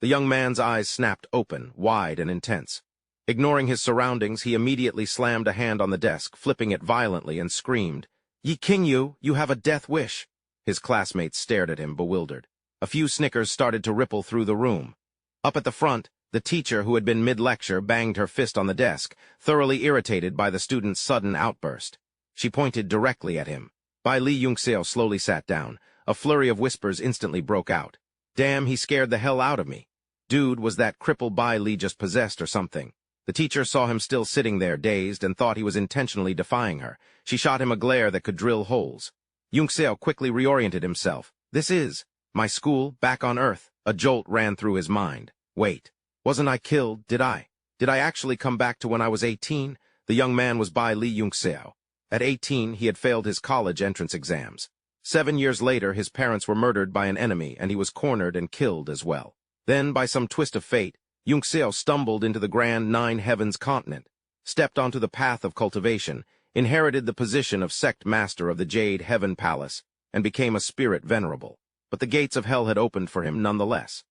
The young man's eyes snapped open, wide and intense. Ignoring his surroundings, he immediately slammed a hand on the desk, flipping it violently, and screamed, "Yi Qingyu, you have a death wish!" His classmates stared at him, bewildered. A few snickers started to ripple through the room. Up at the front, the teacher, who had been mid-lecture, banged her fist on the desk, thoroughly irritated by the student's sudden outburst. She pointed directly at him. Bai Li Yunxiao slowly sat down. A flurry of whispers instantly broke out. "Damn, he scared the hell out of me. Dude, was that cripple Bai Li just possessed or something?" The teacher saw him still sitting there, dazed, and thought he was intentionally defying her. She shot him a glare that could drill holes. Yunxiao quickly reoriented himself. "This is my school, back on Earth." A jolt ran through his mind. Wait, wasn't I killed, did I? Did I actually come back to when I was 18? The young man was Bai Li Yunxiao. At 18, he had failed his college entrance exams. 7 years later, his parents were murdered by an enemy, and he was cornered and killed as well. Then, by some twist of fate, Yunxiao stumbled into the grand Nine Heavens continent, stepped onto the path of cultivation, inherited the position of sect master of the Jade Heaven Palace, and became a spirit venerable. But the gates of hell had opened for him nonetheless.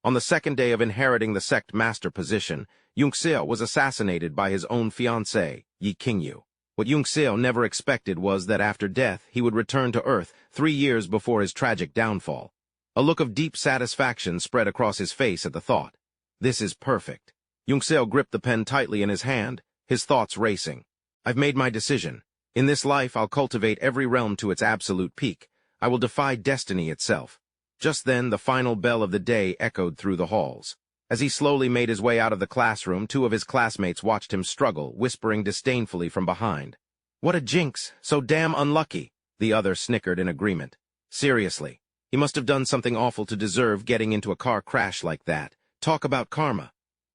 On the second day of inheriting the sect master position, Yunxiao was assassinated by his own fiancée, Yi Qingyu. What Yunxiao never expected was that after death he would return to Earth 3 years before his tragic downfall. A look of deep satisfaction spread across his face at the thought. This is perfect. Yunxiao gripped the pen tightly in his hand, his thoughts racing. I've made my decision. In this life I'll cultivate every realm to its absolute peak. I will defy destiny itself. Just then the final bell of the day echoed through the halls. As he slowly made his way out of the classroom, 2 of his classmates watched him struggle, whispering disdainfully from behind. "What a jinx! So damn unlucky!" The other snickered in agreement. "Seriously, he must have done something awful to deserve getting into a car crash like that. Talk about karma."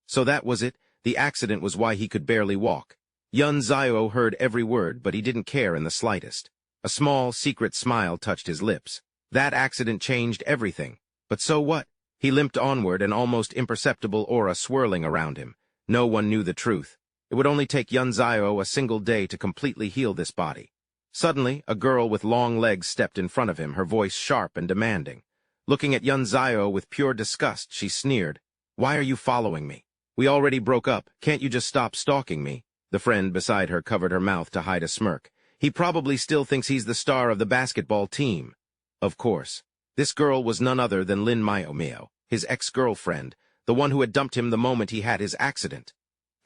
So that was it. The accident was why he could barely walk. Yun Zio heard every word, but he didn't care in the slightest. A small, secret smile touched his lips. That accident changed everything. But so what? He limped onward, an almost imperceptible aura swirling around him. No one knew the truth. It would only take Yun Zio a single day to completely heal this body. Suddenly, a girl with long legs stepped in front of him, her voice sharp and demanding. Looking at Yun Zio with pure disgust, she sneered, "Why are you following me? We already broke up. Can't you just stop stalking me?" The friend beside her covered her mouth to hide a smirk. "He probably still thinks he's the star of the basketball team." Of course. This girl was none other than Lin Mio, his ex-girlfriend, the one who had dumped him the moment he had his accident.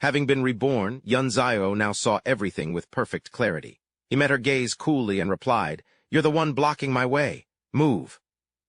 Having been reborn, Yun Zio now saw everything with perfect clarity. He met her gaze coolly and replied, "You're the one blocking my way. Move."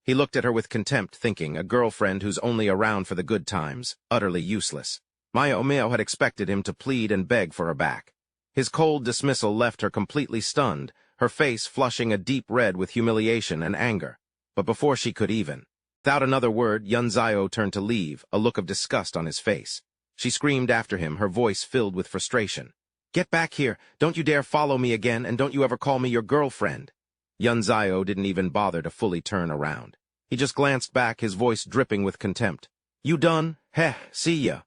He looked at her with contempt, thinking, a girlfriend who's only around for the good times, utterly useless. Mio had expected him to plead and beg for her back. His cold dismissal left her completely stunned, her face flushing a deep red with humiliation and anger. But before she could without another word, Yun Zio turned to leave, a look of disgust on his face. She screamed after him, her voice filled with frustration. "Get back here! Don't you dare follow me again, and don't you ever call me your girlfriend!" Yun Zio didn't even bother to fully turn around. He just glanced back, his voice dripping with contempt. "You done? Heh, see ya."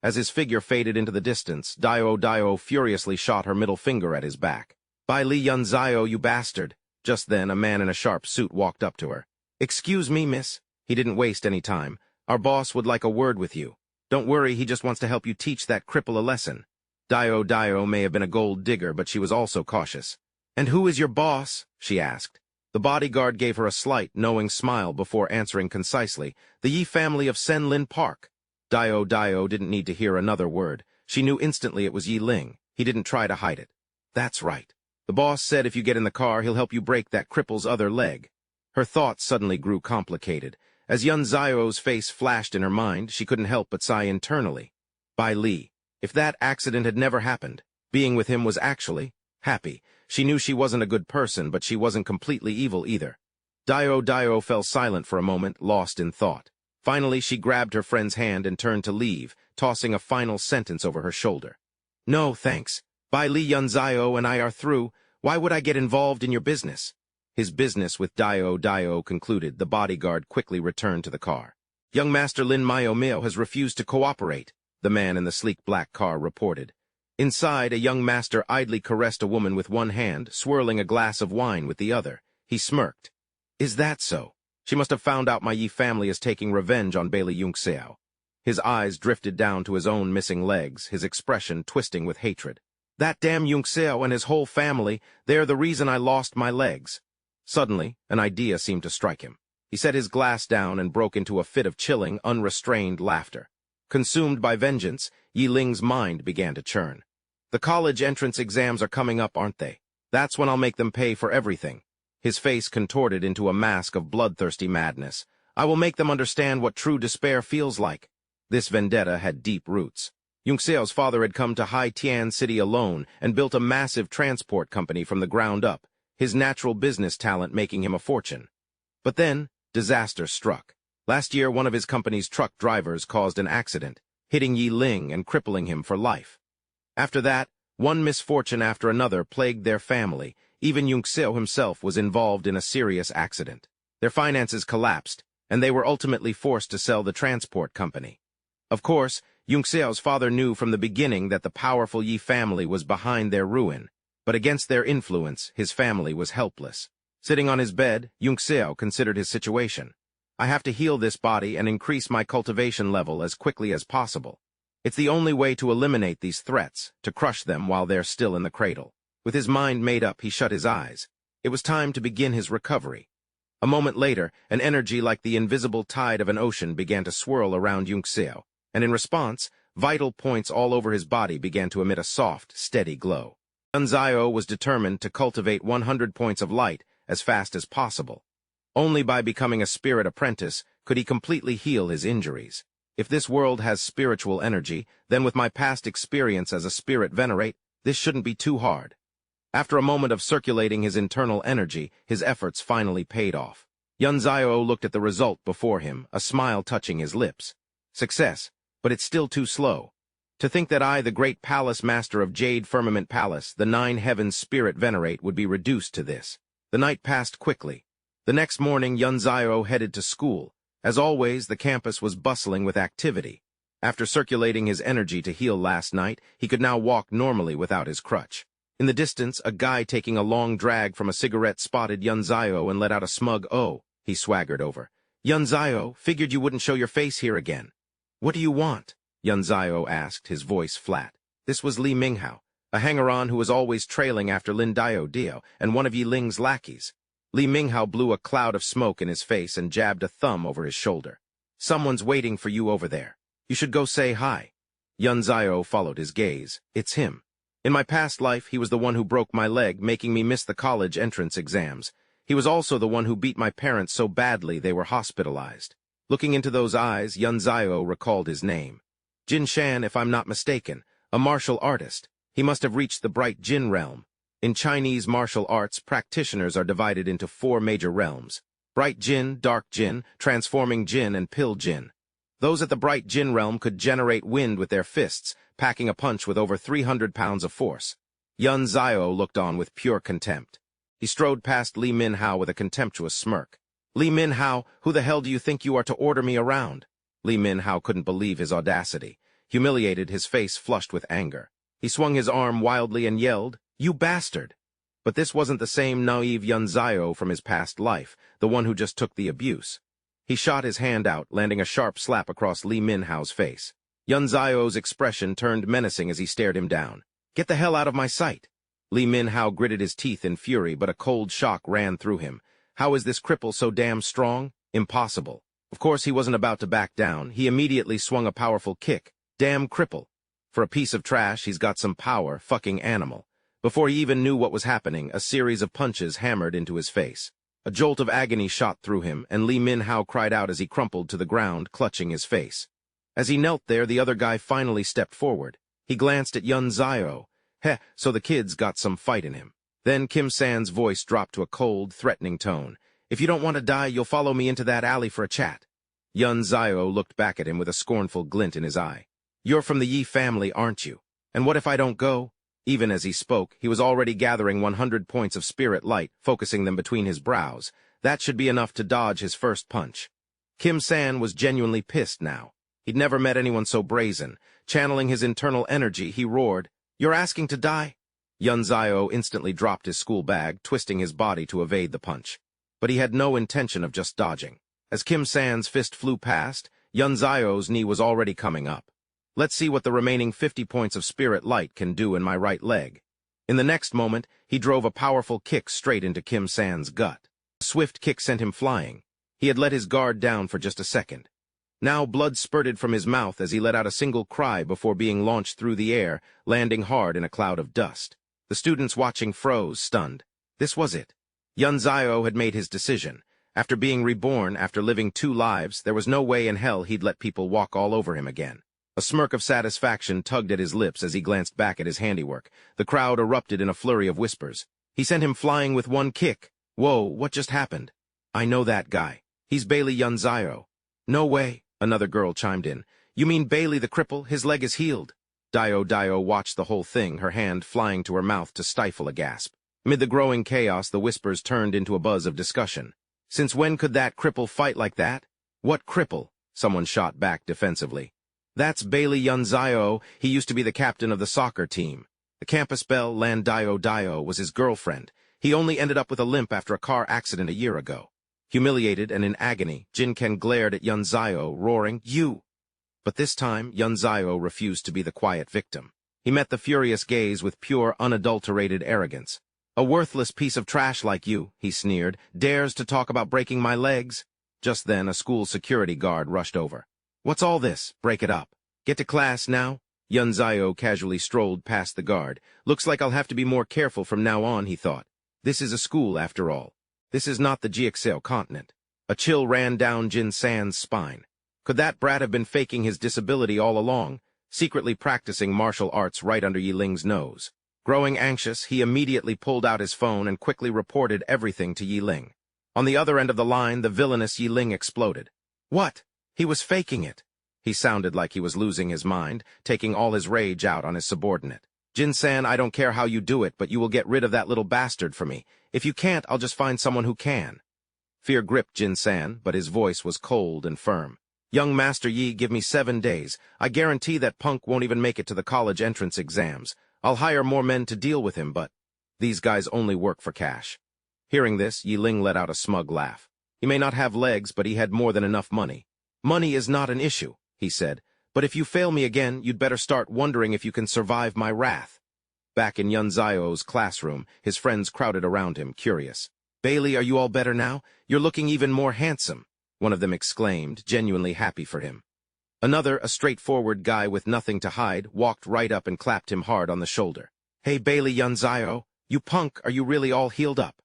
As his figure faded into the distance, Dio furiously shot her middle finger at his back. "Bai Li Yun Zio, you bastard!" Just then, a man in a sharp suit walked up to her. "Excuse me, miss." He didn't waste any time. "Our boss would like a word with you." "Don't worry, he just wants to help you teach that cripple a lesson." Dio may have been a gold digger, but she was also cautious. "And who is your boss?" she asked. The bodyguard gave her a slight, knowing smile before answering concisely, "The Yi family of Sen Lin Park." Dio didn't need to hear another word. She knew instantly it was Yi Ling. He didn't try to hide it. "That's right. The boss said if you get in the car, he'll help you break that cripple's other leg." Her thoughts suddenly grew complicated. As Yun Zio's face flashed in her mind, she couldn't help but sigh internally. Bai Li. If that accident had never happened, being with him was actually happy. She knew she wasn't a good person, but she wasn't completely evil either. Dio fell silent for a moment, lost in thought. Finally, she grabbed her friend's hand and turned to leave, tossing a final sentence over her shoulder. "No, thanks. Bai Li Yun Zio and I are through. Why would I get involved in your business?" His business with Dio concluded, the bodyguard quickly returned to the car. "Young Master Lin Mio has refused to cooperate," the man in the sleek black car reported. Inside, a young master idly caressed a woman with one hand, swirling a glass of wine with the other. He smirked. "Is that so? She must have found out my Yi family is taking revenge on Bailey Yunxiao. His eyes drifted down to his own missing legs, his expression twisting with hatred. That damn Yunxiao and his whole family, they're the reason I lost my legs. Suddenly, an idea seemed to strike him. He set his glass down and broke into a fit of chilling, unrestrained laughter. Consumed by vengeance, Yi Ling's mind began to churn. The college entrance exams are coming up, aren't they? That's when I'll make them pay for everything. His face contorted into a mask of bloodthirsty madness. I will make them understand what true despair feels like. This vendetta had deep roots. Yunxiao's father had come to Hai Tian City alone and built a massive transport company from the ground up, his natural business talent making him a fortune. But then, disaster struck. Last year, one of his company's truck drivers caused an accident, hitting Yi Ling and crippling him for life. After that, one misfortune after another plagued their family. Even Yunxiao himself was involved in a serious accident. Their finances collapsed, and they were ultimately forced to sell the transport company. Of course, Yunxiao's father knew from the beginning that the powerful Yi family was behind their ruin, but against their influence, his family was helpless. Sitting on his bed, Yunxiao considered his situation. I have to heal this body and increase my cultivation level as quickly as possible. It's the only way to eliminate these threats, to crush them while they're still in the cradle. With his mind made up, he shut his eyes. It was time to begin his recovery. A moment later, an energy like the invisible tide of an ocean began to swirl around Yunxiao, and in response, vital points all over his body began to emit a soft, steady glow. Yunxiao was determined to cultivate 100 points of light as fast as possible. Only by becoming a spirit apprentice could he completely heal his injuries. If this world has spiritual energy, then with my past experience as a spirit venerate, this shouldn't be too hard. After a moment of circulating his internal energy, his efforts finally paid off. Yunxiao looked at the result before him, a smile touching his lips. Success, but it's still too slow. To think that I, the great palace master of Jade Firmament Palace, the 9 heavens spirit venerate, would be reduced to this. The night passed quickly. The next morning, Yunxiao headed to school. As always, the campus was bustling with activity. After circulating his energy to heal last night, he could now walk normally without his crutch. In the distance, a guy taking a long drag from a cigarette spotted Yunxiao and let out a smug "Oh." He swaggered over. Yunxiao, figured you wouldn't show your face here again. What do you want? Yunxiao asked, his voice flat. This was Li Minghao, a hanger-on who was always trailing after Lin Dio and one of Yi Ling's lackeys. Li Minghao blew a cloud of smoke in his face and jabbed a thumb over his shoulder. Someone's waiting for you over there. You should go say hi. Yunxiao followed his gaze. It's him. In my past life, he was the one who broke my leg, making me miss the college entrance exams. He was also the one who beat my parents so badly they were hospitalized. Looking into those eyes, Yunxiao recalled his name. Jin Shan, if I'm not mistaken, a martial artist. He must have reached the bright Jin realm. In Chinese martial arts, practitioners are divided into 4 major realms: Bright Jin, Dark Jin, Transforming Jin, and Pill Jin. Those at the Bright Jin realm could generate wind with their fists, packing a punch with over 300 pounds of force. Yunxiao looked on with pure contempt. He strode past Li Minghao with a contemptuous smirk. Li Minghao, who the hell do you think you are to order me around? Li Minghao couldn't believe his audacity. Humiliated, his face flushed with anger. He swung his arm wildly and yelled, "You bastard!" But this wasn't the same naive Yunxiao from his past life, the one who just took the abuse. He shot his hand out, landing a sharp slap across Li Minhao's face. Yunxiao's expression turned menacing as he stared him down. Get the hell out of my sight! Li Minghao gritted his teeth in fury, but a cold shock ran through him. How is this cripple so damn strong? Impossible. Of course he wasn't about to back down. He immediately swung a powerful kick. Damn cripple. For a piece of trash, he's got some power, fucking animal. Before he even knew what was happening, a series of punches hammered into his face. A jolt of agony shot through him, and Li Minghao cried out as he crumpled to the ground, clutching his face. As he knelt there, the other guy finally stepped forward. He glanced at Yunxiao. Heh, so the kid's got some fight in him. Then Kim San's voice dropped to a cold, threatening tone. If you don't want to die, you'll follow me into that alley for a chat. Yunxiao looked back at him with a scornful glint in his eye. You're from the Yi family, aren't you? And what if I don't go? Even as he spoke, he was already gathering 100 points of spirit light, focusing them between his brows. That should be enough to dodge his first punch. Kim San was genuinely pissed now. He'd never met anyone so brazen. Channeling his internal energy, he roared, "You're asking to die?" Yunxiao instantly dropped his school bag, twisting his body to evade the punch. but he had no intention of just dodging. As Kim San's fist flew past, Yun Zio's knee was already coming up. Let's see what the remaining 50 points of spirit light can do in my right leg. In the next moment, he drove a powerful kick straight into Kim San's gut. A swift kick sent him flying. He had let his guard down for just a second. Now blood spurted from his mouth as he let out a single cry before being launched through the air, landing hard in a cloud of dust. The students watching froze, stunned. This was it. Yun Zio had made his decision. After being reborn, after living 2 lives, there was no way in hell he'd let people walk all over him again. A smirk of satisfaction tugged at his lips as he glanced back at his handiwork. The crowd erupted in a flurry of whispers. He sent him flying with one kick. Whoa, what just happened? I know that guy. He's Bailey Yun Zio. No way, another girl chimed in. You mean Bailey the cripple? His leg is healed. Dio watched the whole thing, her hand flying to her mouth to stifle a gasp. Amid the growing chaos, the whispers turned into a buzz of discussion. Since when could that cripple fight like that? What cripple? Someone shot back defensively. That's Bailey Yun Zio. He used to be the captain of the soccer team. The campus belle, Lan Dio, was his girlfriend. He only ended up with a limp after a car accident a year ago. Humiliated and in agony, Jinken glared at Yun Zio, roaring, "You!" But this time, Yun Zio refused to be the quiet victim. He met the furious gaze with pure, unadulterated arrogance. "A worthless piece of trash like you," he sneered, "dares to talk about breaking my legs?" Just then, a school security guard rushed over. "What's all this? Break it up. Get to class now." Yun Zio casually strolled past the guard. "Looks like I'll have to be more careful from now on," he thought. This is a school, after all. This is not the Jiaxio continent. A chill ran down Jin San's spine. Could that brat have been faking his disability all along, secretly practicing martial arts right under Yi Ling's nose? Growing anxious, he immediately pulled out his phone and quickly reported everything to Yi Ling. On the other end of the line, the villainous Yi Ling exploded. What? He was faking it. He sounded like he was losing his mind, taking all his rage out on his subordinate. "Jin-san, I don't care how you do it, but you will get rid of that little bastard for me. If you can't, I'll just find someone who can." Fear gripped Jin-san, but his voice was cold and firm. "Young Master Yi, give me 7 days. I guarantee that punk won't even make it to the college entrance exams. I'll hire more men to deal with him, but these guys only work for cash." Hearing this, Yi Ling let out a smug laugh. He may not have legs, but he had more than enough money. "Money is not an issue," he said. "But if you fail me again, you'd better start wondering if you can survive my wrath." Back in Yun Zio's classroom, his friends crowded around him, curious. "Bailey, are you all better now? You're looking even more handsome," one of them exclaimed, genuinely happy for him. Another, a straightforward guy with nothing to hide, walked right up and clapped him hard on the shoulder. "Hey, Bailey Yun Zio, you punk, are you really all healed up?"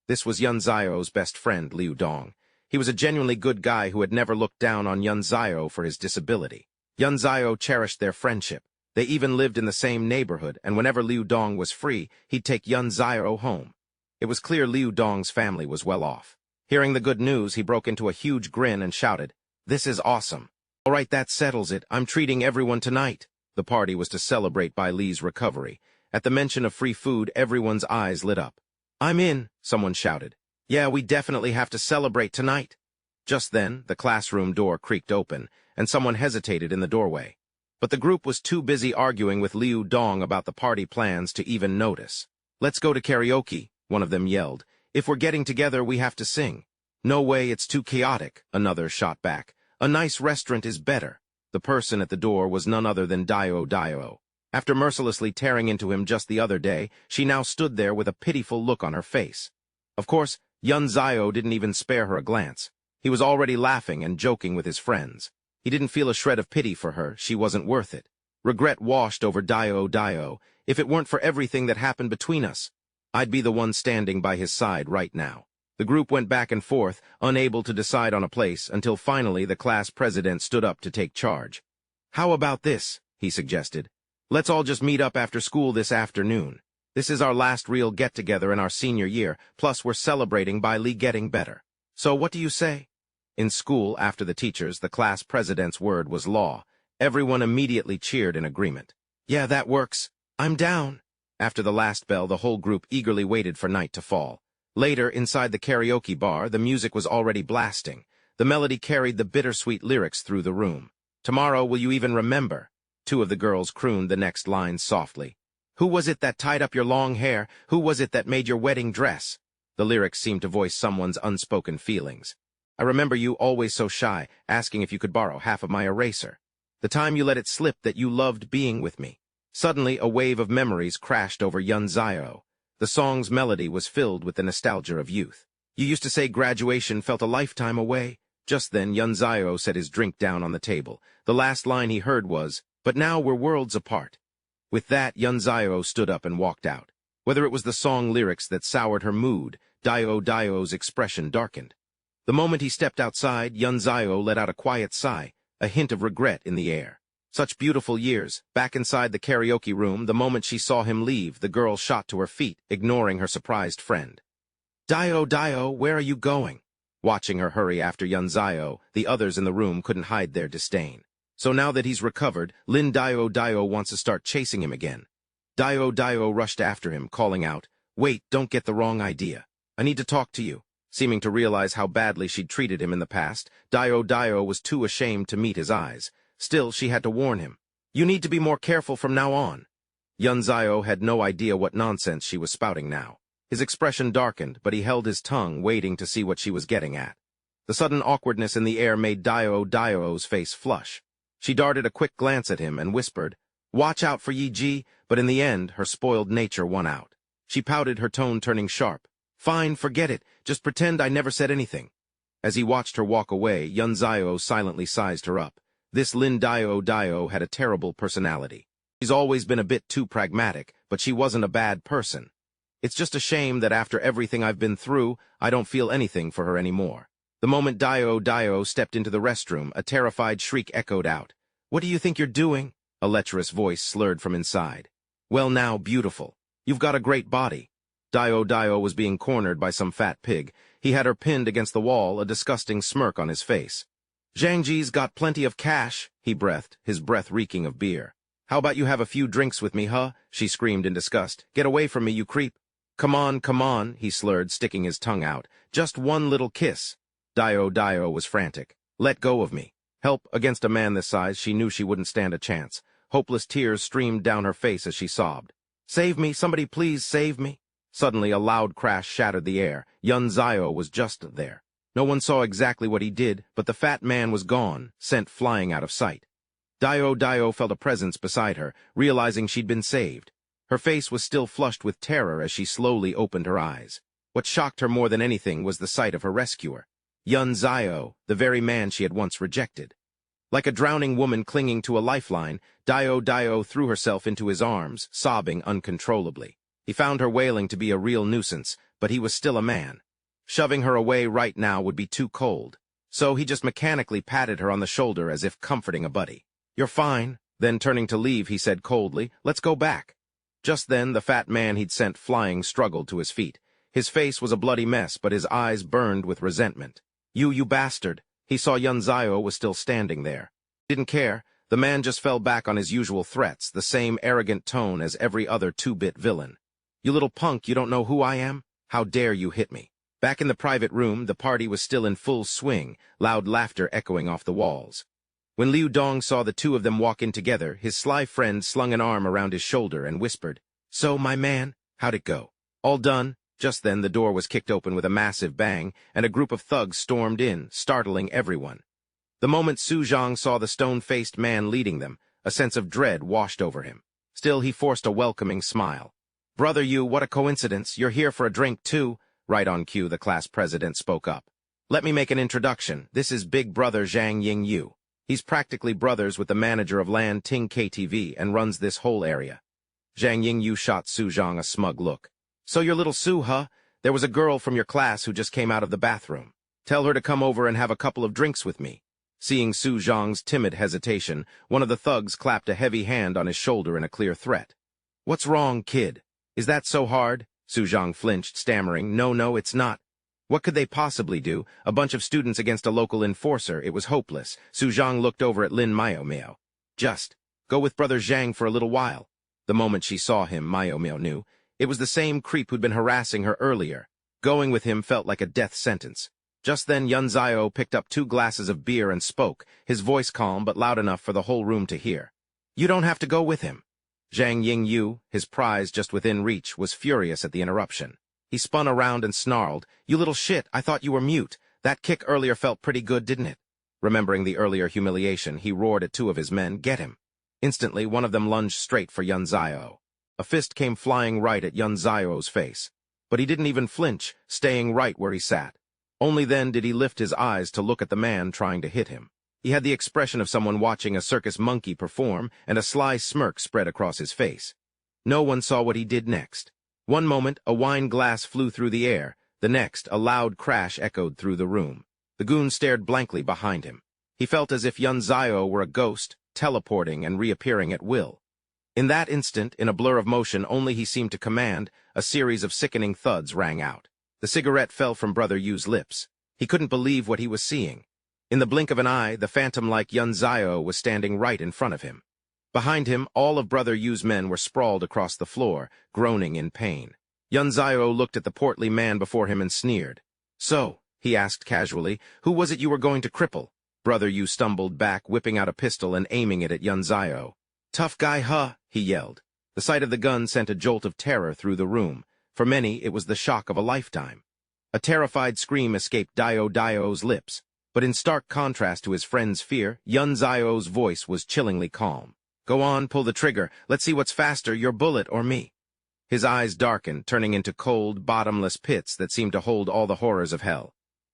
This was Yun Zio's best friend, Liu Dong. He was a genuinely good guy who had never looked down on Yun Zio for his disability. Yun Zio cherished their friendship. They even lived in the same neighborhood, and whenever Liu Dong was free, he'd take Yun Zio home. It was clear Liu Dong's family was well off. Hearing the good news, he broke into a huge grin and shouted, "This is awesome. All right, that settles it. I'm treating everyone tonight." The party was to celebrate Bai Li's recovery. At the mention of free food, everyone's eyes lit up. "I'm in," someone shouted. "Yeah, we definitely have to celebrate tonight." Just then, the classroom door creaked open, and someone hesitated in the doorway. But the group was too busy arguing with Liu Dong about the party plans to even notice. "Let's go to karaoke," one of them yelled. "If we're getting together, we have to sing." "No way, it's too chaotic," another shot back. "A nice restaurant is better." The person at the door was none other than Dio. After mercilessly tearing into him just the other day, she now stood there with a pitiful look on her face. Of course, Yun Zio didn't even spare her a glance. He was already laughing and joking with his friends. He didn't feel a shred of pity for her. She wasn't worth it. Regret washed over Dio. "If it weren't for everything that happened between us, I'd be the one standing by his side right now." The group went back and forth, unable to decide on a place, until finally the class president stood up to take charge. "How about this?" he suggested. "Let's all just meet up after school this afternoon. This is our last real get-together in our senior year, plus we're celebrating Bai Li getting better. So what do you say?" In school, after the teachers, the class president's word was law. Everyone immediately cheered in agreement. "Yeah, that works. I'm down." After the last bell, the whole group eagerly waited for night to fall. Later, inside the karaoke bar, the music was already blasting. The melody carried the bittersweet lyrics through the room. "Tomorrow will you even remember?" Two of the girls crooned the next lines softly. "Who was it that tied up your long hair? Who was it that made your wedding dress?" The lyrics seemed to voice someone's unspoken feelings. I remember you, always so shy, asking if you could borrow half of my eraser. The time you let it slip that you loved being with me. Suddenly, a wave of memories crashed over Yunzio. The song's melody was filled with the nostalgia of youth. You used to say graduation felt a lifetime away. Just then, Yunzio set his drink down on the table. The last line he heard was, "But now we're worlds apart." With that, Yunzio stood up and walked out. Whether it was the song lyrics that soured her mood, Dio's expression darkened. The moment he stepped outside, Yunzio let out a quiet sigh, a hint of regret in the air. Such beautiful years. Back inside the karaoke room, the moment she saw him leave, the girl shot to her feet, ignoring her surprised friend. Dio, where are you going?" Watching her hurry after Yunzio, the others in the room couldn't hide their disdain. So now that he's recovered, Dio wants to start chasing him again. Dio rushed after him, calling out, "Wait, don't get the wrong idea. I need to talk to you." Seeming to realize how badly she'd treated him in the past, Dio was too ashamed to meet his eyes. Still, she had to warn him. "You need to be more careful from now on." Yunzio had no idea what nonsense she was spouting now. His expression darkened, but he held his tongue, waiting to see what she was getting at. The sudden awkwardness in the air made Dio's face flush. She darted a quick glance at him and whispered, "Watch out for Yi Ji," but in the end, her spoiled nature won out. She pouted, her tone turning sharp. "Fine, forget it. Just pretend I never said anything." As he watched her walk away, Yunzio silently sized her up. This Dio had a terrible personality. She's always been a bit too pragmatic, but she wasn't a bad person. It's just a shame that after everything I've been through, I don't feel anything for her anymore. The moment Dio stepped into the restroom, a terrified shriek echoed out. "What do you think you're doing?" A lecherous voice slurred from inside. "Well now, beautiful. You've got a great body." Dio was being cornered by some fat pig. He had her pinned against the wall, a disgusting smirk on his face. "Zhangji's got plenty of cash," he breathed, his breath reeking of beer. "How about you have a few drinks with me, huh?" she screamed in disgust. "Get away from me, you creep." Come on, he slurred, sticking his tongue out. "Just one little kiss." Dio was frantic. "Let go of me." Help, against a man this size, she knew she wouldn't stand a chance. Hopeless tears streamed down her face as she sobbed. "Save me, somebody please save me." Suddenly, a loud crash shattered the air. Yunzio was just there. No one saw exactly what he did, but the fat man was gone, sent flying out of sight. Dio felt a presence beside her, realizing she'd been saved. Her face was still flushed with terror as she slowly opened her eyes. What shocked her more than anything was the sight of her rescuer. Yunzio, the very man she had once rejected. Like a drowning woman clinging to a lifeline, Dio threw herself into his arms, sobbing uncontrollably. He found her wailing to be a real nuisance, but he was still a man. Shoving her away right now would be too cold. So he just mechanically patted her on the shoulder as if comforting a buddy. "You're fine." Then turning to leave, he said coldly, "Let's go back." Just then, the fat man he'd sent flying struggled to his feet. His face was a bloody mess, but his eyes burned with resentment. You bastard." He saw Yunzio was still standing there. Didn't care. The man just fell back on his usual threats, the same arrogant tone as every other two-bit villain. "You little punk, you don't know who I am? How dare you hit me?" Back in the private room, the party was still in full swing, loud laughter echoing off the walls. When Liu Dong saw the two of them walk in together, his sly friend slung an arm around his shoulder and whispered, "So, my man, how'd it go? All done?" Just then, the door was kicked open with a massive bang, and a group of thugs stormed in, startling everyone. The moment Su Zhang saw the stone-faced man leading them, a sense of dread washed over him. Still, he forced a welcoming smile. "Brother Yu, what a coincidence. You're here for a drink, too." Right on cue, the class president spoke up. "Let me make an introduction. This is Big Brother Zhang Yingyu. He's practically brothers with the manager of Lan Ting KTV and runs this whole area." Zhang Yingyu shot Su Zhang a smug look. "So you're little Su, huh? There was a girl from your class who just came out of the bathroom. Tell her to come over and have a couple of drinks with me." Seeing Su Zhang's timid hesitation, one of the thugs clapped a heavy hand on his shoulder in a clear threat. "What's wrong, kid? Is that so hard?" Su Zhang flinched, stammering, No, it's not." What could they possibly do? A bunch of students against a local enforcer. It was hopeless. Su Zhang looked over at Lin Miao. "Just go with Brother Zhang for a little while." The moment she saw him, Miao knew. It was the same creep who'd been harassing her earlier. Going with him felt like a death sentence. Just then, Yunzio picked up 2 glasses of beer and spoke, his voice calm but loud enough for the whole room to hear. "You don't have to go with him." Zhang Yingyu, his prize just within reach, was furious at the interruption. He spun around and snarled, "You little shit, I thought you were mute. That kick earlier felt pretty good, didn't it?" Remembering the earlier humiliation, he roared at two of his men, "Get him." Instantly, one of them lunged straight for Yunzayo. A fist came flying right at Yunzayo's face. But he didn't even flinch, staying right where he sat. Only then did he lift his eyes to look at the man trying to hit him. He had the expression of someone watching a circus monkey perform, and a sly smirk spread across his face. No one saw what he did next. One moment, a wine glass flew through the air. The next, a loud crash echoed through the room. The goon stared blankly behind him. He felt as if Yunzayo were a ghost, teleporting and reappearing at will. In that instant, in a blur of motion only he seemed to command, a series of sickening thuds rang out. The cigarette fell from Brother Yu's lips. He couldn't believe what he was seeing. In the blink of an eye, the phantom-like Yunzayo was standing right in front of him. Behind him, all of Brother Yu's men were sprawled across the floor, groaning in pain. Yunzayo looked at the portly man before him and sneered. "So," he asked casually, "who was it you were going to cripple?" Brother Yu stumbled back, whipping out a pistol and aiming it at Yunzayo. "Tough guy, huh?" he yelled. The sight of the gun sent a jolt of terror through the room. For many, it was the shock of a lifetime. A terrified scream escaped Dio's lips, but in stark contrast to his friend's fear, Yunzayo's voice was chillingly calm. "Go on, pull the trigger. Let's see what's faster, your bullet or me." His eyes darkened, turning into cold, bottomless pits that seemed to hold all the horrors of hell.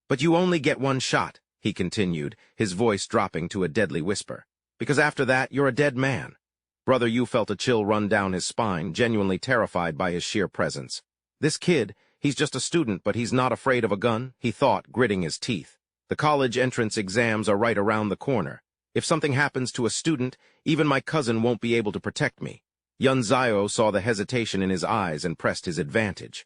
"But you only get one shot," he continued, his voice dropping to a deadly whisper. "Because after that, you're a dead man." Brother Yu felt a chill run down his spine, genuinely terrified by his sheer presence. This kid, he's just a student, but he's not afraid of a gun, he thought, gritting his teeth. The college entrance exams are right around the corner. If something happens to a student, even my cousin won't be able to protect me. Yunzayo saw the hesitation in his eyes and pressed his advantage.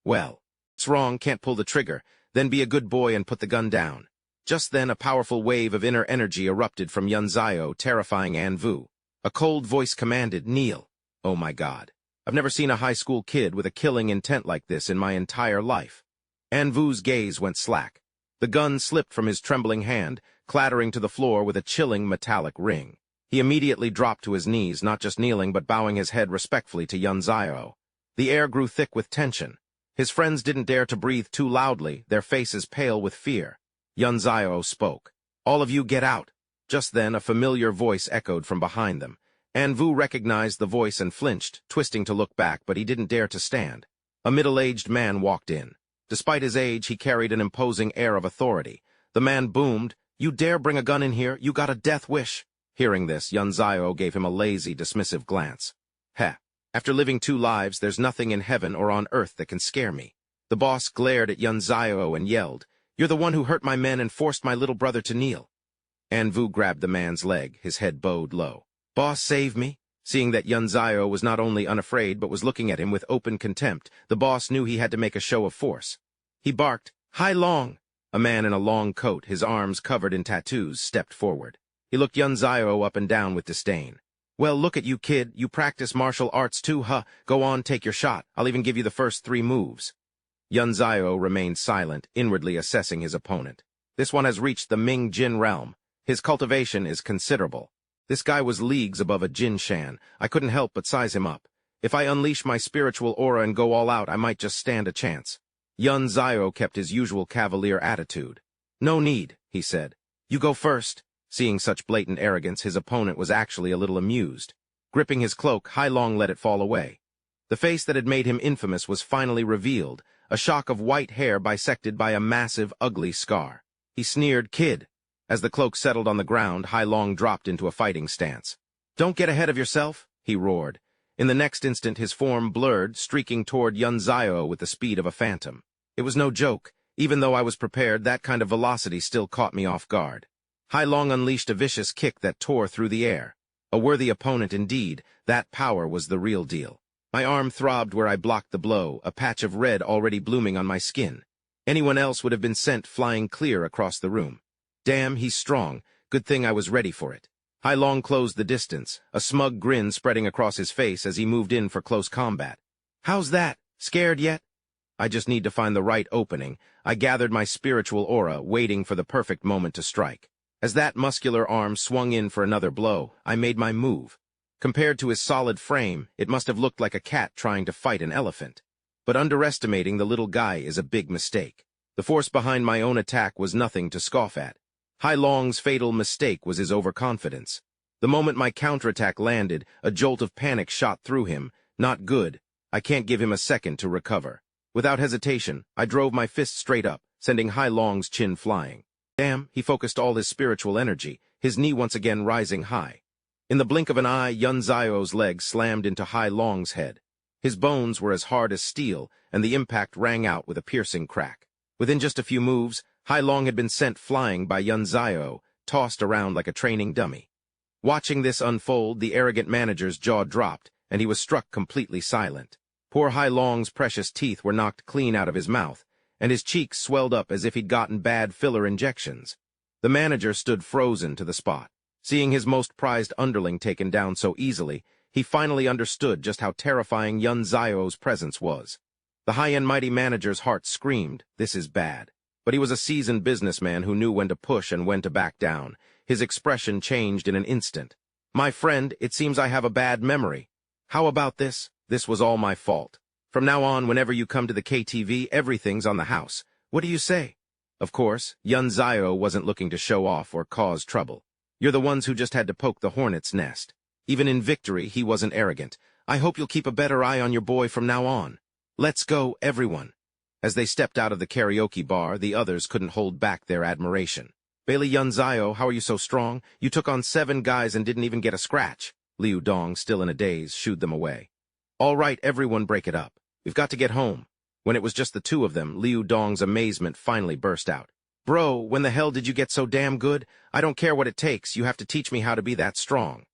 "Well, it's wrong, can't pull the trigger. Then be a good boy and put the gun down." Just then a powerful wave of inner energy erupted from Yunzayo, terrifying Anvu. A cold voice commanded, "Kneel." Oh my God. I've never seen a high school kid with a killing intent like this in my entire life. Anvu's gaze went slack. The gun slipped from his trembling hand, clattering to the floor with a chilling metallic ring. He immediately dropped to his knees, not just kneeling but bowing his head respectfully to Yunzayo. The air grew thick with tension. His friends didn't dare to breathe too loudly, their faces pale with fear. Yunzayo spoke. "All of you get out." Just then, a familiar voice echoed from behind them. Anvu recognized the voice and flinched, twisting to look back, but he didn't dare to stand. A middle-aged man walked in. Despite his age, he carried an imposing air of authority. The man boomed, "You dare bring a gun in here? You got a death wish?" Hearing this, Yunzayo gave him a lazy, dismissive glance. "Heh. After living 2 lives, there's nothing in heaven or on earth that can scare me." The boss glared at Yunzayo and yelled, "You're the one who hurt my men and forced my little brother to kneel." Anvu grabbed the man's leg, his head bowed low. "Boss, save me." Seeing that Yunzayo was not only unafraid but was looking at him with open contempt, the boss knew he had to make a show of force. He barked, "Hai Long!" A man in a long coat, his arms covered in tattoos, stepped forward. He looked Yunzayo up and down with disdain. "Well, look at you, kid. You practice martial arts too, huh? Go on, take your shot. I'll even give you the first 3 moves." Yunzayo remained silent, inwardly assessing his opponent. This one has reached the Ming Jin realm. His cultivation is considerable. This guy was leagues above a Jin Shan. I couldn't help but size him up. If I unleash my spiritual aura and go all out, I might just stand a chance. Yunzayo kept his usual cavalier attitude. "No need," he said. "You go first." Seeing such blatant arrogance, his opponent was actually a little amused. Gripping his cloak, Hai Long let it fall away. The face that had made him infamous was finally revealed, a shock of white hair bisected by a massive, ugly scar. He sneered, "Kid." As the cloak settled on the ground, Hai Long dropped into a fighting stance. "Don't get ahead of yourself," he roared. In the next instant, his form blurred, streaking toward Yunzayo with the speed of a phantom. It was no joke. Even though I was prepared, that kind of velocity still caught me off guard. Hai Long unleashed a vicious kick that tore through the air. A worthy opponent indeed, that power was the real deal. My arm throbbed where I blocked the blow, a patch of red already blooming on my skin. Anyone else would have been sent flying clear across the room. Damn, he's strong. Good thing I was ready for it. Hai Long closed the distance, a smug grin spreading across his face as he moved in for close combat. "How's that? Scared yet?" "I just need to find the right opening." I gathered my spiritual aura, waiting for the perfect moment to strike. As that muscular arm swung in for another blow, I made my move. Compared to his solid frame, it must have looked like a cat trying to fight an elephant. but underestimating the little guy is a big mistake. The force behind my own attack was nothing to scoff at. Hai Long's fatal mistake was his overconfidence. The moment my counterattack landed, a jolt of panic shot through him. Not good. I can't give him a second to recover. Without hesitation, I drove my fist straight up, sending Hai Long's chin flying. Damn, he focused all his spiritual energy, his knee once again rising high. In the blink of an eye, Yun Zio's leg slammed into Hai Long's head. His bones were as hard as steel, and the impact rang out with a piercing crack. Within just a few moves, Hai Long had been sent flying by Yun Zio, tossed around like a training dummy. Watching this unfold, the arrogant manager's jaw dropped, and he was struck completely silent. Poor Hai Long's precious teeth were knocked clean out of his mouth, and his cheeks swelled up as if he'd gotten bad filler injections. The manager stood frozen to the spot. Seeing his most prized underling taken down so easily, he finally understood just how terrifying Yun Zio's presence was. The high-end mighty manager's heart screamed, "This is bad." But he was a seasoned businessman who knew when to push and when to back down. His expression changed in an instant. "My friend, it seems I have a bad memory. How about this? This was all my fault. From now on, whenever you come to the KTV, everything's on the house. What do you say?" Of course, Yun Zio wasn't looking to show off or cause trouble. You're the ones who just had to poke the hornet's nest. Even in victory, he wasn't arrogant. "I hope you'll keep a better eye on your boy from now on. Let's go, everyone." As they stepped out of the karaoke bar, the others couldn't hold back their admiration. "Bailey Yun Zio, how are you so strong? You took on 7 guys and didn't even get a scratch." Liu Dong, still in a daze, shooed them away. "All right, everyone, break it up. We've got to get home." When it was just the two of them, Liu Dong's amazement finally burst out. "Bro, when the hell did you get so damn good? I don't care what it takes, you have to teach me how to be that strong."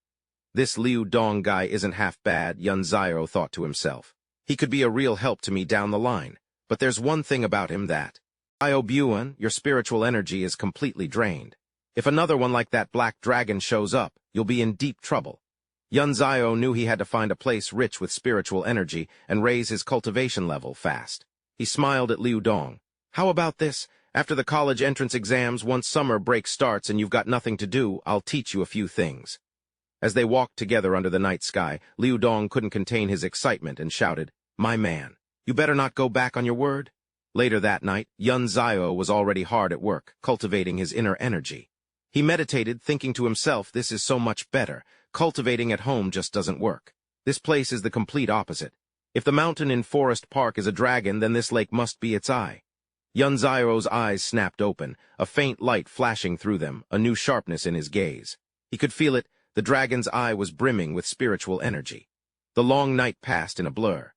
This Liu Dong guy isn't half bad, Yun Zio thought to himself. He could be a real help to me down the line. But there's one thing about him that... Io Buan, your spiritual energy is completely drained. If another one like that black dragon shows up, you'll be in deep trouble. Yun Zio knew he had to find a place rich with spiritual energy and raise his cultivation level fast. He smiled at Liu Dong. "How about this? After the college entrance exams, once summer break starts and you've got nothing to do, I'll teach you a few things." As they walked together under the night sky, Liu Dong couldn't contain his excitement and shouted, "My man, you better not go back on your word." Later that night, Yun Zio was already hard at work, cultivating his inner energy. He meditated, thinking to himself, this is so much better. Cultivating at home just doesn't work. This place is the complete opposite. If the mountain in Forest Park is a dragon, then this lake must be its eye. Yun Zio's eyes snapped open, a faint light flashing through them, a new sharpness in his gaze. He could feel it, the dragon's eye was brimming with spiritual energy. The long night passed in a blur.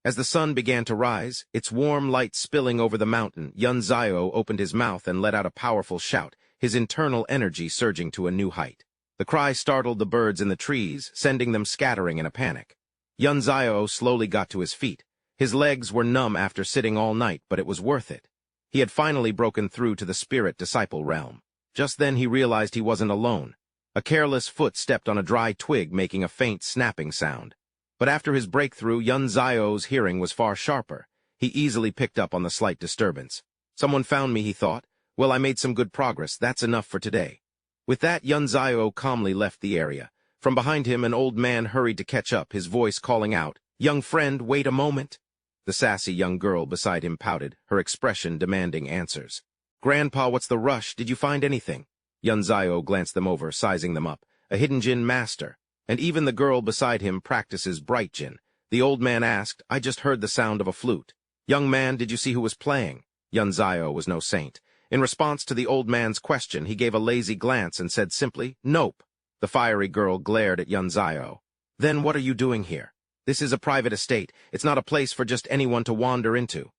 As the sun began to rise, its warm light spilling over the mountain, Yun Zio opened his mouth and let out a powerful shout, his internal energy surging to a new height. The cry startled the birds in the trees, sending them scattering in a panic. Yun Zio slowly got to his feet. His legs were numb after sitting all night, but it was worth it. He had finally broken through to the spirit-disciple realm. Just then he realized he wasn't alone. A careless foot stepped on a dry twig, making a faint snapping sound. But after his breakthrough, Yun Zio's hearing was far sharper. He easily picked up on the slight disturbance. Someone found me, he thought. Well, I made some good progress. That's enough for today. With that, Yun Zio calmly left the area. From behind him, an old man hurried to catch up, his voice calling out, "Young friend, wait a moment." The sassy young girl beside him pouted, her expression demanding answers. "Grandpa, what's the rush? Did you find anything?" Yun Zio glanced them over, sizing them up. A hidden Jin master. And even the girl beside him practices bright Jin. The old man asked, "I just heard the sound of a flute." "Young man, did you see who was playing?" Yun Zio was no saint. In response to the old man's question, he gave a lazy glance and said simply, "Nope." The fiery girl glared at Yun Zio. "Then what are you doing here? This is a private estate. It's not a place for just anyone to wander into."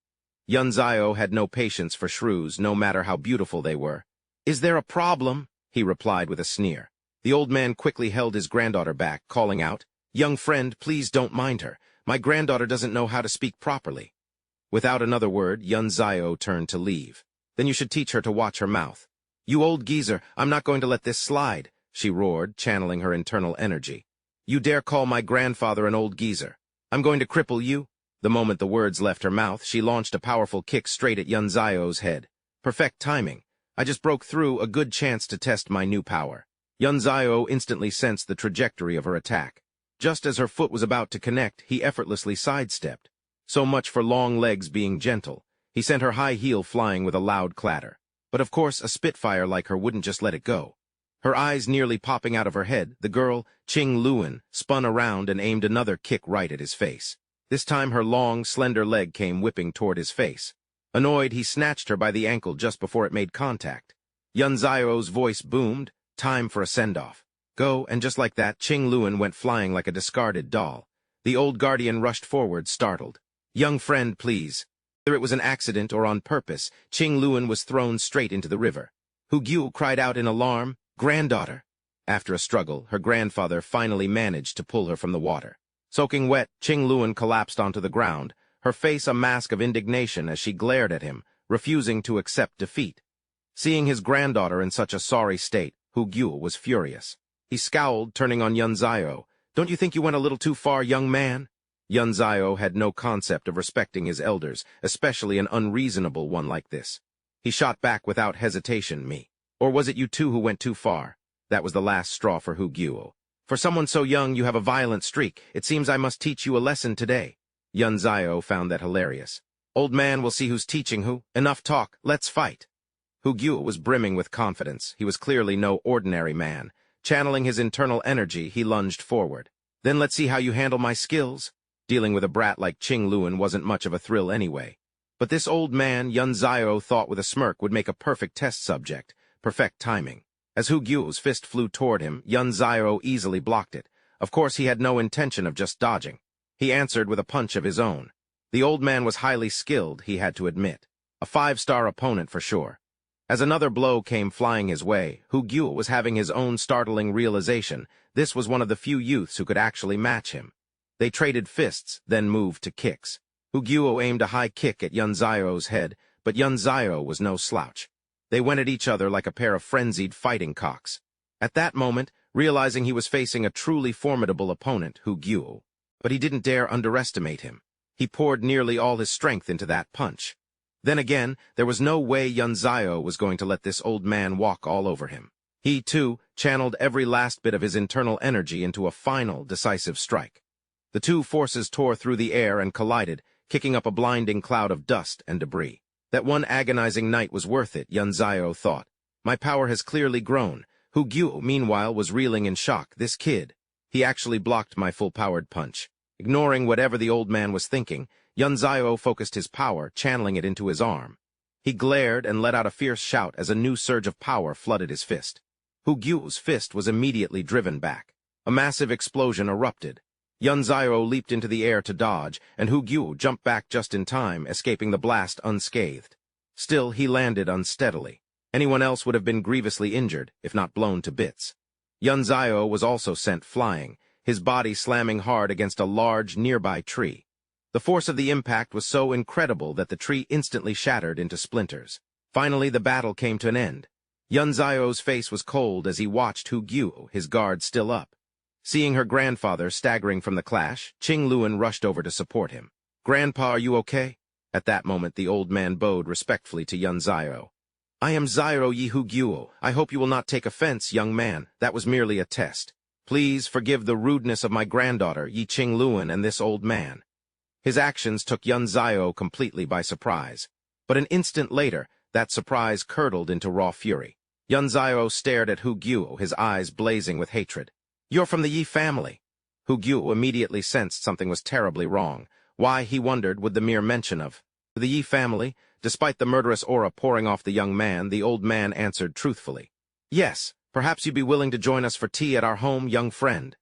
Yun Zio had no patience for shrews, no matter how beautiful they were. "Is there a problem?" he replied with a sneer. The old man quickly held his granddaughter back, calling out, "Young friend, please don't mind her. My granddaughter doesn't know how to speak properly." Without another word, Yun Zio turned to leave. "Then you should teach her to watch her mouth." "You old geezer, I'm not going to let this slide," she roared, channeling her internal energy. "You dare call my grandfather an old geezer? I'm going to cripple you." The moment the words left her mouth, she launched a powerful kick straight at Yun Zio's head. Perfect timing. I just broke through, a good chance to test my new power. Yun Zio instantly sensed the trajectory of her attack. Just as her foot was about to connect, he effortlessly sidestepped. So much for long legs being gentle. He sent her high heel flying with a loud clatter. But of course, a spitfire like her wouldn't just let it go. Her eyes nearly popping out of her head, the girl, Qing Luan, spun around and aimed another kick right at his face. This time her long, slender leg came whipping toward his face. Annoyed, he snatched her by the ankle just before it made contact. Yunzio's voice boomed, time for a send-off. Go, and just like that, Qing Luan went flying like a discarded doll. The old guardian rushed forward, startled. Young friend, please. Whether it was an accident or on purpose, Qing Luan was thrown straight into the river. Hu Gyu cried out in alarm, Granddaughter. After a struggle, her grandfather finally managed to pull her from the water. Soaking wet, Qing Luan collapsed onto the ground, her face a mask of indignation as she glared at him, refusing to accept defeat. Seeing his granddaughter in such a sorry state, Hu Gyu was furious. He scowled, turning on Yunzio. Don't you think you went a little too far, young man? Yunzio had no concept of respecting his elders, especially an unreasonable one like this. He shot back without hesitation, me. Or was it you two who went too far? That was the last straw for Hu Gyu. For someone so young, you have a violent streak. It seems I must teach you a lesson today. Yunzio found that hilarious. Old man, we'll see who's teaching who. Enough talk, let's fight. Hu Gyu was brimming with confidence. He was clearly no ordinary man. Channeling his internal energy, he lunged forward. Then let's see how you handle my skills. Dealing with a brat like Qing Luan wasn't much of a thrill anyway. But this old man, Yunzio thought with a smirk, would make a perfect test subject. Perfect timing. As Hu Gyu's fist flew toward him, Yunzio easily blocked it. Of course, he had no intention of just dodging. He answered with a punch of his own. The old man was highly skilled, he had to admit. A 5-star opponent for sure. As another blow came flying his way, Hu Gyu was having his own startling realization. This was one of the few youths who could actually match him. They traded fists, then moved to kicks. Hu Gyu aimed a high kick at Yunzio's head, but Yunzio was no slouch. They went at each other like a pair of frenzied fighting cocks. At that moment, realizing he was facing a truly formidable opponent, Hu Gyu, but he didn't dare underestimate him. He poured nearly all his strength into that punch. Then again, there was no way Yunzio was going to let this old man walk all over him. He, too, channeled every last bit of his internal energy into a final, decisive strike. The two forces tore through the air and collided, kicking up a blinding cloud of dust and debris. That one agonizing night was worth it, Yunzio thought. My power has clearly grown. Hu Gyu, meanwhile, was reeling in shock. This kid. He actually blocked my full-powered punch. Ignoring whatever the old man was thinking, Yunzio focused his power, channeling it into his arm. He glared and let out a fierce shout as a new surge of power flooded his fist. Hu Gyu's fist was immediately driven back. A massive explosion erupted. Yunzio leaped into the air to dodge, and Hu Gyu jumped back just in time, escaping the blast unscathed. Still, he landed unsteadily. Anyone else would have been grievously injured, if not blown to bits. Yunzio was also sent flying, his body slamming hard against a large, nearby tree. The force of the impact was so incredible that the tree instantly shattered into splinters. Finally, the battle came to an end. Yunzio's face was cold as he watched Hu Gyu, his guard still up. Seeing her grandfather staggering from the clash, Qing Luan rushed over to support him. Grandpa, are you okay? At that moment, the old man bowed respectfully to Yunzio. I am Ziro Yi Hu Gyu. I hope you will not take offense, young man. That was merely a test. Please forgive the rudeness of my granddaughter, Yi Qing Luan, and this old man. His actions took Yunzio completely by surprise. But an instant later, that surprise curdled into raw fury. Yunzio stared at Hu Gyu, his eyes blazing with hatred. You're from the Yi family. Hu Gyu immediately sensed something was terribly wrong. Why, he wondered, would the mere mention of the Yi family? Despite the murderous aura pouring off the young man, the old man answered truthfully. Yes, perhaps you'd be willing to join us for tea at our home, young friend.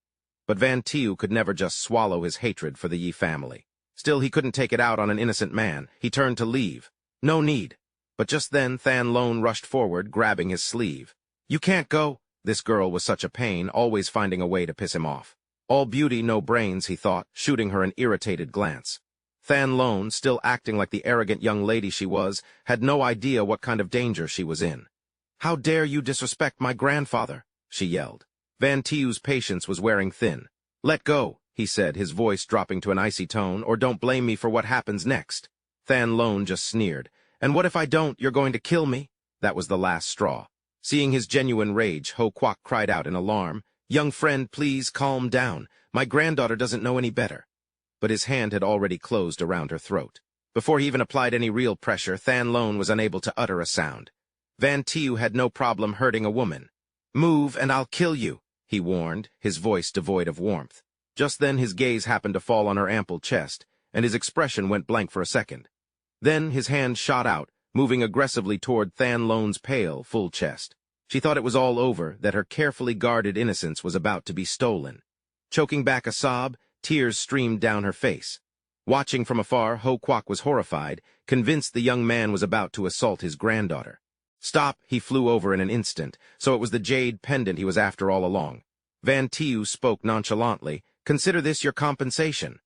But Van Tiu could never just swallow his hatred for the Yi family. Still, he couldn't take it out on an innocent man. He turned to leave. No need. But just then, Than Lone rushed forward, grabbing his sleeve. You can't go. This girl was such a pain, always finding a way to piss him off. All beauty, no brains, he thought, shooting her an irritated glance. Than Lone, still acting like the arrogant young lady she was, had no idea what kind of danger she was in. How dare you disrespect my grandfather? She yelled. Van Tiu's patience was wearing thin. Let go, he said, his voice dropping to an icy tone, or don't blame me for what happens next. Than Lone just sneered. And what if I don't? You're going to kill me? That was the last straw. Seeing his genuine rage, Ho Kwak cried out in alarm. Young friend, please calm down. My granddaughter doesn't know any better. but his hand had already closed around her throat. Before he even applied any real pressure, Than Lone was unable to utter a sound. Van Tiu had no problem hurting a woman. "Move, and I'll kill you," he warned, his voice devoid of warmth. Just then his gaze happened to fall on her ample chest, and his expression went blank for a second. Then his hand shot out, moving aggressively toward Than Lone's pale, full chest. She thought it was all over, that her carefully guarded innocence was about to be stolen. Choking back a sob, tears streamed down her face. Watching from afar, Ho Kwak was horrified, convinced the young man was about to assault his granddaughter. "Stop," he flew over in an instant, so it was the jade pendant he was after all along. Van Tiu spoke nonchalantly, "Consider this your compensation."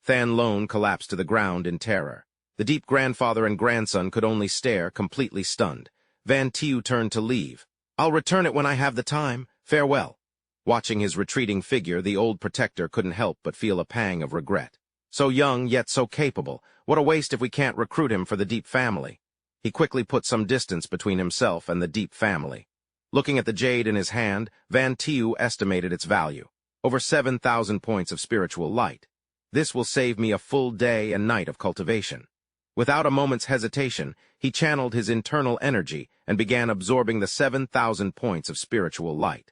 Than Lone collapsed to the ground in terror. The deep grandfather and grandson could only stare, completely stunned. Van Tiu turned to leave. "I'll return it when I have the time. Farewell." Watching his retreating figure, the old protector couldn't help but feel a pang of regret. So young, yet so capable. What a waste if we can't recruit him for the Deep family. He quickly put some distance between himself and the Deep family. Looking at the jade in his hand, Van Tiu estimated its value. Over 7,000 points of spiritual light. "This will save me a full day and night of cultivation." Without a moment's hesitation, he channeled his internal energy and began absorbing the 7,000 points of spiritual light.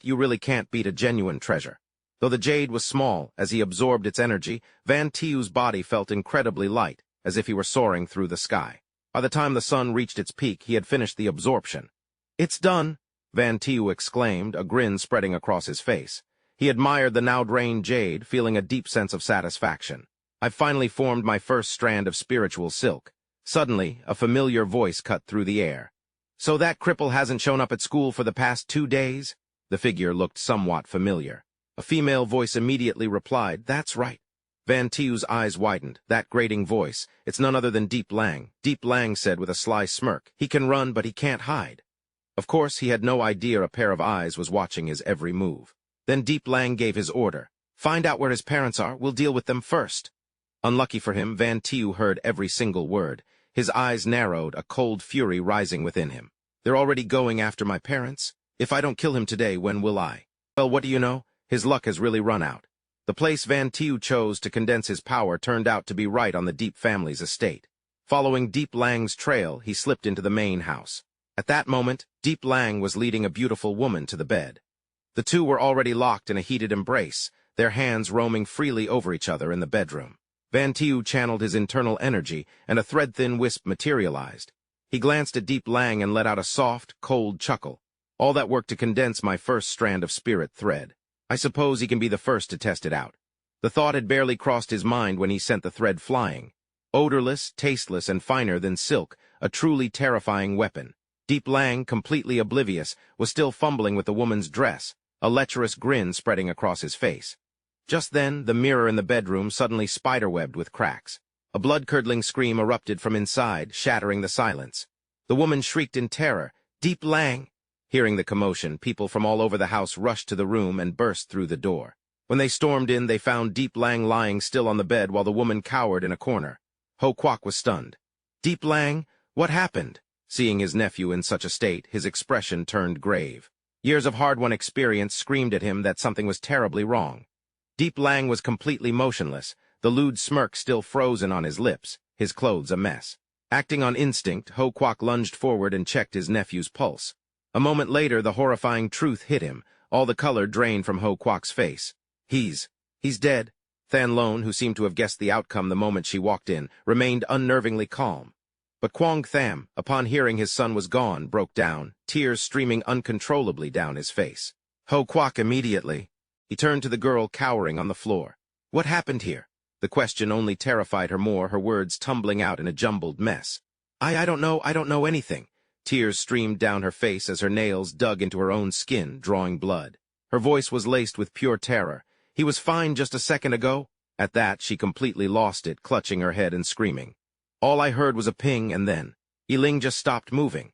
You really can't beat a genuine treasure. Though the jade was small, as he absorbed its energy, Van Tiu's body felt incredibly light, as if he were soaring through the sky. By the time the sun reached its peak, he had finished the absorption. "It's done," Van Tiu exclaimed, a grin spreading across his face. He admired the now-drained jade, feeling a deep sense of satisfaction. "I've finally formed my first strand of spiritual silk." Suddenly, a familiar voice cut through the air. "So that cripple hasn't shown up at school for the past 2 days?" The figure looked somewhat familiar. A female voice immediately replied, "That's right." Van Tiu's eyes widened. That grating voice, it's none other than Deep Lang. Deep Lang said with a sly smirk, "He can run, but he can't hide." Of course, he had no idea a pair of eyes was watching his every move. Then Deep Lang gave his order. "Find out where his parents are. We'll deal with them first." Unlucky for him, Van Tiu heard every single word. His eyes narrowed, a cold fury rising within him. "They're already going after my parents? If I don't kill him today, when will I? Well, what do you know? His luck has really run out." The place Van Tiu chose to condense his power turned out to be right on the Deep family's estate. Following Deep Lang's trail, he slipped into the main house. At that moment, Deep Lang was leading a beautiful woman to the bed. The two were already locked in a heated embrace, their hands roaming freely over each other in the bedroom. Van Tiu channeled his internal energy, and a thread-thin wisp materialized. He glanced at Deep Lang and let out a soft, cold chuckle. "All that work to condense my first strand of spirit thread. I suppose he can be the first to test it out." The thought had barely crossed his mind when he sent the thread flying. Odorless, tasteless, and finer than silk, a truly terrifying weapon. Deep Lang, completely oblivious, was still fumbling with the woman's dress, a lecherous grin spreading across his face. Just then, the mirror in the bedroom suddenly spiderwebbed with cracks. A blood-curdling scream erupted from inside, shattering the silence. The woman shrieked in terror, "Deep Lang!" Hearing the commotion, people from all over the house rushed to the room and burst through the door. When they stormed in, they found Deep Lang lying still on the bed while the woman cowered in a corner. Ho Kwak was stunned. "Deep Lang, what happened?" Seeing his nephew in such a state, his expression turned grave. Years of hard-won experience screamed at him that something was terribly wrong. Deep Lang was completely motionless, the lewd smirk still frozen on his lips, his clothes a mess. Acting on instinct, Ho Kwak lunged forward and checked his nephew's pulse. A moment later, the horrifying truth hit him, all the color drained from Ho Kwak's face. He's dead." Than Lone, who seemed to have guessed the outcome the moment she walked in, remained unnervingly calm. But Quang Tham, upon hearing his son was gone, broke down, tears streaming uncontrollably down his face. Ho Kwak immediately. He turned to the girl cowering on the floor. "What happened here?" The question only terrified her more, her words tumbling out in a jumbled mess. I don't know anything." Tears streamed down her face as her nails dug into her own skin, drawing blood. Her voice was laced with pure terror. "He was fine just a second ago." At that, she completely lost it, clutching her head and screaming. "All I heard was a ping, and then Yiling just stopped moving."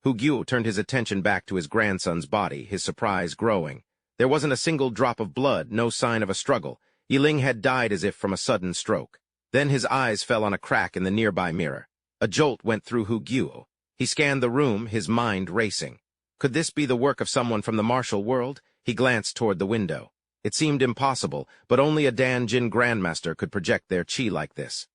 Hu Gyu turned his attention back to his grandson's body, his surprise growing. There wasn't a single drop of blood, no sign of a struggle. Yiling had died as if from a sudden stroke. Then his eyes fell on a crack in the nearby mirror. A jolt went through Hu Gyu. He scanned the room, his mind racing. Could this be the work of someone from the martial world? He glanced toward the window. It seemed impossible, but only a Dan Jin Grandmaster could project their chi like this.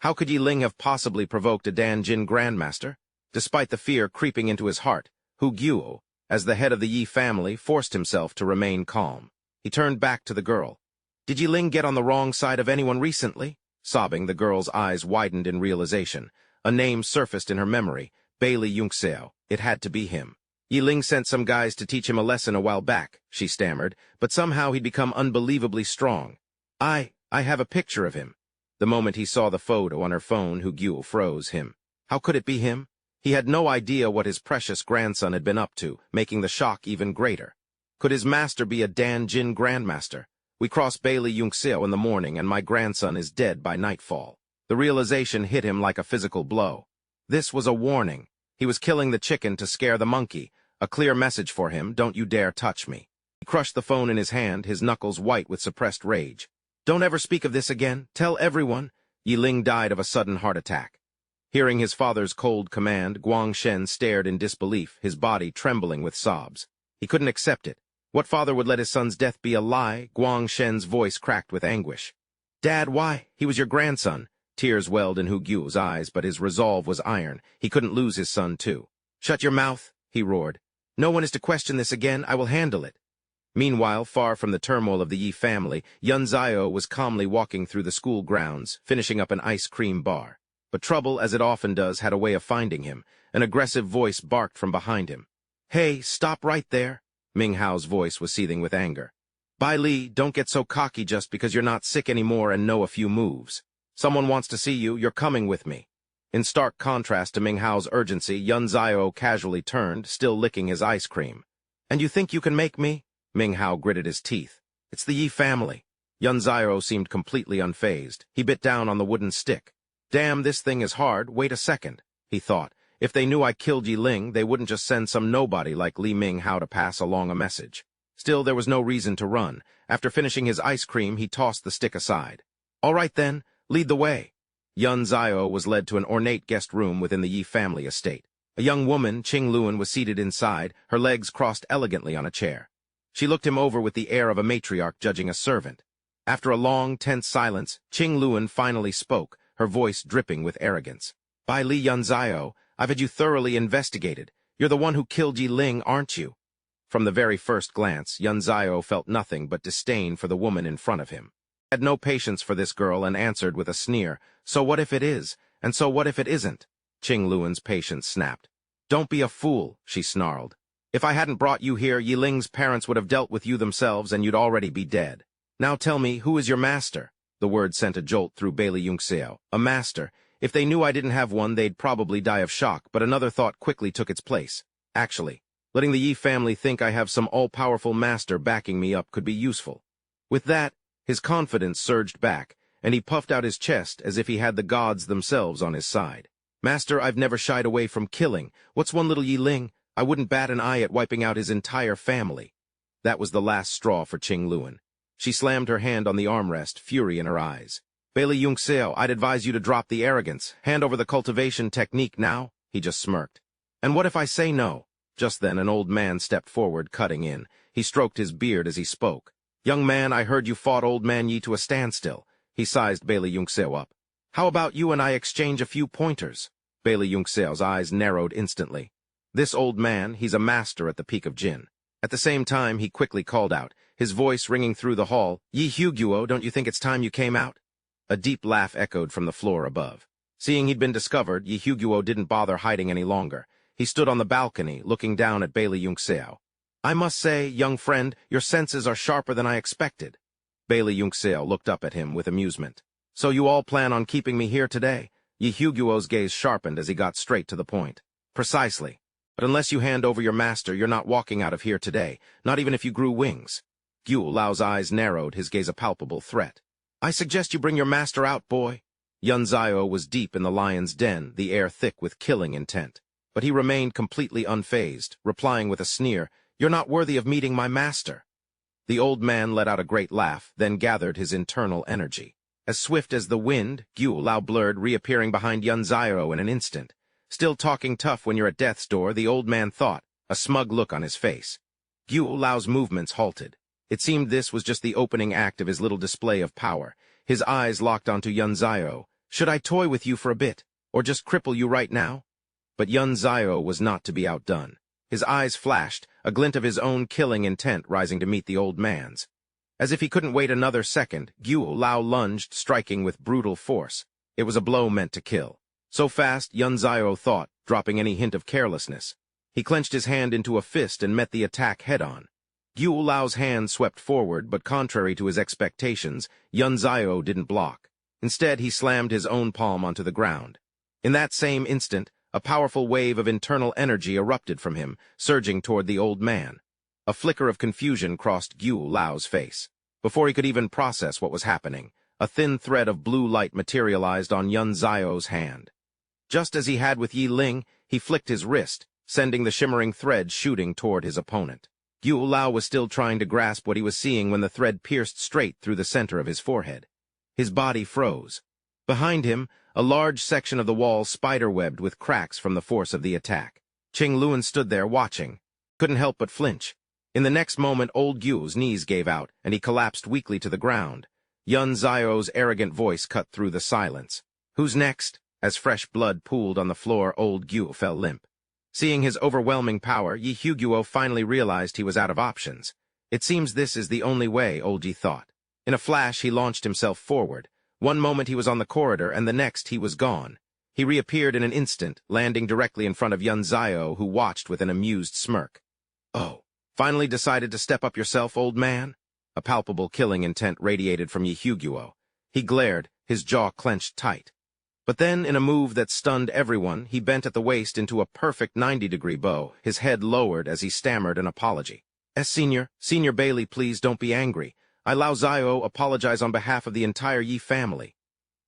How could Yi Ling have possibly provoked a Dan Jin Grandmaster? Despite the fear creeping into his heart, Hu Guo, as the head of the Yi family, forced himself to remain calm. He turned back to the girl. Did Yi Ling get on the wrong side of anyone recently? Sobbing, the girl's eyes widened in realization. A name surfaced in her memory, Bailey Yunxiao. It had to be him. Yi Ling sent some guys to teach him a lesson a while back, she stammered, but somehow he'd become unbelievably strong. I have a picture of him. The moment he saw the photo on her phone, Hu Guo froze him. How could it be him? He had no idea what his precious grandson had been up to, making the shock even greater. Could his master be a Dan Jin Grandmaster? We cross Bailey Yunxiao in the morning, and my grandson is dead by nightfall. The realization hit him like a physical blow. This was a warning. He was killing the chicken to scare the monkey. A clear message for him, don't you dare touch me. He crushed the phone in his hand, his knuckles white with suppressed rage. Don't ever speak of this again. Tell everyone. Yi Ling died of a sudden heart attack. Hearing his father's cold command, Guang Shen stared in disbelief, his body trembling with sobs. He couldn't accept it. What father would let his son's death be a lie? Guang Shen's voice cracked with anguish. Dad, why? He was your grandson. Tears welled in Hu Guo's eyes, but his resolve was iron. He couldn't lose his son, too. Shut your mouth, he roared. No one is to question this again. I will handle it. Meanwhile, far from the turmoil of the Yi family, Yun Zio was calmly walking through the school grounds, finishing up an ice cream bar. But trouble, as it often does, had a way of finding him. An aggressive voice barked from behind him. Hey, stop right there. Ming Hao's voice was seething with anger. Bai Li, don't get so cocky just because you're not sick anymore and know a few moves. Someone wants to see you, you're coming with me. In stark contrast to Ming Hao's urgency, Yun Zio casually turned, still licking his ice cream. And you think you can make me? Ming Hao gritted his teeth. It's the Yi family. Yun Zio seemed completely unfazed. He bit down on the wooden stick. Damn, this thing is hard. Wait a second, he thought. If they knew I killed Yi Ling, they wouldn't just send some nobody like Li Ming Hao to pass along a message. Still, there was no reason to run. After finishing his ice cream, he tossed the stick aside. All right then, lead the way. Yun Zio was led to an ornate guest room within the Yi family estate. A young woman, Qing Luan, was seated inside, her legs crossed elegantly on a chair. She looked him over with the air of a matriarch judging a servant. After a long, tense silence, Qing Luan finally spoke, her voice dripping with arrogance. By Li Yun Zio, I've had you thoroughly investigated. You're the one who killed Yi Ling, aren't you? From the very first glance, Yun Zio felt nothing but disdain for the woman in front of him. He had no patience for this girl and answered with a sneer, So what if it is? And so what if it isn't? Qing Luan's patience snapped. Don't be a fool, she snarled. If I hadn't brought you here, Yi Ling's parents would have dealt with you themselves and you'd already be dead. Now tell me, who is your master? The word sent a jolt through Bailey Yunxiao. A master. If they knew I didn't have one, they'd probably die of shock, but another thought quickly took its place. Actually, letting the Yi family think I have some all-powerful master backing me up could be useful. With that, his confidence surged back, and he puffed out his chest as if he had the gods themselves on his side. Master, I've never shied away from killing. What's one little Yi Ling? I wouldn't bat an eye at wiping out his entire family. That was the last straw for Qing Luan. She slammed her hand on the armrest, fury in her eyes. Bailey Yunxiao, I'd advise you to drop the arrogance. Hand over the cultivation technique now. He just smirked. And what if I say no? Just then, an old man stepped forward, cutting in. He stroked his beard as he spoke. Young man, I heard you fought old man Yi to a standstill. He sized Bailey Yunxiao up. How about you and I exchange a few pointers? Bailey Yunxiao's eyes narrowed instantly. This old man, he's a master at the peak of Jin. At the same time, he quickly called out, his voice ringing through the hall, Yi Huguo, don't you think it's time you came out? A deep laugh echoed from the floor above. Seeing he'd been discovered, Yi Huguo didn't bother hiding any longer. He stood on the balcony, looking down at Bailey Yunxiao. I must say, young friend, your senses are sharper than I expected. Bailey Yunxiao looked up at him with amusement. So you all plan on keeping me here today? Yi Huguo's gaze sharpened as he got straight to the point. Precisely. But unless you hand over your master, you're not walking out of here today, not even if you grew wings. Gu Lao's eyes narrowed, his gaze a palpable threat. I suggest you bring your master out, boy. Yun Zio was deep in the lion's den, the air thick with killing intent. But he remained completely unfazed, replying with a sneer, You're not worthy of meeting my master. The old man let out a great laugh, then gathered his internal energy. As swift as the wind, Gu Lao blurred, reappearing behind Yun Zio in an instant. Still talking tough when you're at death's door, the old man thought, a smug look on his face. Gu Lao's movements halted. It seemed this was just the opening act of his little display of power. His eyes locked onto Yun Zio. "Should I toy with you for a bit, or just cripple you right now?" But Yun Zio was not to be outdone. His eyes flashed, a glint of his own killing intent rising to meet the old man's. As if he couldn't wait another second, Guo Lao lunged, striking with brutal force. It was a blow meant to kill. So fast, Yun Zio thought, dropping any hint of carelessness. He clenched his hand into a fist and met the attack head-on. Guo Lao's hand swept forward, but contrary to his expectations, Yun Zio didn't block. Instead, he slammed his own palm onto the ground. In that same instant, a powerful wave of internal energy erupted from him, surging toward the old man. A flicker of confusion crossed Guo Lao's face. Before he could even process what was happening, a thin thread of blue light materialized on Yun Zio's hand. Just as he had with Yi Ling, he flicked his wrist, sending the shimmering thread shooting toward his opponent. Guo Lao was still trying to grasp what he was seeing when the thread pierced straight through the center of his forehead. His body froze. Behind him, a large section of the wall spider-webbed with cracks from the force of the attack. Qing Luan stood there watching, couldn't help but flinch. In the next moment, old Guo's knees gave out, and he collapsed weakly to the ground. Yun Zio's arrogant voice cut through the silence. "Who's next?" As fresh blood pooled on the floor, old Guo fell limp. Seeing his overwhelming power, Yi Guo finally realized he was out of options. It seems this is the only way, old Yi thought. In a flash, he launched himself forward. One moment he was on the corridor, and the next he was gone. He reappeared in an instant, landing directly in front of Yun Zio, who watched with an amused smirk. "Oh, finally decided to step up yourself, old man?" A palpable killing intent radiated from Yi Guo. He glared, his jaw clenched tight. But then, in a move that stunned everyone, he bent at the waist into a perfect 90-degree bow, his head lowered as he stammered an apology. Senior Bailey, please don't be angry. I Lao Zio apologize on behalf of the entire Yi family."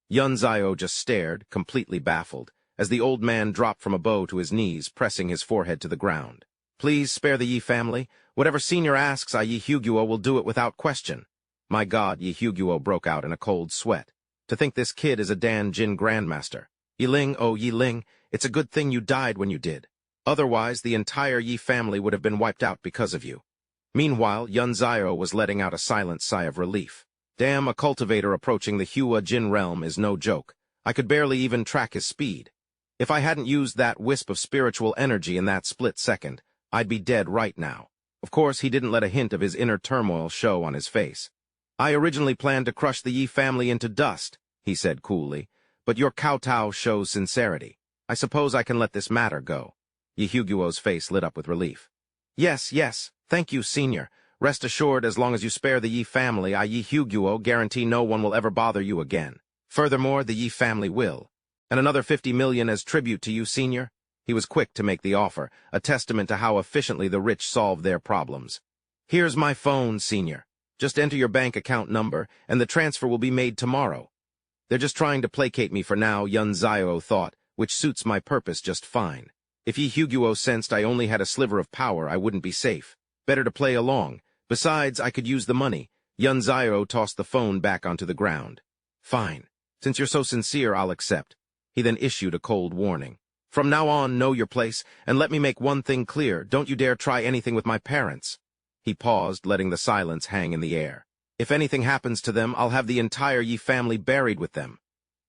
Yun Zio just stared, completely baffled, as the old man dropped from a bow to his knees, pressing his forehead to the ground. "Please spare the Yi family. Whatever Senior asks, Yi Guo will do it without question." "My God," Yi Guo broke out in a cold sweat. "To think this kid is a Dan Jin Grandmaster. Yi Ling, oh Yi Ling, it's a good thing you died when you did. Otherwise, the entire Yi family would have been wiped out because of you." Meanwhile, Yun Zio was letting out a silent sigh of relief. "Damn, a cultivator approaching the Hua Jin realm is no joke. I could barely even track his speed. If I hadn't used that wisp of spiritual energy in that split second, I'd be dead right now." Of course, he didn't let a hint of his inner turmoil show on his face. "I originally planned to crush the Yi family into dust," he said coolly, "but your kowtow shows sincerity. I suppose I can let this matter go." Yi Guo's face lit up with relief. Yes, thank you, Senior. Rest assured, as long as you spare the Yi family, I Yi Guo guarantee no one will ever bother you again. Furthermore, the Yi family will. And another 50 million as tribute to you, Senior." He was quick to make the offer, a testament to how efficiently the rich solve their problems. "Here's my phone, Senior. Just enter your bank account number, and the transfer will be made tomorrow." "They're just trying to placate me for now," Yun Zio thought, "which suits my purpose just fine. If Yi Guo sensed I only had a sliver of power, I wouldn't be safe. Better to play along. Besides, I could use the money." Yun Zio tossed the phone back onto the ground. "Fine. Since you're so sincere, I'll accept." He then issued a cold warning. "From now on, know your place, and let me make one thing clear. Don't you dare try anything with my parents." He paused, letting the silence hang in the air. "If anything happens to them, I'll have the entire Yi family buried with them."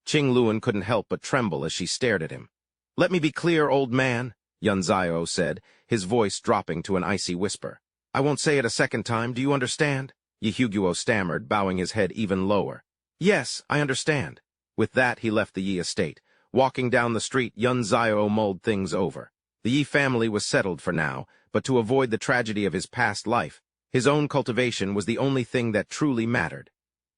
Qing Luan couldn't help but tremble as she stared at him. "Let me be clear, old man," Yun Zio said, his voice dropping to an icy whisper. "I won't say it a second time, do you understand?" Yi Guo stammered, bowing his head even lower. "Yes, I understand." With that, he left the Yi estate. Walking down the street, Yun Zio mulled things over. The Yi family was settled for now, but to avoid the tragedy of his past life, his own cultivation was the only thing that truly mattered.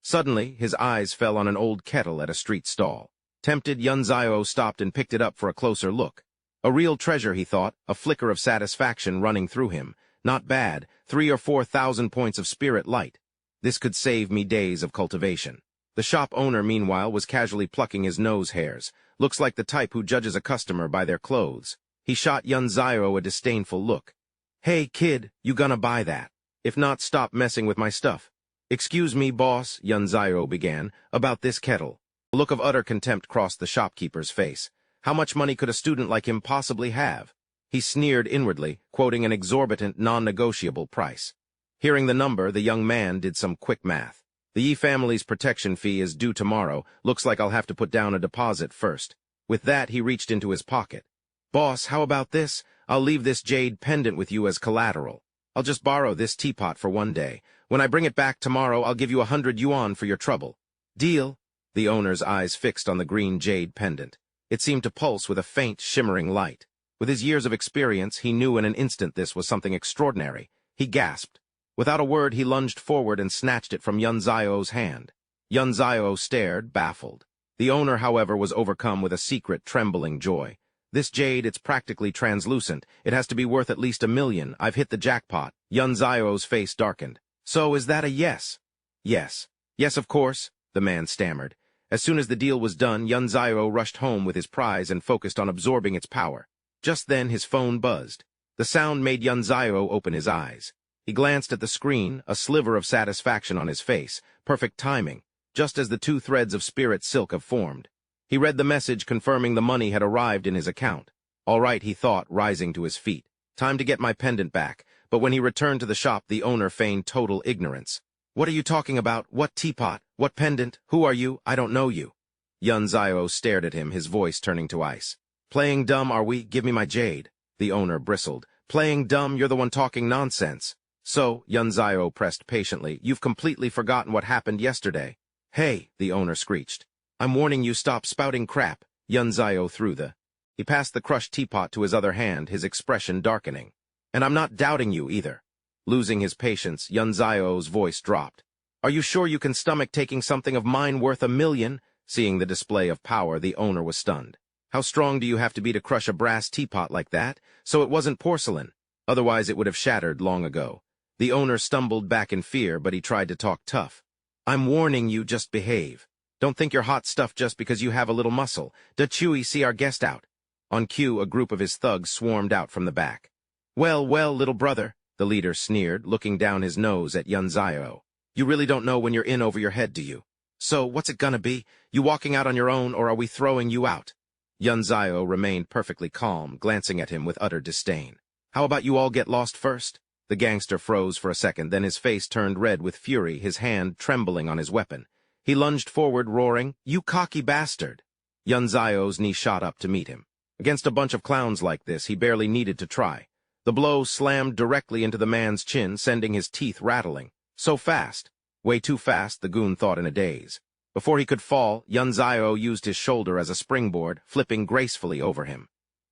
Suddenly, his eyes fell on an old kettle at a street stall. Tempted, Yun Zio stopped and picked it up for a closer look. A real treasure, he thought, a flicker of satisfaction running through him. Not bad, 3,000 or 4,000 points of spirit light. This could save me days of cultivation. The shop owner, meanwhile, was casually plucking his nose hairs. Looks like the type who judges a customer by their clothes. He shot Yun Zio a disdainful look. "Hey, kid, you gonna buy that? If not, stop messing with my stuff." "Excuse me, boss," Yun Zio began, "about this kettle." A look of utter contempt crossed the shopkeeper's face. How much money could a student like him possibly have? He sneered inwardly, quoting an exorbitant, non-negotiable price. Hearing the number, the young man did some quick math. The Yi family's protection fee is due tomorrow. Looks like I'll have to put down a deposit first. With that, he reached into his pocket. Boss, how about this? I'll leave this jade pendant with you as collateral. I'll just borrow this teapot for one day. When I bring it back tomorrow, I'll give you 100 yuan for your trouble. Deal? The owner's eyes fixed on the green jade pendant. It seemed to pulse with a faint, shimmering light. With his years of experience, he knew in an instant this was something extraordinary. He gasped. Without a word, he lunged forward and snatched it from Yun Zio's hand. Yun Zio stared, baffled. The owner, however, was overcome with a secret, trembling joy. This jade, it's practically translucent. It has to be worth at least 1 million. I've hit the jackpot. Yun Zio's face darkened. So is that a yes? Yes. Yes, of course, the man stammered. As soon as the deal was done, Yun Zio rushed home with his prize and focused on absorbing its power. Just then, his phone buzzed. The sound made Yun Zio open his eyes. He glanced at the screen, a sliver of satisfaction on his face. Perfect timing, just as the 2 threads of spirit silk have formed. He read the message confirming the money had arrived in his account. All right, he thought, rising to his feet. Time to get my pendant back. But when he returned to the shop, the owner feigned total ignorance. What are you talking about? What teapot? What pendant? Who are you? I don't know you. Yun Zio stared at him, his voice turning to ice. Playing dumb, are we? Give me my jade. The owner bristled. Playing dumb? You're the one talking nonsense. So, Yun Zio pressed patiently, you've completely forgotten what happened yesterday. Hey, the owner screeched. I'm warning you, stop spouting crap. Yun Zio threw the. He passed the crushed teapot to his other hand, his expression darkening. And I'm not doubting you either. Losing his patience, Yun Zio's voice dropped. Are you sure you can stomach taking something of mine worth 1 million? Seeing the display of power, the owner was stunned. How strong do you have to be to crush a brass teapot like that? So it wasn't porcelain. Otherwise it would have shattered long ago. The owner stumbled back in fear, but he tried to talk tough. I'm warning you, just behave. Don't think you're hot stuff just because you have a little muscle. Da Chui, see our guest out. On cue, a group of his thugs swarmed out from the back. Well, well, little brother, the leader sneered, looking down his nose at Yun Zio. You really don't know when you're in over your head, do you? So, what's it gonna be? You walking out on your own, or are we throwing you out? Yun Zio remained perfectly calm, glancing at him with utter disdain. How about you all get lost first? The gangster froze for a second, then his face turned red with fury, his hand trembling on his weapon. He lunged forward, roaring, You cocky bastard! Yun Zio's knee shot up to meet him. Against a bunch of clowns like this, he barely needed to try. The blow slammed directly into the man's chin, sending his teeth rattling. So fast. Way too fast, the goon thought in a daze. Before he could fall, Yun Zio used his shoulder as a springboard, flipping gracefully over him.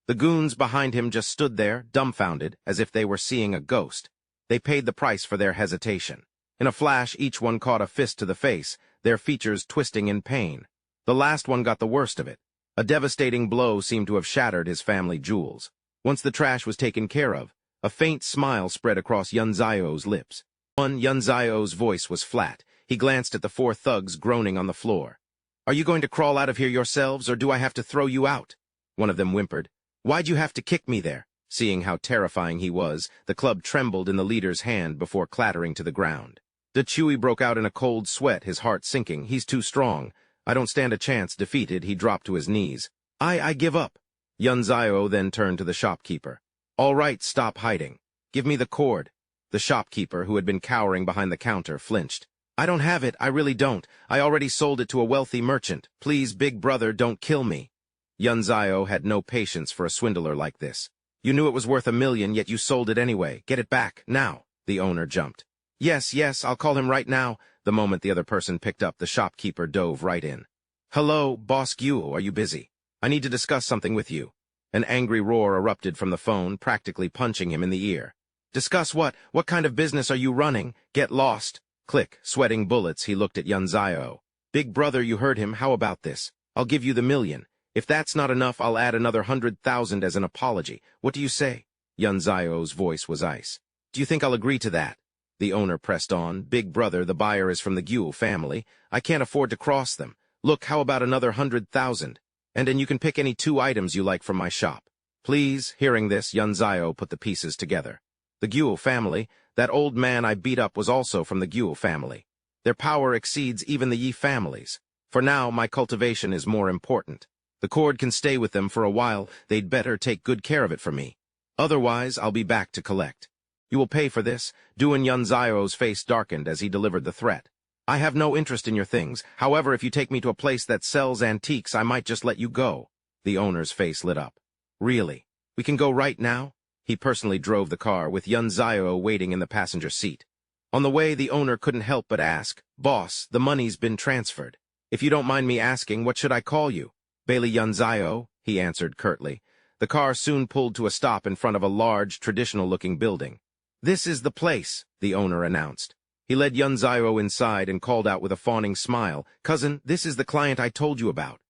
The goons behind him just stood there, dumbfounded, as if they were seeing a ghost. They paid the price for their hesitation. In a flash, each one caught a fist to the face, their features twisting in pain. The last one got the worst of it. A devastating blow seemed to have shattered his family jewels. Once the trash was taken care of, a faint smile spread across Yun Zio's lips. Yun Zio's voice was flat. He glanced at the 4 thugs groaning on the floor. Are you going to crawl out of here yourselves, or do I have to throw you out? One of them whimpered. Why'd you have to kick me there? Seeing how terrifying he was, the club trembled in the leader's hand before clattering to the ground. Da Chui broke out in a cold sweat, his heart sinking. He's too strong. I don't stand a chance. Defeated, he dropped to his knees. I give up. Yun Zio then turned to the shopkeeper. All right, stop hiding. Give me the cord. The shopkeeper, who had been cowering behind the counter, flinched. I don't have it, I really don't. I already sold it to a wealthy merchant. Please, big brother, don't kill me. Yun Zio had no patience for a swindler like this. You knew it was worth 1 million, yet you sold it anyway. Get it back, now. The owner jumped. Yes, I'll call him right now. The moment the other person picked up, the shopkeeper dove right in. Hello, Boss Guo, are you busy? I need to discuss something with you. An angry roar erupted from the phone, practically punching him in the ear. Discuss what? What kind of business are you running? Get lost. Click, sweating bullets, he looked at Yun Zio. Big brother, you heard him. How about this? I'll give you the 1 million. If that's not enough, I'll add another 100,000 as an apology. What do you say? Yun Zio's voice was ice. Do you think I'll agree to that? The owner pressed on. Big brother, the buyer is from the Guo family. I can't afford to cross them. Look, how about another 100,000? And then you can pick any 2 items you like from my shop. Please. Hearing this, Yun Zio put the pieces together. The Guo family, that old man I beat up was also from the Guo family. Their power exceeds even the Yi families. For now, my cultivation is more important. The cord can stay with them for a while. They'd better take good care of it for me. Otherwise, I'll be back to collect. You will pay for this. Duan Yunzio's face darkened as he delivered the threat. I have no interest in your things. However, if you take me to a place that sells antiques, I might just let you go. The owner's face lit up. Really? We can go right now? He personally drove the car, with Yunzio waiting in the passenger seat. On the way, the owner couldn't help but ask, Boss, the money's been transferred. If you don't mind me asking, what should I call you? Bailey Yunzio, he answered curtly. The car soon pulled to a stop in front of a large, traditional-looking building. This is the place, the owner announced. He led Yunzio inside and called out with a fawning smile, Cousin, this is the client I told you about.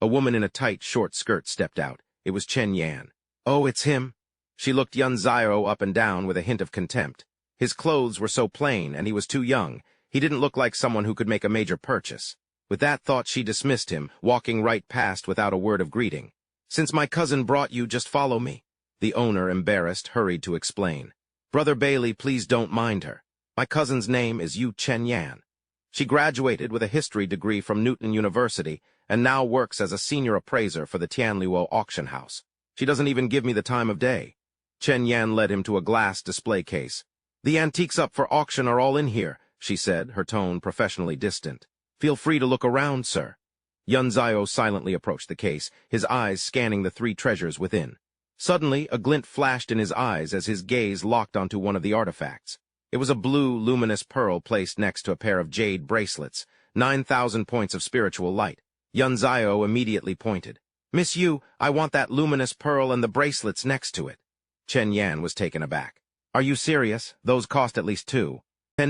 A woman in a tight, short skirt stepped out. It was Chen Yan. Oh, it's him. She looked Yunzio up and down with a hint of contempt. His clothes were so plain, and he was too young. He didn't look like someone who could make a major purchase. With that thought, she dismissed him, walking right past without a word of greeting. Since my cousin brought you, just follow me. The owner, embarrassed, hurried to explain. Brother Bailey, please don't mind her. My cousin's name is Yu Chen Yan. She graduated with a history degree from Newton University and now works as a senior appraiser for the Tianluo auction house. She doesn't even give me the time of day. Chen Yan led him to a glass display case. The antiques up for auction are all in here, she said, her tone professionally distant. Feel free to look around, sir. Yunzio silently approached the case, his eyes scanning the three treasures within. Suddenly, a glint flashed in his eyes as his gaze locked onto one of the artifacts. It was a blue, luminous pearl placed next to a pair of jade bracelets, 9,000 points of spiritual light. Yunzio immediately pointed. Miss Yu, I want that luminous pearl and the bracelets next to it. Chen Yan was taken aback. Are you serious? Those cost at least 10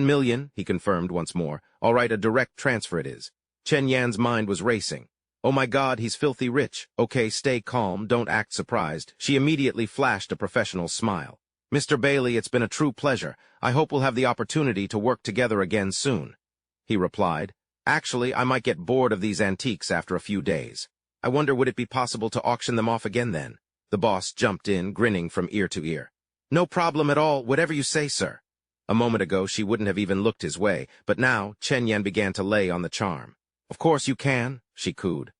million, he confirmed once more. All right, a direct transfer it is. Chen Yan's mind was racing. Oh my God, he's filthy rich. Okay, stay calm, don't act surprised. She immediately flashed a professional smile. Mr. Bailey, it's been a true pleasure. I hope we'll have the opportunity to work together again soon. He replied. Actually, I might get bored of these antiques after a few days. I wonder would it be possible to auction them off again then? The boss jumped in, grinning from ear to ear. No problem at all, whatever you say, sir. A moment ago, she wouldn't have even looked his way, but now Chen Yan began to lay on the charm. Of course you can, she cooed.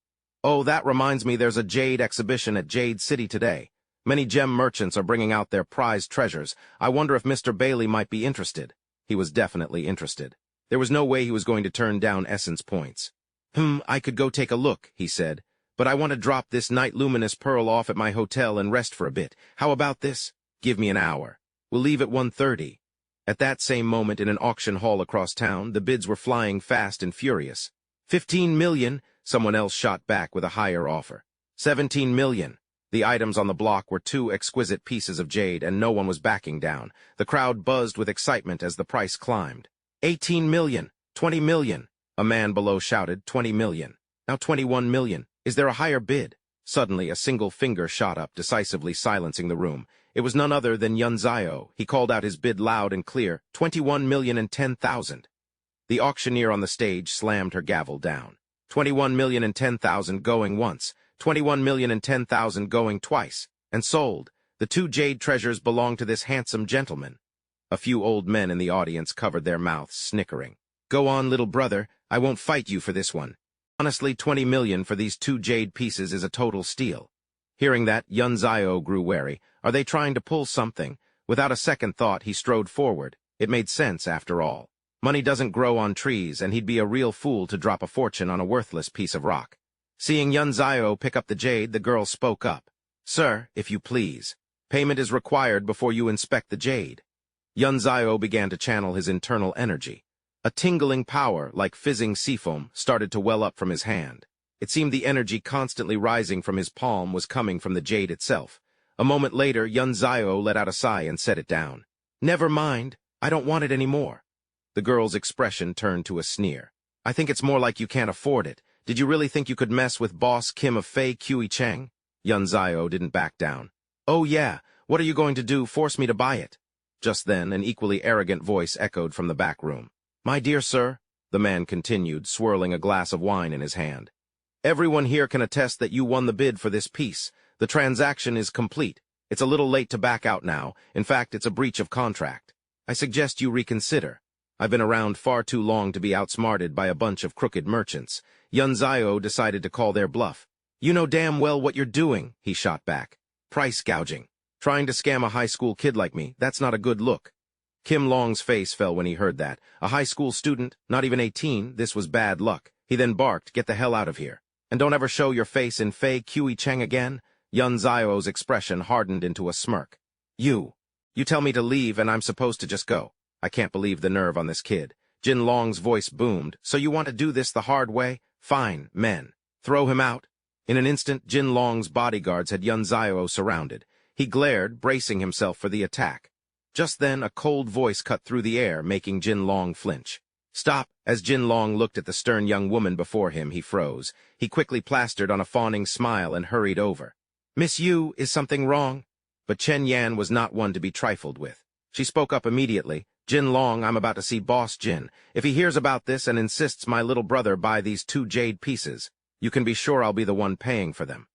Oh, that reminds me there's a jade exhibition at Jade City today. Many gem merchants are bringing out their prized treasures. I wonder if Mr. Bailey might be interested. He was definitely interested. There was no way he was going to turn down essence points. I could go take a look, he said. But I want to drop this night luminous pearl off at my hotel and rest for a bit. How about this? Give me an hour. We'll leave at 1:30. At that same moment in an auction hall across town, the bids were flying fast and furious. 15 million, someone else shot back with a higher offer. 17 million. The items on the block were two exquisite pieces of jade, and no one was backing down. The crowd buzzed with excitement as the price climbed. 18 million, 20 million. A man below shouted, 20 million. Now 21 million. Is there a higher bid? Suddenly, a single finger shot up, decisively silencing the room. It was none other than Yunzio. He called out his bid loud and clear, 21,010,000. The auctioneer on the stage slammed her gavel down. 21,010,000 going once, 21,010,000 going twice, and sold. The two jade treasures belong to this handsome gentleman. A few old men in the audience covered their mouths, snickering. Go on, little brother, I won't fight you for this one. Honestly, 20 million for these two jade pieces is a total steal. Hearing that, Yunzio grew wary. Are they trying to pull something? Without a second thought, he strode forward. It made sense, after all. Money doesn't grow on trees, and he'd be a real fool to drop a fortune on a worthless piece of rock. Seeing Yunzio pick up the jade, the girl spoke up. Sir, if you please. Payment is required before you inspect the jade. Yunzio began to channel his internal energy. A tingling power, like fizzing seafoam, started to well up from his hand. It seemed the energy constantly rising from his palm was coming from the jade itself. A moment later, Yunzio let out a sigh and set it down. Never mind, I don't want it anymore. The girl's expression turned to a sneer. I think it's more like you can't afford it. Did you really think you could mess with Boss Kim of Fei Kui Cheng? Yunzio didn't back down. Oh yeah, what are you going to do, force me to buy it? Just then, an equally arrogant voice echoed from the back room. My dear sir, the man continued, swirling a glass of wine in his hand. Everyone here can attest that you won the bid for this piece. The transaction is complete. It's a little late to back out now. In fact, it's a breach of contract. I suggest you reconsider. I've been around far too long to be outsmarted by a bunch of crooked merchants. Yunzio decided to call their bluff. You know damn well what you're doing, he shot back. Price gouging. Trying to scam a high school kid like me, that's not a good look. Kim Long's face fell when he heard that. A high school student, not even 18, this was bad luck. He then barked, "Get the hell out of here. And don't ever show your face in Fei Kui Cheng again." Yun Zio's expression hardened into a smirk. You tell me to leave and I'm supposed to just go. I can't believe the nerve on this kid. Jin Long's voice boomed. So you want to do this the hard way? Fine, men. Throw him out. In an instant, Jin Long's bodyguards had Yun Zio surrounded. He glared, bracing himself for the attack. Just then, a cold voice cut through the air, making Jin Long flinch. Stop! As Jin Long looked at the stern young woman before him, he froze. He quickly plastered on a fawning smile and hurried over. "Miss Yu, is something wrong?" But Chen Yan was not one to be trifled with. She spoke up immediately. "Jin Long, I'm about to see Boss Jin. If he hears about this and insists my little brother buy these 2 jade pieces, you can be sure I'll be the one paying for them."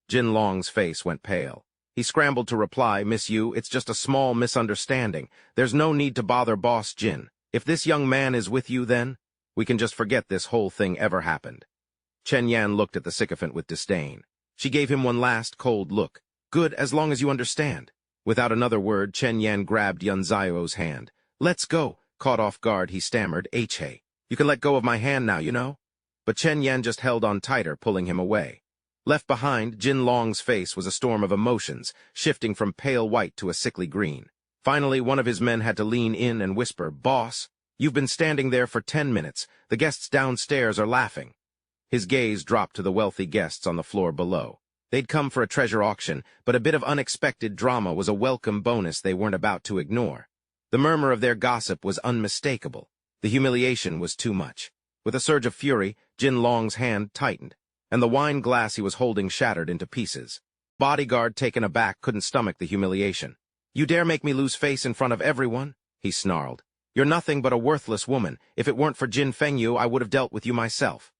Jin Long's face went pale. He scrambled to reply, "Miss Yu, it's just a small misunderstanding. There's no need to bother Boss Jin. If this young man is with you, then we can just forget this whole thing ever happened." Chen Yan looked at the sycophant with disdain. She gave him one last cold look. "Good, as long as you understand." Without another word, Chen Yan grabbed Yun Zio's hand. "Let's go." Caught off guard, he stammered, "Hey, you can let go of my hand now, you know?" But Chen Yan just held on tighter, pulling him away. Left behind, Jin Long's face was a storm of emotions, shifting from pale white to a sickly green. Finally, one of his men had to lean in and whisper, "Boss, you've been standing there for 10 minutes. The guests downstairs are laughing." His gaze dropped to the wealthy guests on the floor below. They'd come for a treasure auction, but a bit of unexpected drama was a welcome bonus they weren't about to ignore. The murmur of their gossip was unmistakable. The humiliation was too much. With a surge of fury, Jin Long's hand tightened, and the wine glass he was holding shattered into pieces. Bodyguard, taken aback, couldn't stomach the humiliation. "You dare make me lose face in front of everyone?" he snarled. "You're nothing but a worthless woman. If it weren't for Jin Fengyu, I would have dealt with you myself."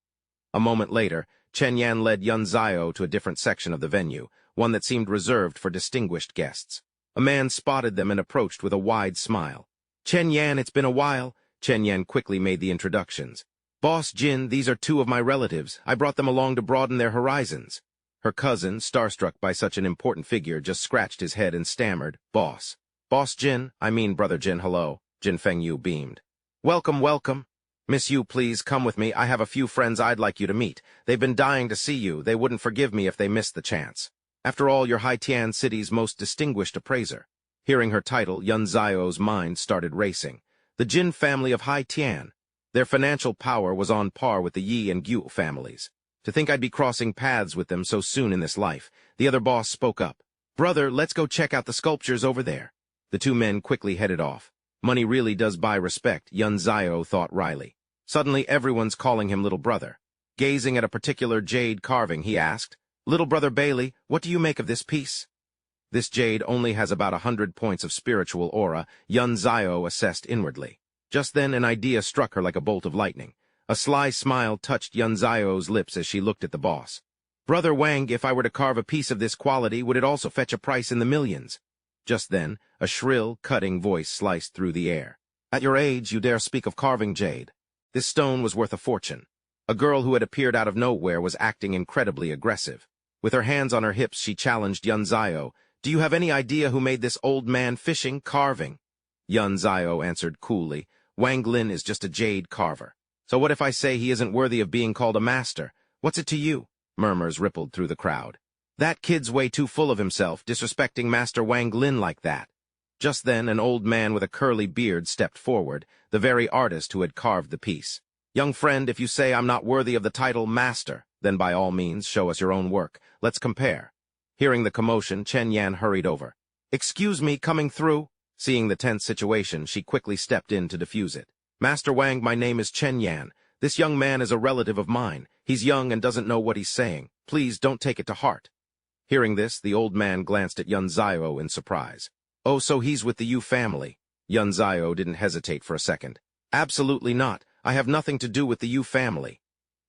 A moment later, Chen Yan led Yun Zio to a different section of the venue, one that seemed reserved for distinguished guests. A man spotted them and approached with a wide smile. "Chen Yan, it's been a while." Chen Yan quickly made the introductions. "Boss Jin, these are 2 of my relatives. I brought them along to broaden their horizons." Her cousin, starstruck by such an important figure, just scratched his head and stammered, "Boss. Boss Jin, I mean Brother Jin, hello." Jin Fengyu beamed. "Welcome, welcome. Miss Yu, please come with me. I have a few friends I'd like you to meet. They've been dying to see you. They wouldn't forgive me if they missed the chance. After all, you're Haitian City's most distinguished appraiser." Hearing her title, Yun Zio's mind started racing. The Jin family of Haitian. Their financial power was on par with the Yi and Gyu families. To think I'd be crossing paths with them so soon in this life. The other boss spoke up. "Brother, let's go check out the sculptures over there." The 2 men quickly headed off. Money really does buy respect, Yun Zio thought wryly. Suddenly, everyone's calling him little brother. Gazing at a particular jade carving, he asked, "Little brother Bailey, what do you make of this piece?" This jade only has about 100 points of spiritual aura, Yun Zio assessed inwardly. Just then, an idea struck her like a bolt of lightning. A sly smile touched Yun Zio's lips as she looked at the boss. "Brother Wang, if I were to carve a piece of this quality, would it also fetch a price in the millions?" Just then, a shrill, cutting voice sliced through the air. "At your age, you dare speak of carving jade. This stone was worth a fortune." A girl who had appeared out of nowhere was acting incredibly aggressive. With her hands on her hips, she challenged Yun Zio. "Do you have any idea who made this old man fishing carving?" Yun Zio answered coolly, "Wang Lin is just a jade carver. So what if I say he isn't worthy of being called a master? What's it to you?" Murmurs rippled through the crowd. "That kid's way too full of himself, disrespecting Master Wang Lin like that." Just then, an old man with a curly beard stepped forward, the very artist who had carved the piece. "Young friend, if you say I'm not worthy of the title master, then by all means show us your own work. Let's compare." Hearing the commotion, Chen Yan hurried over. "Excuse me, coming through." Seeing the tense situation, she quickly stepped in to defuse it. "Master Wang, my name is Chen Yan. This young man is a relative of mine. He's young and doesn't know what he's saying. Please don't take it to heart." Hearing this, the old man glanced at Yun Zio in surprise. "Oh, so he's with the Yu family." Yun Zio didn't hesitate for a second. "Absolutely not. I have nothing to do with the Yu family."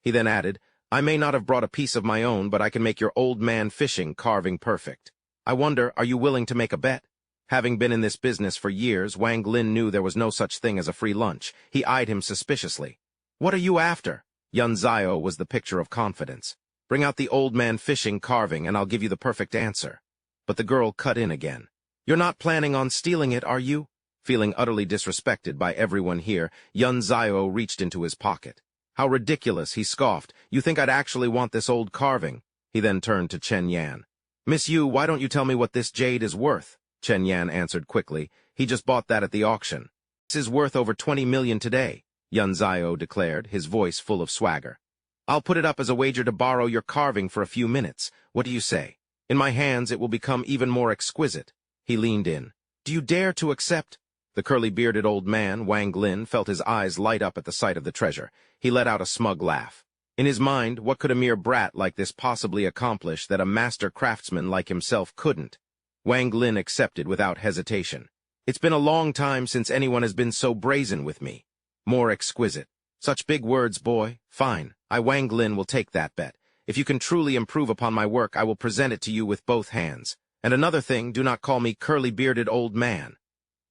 He then added, "I may not have brought a piece of my own, but I can make your old man fishing carving perfect. I wonder, are you willing to make a bet?" Having been in this business for years, Wang Lin knew there was no such thing as a free lunch. He eyed him suspiciously. "What are you after?" Yun Zio was the picture of confidence. "Bring out the old man fishing carving, and I'll give you the perfect answer." But the girl cut in again. "You're not planning on stealing it, are you?" Feeling utterly disrespected by everyone here, Yun Zio reached into his pocket. How ridiculous, he scoffed. You think I'd actually want this old carving? He then turned to Chen Yan. Miss Yu, why don't you tell me what this jade is worth? Chen Yan answered quickly. He just bought that at the auction. This is worth over 20 million today, Yun Zio declared, his voice full of swagger. I'll put it up as a wager to borrow your carving for a few minutes. What do you say? In my hands it will become even more exquisite. He leaned in. Do you dare to accept? The curly-bearded old man, Wang Lin, felt his eyes light up at the sight of the treasure. He let out a smug laugh. In his mind, what could a mere brat like this possibly accomplish that a master craftsman like himself couldn't? Wang Lin accepted without hesitation. It's been a long time since anyone has been so brazen with me. More exquisite. Such big words, boy. Fine. I, Wang Lin, will take that bet. If you can truly improve upon my work, I will present it to you with both hands. And another thing, do not call me curly-bearded old man.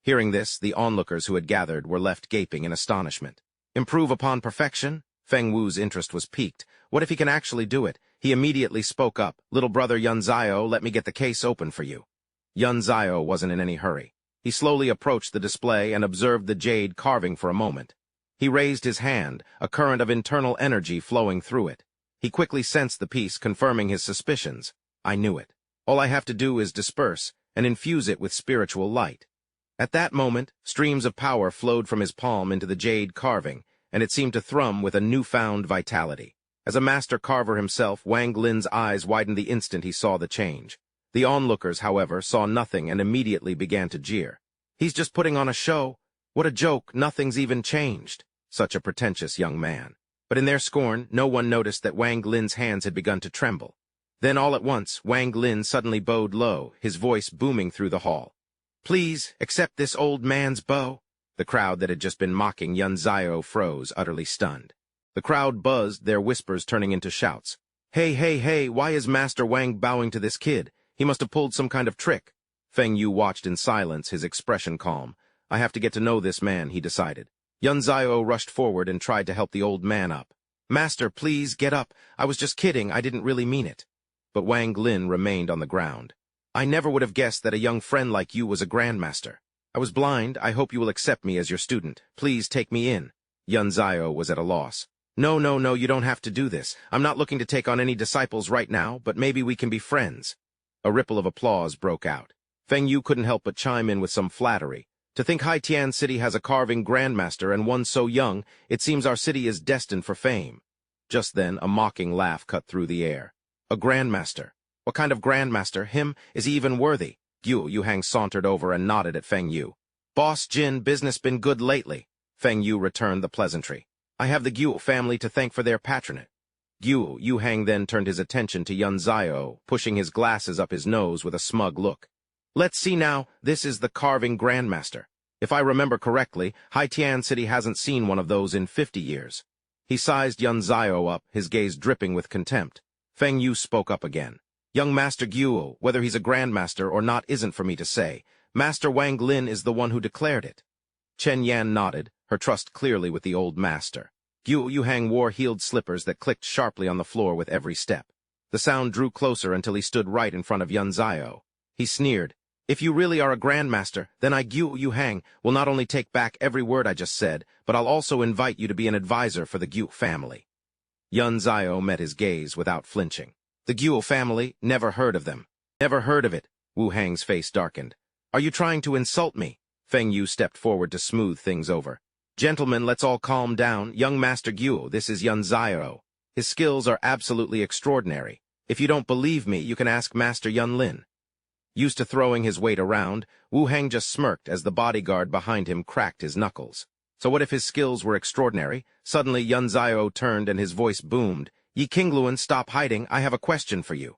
Hearing this, the onlookers who had gathered were left gaping in astonishment. Improve upon perfection? Feng Wu's interest was piqued. What if he can actually do it? He immediately spoke up. Little brother Yun Zio, let me get the case open for you. Yun Zio wasn't in any hurry. He slowly approached the display and observed the jade carving for a moment. He raised his hand, a current of internal energy flowing through it. He quickly sensed the piece, confirming his suspicions. I knew it. All I have to do is disperse and infuse it with spiritual light. At that moment, streams of power flowed from his palm into the jade carving, and it seemed to thrum with a newfound vitality. As a master carver himself, Wang Lin's eyes widened the instant he saw the change. The onlookers, however, saw nothing and immediately began to jeer. He's just putting on a show. What a joke, nothing's even changed. Such a pretentious young man. But in their scorn, no one noticed that Wang Lin's hands had begun to tremble. Then all at once, Wang Lin suddenly bowed low, his voice booming through the hall. Please, accept this old man's bow. The crowd that had just been mocking Yun Zio froze, utterly stunned. The crowd buzzed, their whispers turning into shouts. Hey, hey, hey, why is Master Wang bowing to this kid? He must have pulled some kind of trick. Feng Yu watched in silence, his expression calm. I have to get to know this man, he decided. Yun Zio rushed forward and tried to help the old man up. Master, please, get up. I was just kidding, I didn't really mean it. But Wang Lin remained on the ground. I never would have guessed that a young friend like you was a grandmaster. I was blind. I hope you will accept me as your student. Please take me in. Yun Zio was at a loss. No, you don't have to do this. I'm not looking to take on any disciples right now, but maybe we can be friends. A ripple of applause broke out. Feng Yu couldn't help but chime in with some flattery. To think Haitian City has a carving grandmaster and one so young, it seems our city is destined for fame. Just then, a mocking laugh cut through the air. A grandmaster. What kind of grandmaster? Him? Is he even worthy? Yu Hang sauntered over and nodded at Feng Yu. Boss Jin, business been good lately. Feng Yu returned the pleasantry. I have the Gu family to thank for their patronage. Yu Hang then turned his attention to Yun Zio, pushing his glasses up his nose with a smug look. Let's see now, this is the carving grandmaster. If I remember correctly, Haitian City hasn't seen one of those in 50 years. He sized Yun Zio up, his gaze dripping with contempt. Feng Yu spoke up again. Young Master Guo, whether he's a grandmaster or not isn't for me to say. Master Wang Lin is the one who declared it. Chen Yan nodded, her trust clearly with the old master. Yu Hang wore heeled slippers that clicked sharply on the floor with every step. The sound drew closer until he stood right in front of Yun Zio. He sneered. If you really are a grandmaster, then I, Yu Hang, will not only take back every word I just said, but I'll also invite you to be an advisor for the Gu family. Yun Zio met his gaze without flinching. The Guo family? Never heard of them. Never heard of it. Wu Hang's face darkened. Are you trying to insult me? Feng Yu stepped forward to smooth things over. Gentlemen, let's all calm down. Young Master Guo, this is Yun Zio. His skills are absolutely extraordinary. If you don't believe me, you can ask Master Yun Lin. Used to throwing his weight around, Wu Hang just smirked as the bodyguard behind him cracked his knuckles. So what if his skills were extraordinary? Suddenly Yun Zio turned and his voice boomed. Yi Qingluan, stop hiding, I have a question for you.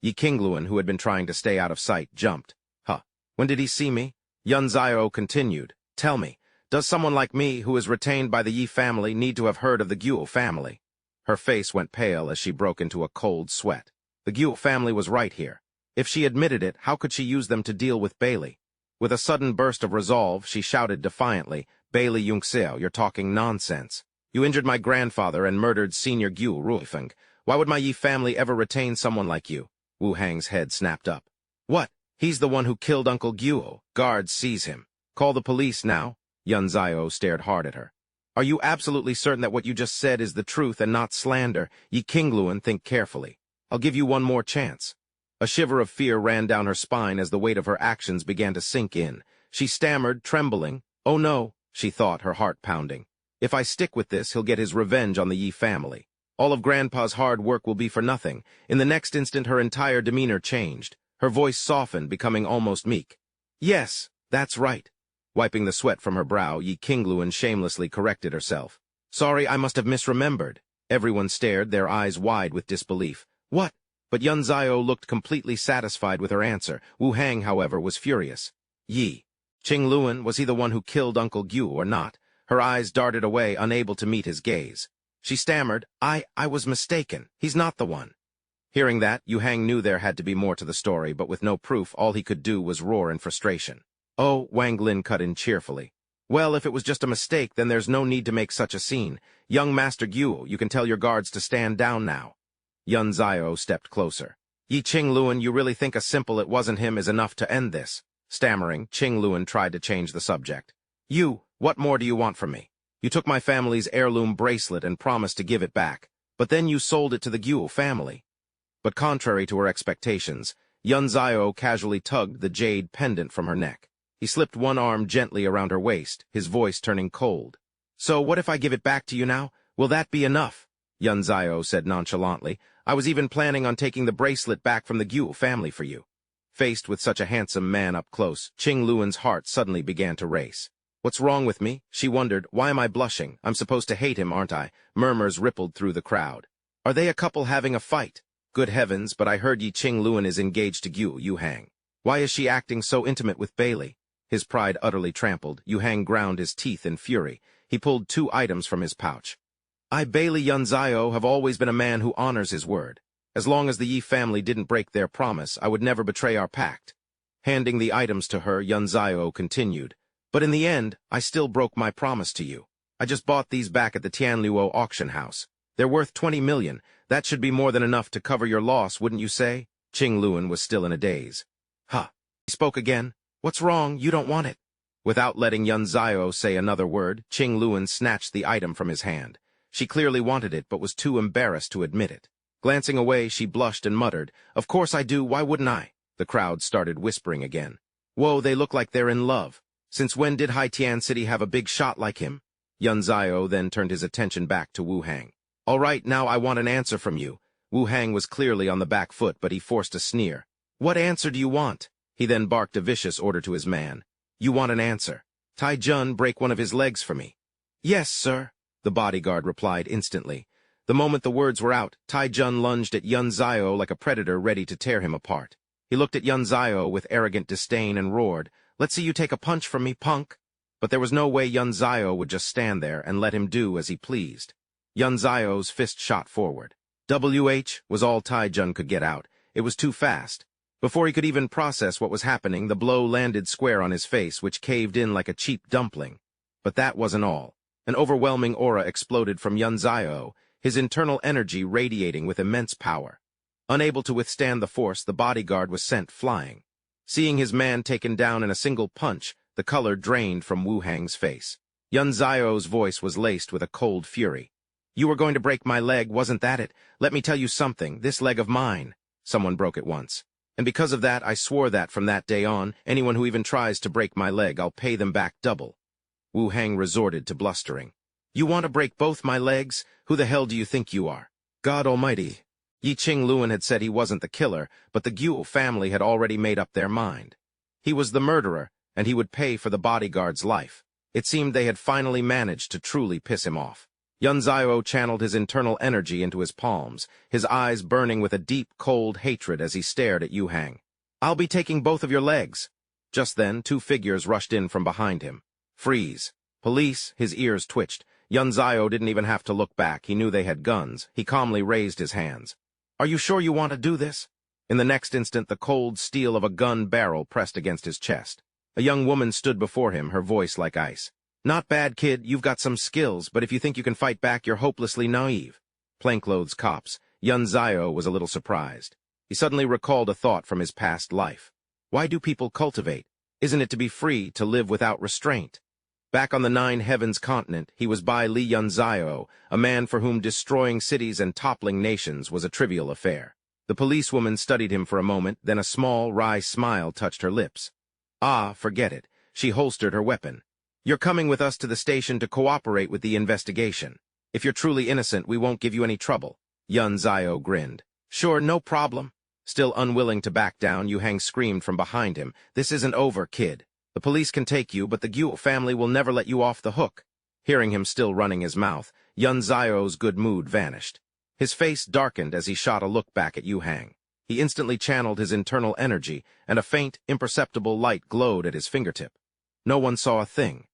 Yi Qingluan, who had been trying to stay out of sight, jumped. Huh, when did he see me? Yun Zio continued. Tell me, does someone like me, who is retained by the Yi family, need to have heard of the Guo family? Her face went pale as she broke into a cold sweat. The Guo family was right here. If she admitted it, how could she use them to deal with Bailey? With a sudden burst of resolve, she shouted defiantly, Bailey Yunxiao, you're talking nonsense. You injured my grandfather and murdered Senior Gu Ruifeng. Why would my Yi family ever retain someone like you? Wu Hang's head snapped up. What? He's the one who killed Uncle Guo. Guards, seize him. Call the police now. Yun Zio stared hard at her. Are you absolutely certain that what you just said is the truth and not slander? Yi Qingluan, think carefully. I'll give you one more chance. A shiver of fear ran down her spine as the weight of her actions began to sink in. She stammered, trembling. Oh no, she thought, her heart pounding. If I stick with this, he'll get his revenge on the Yi family. All of Grandpa's hard work will be for nothing. In the next instant, her entire demeanor changed. Her voice softened, becoming almost meek. Yes, that's right. Wiping the sweat from her brow, Yi Qingluan shamelessly corrected herself. Sorry, I must have misremembered. Everyone stared, their eyes wide with disbelief. What? But Yun Zio looked completely satisfied with her answer. Wu Hang, however, was furious. Yi Qingluan, was he the one who killed Uncle Gyu or not? Her eyes darted away, unable to meet his gaze. She stammered, I was mistaken. He's not the one. Hearing that, Yu Hang knew there had to be more to the story, but with no proof, all he could do was roar in frustration. Oh, Wang Lin cut in cheerfully. Well, if it was just a mistake, then there's no need to make such a scene. Young Master Gyu, you can tell your guards to stand down now. Yun Zio stepped closer. Yi Qingluan, you really think a simple "it wasn't him" is enough to end this? Stammering, Qingluan tried to change the subject. You, what more do you want from me? You took my family's heirloom bracelet and promised to give it back, but then you sold it to the Gyu family. But contrary to her expectations, Yun Zio casually tugged the jade pendant from her neck. He slipped one arm gently around her waist, his voice turning cold. So what if I give it back to you now? Will that be enough? Yun Zio said nonchalantly. I was even planning on taking the bracelet back from the Gyu family for you. Faced with such a handsome man up close, Qingluan's heart suddenly began to race. What's wrong with me? She wondered. Why am I blushing? I'm supposed to hate him, aren't I? Murmurs rippled through the crowd. Are they a couple having a fight? Good heavens, but I heard Yi Qingluan is engaged to Gyu Yu Hang. Why is she acting so intimate with Bailey? His pride utterly trampled, Yu Hang ground his teeth in fury. He pulled 2 items from his pouch. I, Bailey Yun Zio, have always been a man who honors his word. As long as the Yi family didn't break their promise, I would never betray our pact. Handing the items to her, Yun Zio continued. But in the end, I still broke my promise to you. I just bought these back at the Tianluo auction house. They're worth 20 million. That should be more than enough to cover your loss, wouldn't you say? Qingluan was still in a daze. Huh. He spoke again. What's wrong? You don't want it. Without letting Yun Zio say another word, Qingluan snatched the item from his hand. She clearly wanted it, but was too embarrassed to admit it. Glancing away, she blushed and muttered, Of course I do, why wouldn't I? The crowd started whispering again. Whoa, they look like they're in love. Since when did Haitian City have a big shot like him? Yun Zio then turned his attention back to Wu Hang. All right, now I want an answer from you. Wu Hang was clearly on the back foot, but he forced a sneer. What answer do you want? He then barked a vicious order to his man. You want an answer. Tai Jun, break one of his legs for me. Yes, sir, the bodyguard replied instantly. The moment the words were out, Tai Jun lunged at Yun Zio like a predator ready to tear him apart. He looked at Yun Zio with arrogant disdain and roared, Let's see you take a punch from me, punk. But there was no way Yun Zio would just stand there and let him do as he pleased. Yun Zio's fist shot forward. WH was all Tai Jun could get out. It was too fast. Before he could even process what was happening, the blow landed square on his face, which caved in like a cheap dumpling. But that wasn't all. An overwhelming aura exploded from Yun Zio, his internal energy radiating with immense power. Unable to withstand the force, the bodyguard was sent flying. Seeing his man taken down in a single punch, the color drained from Wu Hang's face. Yun Zio's voice was laced with a cold fury. You were going to break my leg, wasn't that it? Let me tell you something, this leg of mine. Someone broke it once. And because of that, I swore that from that day on, anyone who even tries to break my leg, I'll pay them back double. Wu Hang resorted to blustering. You want to break both my legs? Who the hell do you think you are? God almighty. Yi Qingluan had said he wasn't the killer, but the Gyu family had already made up their mind. He was the murderer, and he would pay for the bodyguard's life. It seemed they had finally managed to truly piss him off. Yun Zio channeled his internal energy into his palms, his eyes burning with a deep, cold hatred as he stared at Yu Hang. I'll be taking both of your legs. Just then, 2 figures rushed in from behind him. Freeze. Police, his ears twitched. Yun Zio didn't even have to look back. He knew they had guns. He calmly raised his hands. Are you sure you want to do this? In the next instant, the cold steel of a gun barrel pressed against his chest. A young woman stood before him, her voice like ice. Not bad, kid, you've got some skills, but if you think you can fight back, you're hopelessly naive. Plainclothes cops. Yun Zio was a little surprised. He suddenly recalled a thought from his past life. Why do people cultivate? Isn't it to be free, to live without restraint? Back on the Nine Heavens continent, he was by Li Yunzio, a man for whom destroying cities and toppling nations was a trivial affair. The policewoman studied him for a moment, then a small, wry smile touched her lips. Ah, forget it. She holstered her weapon. You're coming with us to the station to cooperate with the investigation. If you're truly innocent, we won't give you any trouble. Yunzio grinned. Sure, no problem. Still unwilling to back down, Yuhang screamed from behind him. This isn't over, kid. The police can take you, but the Guo family will never let you off the hook. Hearing him still running his mouth, Yunzio's good mood vanished. His face darkened as he shot a look back at Yuhang. He instantly channeled his internal energy, and a faint, imperceptible light glowed at his fingertip. No one saw a thing.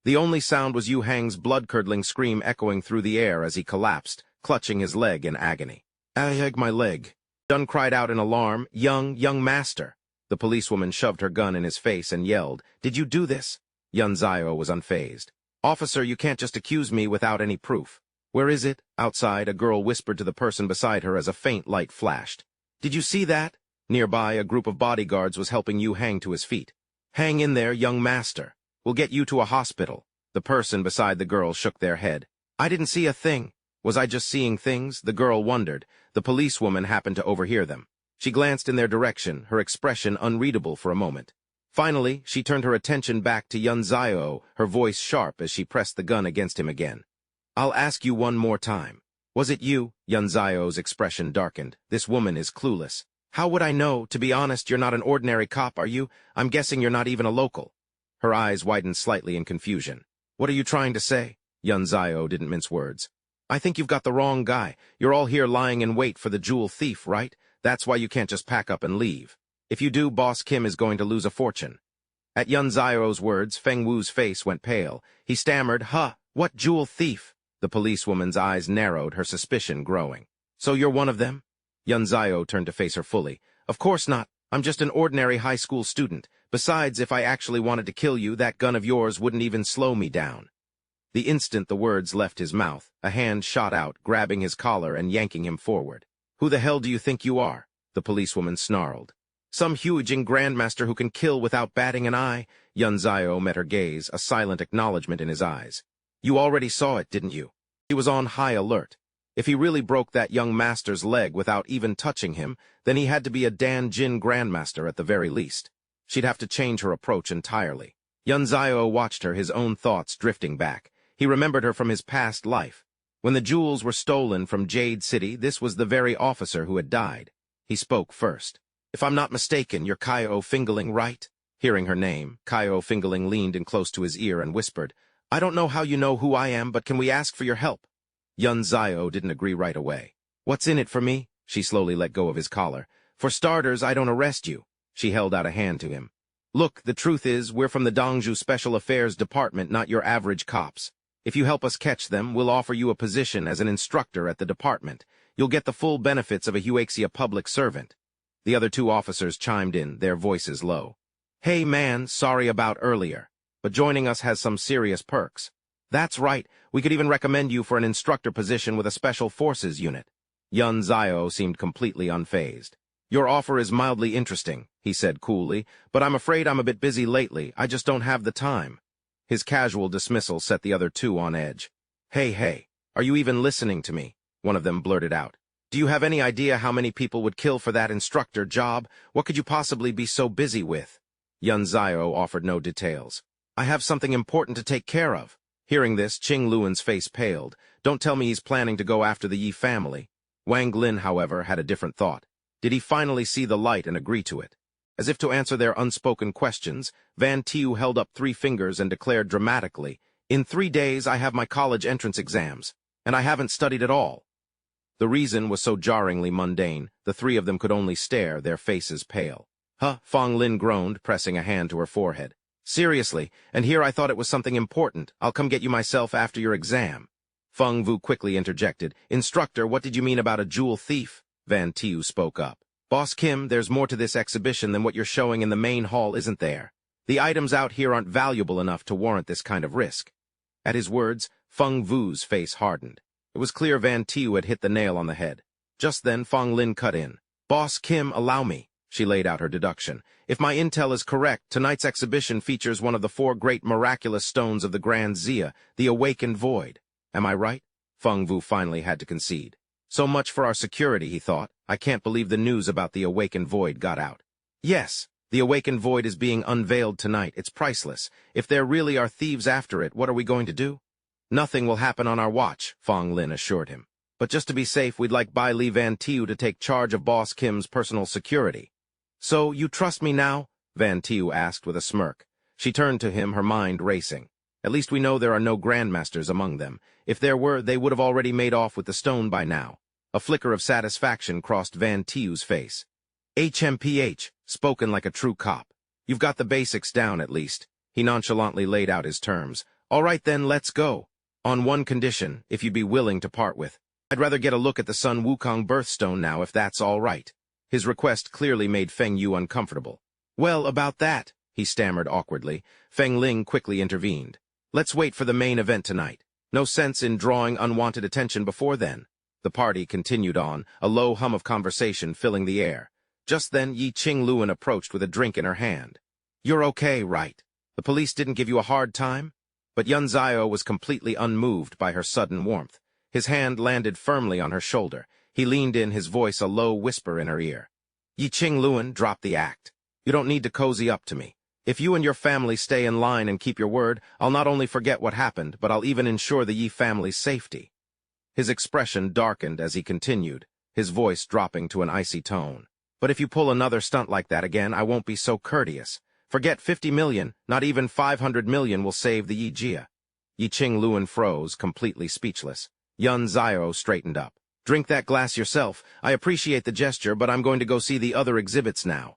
The only sound was Yuhang's blood-curdling scream echoing through the air as he collapsed, clutching his leg in agony. "Ah, my leg." Dun cried out in alarm, Young master." The policewoman shoved her gun in his face and yelled, "Did you do this?" Yunzio was unfazed. "Officer, you can't just accuse me without any proof." "Where is it?" Outside, a girl whispered to the person beside her as a faint light flashed. "Did you see that?" Nearby, a group of bodyguards was helping Yuhang to his feet. "Hang in there, young master. We'll get you to a hospital." The person beside the girl shook their head. "I didn't see a thing. Was I just seeing things?" The girl wondered. The policewoman happened to overhear them. She glanced in their direction, her expression unreadable for a moment. Finally, she turned her attention back to Yunzio, her voice sharp as she pressed the gun against him again. "I'll ask you one more time. Was it you?" Yunzio's expression darkened. "This woman is clueless." "How would I know? To be honest, you're not an ordinary cop, are you? I'm guessing you're not even a local." Her eyes widened slightly in confusion. "What are you trying to say?" Yunzio didn't mince words. "I think you've got the wrong guy. You're all here lying in wait for the jewel thief, right? That's why you can't just pack up and leave. If you do, Boss Kim is going to lose a fortune." At Yunzio's words, Feng Wu's face went pale. He stammered, "Huh, what jewel thief?" The policewoman's eyes narrowed, her suspicion growing. "So you're one of them?" Yunzio turned to face her fully. "Of course not. I'm just an ordinary high school student. Besides, if I actually wanted to kill you, that gun of yours wouldn't even slow me down." The instant the words left his mouth, a hand shot out, grabbing his collar and yanking him forward. "Who the hell do you think you are?" the policewoman snarled. "Some huging grandmaster who can kill without batting an eye?" Yunzio met her gaze, a silent acknowledgement in his eyes. "You already saw it, didn't you?" He was on high alert. If he really broke that young master's leg without even touching him, then he had to be a Dan Jin grandmaster at the very least. She'd have to change her approach entirely. Yunzio watched her, his own thoughts drifting back. He remembered her from his past life. When the jewels were stolen from Jade City, this was the very officer who had died. He spoke first. "If I'm not mistaken, you're Kaio Fingerling, right?" Hearing her name, Kaio Fingerling leaned in close to his ear and whispered, "I don't know how you know who I am, but can we ask for your help?" Yunzio didn't agree right away. "What's in it for me?" She slowly let go of his collar. "For starters, I don't arrest you." She held out a hand to him. "Look, the truth is, we're from the Dongju Special Affairs Department, not your average cops. If you help us catch them, we'll offer you a position as an instructor at the department. You'll get the full benefits of a Huaxia public servant." The other two officers chimed in, their voices low. "Hey man, sorry about earlier, but joining us has some serious perks." "That's right, we could even recommend you for an instructor position with a special forces unit." Yunzio seemed completely unfazed. "Your offer is mildly interesting," he said coolly, "but I'm afraid I'm a bit busy lately. I just don't have the time." His casual dismissal set the other two on edge. Hey, are you even listening to me?" one of them blurted out. "Do you have any idea how many people would kill for that instructor job? What could you possibly be so busy with?" Yunzio offered no details. "I have something important to take care of." Hearing this, Qing Luan's face paled. "Don't tell me he's planning to go after the Yi family." Wang Lin, however, had a different thought. Did he finally see the light and agree to it? As if to answer their unspoken questions, Van Tiu held up 3 fingers and declared dramatically, "In 3 days I have my college entrance exams, and I haven't studied at all." The reason was so jarringly mundane, the 3 of them could only stare, their faces pale. "Huh," Fong Lin groaned, pressing a hand to her forehead. "Seriously, and here I thought it was something important. I'll come get you myself after your exam." Feng Vu quickly interjected, "Instructor, what did you mean about a jewel thief?" Van Tiu spoke up. "Boss Kim, there's more to this exhibition than what you're showing in the main hall, isn't there? The items out here aren't valuable enough to warrant this kind of risk." At his words, Feng Vu's face hardened. It was clear Van Tiu had hit the nail on the head. Just then, Fong Lin cut in. "Boss Kim, allow me." She laid out her deduction. If my intel is correct, tonight's exhibition features one of the 4 great miraculous stones of the Grand Zia, the Awakened Void. Am I right? Feng Vu finally had to concede. So much for our security, he thought. I can't believe the news about the Awakened Void got out. Yes, the Awakened Void is being unveiled tonight. It's priceless. If there really are thieves after it, what are we going to do? Nothing will happen on our watch, Fong Lin assured him. But just to be safe, we'd like Bai Li Van Tiu to take charge of Boss Kim's personal security. So, you trust me now? Van Tiu asked with a smirk. She turned to him, her mind racing. At least we know there are no grandmasters among them. If there were, they would have already made off with the stone by now. A flicker of satisfaction crossed Van Tiu's face. HMPH, spoken like a true cop. You've got the basics down, at least. He nonchalantly laid out his terms. All right then, let's go. On one condition, if you'd be willing to part with. I'd rather get a look at the Sun Wukong birthstone now, if that's all right. His request clearly made Feng Yu uncomfortable. Well, about that, he stammered awkwardly. Feng Ling quickly intervened. Let's wait for the main event tonight. No sense in drawing unwanted attention before then. The party continued on, a low hum of conversation filling the air. Just then, Yi Qingluan approached with a drink in her hand. You're okay, right? The police didn't give you a hard time? But Yun Zio was completely unmoved by her sudden warmth. His hand landed firmly on her shoulder. He leaned in, his voice a low whisper in her ear. Yi Qingluan, drop the act. You don't need to cozy up to me. If you and your family stay in line and keep your word, I'll not only forget what happened, but I'll even ensure the Yi family's safety. His expression darkened as he continued, his voice dropping to an icy tone. But if you pull another stunt like that again, I won't be so courteous. Forget 50 million, not even 500 million will save the Yi Jia. Yi Qingluan froze, completely speechless. Yun Zio straightened up. Drink that glass yourself. I appreciate the gesture, but I'm going to go see the other exhibits now.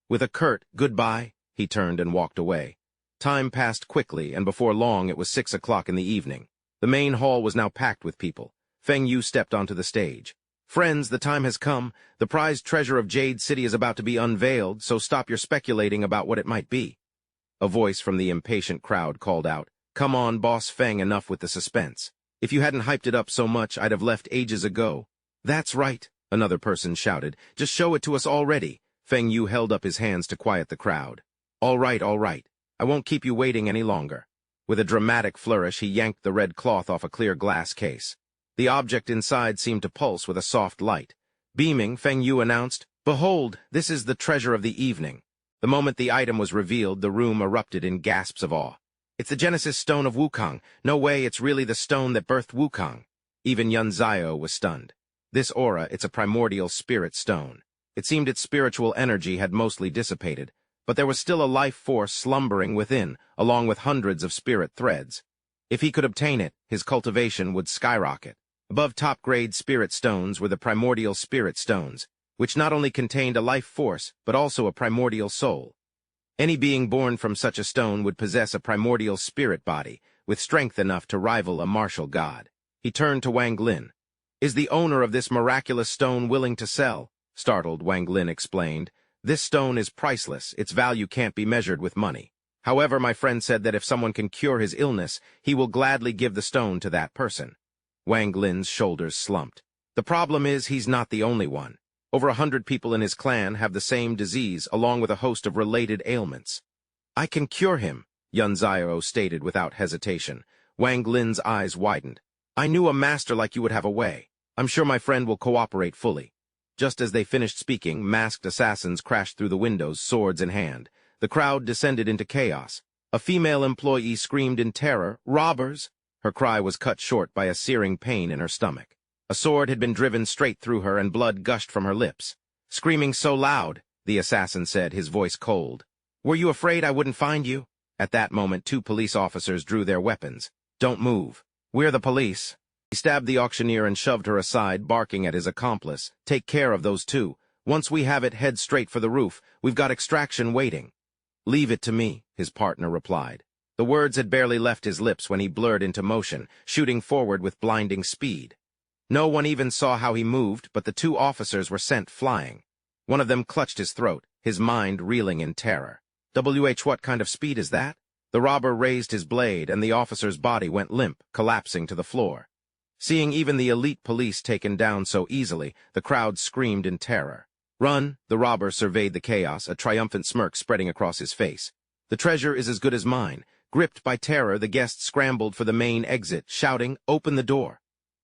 With a curt goodbye, he turned and walked away. Time passed quickly, and before long it was 6 o'clock in the evening. The main hall was now packed with people. Feng Yu stepped onto the stage. Friends, the time has come. The prized treasure of Jade City is about to be unveiled, so stop your speculating about what it might be. A voice from the impatient crowd called out, Come on, Boss Feng, enough with the suspense. If you hadn't hyped it up so much, I'd have left ages ago. That's right, another person shouted. Just show it to us already. Feng Yu held up his hands to quiet the crowd. All right. I won't keep you waiting any longer. With a dramatic flourish, he yanked the red cloth off a clear glass case. The object inside seemed to pulse with a soft light. Beaming, Feng Yu announced, Behold, this is the treasure of the evening. The moment the item was revealed, the room erupted in gasps of awe. It's the Genesis Stone of Wukong. No way, it's really the stone that birthed Wukong. Even Yun Zio was stunned. This aura, it's a primordial spirit stone. It seemed its spiritual energy had mostly dissipated, but there was still a life force slumbering within, along with hundreds of spirit threads. If he could obtain it, his cultivation would skyrocket. Above top-grade spirit stones were the primordial spirit stones, which not only contained a life force, but also a primordial soul. Any being born from such a stone would possess a primordial spirit body, with strength enough to rival a martial god. He turned to Wang Lin. Is the owner of this miraculous stone willing to sell? Startled, Wang Lin explained. This stone is priceless, its value can't be measured with money. However, my friend said that if someone can cure his illness, he will gladly give the stone to that person. Wang Lin's shoulders slumped. The problem is he's not the only one. Over 100 people in his clan have the same disease, along with a host of related ailments. I can cure him, Yun Zio stated without hesitation. Wang Lin's eyes widened. I knew a master like you would have a way. I'm sure my friend will cooperate fully. Just as they finished speaking, masked assassins crashed through the windows, swords in hand. The crowd descended into chaos. A female employee screamed in terror, Robbers! Her cry was cut short by a searing pain in her stomach. A sword had been driven straight through her and blood gushed from her lips. Screaming so loud, the assassin said, his voice cold. Were you afraid I wouldn't find you? At that moment, 2 police officers drew their weapons. Don't move. We're the police. He stabbed the auctioneer and shoved her aside, barking at his accomplice. Take care of those 2. Once we have it, head straight for the roof. We've got extraction waiting. Leave it to me, his partner replied. The words had barely left his lips when he blurred into motion, shooting forward with blinding speed. No one even saw how he moved, but the 2 officers were sent flying. One of them clutched his throat, his mind reeling in terror. What kind of speed is that? The robber raised his blade, and the officer's body went limp, collapsing to the floor. Seeing even the elite police taken down so easily, the crowd screamed in terror. Run! The robber surveyed the chaos, a triumphant smirk spreading across his face. The treasure is as good as mine. Gripped by terror, the guests scrambled for the main exit, shouting, "Open the door!"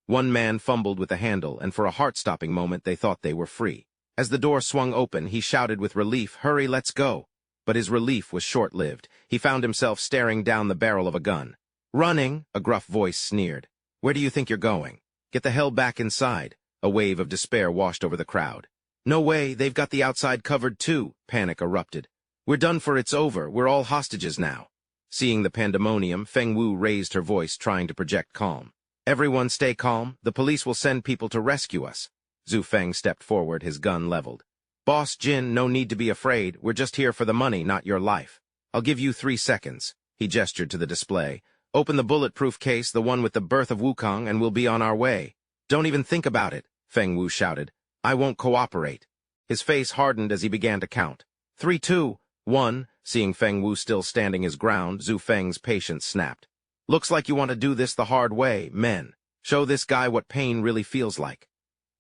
One man fumbled with the handle, and for a heart-stopping moment they thought they were free. As the door swung open, he shouted with relief, "Hurry, let's go!" But his relief was short-lived. He found himself staring down the barrel of a gun. "Running!" a gruff voice sneered. "Where do you think you're going? Get the hell back inside!" A wave of despair washed over the crowd. "No way, they've got the outside covered too," panic erupted. "We're done for, it's over, we're all hostages now." Seeing the pandemonium, Feng Wu raised her voice, trying to project calm. "Everyone stay calm, the police will send people to rescue us." Zhu Feng stepped forward, his gun leveled. "Boss Jin, no need to be afraid, we're just here for the money, not your life. I'll give you 3 seconds. He gestured to the display. "Open the bulletproof case, the one with the birth of Wukong, and we'll be on our way." "Don't even think about it," Feng Wu shouted. "I won't cooperate." His face hardened as he began to count. 3, 2, 1. Seeing Feng Wu still standing his ground, Zhu Feng's patience snapped. "Looks like you want to do this the hard way, men. Show this guy what pain really feels like."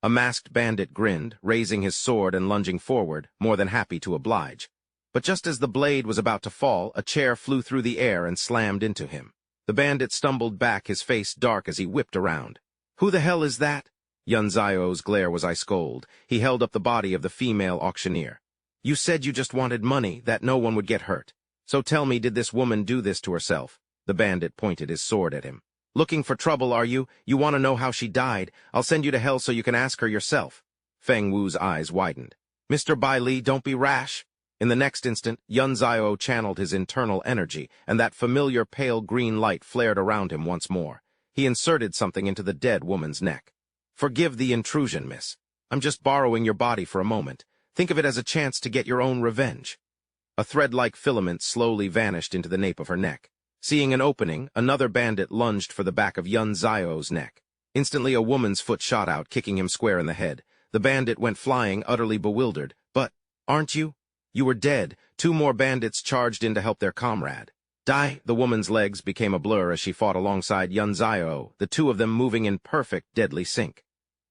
A masked bandit grinned, raising his sword and lunging forward, more than happy to oblige. But just as the blade was about to fall, a chair flew through the air and slammed into him. The bandit stumbled back, his face dark as he whipped around. "Who the hell is that?" Yun Zio's glare was ice cold. He held up the body of the female auctioneer. "You said you just wanted money, that no one would get hurt. So tell me, did this woman do this to herself?" The bandit pointed his sword at him. "Looking for trouble, are you? You want to know how she died? I'll send you to hell so you can ask her yourself." Feng Wu's eyes widened. "Mr. Bai Li, don't be rash." In the next instant, Yun Zio channeled his internal energy, and that familiar pale green light flared around him once more. He inserted something into the dead woman's neck. "Forgive the intrusion, miss. I'm just borrowing your body for a moment. Think of it as a chance to get your own revenge." A thread-like filament slowly vanished into the nape of her neck. Seeing an opening, another bandit lunged for the back of Yun Zio's neck. Instantly, a woman's foot shot out, kicking him square in the head. The bandit went flying, utterly bewildered. "But, aren't you? You were dead." 2 more bandits charged in to help their comrade. "Die!" The woman's legs became a blur as she fought alongside Yun Zio, the 2 of them moving in perfect, deadly sync.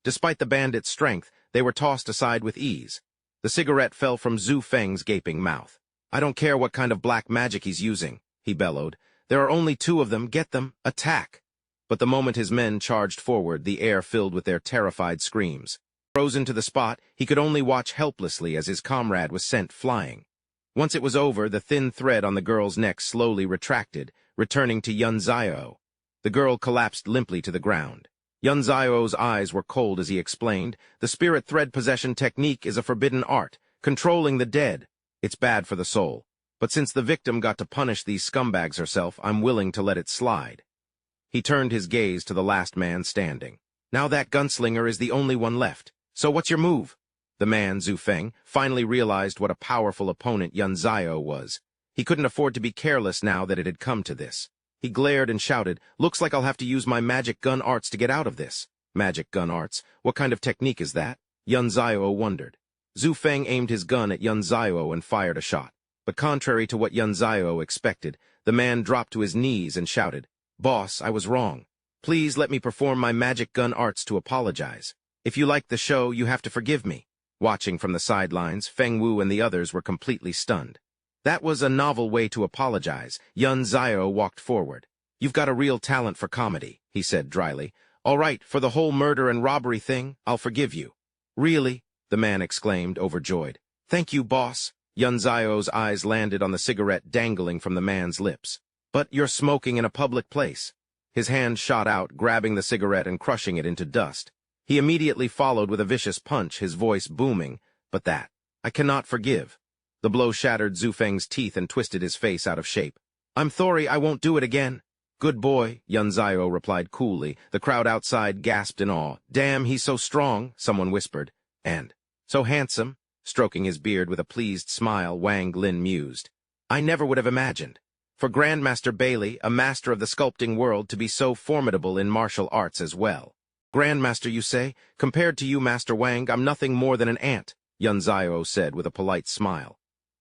Despite the bandits' strength, they were tossed aside with ease. The cigarette fell from Zhu Feng's gaping mouth. "I don't care what kind of black magic he's using," he bellowed. "There are only 2 of them. Get them. Attack!" But the moment his men charged forward, the air filled with their terrified screams. Frozen to the spot, he could only watch helplessly as his comrade was sent flying. Once it was over, the thin thread on the girl's neck slowly retracted, returning to Yun Zio. The girl collapsed limply to the ground. Yun Zio's eyes were cold as he explained, "The spirit thread possession technique is a forbidden art, controlling the dead. It's bad for the soul. But since the victim got to punish these scumbags herself, I'm willing to let it slide." He turned his gaze to the last man standing. "Now that gunslinger is the only one left. So what's your move?" The man, Zhu Feng, finally realized what a powerful opponent Yun Zio was. He couldn't afford to be careless now that it had come to this. He glared and shouted, "Looks like I'll have to use my magic gun arts to get out of this." Magic gun arts? What kind of technique is that? Yun Zio wondered. Zhu Feng aimed his gun at Yun Zio and fired a shot. But contrary to what Yun Zio expected, the man dropped to his knees and shouted, "Boss, I was wrong. Please let me perform my magic gun arts to apologize. If you like the show, you have to forgive me." Watching from the sidelines, Feng Wu and the others were completely stunned. That was a novel way to apologize. Yun Zio walked forward. "You've got a real talent for comedy," he said dryly. "All right, for the whole murder and robbery thing, I'll forgive you." "Really?" the man exclaimed, overjoyed. "Thank you, boss." Yun Zio's eyes landed on the cigarette dangling from the man's lips. "But you're smoking in a public place." His hand shot out, grabbing the cigarette and crushing it into dust. He immediately followed with a vicious punch, his voice booming. "But that, I cannot forgive." The blow shattered Zhu Feng's teeth and twisted his face out of shape. "I'm sorry, I won't do it again." "Good boy," Yun Zio replied coolly. The crowd outside gasped in awe. "Damn, he's so strong," someone whispered. "And so handsome." Stroking his beard with a pleased smile, Wang Lin mused. "I never would have imagined. For Grandmaster Bailey, a master of the sculpting world, to be so formidable in martial arts as well." "Grandmaster, you say? Compared to you, Master Wang, I'm nothing more than an ant," Yun Zio said with a polite smile.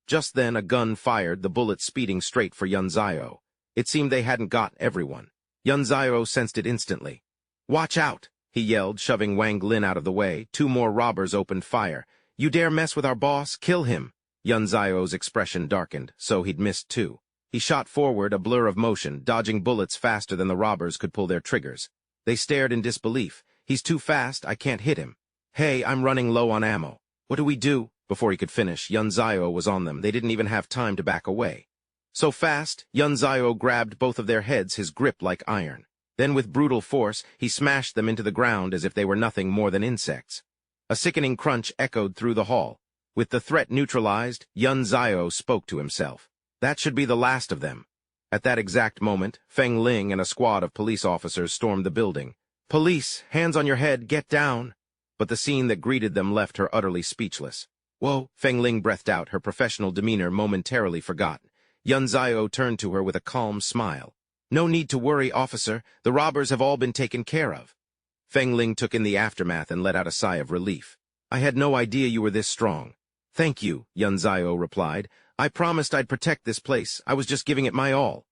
Just then a gun fired, the bullet speeding straight for Yun Zio. It seemed they hadn't got everyone. Yun Zio sensed it instantly. "Watch out!" he yelled, shoving Wang Lin out of the way. 2 more robbers opened fire. You dare mess with our boss? Kill him! Yun Zio's expression darkened, so he'd missed too. He shot forward, a blur of motion, dodging bullets faster than the robbers could pull their triggers. They stared in disbelief. He's too fast, I can't hit him. Hey, I'm running low on ammo. What do we do? Before he could finish, Yun Zio was on them. They didn't even have time to back away. So fast, Yun Zio grabbed both of their heads, his grip like iron. Then with brutal force, he smashed them into the ground as if they were nothing more than insects. A sickening crunch echoed through the hall. With the threat neutralized, Yun Zio spoke to himself. That should be the last of them. At that exact moment, Feng Ling and a squad of police officers stormed the building. Police, hands on your head, get down! But the scene that greeted them left her utterly speechless. Whoa, Feng Ling breathed out, her professional demeanor momentarily forgotten. Yun Zio turned to her with a calm smile. No need to worry, officer. The robbers have all been taken care of. Feng Ling took in the aftermath and let out a sigh of relief. I had no idea you were this strong. Thank you, Yun Zio replied. I promised I'd protect this place. I was just giving it my all.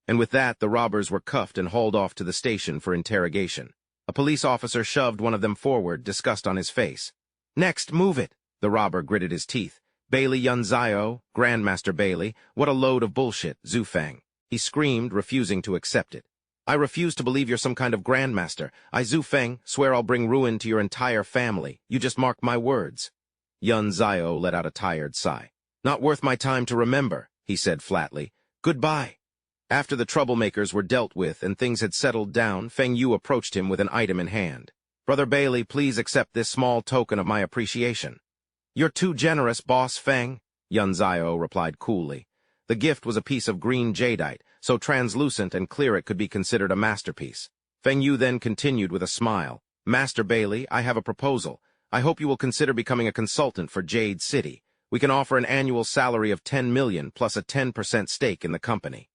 And with that, the robbers were cuffed and hauled off to the station for interrogation. A police officer shoved one of them forward, disgust on his face. Next, move it. The robber gritted his teeth. Bailey Yun Zio, Grandmaster Bailey, what a load of bullshit, Zhu Feng. He screamed, refusing to accept it. I refuse to believe you're some kind of grandmaster. I, Zhu Feng, swear I'll bring ruin to your entire family. You just mark my words. Yun Zio let out a tired sigh. Not worth my time to remember, he said flatly. Goodbye. After the troublemakers were dealt with and things had settled down, Feng Yu approached him with an item in hand. Brother Bailey, please accept this small token of my appreciation. You're too generous, Boss Feng, Yun Zio replied coolly. The gift was a piece of green jadeite, so translucent and clear it could be considered a masterpiece. Feng Yu then continued with a smile. Master Bailey, I have a proposal. I hope you will consider becoming a consultant for Jade City. We can offer an annual salary of 10 million plus a 10% stake in the company.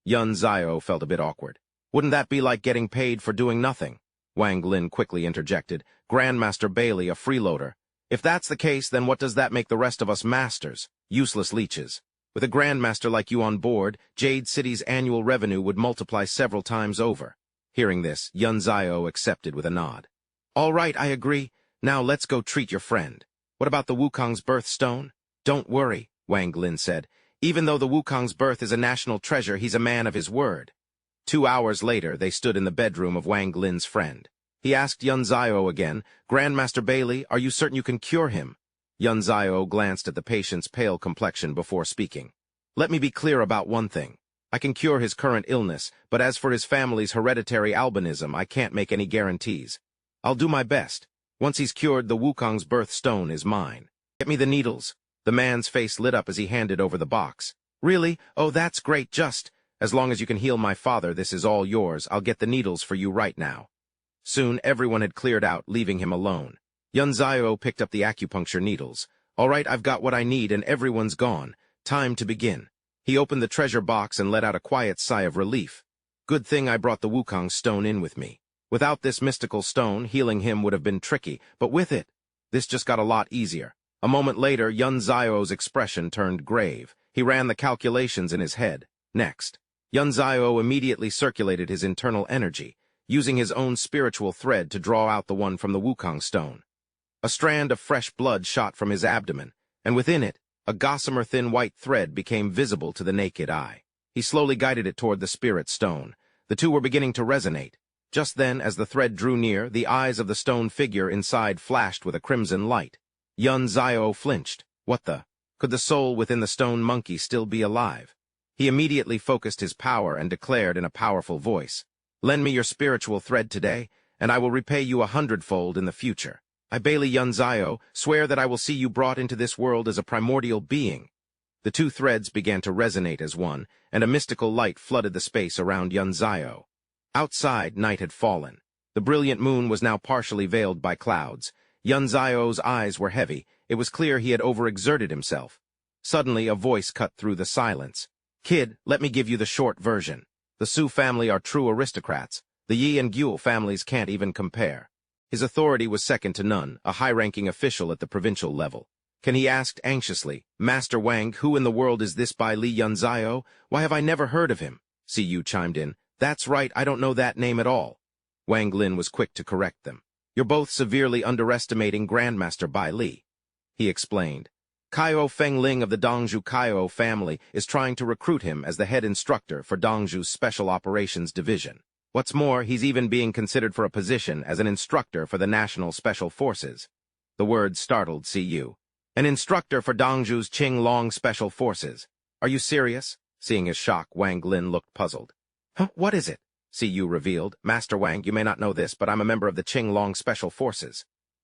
Yun Zio felt a bit awkward. Wouldn't that be like getting paid for doing nothing? Wang Lin quickly interjected. Grandmaster Bailey, a freeloader. If that's the case, then what does that make the rest of us masters? Useless leeches. With a grandmaster like you on board, Jade City's annual revenue would multiply several times over. Hearing this, Yun Zio accepted with a nod. All right, I agree. Now let's go treat your friend. What about the Wukong's birthstone? Don't worry, Wang Lin said. Even though the Wukong's birth is a national treasure, he's a man of his word. 2 hours later, they stood in the bedroom of Wang Lin's friend. He asked Yun Zio again, Grandmaster Bailey, are you certain you can cure him? Yun Zio glanced at the patient's pale complexion before speaking. Let me be clear about one thing. I can cure his current illness, but as for his family's hereditary albinism, I can't make any guarantees. I'll do my best. Once he's cured, the Wukong's birthstone is mine. Get me the needles. The man's face lit up as he handed over the box. Really? Oh, that's great, just. As long as you can heal my father, this is all yours. I'll get the needles for you right now. Soon, everyone had cleared out, leaving him alone. Yun Zio picked up the acupuncture needles. All right, I've got what I need, and everyone's gone. Time to begin. He opened the treasure box and let out a quiet sigh of relief. Good thing I brought the Wukong stone in with me. Without this mystical stone, healing him would have been tricky, but with it, this just got a lot easier. A moment later, Yun Zio's expression turned grave. He ran the calculations in his head. Next, Yun Zio immediately circulated his internal energy, using his own spiritual thread to draw out the one from the Wukong stone. A strand of fresh blood shot from his abdomen, and within it, a gossamer thin white thread became visible to the naked eye. He slowly guided it toward the spirit stone. The two were beginning to resonate. Just then, as the thread drew near, the eyes of the stone figure inside flashed with a crimson light. Yun Zio flinched. What the? Could the soul within the stone monkey still be alive? He immediately focused his power and declared in a powerful voice, Lend me your spiritual thread today, and I will repay you 100-fold in the future. I, Bailey Yun Zio, swear that I will see you brought into this world as a primordial being. The two threads began to resonate as one, and a mystical light flooded the space around Yun Zio. Outside, night had fallen. The brilliant moon was now partially veiled by clouds. Yun Zio's eyes were heavy. It was clear he had overexerted himself. Suddenly, a voice cut through the silence. Kid, let me give you the short version. The Su family are true aristocrats. The Yi and Gyul families can't even compare. His authority was second to none, a high-ranking official at the provincial level. Can he asked anxiously, Master Wang, who in the world is this by Li Yun Zio? Why have I never heard of him? Si Yu chimed in. That's right, I don't know that name at all. Wang Lin was quick to correct them. You're both severely underestimating Grandmaster Bai Li. he explained. Kaio Fengling of the Dongzhu Kaio family is trying to recruit him as the head instructor for Dongzhu's Special Operations Division. What's more, he's even being considered for a position as an instructor for the National Special Forces. The word startled Cu. An instructor for Dongzhu's Qinglong Special Forces. Are you serious? Seeing his shock, Wang Lin looked puzzled. Huh, what is it? Cu revealed. Master Wang, you may not know this, but I'm a member of the Qinglong Special Forces.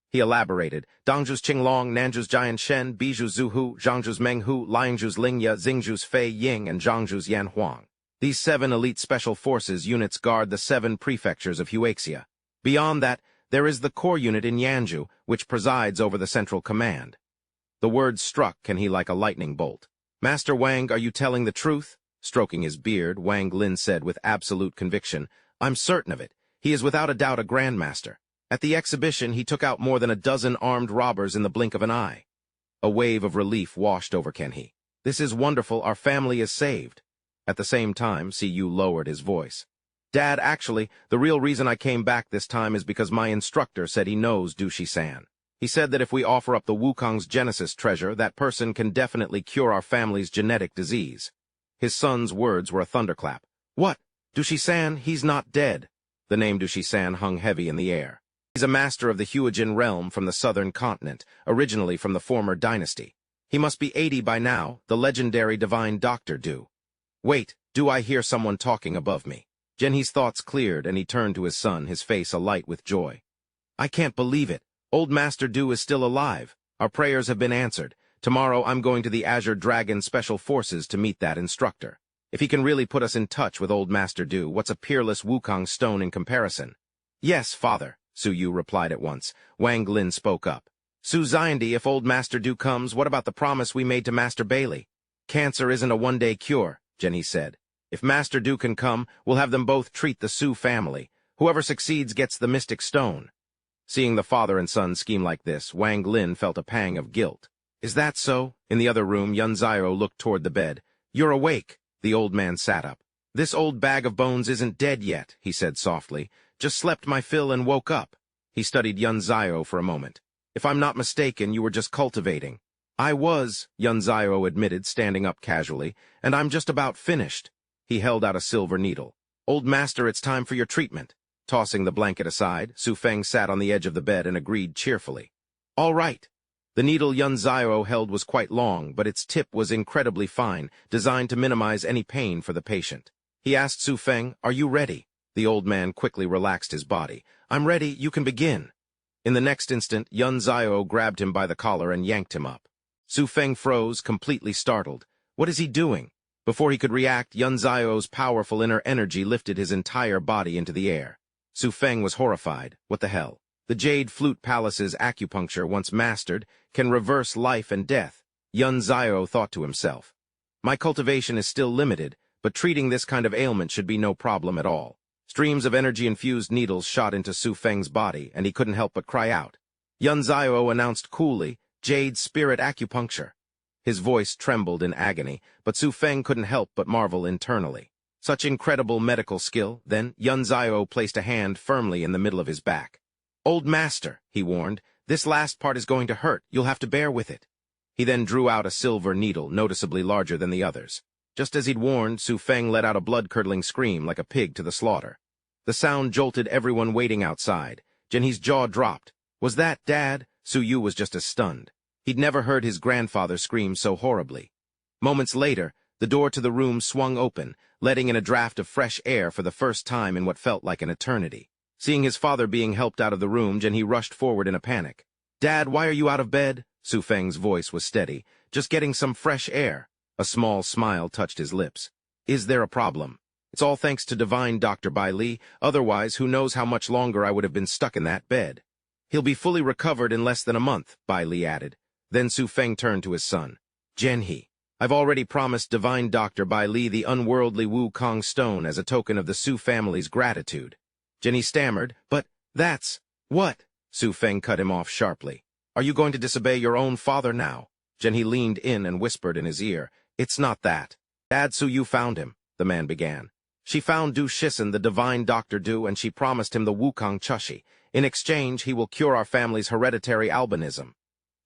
He elaborated. Dongzhu's Qinglong, Nanzhu's Jian Shen, Biju's Zuhu, Zhangzhu's Menghu, Liangzhu's Lingya, Xingzhu's Fei Ying, and Zhangzhu's Yanhuang. These 7 elite special forces units guard the 7 prefectures of Huaxia. Beyond that, there is the core unit in Yanzhou, which presides over the central command. The words struck Can-he like a lightning bolt. Master Wang, are you telling the truth? Stroking his beard, Wang Lin said with absolute conviction. I'm certain of it. He is without a doubt a grandmaster. At the exhibition, he took out more than a dozen armed robbers in the blink of an eye. A wave of relief washed over Ken-he. This is wonderful, our family is saved. At the same time, Cu lowered his voice. Dad, actually, the real reason I came back this time is because my instructor said he knows Dushi-san. He said that if we offer up the Wukong's Genesis treasure, that person can definitely cure our family's genetic disease. His son's words were a thunderclap. What? Dushi-san, he's not dead. The name Dushi-san hung heavy in the air. He's a master of the Huajin realm from the southern continent, originally from the former dynasty. He must be 80 by now, the legendary divine Dr. Du. Wait, do I hear someone talking above me? Genhe's thoughts cleared, and he turned to his son, his face alight with joy. I can't believe it. Old Master Du is still alive. Our prayers have been answered. Tomorrow I'm going to the Azure Dragon Special Forces to meet that instructor. If he can really put us in touch with Old Master Du, what's a peerless Wukong stone in comparison? Yes, father, Su replied at once. Wang Lin spoke up. Su Xiandi, if Old Master Du comes, what about the promise we made to Master Bailey? Cancer isn't a one-day cure, Genhe said. If Master Du can come, we'll have them both treat the Su family. Whoever succeeds gets the mystic stone. Seeing the father and son scheme like this, Wang Lin felt a pang of guilt. Is that so? In the other room, Yun Zio looked toward the bed. You're awake. The old man sat up. This old bag of bones isn't dead yet, he said softly. Just slept my fill and woke up. He studied Yun Zio for a moment. If I'm not mistaken, you were just cultivating. I was, Yun Zio admitted, standing up casually, and I'm just about finished. He held out a silver needle. Old master, it's time for your treatment. Tossing the blanket aside, Su Feng sat on the edge of the bed and agreed cheerfully. All right. The needle Yun Zio held was quite long, but its tip was incredibly fine, designed to minimize any pain for the patient. He asked Su Feng, Are you ready? The old man quickly relaxed his body. I'm ready, you can begin. In the next instant, Yun Zio grabbed him by the collar and yanked him up. Su Feng froze, completely startled. What is he doing? Before he could react, Yun Zio's powerful inner energy lifted his entire body into the air. Su Feng was horrified. What the hell? The Jade Flute Palace's acupuncture, once mastered, can reverse life and death, Yun Zio thought to himself. My cultivation is still limited, but treating this kind of ailment should be no problem at all. Streams of energy-infused needles shot into Su Feng's body, and he couldn't help but cry out. Yun Zio announced coolly, Jade Spirit Acupuncture. His voice trembled in agony, but Su Feng couldn't help but marvel internally. Such incredible medical skill. Then Yun Zio placed a hand firmly in the middle of his back. Old master, he warned, this last part is going to hurt. You'll have to bear with it. He then drew out a silver needle, noticeably larger than the others. Just as he'd warned, Su Feng let out a blood-curdling scream like a pig to the slaughter. The sound jolted everyone waiting outside. Genhe's jaw dropped. Was that Dad? Su Yu was just as stunned. He'd never heard his grandfather scream so horribly. Moments later, the door to the room swung open, letting in a draft of fresh air for the first time in what felt like an eternity. Seeing his father being helped out of the room, Genhe rushed forward in a panic. Dad, why are you out of bed? Su Feng's voice was steady. Just getting some fresh air. A small smile touched his lips. Is there a problem? It's all thanks to divine Dr. Bai Li, otherwise who knows how much longer I would have been stuck in that bed. He'll be fully recovered in less than a month, Bai Li added. Then Su Feng turned to his son. Genhe, I've already promised divine Dr. Bai Li the unworldly Wukong stone as a token of the Su family's gratitude. Genhe stammered, but that's... What? Su Feng cut him off sharply. Are you going to disobey your own father now? Genhe leaned in and whispered in his ear. It's not that. Dad, Su Yu found him, the man began. She found Du Shisen, the divine Dr. Du, and she promised him the Wukong Chushi. In exchange, he will cure our family's hereditary albinism.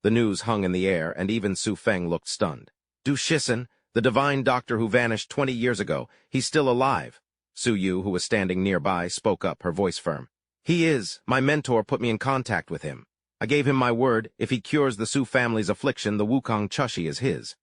The news hung in the air, and even Su Feng looked stunned. Du Shisen, the divine doctor who vanished 20 years ago, he's still alive. Su Yu, who was standing nearby, spoke up, her voice firm. He is. My mentor put me in contact with him. I gave him my word, if he cures the Su family's affliction, the Wukong Chushi is his.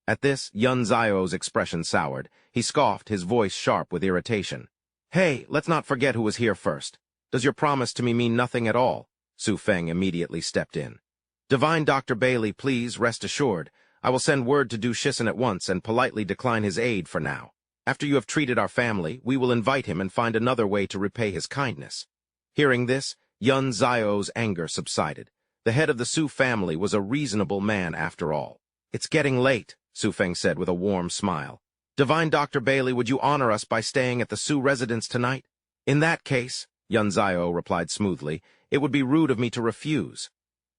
At this, Yun Zio's expression soured. He scoffed, his voice sharp with irritation. Hey, let's not forget who was here first. Does your promise to me mean nothing at all? Su Feng immediately stepped in. Divine Dr. Bailey, please rest assured. I will send word to Du Shisen at once and politely decline his aid for now. After you have treated our family, we will invite him and find another way to repay his kindness. Hearing this, Yun Zio's anger subsided. The head of the Su family was a reasonable man after all. It's getting late, Su Feng said with a warm smile. Divine Dr. Bailey, would you honor us by staying at the Su residence tonight? In that case, Yun Zio replied smoothly, it would be rude of me to refuse.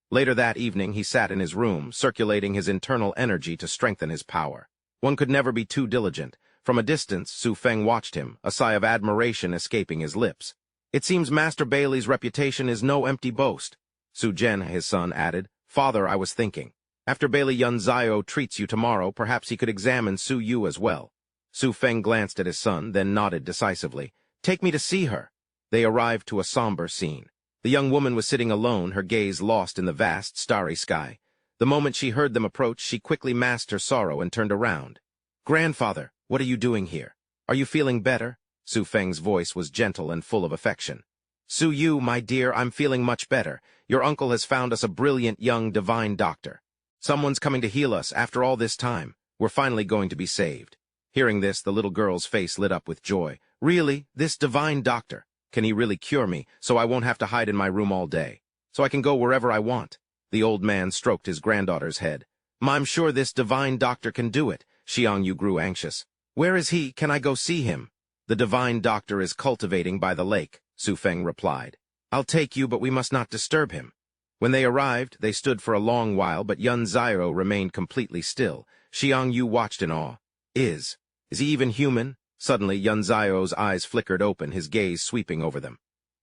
Later that evening, he sat in his room, circulating his internal energy to strengthen his power. One could never be too diligent. From a distance, Su Feng watched him, a sigh of admiration escaping his lips. It seems Master Bailey's reputation is no empty boast. Su Jen, his son, added, Father, I was thinking. After Bailey Yun Zio treats you tomorrow, perhaps he could examine Su Yu as well. Su Feng glanced at his son, then nodded decisively. Take me to see her. They arrived to a somber scene. The young woman was sitting alone, her gaze lost in the vast, starry sky. The moment she heard them approach, she quickly masked her sorrow and turned around. Grandfather, what are you doing here? Are you feeling better? Su Feng's voice was gentle and full of affection. Su Yu, my dear, I'm feeling much better. Your uncle has found us a brilliant young divine doctor. Someone's coming to heal us after all this time. We're finally going to be saved. Hearing this, the little girl's face lit up with joy. Really? This divine doctor? Can he really cure me, so I won't have to hide in my room all day? So I can go wherever I want? The old man stroked his granddaughter's head. I'm sure this divine doctor can do it. Xiang Yu grew anxious. Where is he? Can I go see him? The divine doctor is cultivating by the lake, Su Feng replied. I'll take you, but we must not disturb him. When they arrived, they stood for a long while, but Yun Zio remained completely still. Xiang Yu watched in awe. Is he even human? Suddenly, Yun Zio's eyes flickered open, his gaze sweeping over them.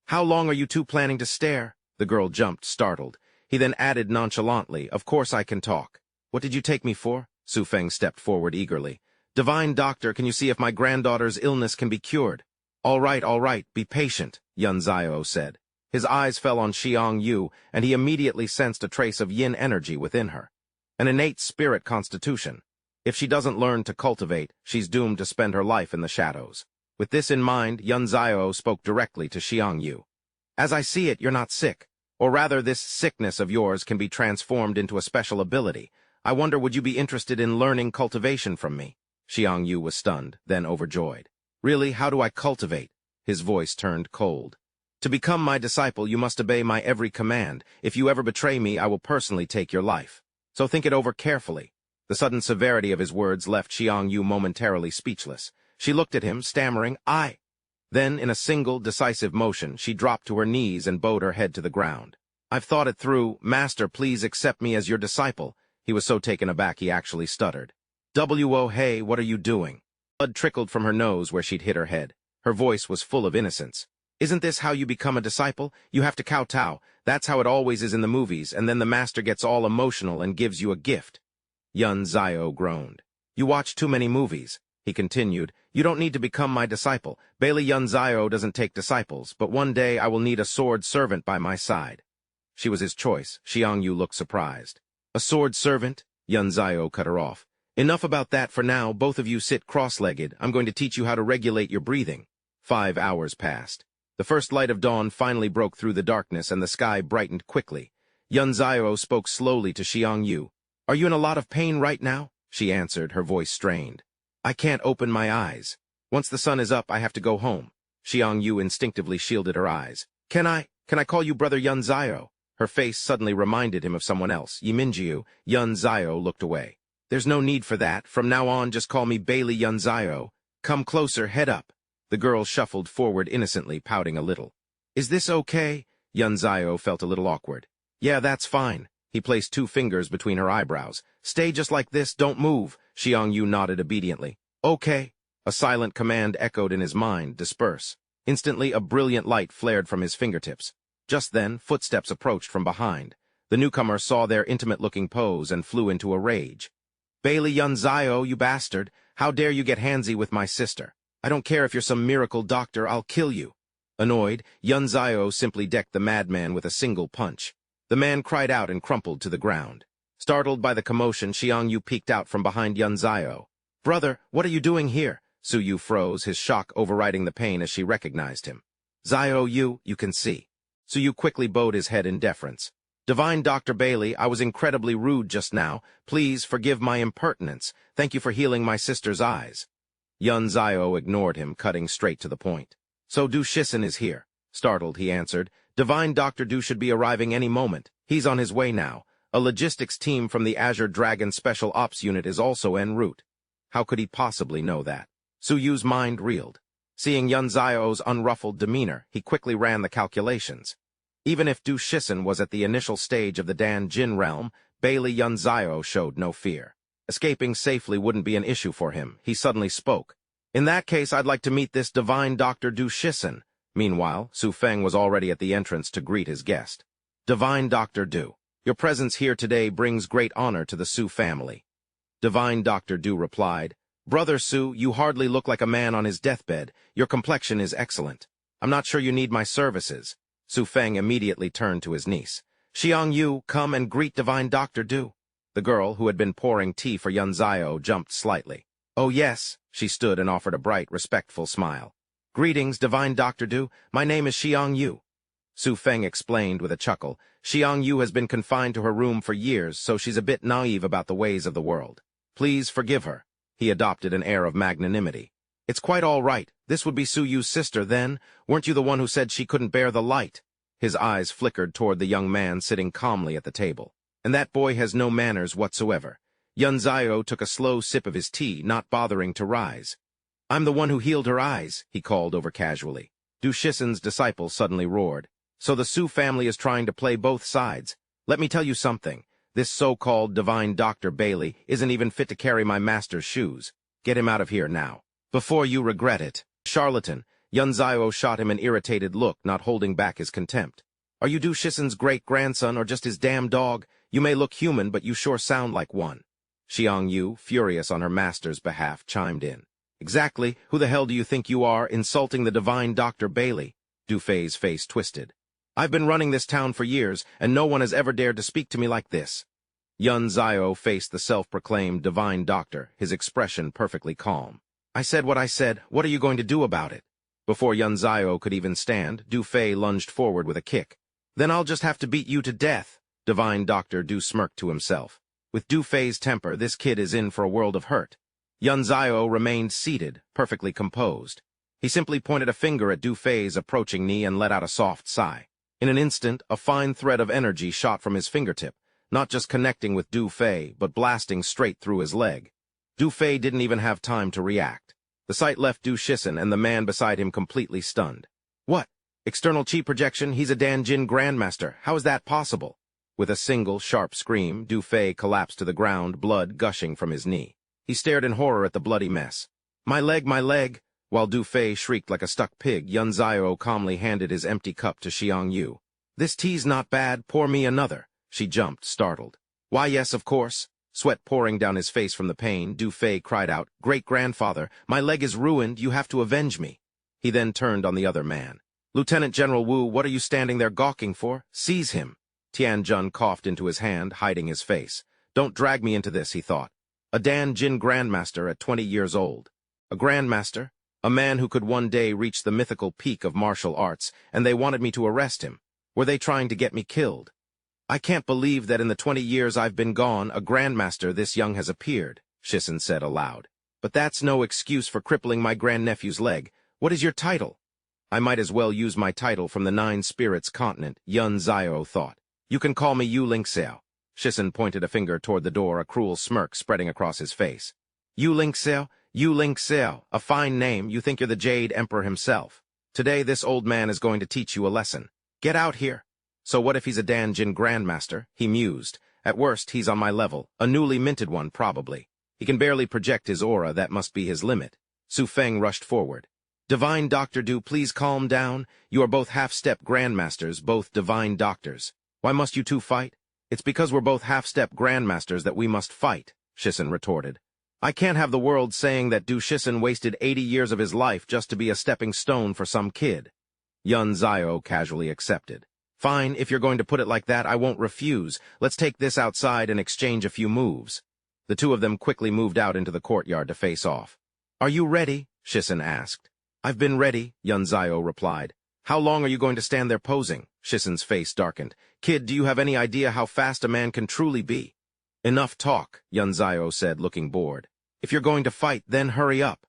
How long are you two planning to stare? The girl jumped, startled. He then added nonchalantly, Of course I can talk. What did you take me for? Su Feng stepped forward eagerly. Divine doctor, can you see if my granddaughter's illness can be cured? All right, be patient, Yun Zio said. His eyes fell on Xiang Yu, and he immediately sensed a trace of yin energy within her. An innate spirit constitution. If she doesn't learn to cultivate, she's doomed to spend her life in the shadows. With this in mind, Yun Zio spoke directly to Xiang Yu. As I see it, you're not sick. Or rather, this sickness of yours can be transformed into a special ability. I wonder, would you be interested in learning cultivation from me? Xiang Yu was stunned, then overjoyed. Really, how do I cultivate? His voice turned cold. To become my disciple, you must obey my every command. If you ever betray me, I will personally take your life. So think it over carefully. The sudden severity of his words left Xiang Yu momentarily speechless. She looked at him, stammering, I. Then, in a single, decisive motion, she dropped to her knees and bowed her head to the ground. I've thought it through. Master, please accept me as your disciple. He was so taken aback he actually stuttered. W.O. Hey, what are you doing? Blood trickled from her nose where she'd hit her head. Her voice was full of innocence. Isn't this how you become a disciple? You have to kowtow. That's how it always is in the movies, and then the master gets all emotional and gives you a gift. Yun Zio groaned. You watch too many movies. He continued, you don't need to become my disciple. Bailey Yun Zio doesn't take disciples, but one day I will need a sword servant by my side. She was his choice. Xiang Yu looked surprised. A sword servant? Yun Zio cut her off. Enough about that for now. Both of you sit cross-legged. I'm going to teach you how to regulate your breathing. 5 hours passed. The first light of dawn finally broke through the darkness, and the sky brightened quickly. Yun Zio spoke slowly to Xiang Yu. Are you in a lot of pain right now? She answered, her voice strained. I can't open my eyes. Once the sun is up, I have to go home. Xiang Yu instinctively shielded her eyes. Can I call you Brother Yun Zio? Her face suddenly reminded him of someone else. Yiminjiu. Yun Zio looked away. There's no need for that. From now on, just call me Bailey Yun Zio. Come closer, head up. The girl shuffled forward innocently, pouting a little. Is this okay? Yun Zio felt a little awkward. Yeah, that's fine. He placed 2 fingers between her eyebrows. Stay just like this, don't move. Xiang Yu nodded obediently. Okay. A silent command echoed in his mind, disperse. Instantly, a brilliant light flared from his fingertips. Just then, footsteps approached from behind. The newcomer saw their intimate-looking pose and flew into a rage. "Bailey Yunzio, you bastard! How dare you get handsy with my sister? I don't care if you're some miracle doctor, I'll kill you." Annoyed, Yunzio simply decked the madman with a single punch. The man cried out and crumpled to the ground. Startled by the commotion, Xiangyu peeked out from behind Yunzio. "Brother, what are you doing here?" Suyu froze, his shock overriding the pain as she recognized him. "Zio, you can see." Suyu quickly bowed his head in deference. "Divine Dr. Bailey, I was incredibly rude just now. Please forgive my impertinence. Thank you for healing my sister's eyes." Yunzio ignored him, cutting straight to the point. "So Du Shisen is here." Startled, he answered. "Divine Dr. Du should be arriving any moment. He's on his way now. A logistics team from the Azure Dragon Special Ops Unit is also en route." How could he possibly know that? Suyu's mind reeled. Seeing Yunzio's unruffled demeanor, he quickly ran the calculations. Even if Du Shisen was at the initial stage of the Dan Jin realm, Bailey Yunzio showed no fear. Escaping safely wouldn't be an issue for him. He suddenly spoke. "In that case, I'd like to meet this divine Dr. Du Shisen." Meanwhile, Su Feng was already at the entrance to greet his guest. "Divine Dr. Du, your presence here today brings great honor to the Su family." Divine Dr. Du replied, "Brother Su, you hardly look like a man on his deathbed. Your complexion is excellent. I'm not sure you need my services." Su Feng immediately turned to his niece. "Xiangyu, come and greet Divine Dr. Du." The girl, who had been pouring tea for Yunzio, jumped slightly. "Oh yes," she stood and offered a bright, respectful smile. "Greetings, Divine Dr. Du. My name is Xiangyu." Su Feng explained with a chuckle. "Xiangyu has been confined to her room for years, so she's a bit naive about the ways of the world. Please forgive her." He adopted an air of magnanimity. "It's quite all right. This would be Suyu's sister, then. Weren't you the one who said she couldn't bear the light?" His eyes flickered toward the young man sitting calmly at the table. "And that boy has no manners whatsoever." Yunzio took a slow sip of his tea, not bothering to rise. "I'm the one who healed her eyes," he called over casually. Du Shisen's disciple suddenly roared. "So the Su family is trying to play both sides. Let me tell you something. This so-called divine Dr. Bailey isn't even fit to carry my master's shoes. Get him out of here now, before you regret it." "Charlatan!" Yunzio shot him an irritated look, not holding back his contempt. "Are you Du Shisen's great-grandson or just his damn dog? You may look human, but you sure sound like one." Xiangyu, furious on her master's behalf, chimed in. "Exactly. Who the hell do you think you are, insulting the divine Dr. Bailey?" Du Fei's face twisted. "I've been running this town for years, and no one has ever dared to speak to me like this." Yunzio faced the self-proclaimed divine doctor, his expression perfectly calm. "I said what I said. What are you going to do about it?" Before Yunzio could even stand, Du Fei lunged forward with a kick. "Then I'll just have to beat you to death." Divine Dr. Du smirked to himself. With Du Fei's temper, this kid is in for a world of hurt. Yunzio remained seated, perfectly composed. He simply pointed a finger at Du Fei's approaching knee and let out a soft sigh. In an instant, a fine thread of energy shot from his fingertip, not just connecting with Du Fei, but blasting straight through his leg. Du Fei didn't even have time to react. The sight left Du Shisen and the man beside him completely stunned. "What? External chi projection? He's a Danjin Grandmaster. How is that possible?" With a single, sharp scream, Du Fei collapsed to the ground, blood gushing from his knee. He stared in horror at the bloody mess. My leg, my leg!" While Du Fei shrieked like a stuck pig, Yunzio calmly handed his empty cup to Xiangyu. "This tea's not bad. Pour me another." She jumped, startled. "Why, yes, of course." Sweat pouring down his face from the pain, Du Fei cried out, "Great-grandfather, my leg is ruined. You have to avenge me." He then turned on the other man. "Lieutenant General Wu, what are you standing there gawking for? Seize him." Tianjun coughed into his hand, hiding his face. "Don't drag me into this," he thought. A Dan Jin Grandmaster at 20 years old. A Grandmaster? A man who could one day reach the mythical peak of martial arts, and they wanted me to arrest him. Were they trying to get me killed? "I can't believe that in the 20 years I've been gone, a Grandmaster this young has appeared," Shisen said aloud. "But that's no excuse for crippling my grandnephew's leg. What is your title?" "I might as well use my title from the Nine Spirits continent," Yunzio thought. "You can call me Yu Lingxiao." Shisen pointed a finger toward the door, a cruel smirk spreading across his face. "Yu Lingxiao? Yu Lingxiao, a fine name. You think you're the Jade Emperor himself. Today this old man is going to teach you a lesson. Get out here." "So what if he's a Danjin Grandmaster?" he mused. "At worst, he's on my level, a newly minted one, probably. He can barely project his aura, that must be his limit." Su Feng rushed forward. "Divine Dr. Du, please calm down. You are both half-step Grandmasters, both divine doctors. Why must you two fight? It's because we're both half-step grandmasters that we must fight, Shisen retorted. I can't have the world saying that Du Shisen wasted 80 years of his life just to be a stepping stone for some kid. Yun Zio casually accepted. Fine, if you're going to put it like that, I won't refuse. Let's take this outside and exchange a few moves. The two of them quickly moved out into the courtyard to face off. Are you ready? Shisen asked. I've been ready, Yun Zio replied. How long are you going to stand there posing? Shisen's face darkened. Kid, do you have any idea how fast a man can truly be? Enough talk, Yun Zio said, looking bored. If you're going to fight, then hurry up.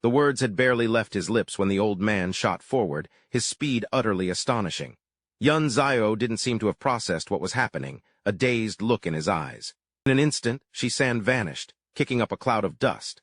The words had barely left his lips when the old man shot forward, his speed utterly astonishing. Yun Zio didn't seem to have processed what was happening, a dazed look in his eyes. In an instant, Shisen vanished, kicking up a cloud of dust.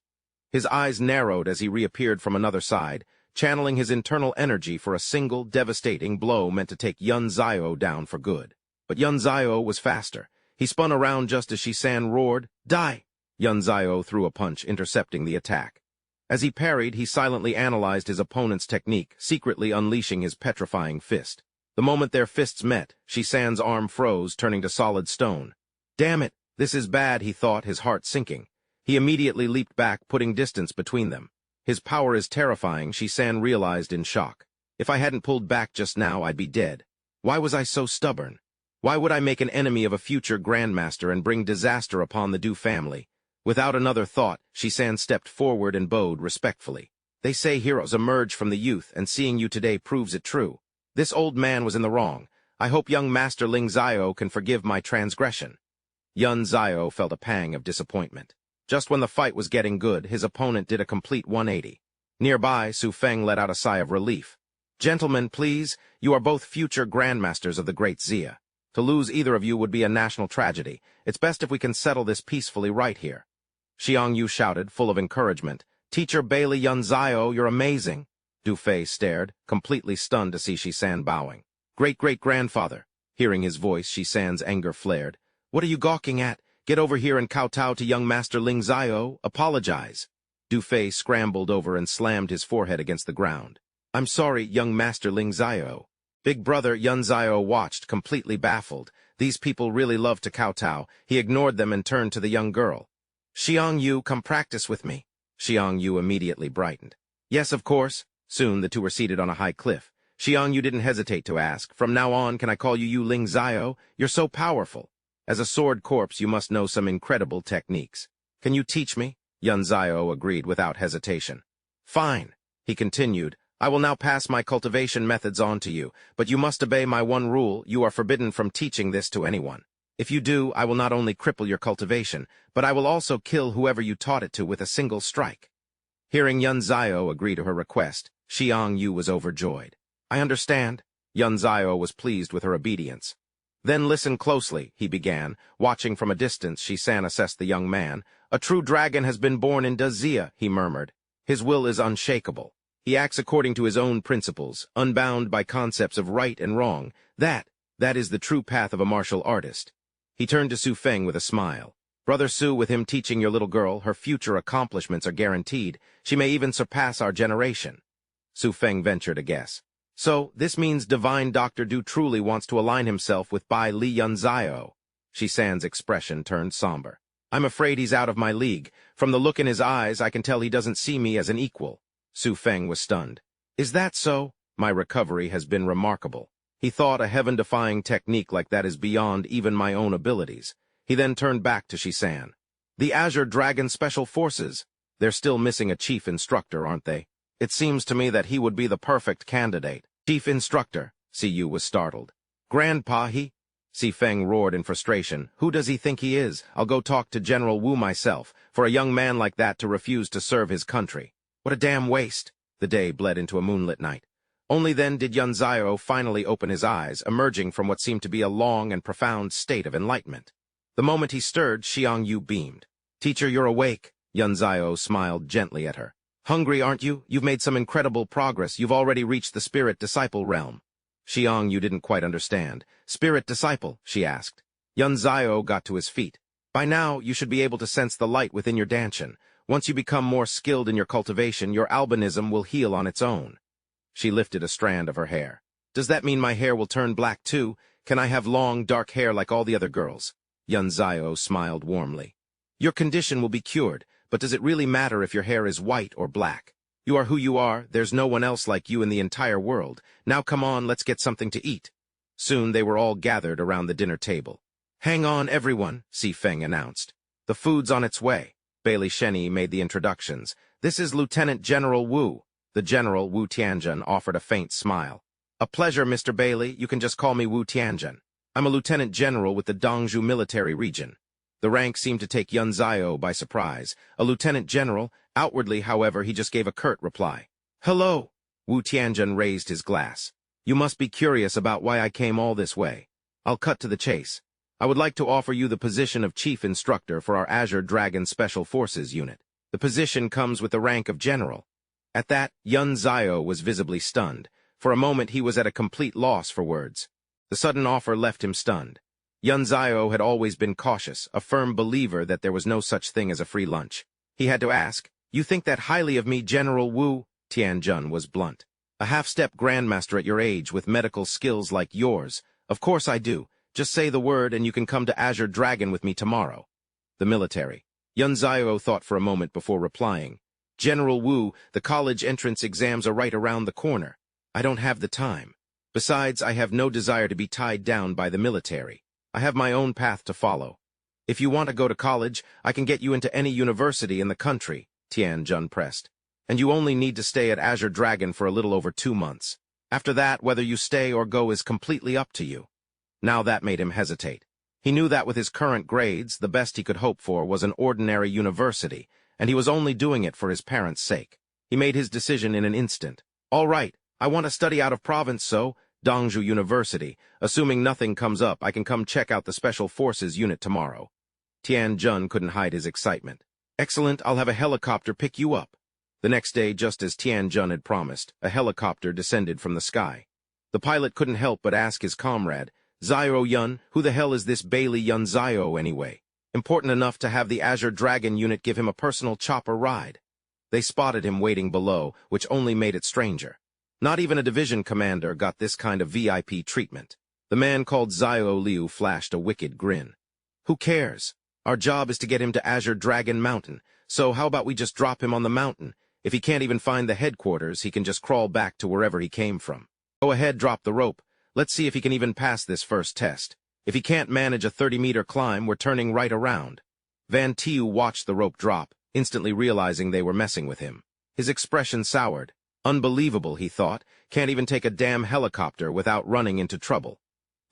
His eyes narrowed as he reappeared from another side, channeling his internal energy for a single, devastating blow meant to take Yun Zio down for good. But Yun Zio was faster. He spun around just as Shisen roared, Die! Yun Zio threw a punch, intercepting the attack. As he parried, he silently analyzed his opponent's technique, secretly unleashing his petrifying fist. The moment their fists met, Shisen's arm froze, turning to solid stone. Damn it, this is bad, he thought, his heart sinking. He immediately leaped back, putting distance between them. His power is terrifying, Shisen realized in shock. If I hadn't pulled back just now, I'd be dead. Why was I so stubborn? Why would I make an enemy of a future grandmaster and bring disaster upon the Du family? Without another thought, Shisen stepped forward and bowed respectfully. They say heroes emerge from the youth, and seeing you today proves it true. This old man was in the wrong. I hope young Master Ling Zio can forgive my transgression. Yun Zio felt a pang of disappointment. Just when the fight was getting good, his opponent did a complete 180. Nearby, Su Feng let out a sigh of relief. Gentlemen, please, you are both future grandmasters of the Great Xia. To lose either of you would be a national tragedy. It's best if we can settle this peacefully right here. Xiang Yu shouted, full of encouragement. Teacher Bailey Yun Zio, you're amazing. Du Fei stared, completely stunned to see Shisen bowing. Great-great-grandfather. Hearing his voice, Shisen's anger flared. What are you gawking at? Get over here and kowtow to young Master Ling Zio. Apologize. Du Fei scrambled over and slammed his forehead against the ground. I'm sorry, young Master Ling Zio. Big brother Yun Zio watched, completely baffled. These people really love to kowtow. He ignored them and turned to the young girl. Xiang Yu, come practice with me. Xiang Yu immediately brightened. Yes, of course. Soon the two were seated on a high cliff. Xiang Yu didn't hesitate to ask, From now on, can I call you Ling Zio? You're so powerful. As a sword corpse, you must know some incredible techniques. Can you teach me? Yun Zio agreed without hesitation. Fine. He continued, I will now pass my cultivation methods on to you, but you must obey my one rule. You are forbidden from teaching this to anyone. If you do, I will not only cripple your cultivation, but I will also kill whoever you taught it to with a single strike. Hearing Yun Zio agree to her request, Xiang Yu was overjoyed. I understand. Yun Zio was pleased with her obedience. Then listen closely, he began. Watching from a distance, Shisen assessed the young man. A true dragon has been born in Xia, he murmured. His will is unshakable. He acts according to his own principles, unbound by concepts of right and wrong. That is the true path of a martial artist. He turned to Su Feng with a smile. Brother Su, with him teaching your little girl, her future accomplishments are guaranteed. She may even surpass our generation. Su Feng ventured a guess. So, this means Divine Dr. Du truly wants to align himself with Bai Li Yun Zio. Shisen's expression turned somber. I'm afraid he's out of my league. From the look in his eyes, I can tell he doesn't see me as an equal. Su Feng was stunned. Is that so? My recovery has been remarkable. He thought a heaven-defying technique like that is beyond even my own abilities. He then turned back to Shisen. The Azure Dragon Special Forces. They're still missing a chief instructor, aren't they? It seems to me that he would be the perfect candidate. Chief instructor, Siyu was startled. Grandpa, he? Si Feng roared in frustration. Who does he think he is? I'll go talk to General Wu myself, for a young man like that to refuse to serve his country. What a damn waste. The day bled into a moonlit night. Only then did Yun Zio finally open his eyes, emerging from what seemed to be a long and profound state of enlightenment. The moment he stirred, Xiang Yu beamed. Teacher, you're awake. Yun Zio smiled gently at her. Hungry, aren't you? You've made some incredible progress. You've already reached the spirit disciple realm. Xiang Yu didn't quite understand. Spirit disciple, she asked. Yun Zio got to his feet. By now, you should be able to sense the light within your dantian. Once you become more skilled in your cultivation, your albinism will heal on its own. She lifted a strand of her hair. Does that mean my hair will turn black too? Can I have long, dark hair like all the other girls? Yun Zio smiled warmly. Your condition will be cured, but does it really matter if your hair is white or black? You are who you are, there's no one else like you in the entire world. Now come on, let's get something to eat. Soon they were all gathered around the dinner table. Hang on, everyone, Si Feng announced. The food's on its way. Bailey Shenny made the introductions. This is Lieutenant General Wu. The General, Wu Tianjun, offered a faint smile. A pleasure, Mr. Bailey. You can just call me Wu Tianjun. I'm a Lieutenant General with the Dongzhou Military Region. The rank seemed to take Yun Zio by surprise. A Lieutenant General, outwardly, however, he just gave a curt reply. Hello. Wu Tianjun raised his glass. You must be curious about why I came all this way. I'll cut to the chase. I would like to offer you the position of Chief Instructor for our Azure Dragon Special Forces unit. The position comes with the rank of General. At that, Yun Zio was visibly stunned. For a moment he was at a complete loss for words. The sudden offer left him stunned. Yun Zio had always been cautious, a firm believer that there was no such thing as a free lunch. He had to ask, You think that highly of me, General Wu? Tianjun was blunt. A half-step grandmaster at your age with medical skills like yours. Of course I do. Just say the word and you can come to Azure Dragon with me tomorrow. The military. Yun Zio thought for a moment before replying. General Wu, the college entrance exams are right around the corner. I don't have the time. Besides, I have no desire to be tied down by the military. I have my own path to follow. If you want to go to college, I can get you into any university in the country, Tianjun pressed. And you only need to stay at Azure Dragon for a little over 2 months. After that, whether you stay or go is completely up to you. Now that made him hesitate. He knew that with his current grades, the best he could hope for was an ordinary university, and he was only doing it for his parents' sake. He made his decision in an instant. All right, I want to study out of province, so Dongzhou University. Assuming nothing comes up, I can come check out the Special Forces unit tomorrow. Tianjun couldn't hide his excitement. Excellent, I'll have a helicopter pick you up. The next day, just as Tianjun had promised, a helicopter descended from the sky. The pilot couldn't help but ask his comrade, Zio Yun, who the hell is this Bailey Yun Zio anyway? Important enough to have the Azure Dragon unit give him a personal chopper ride. They spotted him waiting below, which only made it stranger. Not even a division commander got this kind of VIP treatment. The man called Zio Liu flashed a wicked grin. Who cares? Our job is to get him to Azure Dragon Mountain, so how about we just drop him on the mountain? If he can't even find the headquarters, he can just crawl back to wherever he came from. Go ahead, drop the rope. Let's see if he can even pass this first test. If he can't manage a 30-meter climb, we're turning right around. Van Tiu watched the rope drop, instantly realizing they were messing with him. His expression soured. Unbelievable, he thought. Can't even take a damn helicopter without running into trouble.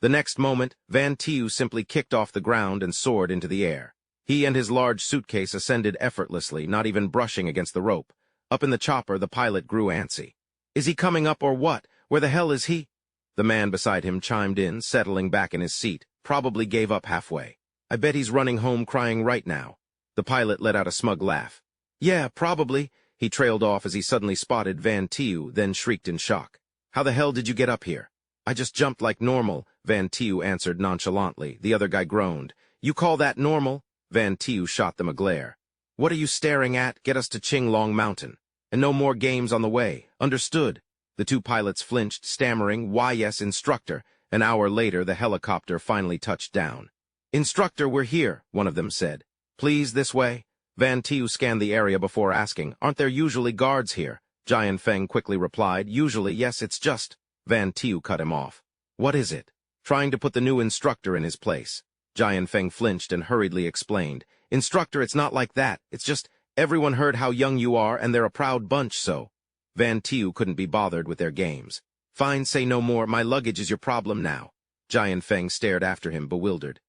The next moment, Van Tiu simply kicked off the ground and soared into the air. He and his large suitcase ascended effortlessly, not even brushing against the rope. Up in the chopper, the pilot grew antsy. Is he coming up or what? Where the hell is he? The man beside him chimed in, settling back in his seat. Probably gave up halfway. I bet he's running home crying right now. The pilot let out a smug laugh. Yeah, probably. He trailed off as he suddenly spotted Van Tiu, then shrieked in shock. How the hell did you get up here? I just jumped like normal, Van Tiu answered nonchalantly. The other guy groaned. You call that normal? Van Tiu shot them a glare. What are you staring at? Get us to Qinglong Mountain. And no more games on the way. Understood. The two pilots flinched, stammering, Why yes, instructor. An hour later, the helicopter finally touched down. Instructor, we're here, one of them said. Please, this way. Van Tiu scanned the area before asking, Aren't there usually guards here? Jian Feng quickly replied, Usually, yes, it's just. Van Tiu cut him off. What is it? Trying to put the new instructor in his place. Jian Feng flinched and hurriedly explained. Instructor, it's not like that. It's just, everyone heard how young you are and they're a proud bunch, so. Van Tiu couldn't be bothered with their games. Fine, say no more. My luggage is your problem now. Jian Feng stared after him, bewildered.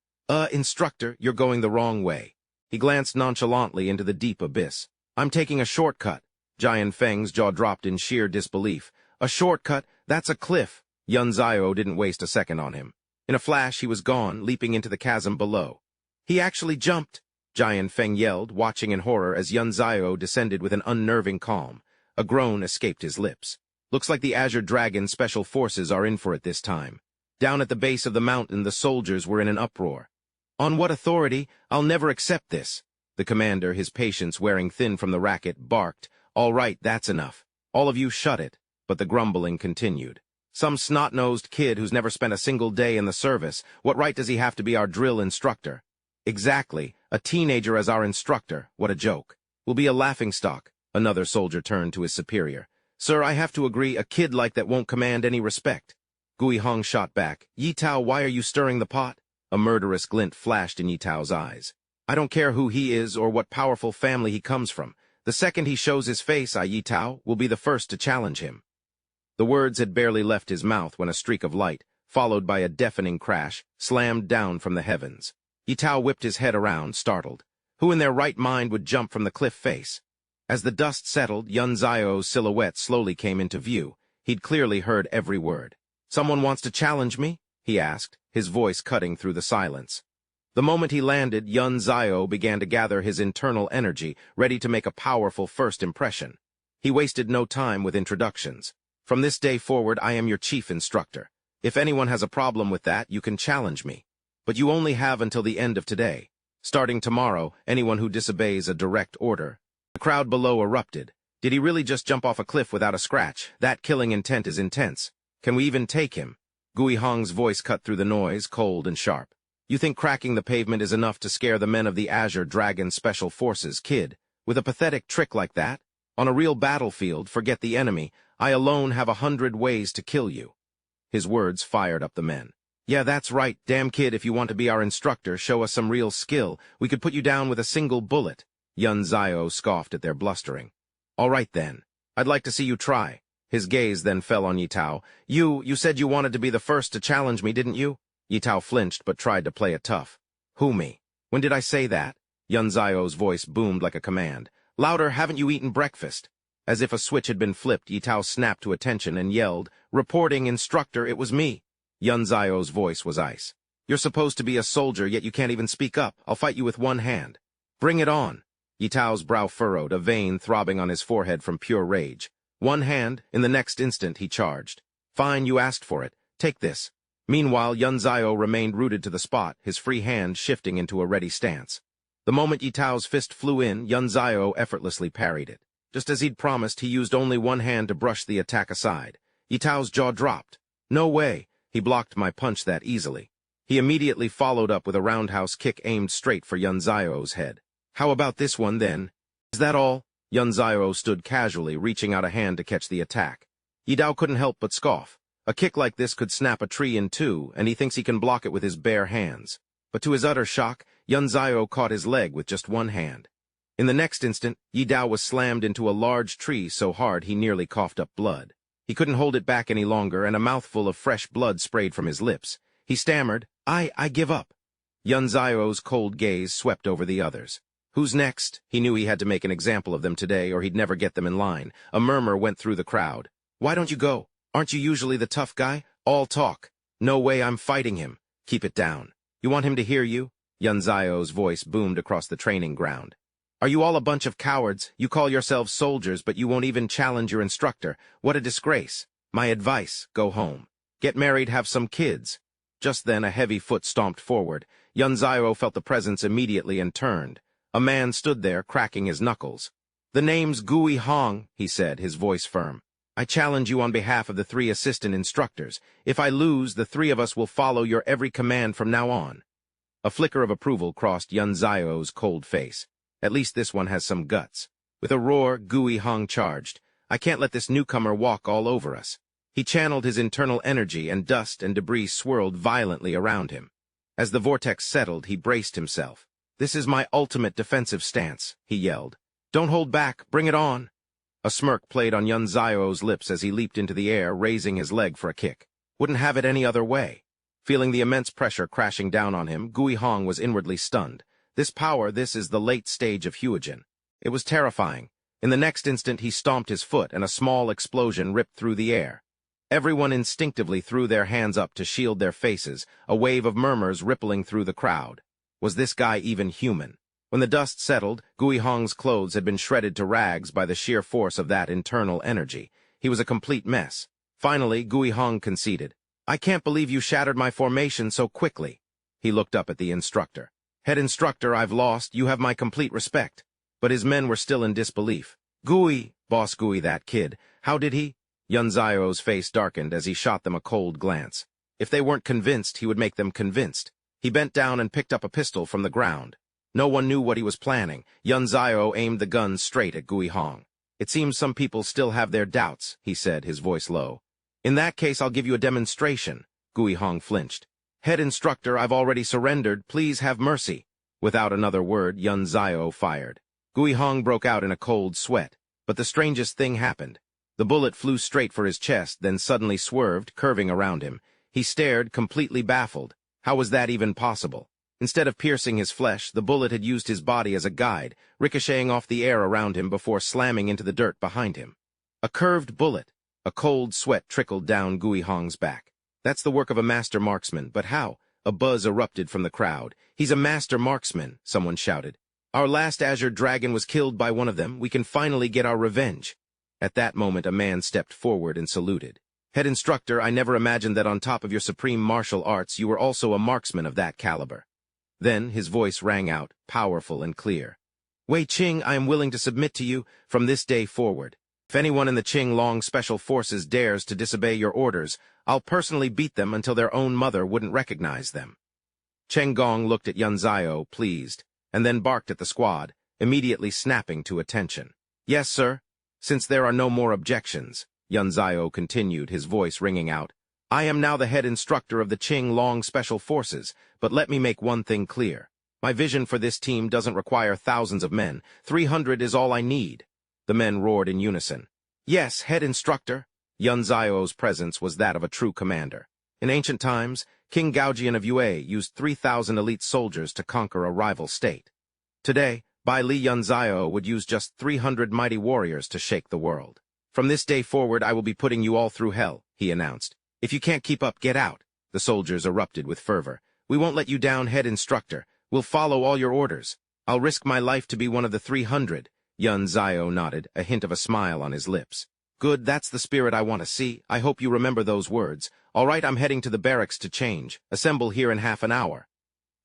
Instructor, you're going the wrong way. He glanced nonchalantly into the deep abyss. I'm taking a shortcut. Jian Feng's jaw dropped in sheer disbelief. A shortcut? That's a cliff. Yun Zio didn't waste a second on him. In a flash, he was gone, leaping into the chasm below. He actually jumped, Jian Feng yelled, watching in horror as Yun Zio descended with an unnerving calm. A groan escaped his lips. Looks like the Azure Dragon Special Forces are in for it this time. Down at the base of the mountain, the soldiers were in an uproar. On what authority? I'll never accept this. The commander, his patience wearing thin from the racket, barked. All right, that's enough. All of you shut it. But the grumbling continued. Some snot-nosed kid who's never spent a single day in the service. What right does he have to be our drill instructor? Exactly. A teenager as our instructor. What a joke. We'll be a laughingstock. Another soldier turned to his superior. Sir, I have to agree, a kid like that won't command any respect. Gui Hong shot back. Yi Tao, why are you stirring the pot? A murderous glint flashed in Yi Tao's eyes. I don't care who he is or what powerful family he comes from. The second he shows his face, Yi Tao will be the first to challenge him. The words had barely left his mouth when a streak of light, followed by a deafening crash, slammed down from the heavens. Yi Tao whipped his head around, startled. Who in their right mind would jump from the cliff face? As the dust settled, Yun Zio's silhouette slowly came into view. He'd clearly heard every word. Someone wants to challenge me? He asked, his voice cutting through the silence. The moment he landed, Yun Zio began to gather his internal energy, ready to make a powerful first impression. He wasted no time with introductions. From this day forward, I am your chief instructor. If anyone has a problem with that, you can challenge me. But you only have until the end of today. Starting tomorrow, anyone who disobeys a direct order. The crowd below erupted. Did he really just jump off a cliff without a scratch? That killing intent is intense. Can we even take him? Gui Hong's voice cut through the noise, cold and sharp. You think cracking the pavement is enough to scare the men of the Azure Dragon Special Forces, kid? With a pathetic trick like that? On a real battlefield, forget the enemy. I alone have 100 ways to kill you. His words fired up the men. Yeah, that's right. Damn kid, if you want to be our instructor, show us some real skill. We could put you down with a single bullet. Yun Zio scoffed at their blustering. All right then. I'd like to see you try. His gaze then fell on Yi Tao. You said you wanted to be the first to challenge me, didn't you? Yi Tao flinched but tried to play it tough. Who, me? When did I say that? Yun Zio's voice boomed like a command. Louder, haven't you eaten breakfast? As if a switch had been flipped, Yi Tao snapped to attention and yelled, Reporting, instructor, it was me. Yun Zio's voice was ice. You're supposed to be a soldier, yet you can't even speak up. I'll fight you with one hand. Bring it on. Yi Tao's brow furrowed, a vein throbbing on his forehead from pure rage. One hand, in the next instant, he charged. Fine, you asked for it. Take this. Meanwhile, Yun Zio remained rooted to the spot, his free hand shifting into a ready stance. The moment Yi Tao's fist flew in, Yun Zio effortlessly parried it. Just as he'd promised, he used only one hand to brush the attack aside. Yi Tao's jaw dropped. No way. He blocked my punch that easily. He immediately followed up with a roundhouse kick aimed straight for Yun Zio's head. How about this one, then? Is that all? Yun Zio stood casually, reaching out a hand to catch the attack. Yi Tao couldn't help but scoff. A kick like this could snap a tree in two, and he thinks he can block it with his bare hands. But to his utter shock, Yun Zio caught his leg with just one hand. In the next instant, Yi Tao was slammed into a large tree so hard he nearly coughed up blood. He couldn't hold it back any longer, and a mouthful of fresh blood sprayed from his lips. He stammered, I give up. Yun Zio's cold gaze swept over the others. Who's next? He knew he had to make an example of them today, or he'd never get them in line. A murmur went through the crowd. Why don't you go? Aren't you usually the tough guy? All talk. No way, I'm fighting him. Keep it down. You want him to hear you? Yun Zio's voice boomed across the training ground. Are you all a bunch of cowards? You call yourselves soldiers, but you won't even challenge your instructor. What a disgrace. My advice, go home. Get married, have some kids. Just then a heavy foot stomped forward. Yun Zio felt the presence immediately and turned. A man stood there, cracking his knuckles. The name's Gui Hong, he said, his voice firm. I challenge you on behalf of the 3 assistant instructors. If I lose, the 3 of us will follow your every command from now on. A flicker of approval crossed Yun Zio's cold face. At least this one has some guts. With a roar, Gui Hong charged. I can't let this newcomer walk all over us. He channeled his internal energy, and dust and debris swirled violently around him. As the vortex settled, he braced himself. This is my ultimate defensive stance, he yelled. Don't hold back, bring it on. A smirk played on Yun Zio's lips as he leaped into the air, raising his leg for a kick. Wouldn't have it any other way. Feeling the immense pressure crashing down on him, Gui Hong was inwardly stunned. This is the late stage of Huijin. It was terrifying. In the next instant, he stomped his foot, and a small explosion ripped through the air. Everyone instinctively threw their hands up to shield their faces, a wave of murmurs rippling through the crowd. Was this guy even human? When the dust settled, Gui Hong's clothes had been shredded to rags by the sheer force of that internal energy. He was a complete mess. Finally, Gui Hong conceded. I can't believe you shattered my formation so quickly. He looked up at the instructor. Head instructor, I've lost. You have my complete respect. But his men were still in disbelief. Gui, Boss Gui, that kid. How did he? Yunzao's face darkened as he shot them a cold glance. If they weren't convinced, he would make them convinced. He bent down and picked up a pistol from the ground. No one knew what he was planning. Yunzao aimed the gun straight at Guihong. "It seems some people still have their doubts," he said, his voice low. "In that case, I'll give you a demonstration." Guihong flinched. "Head instructor, I've already surrendered. Please have mercy." Without another word, Yunzao fired. Guihong broke out in a cold sweat. But the strangest thing happened. The bullet flew straight for his chest, then suddenly swerved, curving around him. He stared, completely baffled. How was that even possible? Instead of piercing his flesh, the bullet had used his body as a guide, ricocheting off the air around him before slamming into the dirt behind him. A curved bullet. A cold sweat trickled down Guihong's back. "That's the work of a master marksman, but how?" A buzz erupted from the crowd. "He's a master marksman," someone shouted. "Our last Azure Dragon was killed by one of them. We can finally get our revenge." At that moment, a man stepped forward and saluted. "Head instructor, I never imagined that on top of your supreme martial arts, you were also a marksman of that caliber." Then his voice rang out, powerful and clear. "Wei Qing, I am willing to submit to you from this day forward. If anyone in the Qing Long Special Forces dares to disobey your orders, I'll personally beat them until their own mother wouldn't recognize them." Cheng Gong looked at Yunzao, pleased, and then barked at the squad, immediately snapping to attention. "Yes, sir. Since there are no more objections," Yunzao continued, his voice ringing out, "I am now the head instructor of the Qing Long Special Forces, but let me make one thing clear. My vision for this team doesn't require thousands of men. 300 is all I need." The men roared in unison. "Yes, head instructor." Yunzao's presence was that of a true commander. In ancient times, King Gaojian of Yue used 3,000 elite soldiers to conquer a rival state. Today, Bai Li Yunzao would use just 300 mighty warriors to shake the world. "From this day forward, I will be putting you all through hell," he announced. "If you can't keep up, get out." The soldiers erupted with fervor. "We won't let you down, head instructor. We'll follow all your orders. I'll risk my life to be one of the 300. Yunzao nodded, a hint of a smile on his lips. "Good, that's the spirit I want to see. I hope you remember those words. All right, I'm heading to the barracks to change. Assemble here in half an hour."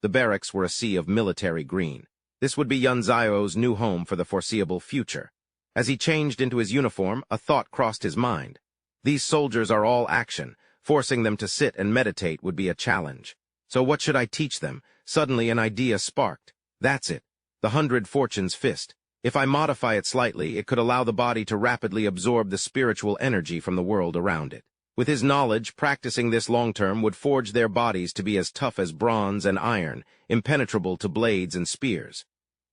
The barracks were a sea of military green. This would be Yunzao's new home for the foreseeable future. As he changed into his uniform, a thought crossed his mind. These soldiers are all action. Forcing them to sit and meditate would be a challenge. So what should I teach them? Suddenly an idea sparked. That's it. The 100 Fortunes Fist. If I modify it slightly, it could allow the body to rapidly absorb the spiritual energy from the world around it. With his knowledge, practicing this long-term would forge their bodies to be as tough as bronze and iron, impenetrable to blades and spears.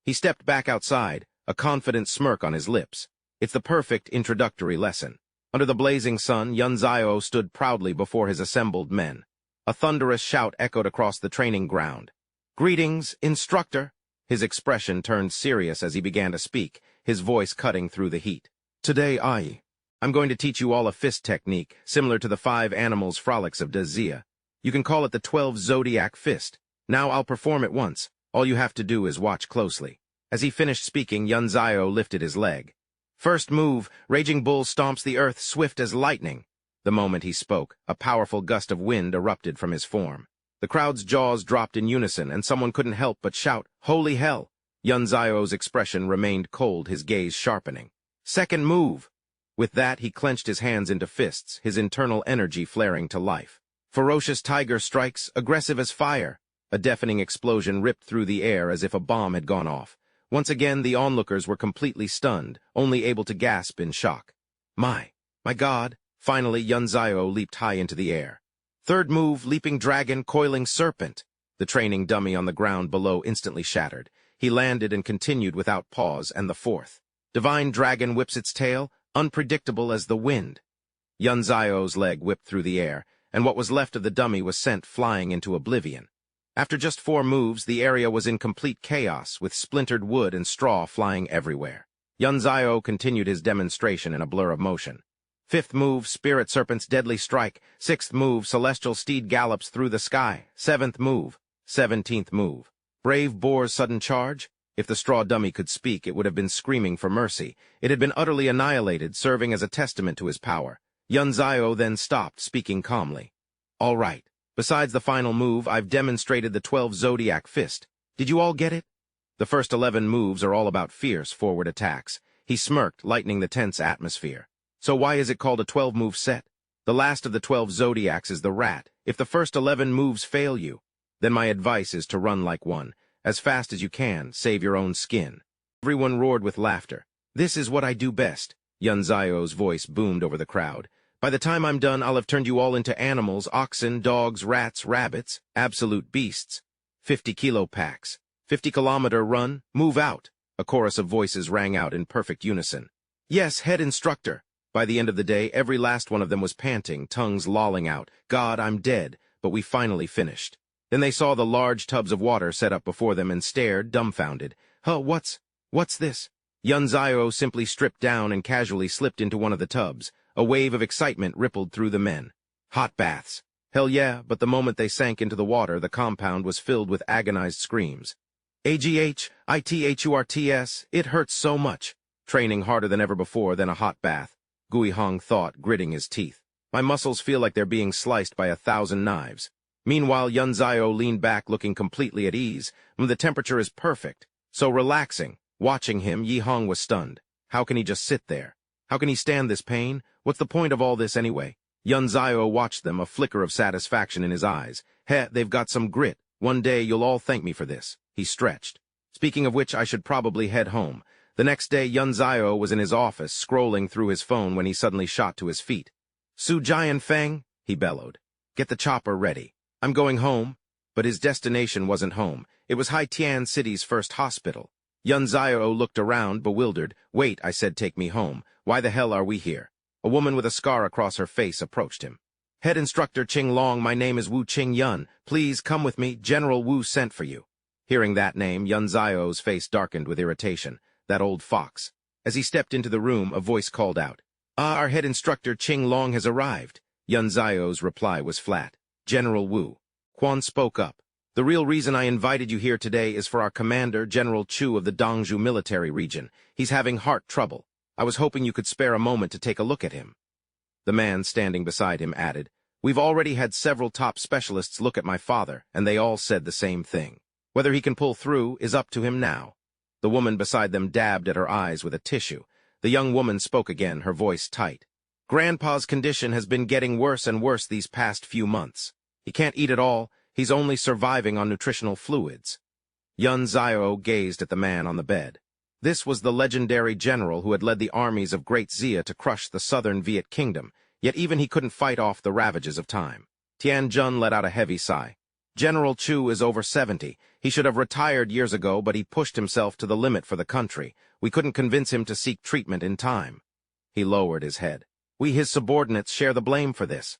He stepped back outside, a confident smirk on his lips. It's the perfect introductory lesson. Under the blazing sun, Yunzao stood proudly before his assembled men. A thunderous shout echoed across the training ground. "Greetings, instructor!" His expression turned serious as he began to speak, his voice cutting through the heat. "Today I'm going to teach you all a fist technique, similar to the 5 animals frolics of Dazia. You can call it the 12 Zodiac Fist. Now I'll perform it once. All you have to do is watch closely." As he finished speaking, Yunzao lifted his leg. "First move, Raging Bull stomps the earth swift as lightning." The moment he spoke, a powerful gust of wind erupted from his form. The crowd's jaws dropped in unison, and someone couldn't help but shout, "Holy hell!" Yunzao's expression remained cold, his gaze sharpening. "Second move." With that, he clenched his hands into fists, his internal energy flaring to life. Ferocious tiger strikes, aggressive as fire. A deafening explosion ripped through the air as if a bomb had gone off. Once again, the onlookers were completely stunned, only able to gasp in shock. My God! Finally, Yunzao leaped high into the air. Third move, Leaping Dragon, Coiling Serpent. The training dummy on the ground below instantly shattered. He landed and continued without pause, and the fourth. Divine Dragon whips its tail, unpredictable as the wind. Yunzao's leg whipped through the air, and what was left of the dummy was sent flying into oblivion. After just 4 moves, the area was in complete chaos, with splintered wood and straw flying everywhere. Yunzao continued his demonstration in a blur of motion. 5th move, Spirit Serpent's Deadly Strike. 6th move, Celestial Steed gallops through the sky. 7th move. 17th move, Brave Boar's Sudden Charge. If the straw dummy could speak, it would have been screaming for mercy. It had been utterly annihilated, serving as a testament to his power. Yunzao then stopped, speaking calmly. "All right. Besides the final move, I've demonstrated the 12 Zodiac Fist. Did you all get it? The first 11 moves are all about fierce forward attacks." He smirked, lightening the tense atmosphere. So why is it called a 12-move set? The last of the 12 zodiacs is the rat. If the first 11 moves fail you, then my advice is to run like one. As fast as you can, save your own skin. Everyone roared with laughter. This is what I do best. Yunzao's voice boomed over the crowd. By the time I'm done, I'll have turned you all into animals, oxen, dogs, rats, rabbits, absolute beasts. 50-kilo packs. 50-kilometer run, move out. A chorus of voices rang out in perfect unison. Yes, head instructor. By the end of the day, every last one of them was panting, tongues lolling out. God, I'm dead, but we finally finished. Then they saw the large tubs of water set up before them and stared, dumbfounded. Huh, what's this? Yunzao simply stripped down and casually slipped into one of the tubs. A wave of excitement rippled through the men. Hot baths. Hell yeah, but the moment they sank into the water, the compound was filled with agonized screams. AGHITHURTS, it hurts so much. Training harder than ever before than a hot bath. Gui Hong thought, gritting his teeth. My muscles feel like they're being sliced by 1,000 knives. Meanwhile, Yunzao leaned back looking completely at ease. The temperature is perfect. So relaxing. Watching him, Yi Hong was stunned. How can he just sit there? How can he stand this pain? What's the point of all this anyway? Yunzao watched them, a flicker of satisfaction in his eyes. They've got some grit. One day you'll all thank me for this. He stretched. Speaking of which, I should probably head home. The next day, Yunzao was in his office, scrolling through his phone when he suddenly shot to his feet. Su Jianfeng, he bellowed. Get the chopper ready. I'm going home. But his destination wasn't home. It was Haitian City's first hospital. Yunzao looked around, bewildered. Wait, I said, take me home. Why the hell are we here? A woman with a scar across her face approached him. Head instructor Ching Long, my name is Wu Ching Yun. Please come with me. General Wu sent for you. Hearing that name, Yunzao's face darkened with irritation. That old fox. As he stepped into the room, a voice called out. Our head instructor Ching Long has arrived. Yunzao's reply was flat. General Wu. Quan spoke up. The real reason I invited you here today is for our commander, General Chu of the Dongzhou military region. He's having heart trouble. I was hoping you could spare a moment to take a look at him. The man standing beside him added, We've already had several top specialists look at my father, and they all said the same thing. Whether he can pull through is up to him now. The woman beside them dabbed at her eyes with a tissue. The young woman spoke again, her voice tight. Grandpa's condition has been getting worse and worse these past few months. He can't eat at all. He's only surviving on nutritional fluids. Yunzao gazed at the man on the bed. This was the legendary general who had led the armies of Great Xia to crush the southern Viet Kingdom, yet even he couldn't fight off the ravages of time. Tianjun let out a heavy sigh. General Chu is over 70. He should have retired years ago, but he pushed himself to the limit for the country. We couldn't convince him to seek treatment in time. He lowered his head. We, his subordinates, share the blame for this.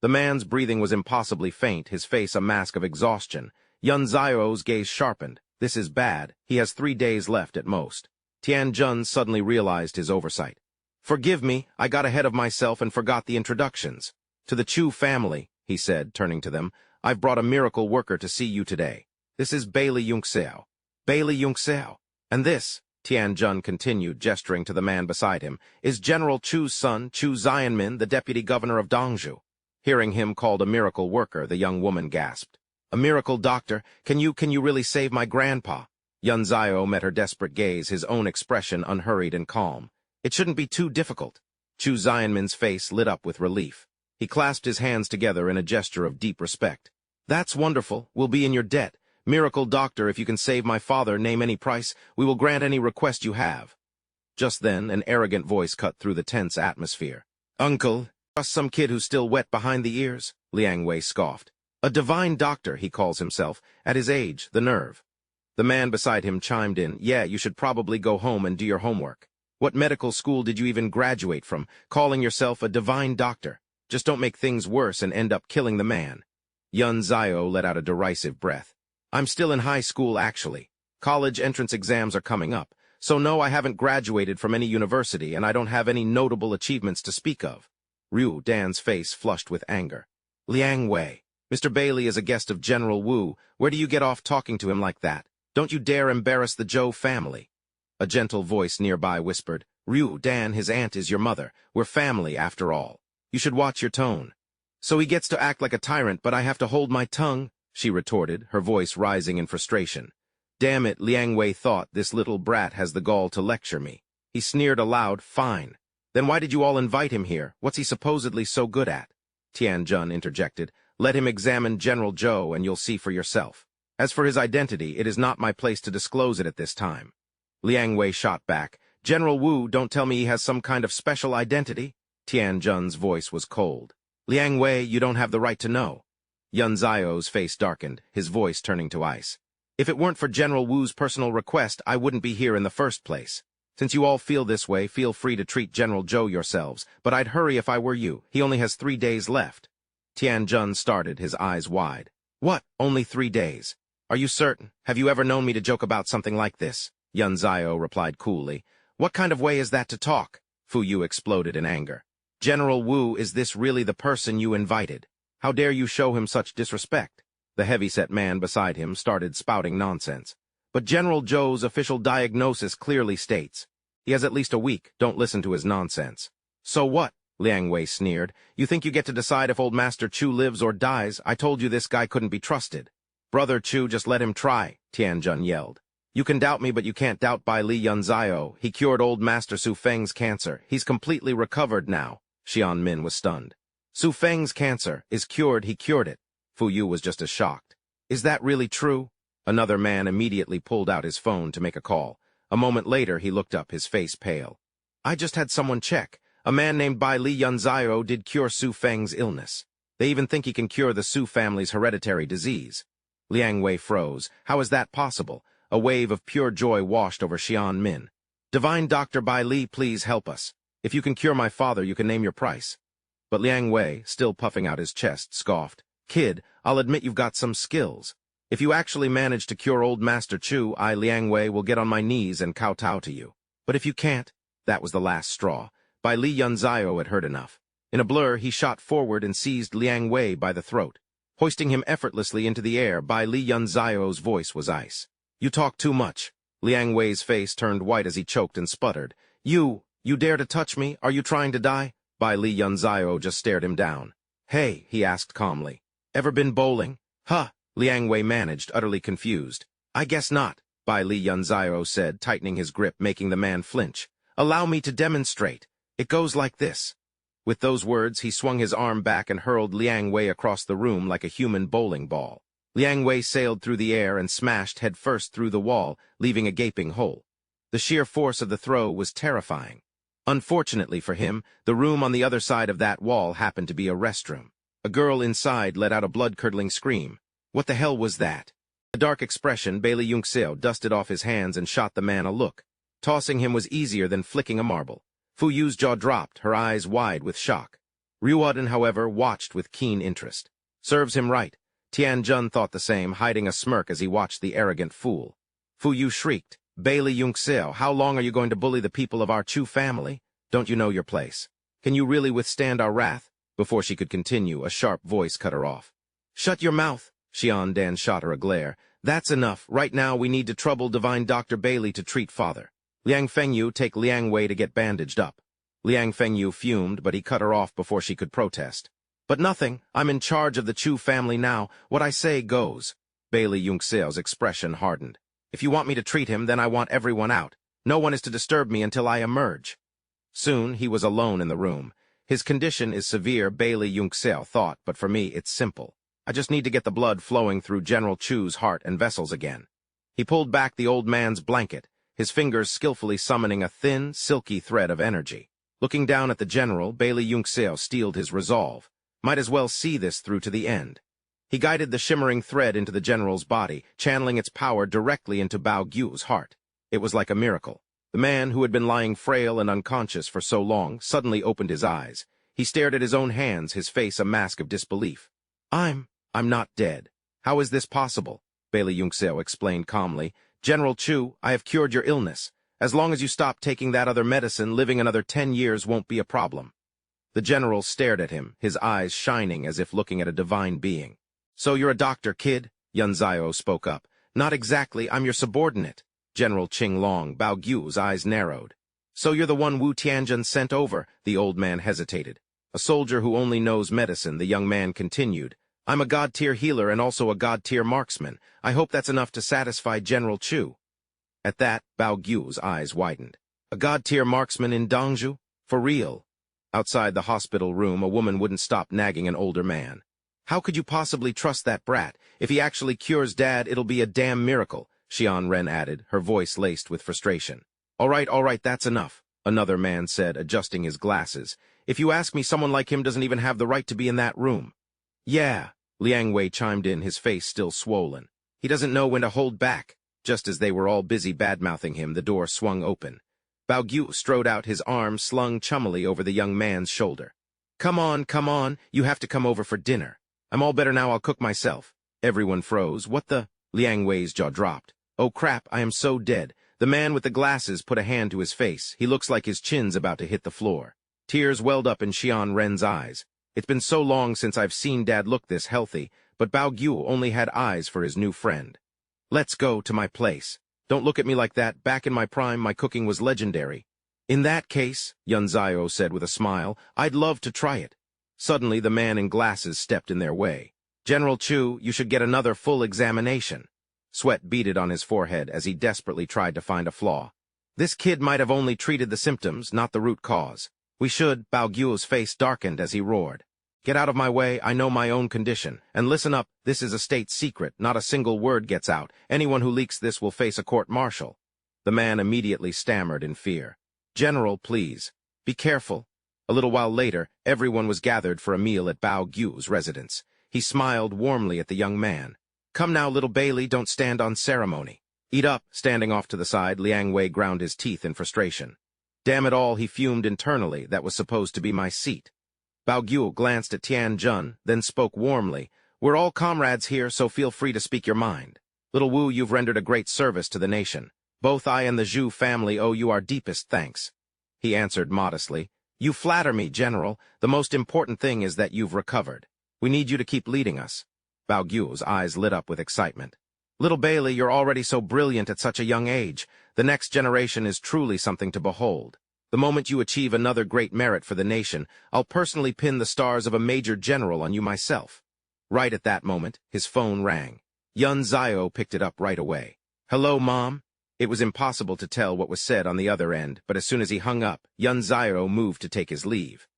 The man's breathing was impossibly faint, his face a mask of exhaustion. Yunzao's gaze sharpened. This is bad. He has 3 days left at most. Tianjun suddenly realized his oversight. Forgive me, I got ahead of myself and forgot the introductions. To the Chu family, he said, turning to them, I've brought a miracle worker to see you today. This is Bailey Yunxiao. Bailey Yunxiao. And this, Tianjun continued, gesturing to the man beside him, is General Chu's son, Chu Zianmin, the deputy governor of Dongzhou. Hearing him called a miracle worker, the young woman gasped. A miracle doctor? Can you really save my grandpa? Yunzao met her desperate gaze, his own expression unhurried and calm. It shouldn't be too difficult. Chu Zianmin's face lit up with relief. He clasped his hands together in a gesture of deep respect. That's wonderful. We'll be in your debt. Miracle doctor, if you can save my father, name any price. We will grant any request you have. Just then, an arrogant voice cut through the tense atmosphere. Uncle, trust some kid who's still wet behind the ears? Liang Wei scoffed. A divine doctor, he calls himself. At his age, the nerve. The man beside him chimed in. Yeah, you should probably go home and do your homework. What medical school did you even graduate from, calling yourself a divine doctor? Just don't make things worse and end up killing the man. Yunzao let out a derisive breath. I'm still in high school, actually. College entrance exams are coming up. So no, I haven't graduated from any university, and I don't have any notable achievements to speak of. Ryu Dan's face flushed with anger. Liang Wei, Mr. Bailey is a guest of General Wu. Where do you get off talking to him like that? Don't you dare embarrass the Zhou family. A gentle voice nearby whispered, Ryu Dan, his aunt is your mother. We're family, after all. You should watch your tone. So he gets to act like a tyrant, but I have to hold my tongue, she retorted, her voice rising in frustration. Damn it, Liang Wei thought, this little brat has the gall to lecture me. He sneered aloud, fine. Then why did you all invite him here? What's he supposedly so good at? Tianjun interjected. Let him examine General Zhou and you'll see for yourself. As for his identity, it is not my place to disclose it at this time. Liang Wei shot back. General Wu, don't tell me he has some kind of special identity? Tianjun's voice was cold. Liang Wei, you don't have the right to know. Yun Zio's face darkened, his voice turning to ice. If it weren't for General Wu's personal request, I wouldn't be here in the first place. Since you all feel this way, feel free to treat General Zhou yourselves, but I'd hurry if I were you. He only has 3 days left. Tianjun started, his eyes wide. What? Only 3 days? Are you certain? Have you ever known me to joke about something like this? Yun Zio replied coolly. What kind of way is that to talk? Fu Yu exploded in anger. General Wu, is this really the person you invited? How dare you show him such disrespect? The heavyset man beside him started spouting nonsense. But General Zhou's official diagnosis clearly states. He has at least a week, don't listen to his nonsense. So what? Liang Wei sneered. You think you get to decide if old Master Chu lives or dies? I told you this guy couldn't be trusted. Brother Chu, just let him try, Tianjun yelled. You can doubt me, but you can't doubt Bai Li Yunzio. He cured old Master Su Feng's cancer. He's completely recovered now. Xian Min was stunned. Su Feng's cancer is cured, he cured it. Fu Yu was just as shocked. Is that really true? Another man immediately pulled out his phone to make a call. A moment later, he looked up, his face pale. I just had someone check. A man named Bai Li Yunzio did cure Su Feng's illness. They even think he can cure the Su family's hereditary disease. Liang Wei froze. How is that possible? A wave of pure joy washed over Xian Min. Divine Dr. Bai Li, please help us. If you can cure my father, you can name your price. But Liang Wei, still puffing out his chest, scoffed. Kid, I'll admit you've got some skills. If you actually manage to cure old Master Chu, I, Liang Wei, will get on my knees and kowtow to you. But if you can't, that was the last straw. Bai Li Yunzio had heard enough. In a blur, he shot forward and seized Liang Wei by the throat. Hoisting him effortlessly into the air, Bai Li Yunzio's voice was ice. You talk too much. Liang Wei's face turned white as he choked and sputtered. You dare to touch me? Are you trying to die? Bai Li Yunzio just stared him down. Hey, he asked calmly. Ever been bowling? Huh, Liang Wei managed, utterly confused. I guess not, Bai Li Yunzio said, tightening his grip, making the man flinch. Allow me to demonstrate. It goes like this. With those words, he swung his arm back and hurled Liang Wei across the room like a human bowling ball. Liang Wei sailed through the air and smashed headfirst through the wall, leaving a gaping hole. The sheer force of the throw was terrifying. Unfortunately for him, the room on the other side of that wall happened to be a restroom. A girl inside let out a blood-curdling scream. What the hell was that? A dark expression, Bai Li Yunzio dusted off his hands and shot the man a look. Tossing him was easier than flicking a marble. Fu Yu's jaw dropped, her eyes wide with shock. Ryuuden, however, watched with keen interest. Serves him right. Tianjun thought the same, hiding a smirk as he watched the arrogant fool. Fu Yu shrieked, Bai Li Yunzio, how long are you going to bully the people of our Chu family? Don't you know your place? Can you really withstand our wrath? Before she could continue, a sharp voice cut her off. Shut your mouth! Xian Dan shot her a glare. That's enough. Right now we need to trouble Divine Dr. Bailey to treat father. Liang Fengyu, take Liang Wei to get bandaged up. Liang Fengyu fumed, but he cut her off before she could protest. But nothing. I'm in charge of the Chu family now. What I say goes. Bai Li Yunzio's expression hardened. If you want me to treat him, then I want everyone out. No one is to disturb me until I emerge. Soon he was alone in the room. His condition is severe, Bai Li Yunzio thought, but for me it's simple. I just need to get the blood flowing through General Chu's heart and vessels again. He pulled back the old man's blanket, his fingers skillfully summoning a thin, silky thread of energy. Looking down at the general, Bai Li Yunzio steeled his resolve. Might as well see this through to the end. He guided the shimmering thread into the general's body, channeling its power directly into Bao Gyu's heart. It was like a miracle. The man, who had been lying frail and unconscious for so long, suddenly opened his eyes. He stared at his own hands, his face a mask of disbelief. I'm not dead. How is this possible? Bai Li Yunzio explained calmly. General Chu, I have cured your illness. As long as you stop taking that other medicine, living another 10 years won't be a problem. The general stared at him, his eyes shining as if looking at a divine being. So you're a doctor, kid? Yunzio spoke up. Not exactly, I'm your subordinate. General Qing Long, Bao Gyu's eyes narrowed. So you're the one Wu Tianjun sent over, the old man hesitated. A soldier who only knows medicine, the young man continued. I'm a god-tier healer and also a god-tier marksman. I hope that's enough to satisfy General Chu. At that, Bao Gyu's eyes widened. A god-tier marksman in Dongzhu? For real. Outside the hospital room, a woman wouldn't stop nagging an older man. How could you possibly trust that brat? If he actually cures Dad, it'll be a damn miracle, Xian Ren added, her voice laced with frustration. All right, that's enough, another man said, adjusting his glasses. If you ask me, someone like him doesn't even have the right to be in that room. Yeah, Liang Wei chimed in, his face still swollen. He doesn't know when to hold back. Just as they were all busy bad-mouthing him, the door swung open. Bao Gu strode out, his arm slung chummily over the young man's shoulder. Come on, you have to come over for dinner. I'm all better now, I'll cook myself. Everyone froze. What the? Liang Wei's jaw dropped. Oh crap, I am so dead. The man with the glasses put a hand to his face. He looks like his chin's about to hit the floor. Tears welled up in Xian Ren's eyes. It's been so long since I've seen Dad look this healthy, but Bao Gu only had eyes for his new friend. Let's go to my place. Don't look at me like that. Back in my prime, my cooking was legendary. In that case, Yun Zio said with a smile, I'd love to try it. Suddenly, the man in glasses stepped in their way. General Chu, you should get another full examination. Sweat beaded on his forehead as he desperately tried to find a flaw. This kid might have only treated the symptoms, not the root cause. We should. Bao Guo's face darkened as he roared. Get out of my way, I know my own condition. And listen up, this is a state secret, not a single word gets out. Anyone who leaks this will face a court-martial. The man immediately stammered in fear. General, please. Be careful. A little while later, everyone was gathered for a meal at Bao Guo's residence. He smiled warmly at the young man. Come now, little Bailey, don't stand on ceremony. Eat up. Standing off to the side, Liang Wei ground his teeth in frustration. Damn it all, he fumed internally, that was supposed to be my seat. Bao Guo glanced at Tian Jun, then spoke warmly. We're all comrades here, so feel free to speak your mind. Little Wu, you've rendered a great service to the nation. Both I and the Zhu family owe you our deepest thanks. He answered modestly. You flatter me, General. The most important thing is that you've recovered. We need you to keep leading us. Bao Guo's eyes lit up with excitement. Little Bailey, you're already so brilliant at such a young age. The next generation is truly something to behold. The moment you achieve another great merit for the nation, I'll personally pin the stars of a major general on you myself. Right at that moment, his phone rang. Yun Zio picked it up right away. Hello, Mom? It was impossible to tell what was said on the other end, but as soon as he hung up, Yun Zio moved to take his leave.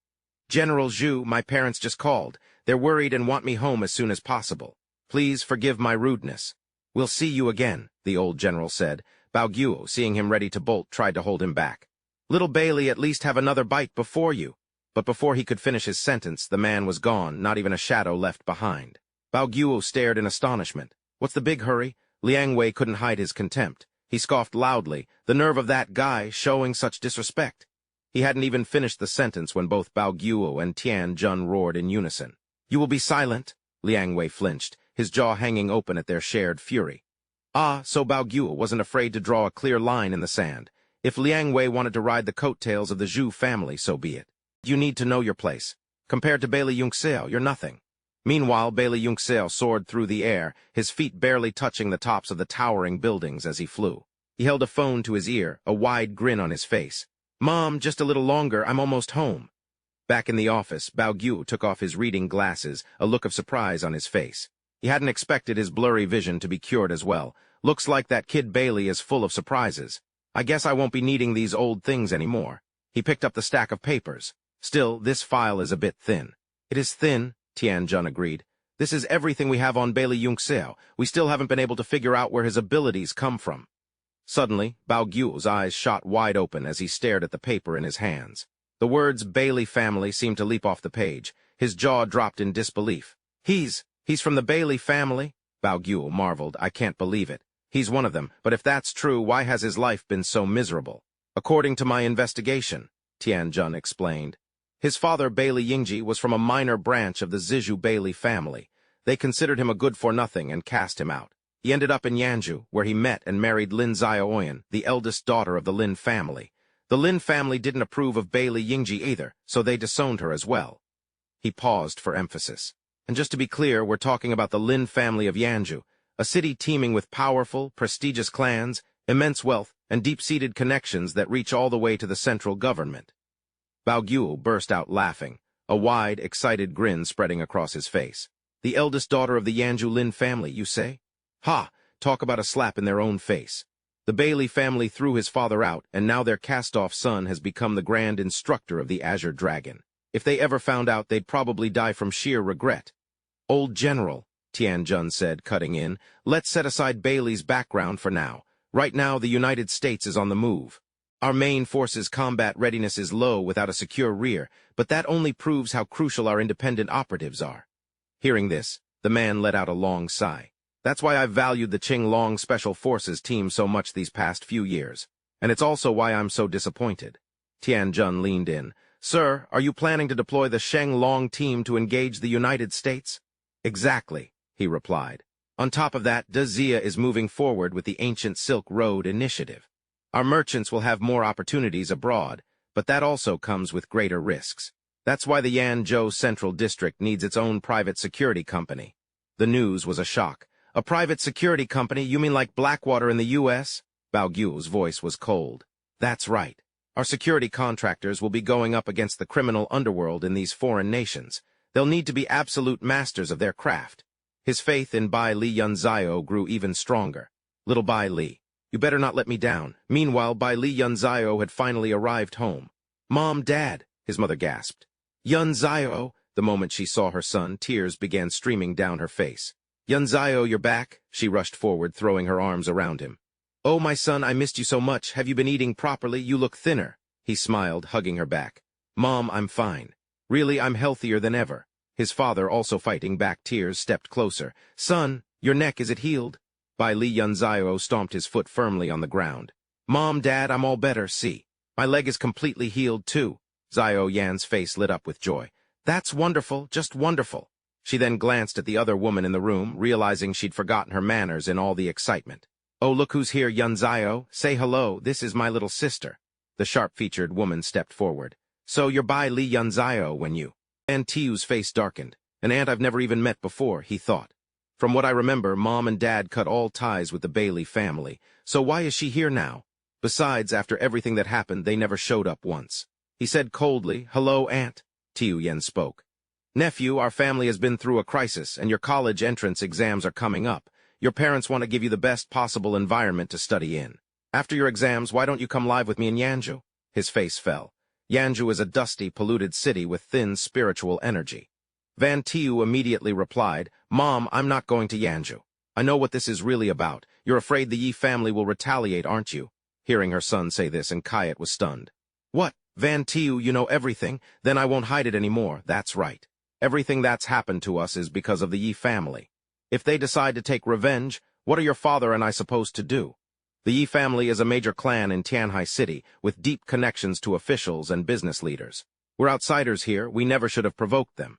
General Zhu, my parents just called. They're worried and want me home as soon as possible. Please forgive my rudeness. We'll see you again, the old general said. Bao Guo, seeing him ready to bolt, tried to hold him back. Little Bailey, at least have another bite before you. But before he could finish his sentence, the man was gone, not even a shadow left behind. Bao Guo stared in astonishment. What's the big hurry? Liang Wei couldn't hide his contempt. He scoffed loudly. The nerve of that guy, showing such disrespect. He hadn't even finished the sentence when both Bao Guo and Tian Jun roared in unison. You will be silent? Liang Wei flinched, his jaw hanging open at their shared fury. Ah, so Bao Guo wasn't afraid to draw a clear line in the sand. If Liang Wei wanted to ride the coattails of the Zhu family, so be it. You need to know your place. Compared to Bailey Yunxiao, you're nothing. Meanwhile, Bailey Yunxiao soared through the air, his feet barely touching the tops of the towering buildings as he flew. He held a phone to his ear, a wide grin on his face. Mom, just a little longer, I'm almost home. Back in the office, Bao Guo took off his reading glasses, a look of surprise on his face. He hadn't expected his blurry vision to be cured as well. Looks like that kid Bailey is full of surprises. I guess I won't be needing these old things anymore. He picked up the stack of papers. Still, this file is a bit thin. It is thin, Tian Jun agreed. This is everything we have on Bailey Yunxiao. We still haven't been able to figure out where his abilities come from. Suddenly, Bao Guo's eyes shot wide open as he stared at the paper in his hands. The words Bailey family seemed to leap off the page. His jaw dropped in disbelief. He's from the Bailey family? Bao Guo marveled. I can't believe it. He's one of them, but if that's true, why has his life been so miserable? According to my investigation, Tian Jun explained. His father, Bailey Yingji, was from a minor branch of the Zizhu Bailey family. They considered him a good-for-nothing and cast him out. He ended up in Yanzhou, where he met and married Lin Xiaoyan, the eldest daughter of the Lin family. The Lin family didn't approve of Bailey Yingji either, so they disowned her as well. He paused for emphasis. And just to be clear, we're talking about the Lin family of Yanzhou, a city teeming with powerful, prestigious clans, immense wealth, and deep-seated connections that reach all the way to the central government. Bao Guo burst out laughing, a wide, excited grin spreading across his face. The eldest daughter of the Yanzhou Lin family, you say? Ha! Talk about a slap in their own face. The Bailey family threw his father out, and now their cast-off son has become the grand instructor of the Azure Dragon. If they ever found out, they'd probably die from sheer regret. Old General, Tianjun said, cutting in, let's set aside Bailey's background for now. Right now, the United States is on the move. Our main force's combat readiness is low without a secure rear, but that only proves how crucial our independent operatives are. Hearing this, the man let out a long sigh. That's why I've valued the Qinglong Special Forces team so much these past few years. And it's also why I'm so disappointed. Tianjun leaned in. Sir, are you planning to deploy the Shenglong team to engage the United States? Exactly, he replied. On top of that, Dazia is moving forward with the Ancient Silk Road initiative. Our merchants will have more opportunities abroad, but that also comes with greater risks. That's why the Yanzhou Central District needs its own private security company. The news was a shock. A private security company? You mean like Blackwater in the U.S.? Bao Guo's voice was cold. That's right. Our security contractors will be going up against the criminal underworld in these foreign nations. They'll need to be absolute masters of their craft. His faith in Bai Li Yunzio grew even stronger. Little Bai Li, you better not let me down. Meanwhile, Bai Li Yunzio had finally arrived home. Mom, Dad, his mother gasped. Yunzio, the moment she saw her son, tears began streaming down her face. Yunzio, you're back, she rushed forward, throwing her arms around him. Oh, my son, I missed you so much. Have you been eating properly? You look thinner. He smiled, hugging her back. Mom, I'm fine. Really, I'm healthier than ever. His father, also fighting back tears, stepped closer. Son, your neck, is it healed? Bai Li Yunzio stomped his foot firmly on the ground. Mom, Dad, I'm all better, see. My leg is completely healed, too. Zio Yan's face lit up with joy. That's wonderful, just wonderful. She then glanced at the other woman in the room, realizing she'd forgotten her manners in all the excitement. Oh, look who's here, Yunzio. Say hello, this is my little sister. The sharp-featured woman stepped forward. So you're Bai Li Yunzio when you... And Tiu's face darkened. An aunt I've never even met before, he thought. From what I remember, Mom and Dad cut all ties with the Bailey family, so why is she here now? Besides, after everything that happened, they never showed up once. He said coldly, Hello, Aunt. Tiu Yen spoke. Nephew, our family has been through a crisis, and your college entrance exams are coming up. Your parents want to give you the best possible environment to study in. After your exams, why don't you come live with me in Yanzhou? His face fell. Yanzhou is a dusty, polluted city with thin spiritual energy. Van Tiu immediately replied, Mom, I'm not going to Yanzhou. I know what this is really about. You're afraid the Yi family will retaliate, aren't you? Hearing her son say this, and Kayat was stunned. What? Van Tiu, you know everything? Then I won't hide it anymore. That's right. Everything that's happened to us is because of the Yi family. If they decide to take revenge, what are your father and I supposed to do? The Yi family is a major clan in Tianhai City, with deep connections to officials and business leaders. We're outsiders here, we never should have provoked them.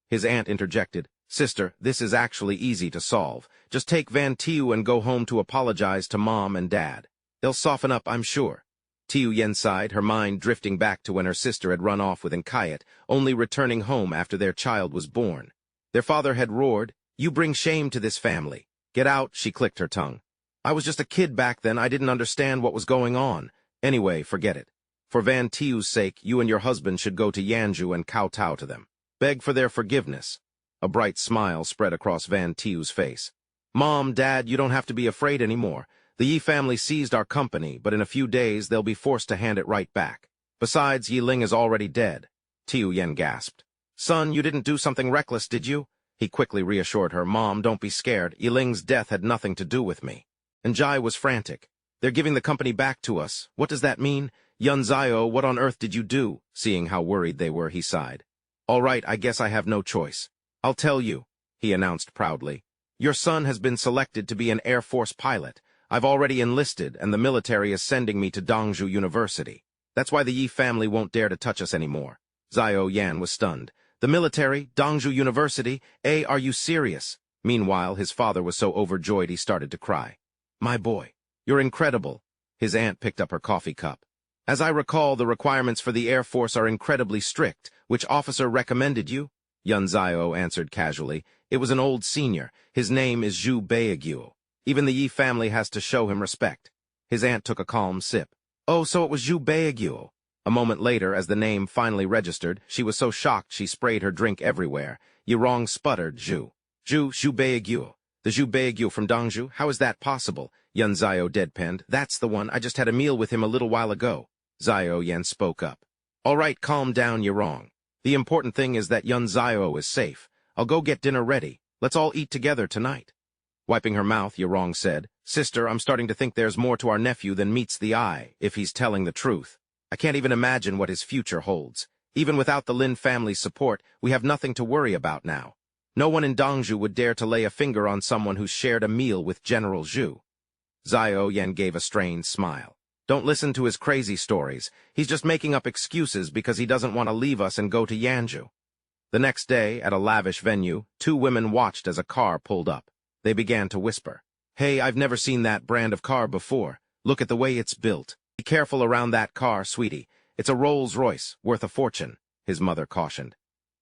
His aunt interjected, Sister, this is actually easy to solve. Just take Van Tiu and go home to apologize to Mom and Dad. They'll soften up, I'm sure. Tiu Yen sighed, her mind drifting back to when her sister had run off with Nkayat, only returning home after their child was born. Their father had roared, You bring shame to this family. Get out, she clicked her tongue. I was just a kid back then, I didn't understand what was going on. Anyway, forget it. For Van Tiu's sake, you and your husband should go to Yanzhou and kowtow to them. Beg for their forgiveness. A bright smile spread across Van Tiu's face. Mom, Dad, you don't have to be afraid anymore. The Yi family seized our company, but in a few days they'll be forced to hand it right back. Besides, Yi Ling is already dead. Tiu Yen gasped. Son, you didn't do something reckless, did you? He quickly reassured her. Mom, don't be scared. Yi Ling's death had nothing to do with me. And Jai was frantic. They're giving the company back to us. What does that mean? Yunzio, what on earth did you do? Seeing how worried they were, he sighed. All right, I guess I have no choice. I'll tell you, he announced proudly. Your son has been selected to be an Air Force pilot. I've already enlisted, and the military is sending me to Dongzhou University. That's why the Yi family won't dare to touch us anymore. Zio Yan was stunned. The military? Dongzhou University? Are you serious? Meanwhile, his father was so overjoyed he started to cry. My boy, you're incredible. His aunt picked up her coffee cup. As I recall, the requirements for the Air Force are incredibly strict. Which officer recommended you? Yunzio answered casually. It was an old senior. His name is Zhu Beiguo. Even the Yi family has to show him respect. His aunt took a calm sip. Oh, so it was Zhu Beiguo. A moment later, as the name finally registered, she was so shocked she sprayed her drink everywhere. Yirong sputtered, Zhu Beiguo. The Zhu Beiguo from Dongzhou? How is that possible? Yun Zio deadpanned. That's the one. I just had a meal with him a little while ago. Zio Yan spoke up. All right, calm down, you're wrong. The important thing is that Yun Zio is safe. I'll go get dinner ready. Let's all eat together tonight. Wiping her mouth, Yurong said, Sister, I'm starting to think there's more to our nephew than meets the eye, if he's telling the truth. I can't even imagine what his future holds. Even without the Lin family's support, we have nothing to worry about now. No one in Dongju would dare to lay a finger on someone who's shared a meal with General Zhu. Zio Yan gave a strained smile. Don't listen to his crazy stories. He's just making up excuses because he doesn't want to leave us and go to Yanju. The next day, at a lavish venue, two women watched as a car pulled up. They began to whisper. Hey, I've never seen that brand of car before. Look at the way it's built. Be careful around that car, sweetie. It's a Rolls-Royce, worth a fortune, his mother cautioned.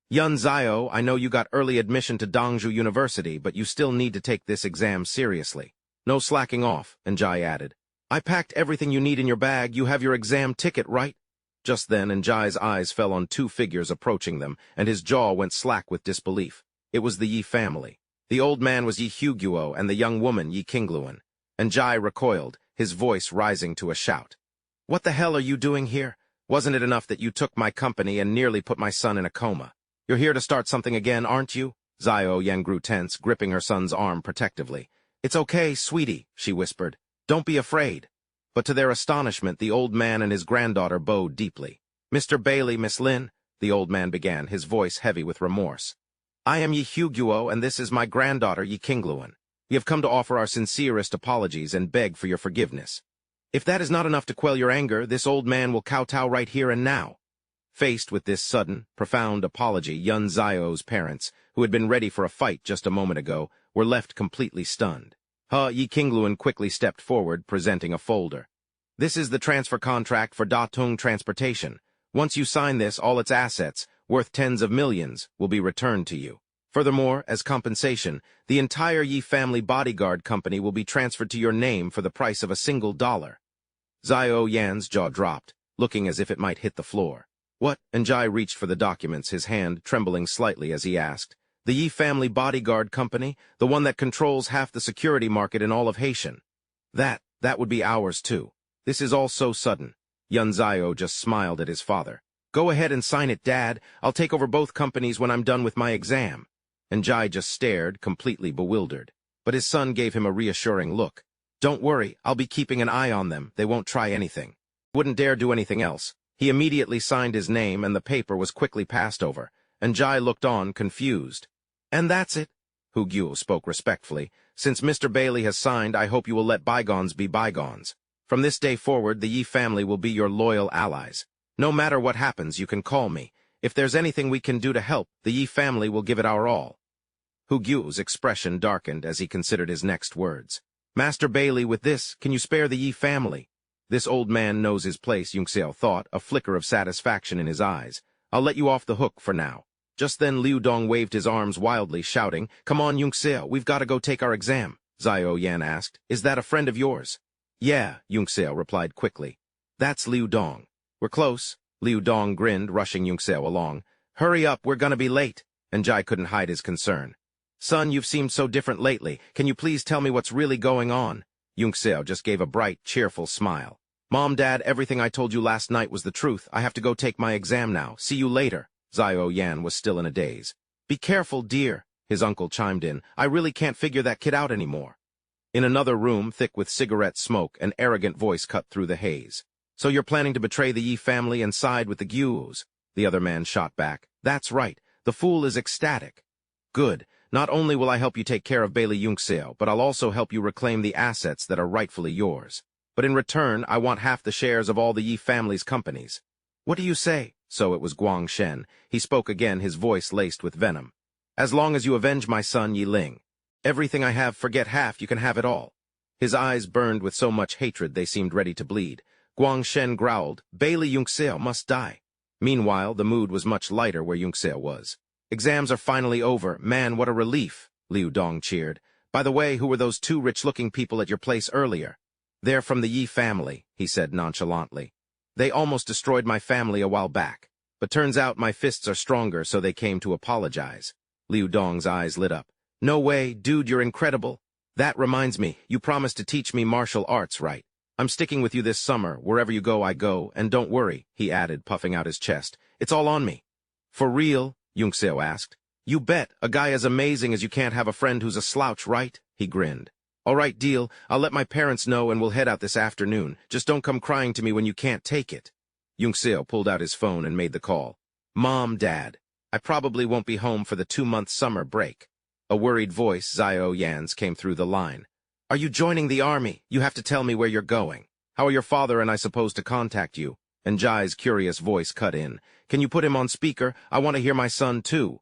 Yun Zio, I know you got early admission to Dongju University, but you still need to take this exam seriously. No slacking off, Njai added. I packed everything you need in your bag. You have your exam ticket, right? Just then, Njai's eyes fell on two figures approaching them, and his jaw went slack with disbelief. It was the Yi family. The old man was Yi Huguo and the young woman Yi Qingluan. Njai recoiled, his voice rising to a shout. What the hell are you doing here? Wasn't it enough that you took my company and nearly put my son in a coma? You're here to start something again, aren't you? Zio Yan grew tense, gripping her son's arm protectively. It's okay, sweetie, she whispered. Don't be afraid. But to their astonishment, the old man and his granddaughter bowed deeply. Mr. Bailey, Miss Lin, the old man began, his voice heavy with remorse. I am Yi Huguo, and this is my granddaughter, Yi Qingluan. We have come to offer our sincerest apologies and beg for your forgiveness. If that is not enough to quell your anger, this old man will kowtow right here and now. Faced with this sudden, profound apology, Yun Zio's parents, who had been ready for a fight just a moment ago, were left completely stunned. Yi Qingluan quickly stepped forward, presenting a folder. This is the transfer contract for Datung Transportation. Once you sign this, all its assets, worth tens of millions, will be returned to you. Furthermore, as compensation, the entire Yi family bodyguard company will be transferred to your name for the price of $1. Zio Yan's jaw dropped, looking as if it might hit the floor. What? Njai reached for the documents, his hand trembling slightly as he asked. The Yi family bodyguard company, the one that controls half the security market in all of Haitian. That would be ours too. This is all so sudden. Yun Zio just smiled at his father. Go ahead and sign it, Dad. I'll take over both companies when I'm done with my exam. Njai just stared, completely bewildered. But his son gave him a reassuring look. Don't worry, I'll be keeping an eye on them. They won't try anything. Wouldn't dare do anything else. He immediately signed his name and the paper was quickly passed over. Njai looked on, confused. And that's it? Huguo spoke respectfully. Since Mr. Bailey has signed, I hope you will let bygones be bygones. From this day forward, the Yi family will be your loyal allies. No matter what happens, you can call me. If there's anything we can do to help, the Yi family will give it our all. Huguo's expression darkened as he considered his next words. Master Bailey, with this, can you spare the Yi family? This old man knows his place, Yunxiao thought, a flicker of satisfaction in his eyes. I'll let you off the hook for now. Just then Liu Dong waved his arms wildly, shouting, Come on, Yunxiao, we've got to go take our exam. Zio Yan asked, Is that a friend of yours? Yeah, Yunxiao replied quickly. That's Liu Dong. We're close. Liu Dong grinned, rushing Yunxiao along. Hurry up, we're gonna be late. Njai couldn't hide his concern. Son, you've seemed so different lately. Can you please tell me what's really going on? Yunxiao just gave a bright, cheerful smile. Mom, Dad, everything I told you last night was the truth. I have to go take my exam now. See you later. Zio Yan was still in a daze. Be careful, dear, his uncle chimed in. I really can't figure that kid out anymore. In another room, thick with cigarette smoke, an arrogant voice cut through the haze. So you're planning to betray the Yi family and side with the Guos? The other man shot back. That's right. The fool is ecstatic. Good. Not only will I help you take care of Bailey Yunxiao, but I'll also help you reclaim the assets that are rightfully yours. But in return, I want half the shares of all the Yi family's companies. What do you say? So it was Guang Shen. He spoke again, his voice laced with venom. As long as you avenge my son, Yi Ling. Everything I have, forget half, you can have it all. His eyes burned with so much hatred they seemed ready to bleed. Guang Shen growled, Bailey Yunxiao must die. Meanwhile, the mood was much lighter where Yunxiao was. Exams are finally over. Man, what a relief, Liu Dong cheered. By the way, who were those two rich-looking people at your place earlier? They're from the Yi family, he said nonchalantly. They almost destroyed my family a while back. But turns out my fists are stronger, so they came to apologize. Liu Dong's eyes lit up. No way, dude, you're incredible. That reminds me, you promised to teach me martial arts, right? I'm sticking with you this summer, wherever you go I go, and don't worry, he added, puffing out his chest. It's all on me. For real? Yunxeo asked. You bet, a guy as amazing as you can't have a friend who's a slouch, right? He grinned. All right, deal, I'll let my parents know and we'll head out this afternoon. Just don't come crying to me when you can't take it. Yunxeo pulled out his phone and made the call. Mom, Dad, I probably won't be home for the 2-month summer break. A worried voice, Zio Yan's, came through the line. Are you joining the army? You have to tell me where you're going. How are your father and I supposed to contact you? And Jai's curious voice cut in. Can you put him on speaker? I want to hear my son, too.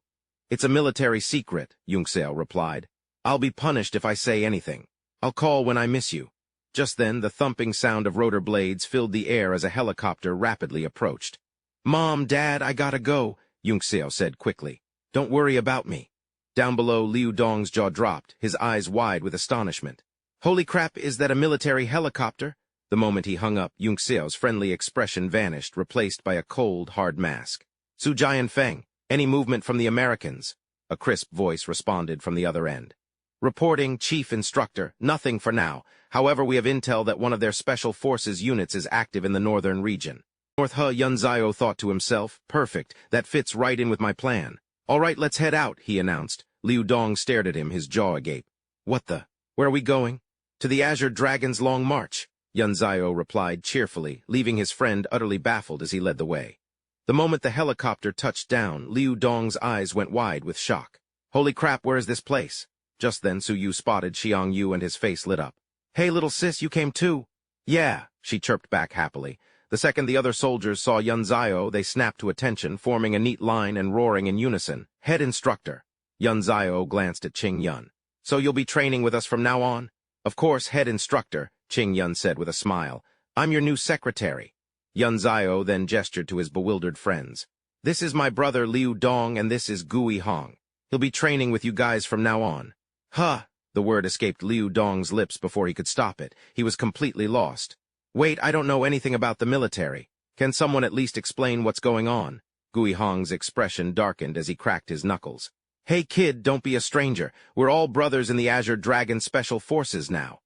It's a military secret, Yunxeo replied. I'll be punished if I say anything. I'll call when I miss you. Just then, the thumping sound of rotor blades filled the air as a helicopter rapidly approached. Mom, Dad, I gotta go, Yunxeo said quickly. Don't worry about me. Down below, Liu Dong's jaw dropped, his eyes wide with astonishment. Holy crap, is that a military helicopter? The moment he hung up, Yunxeo's friendly expression vanished, replaced by a cold, hard mask. Su Jian Feng, any movement from the Americans? A crisp voice responded from the other end. Reporting, Chief Instructor, nothing for now. However, we have intel that one of their special forces units is active in the northern region. North He Yunzio thought to himself, perfect, that fits right in with my plan. All right, let's head out, he announced. Liu Dong stared at him, his jaw agape. What the? Where are we going? To the Azure Dragon's Long March, Yunzio replied cheerfully, leaving his friend utterly baffled as he led the way. The moment the helicopter touched down, Liu Dong's eyes went wide with shock. Holy crap, where is this place? Just then Su Yu spotted Xiang Yu and his face lit up. Hey, little sis, you came too? Yeah, she chirped back happily. The second the other soldiers saw Yunzio, they snapped to attention, forming a neat line and roaring in unison. Head Instructor. Yunzio glanced at Qing Yun. So you'll be training with us from now on? Of course, Head Instructor, Qing Yun said with a smile. I'm your new secretary. Yunzio then gestured to his bewildered friends. This is my brother Liu Dong and this is Gui Hong. He'll be training with you guys from now on. Huh, the word escaped Liu Dong's lips before he could stop it. He was completely lost. Wait, I don't know anything about the military. Can someone at least explain what's going on? Gui Hong's expression darkened as he cracked his knuckles. Hey kid, don't be a stranger. We're all brothers in the Azure Dragon Special Forces now.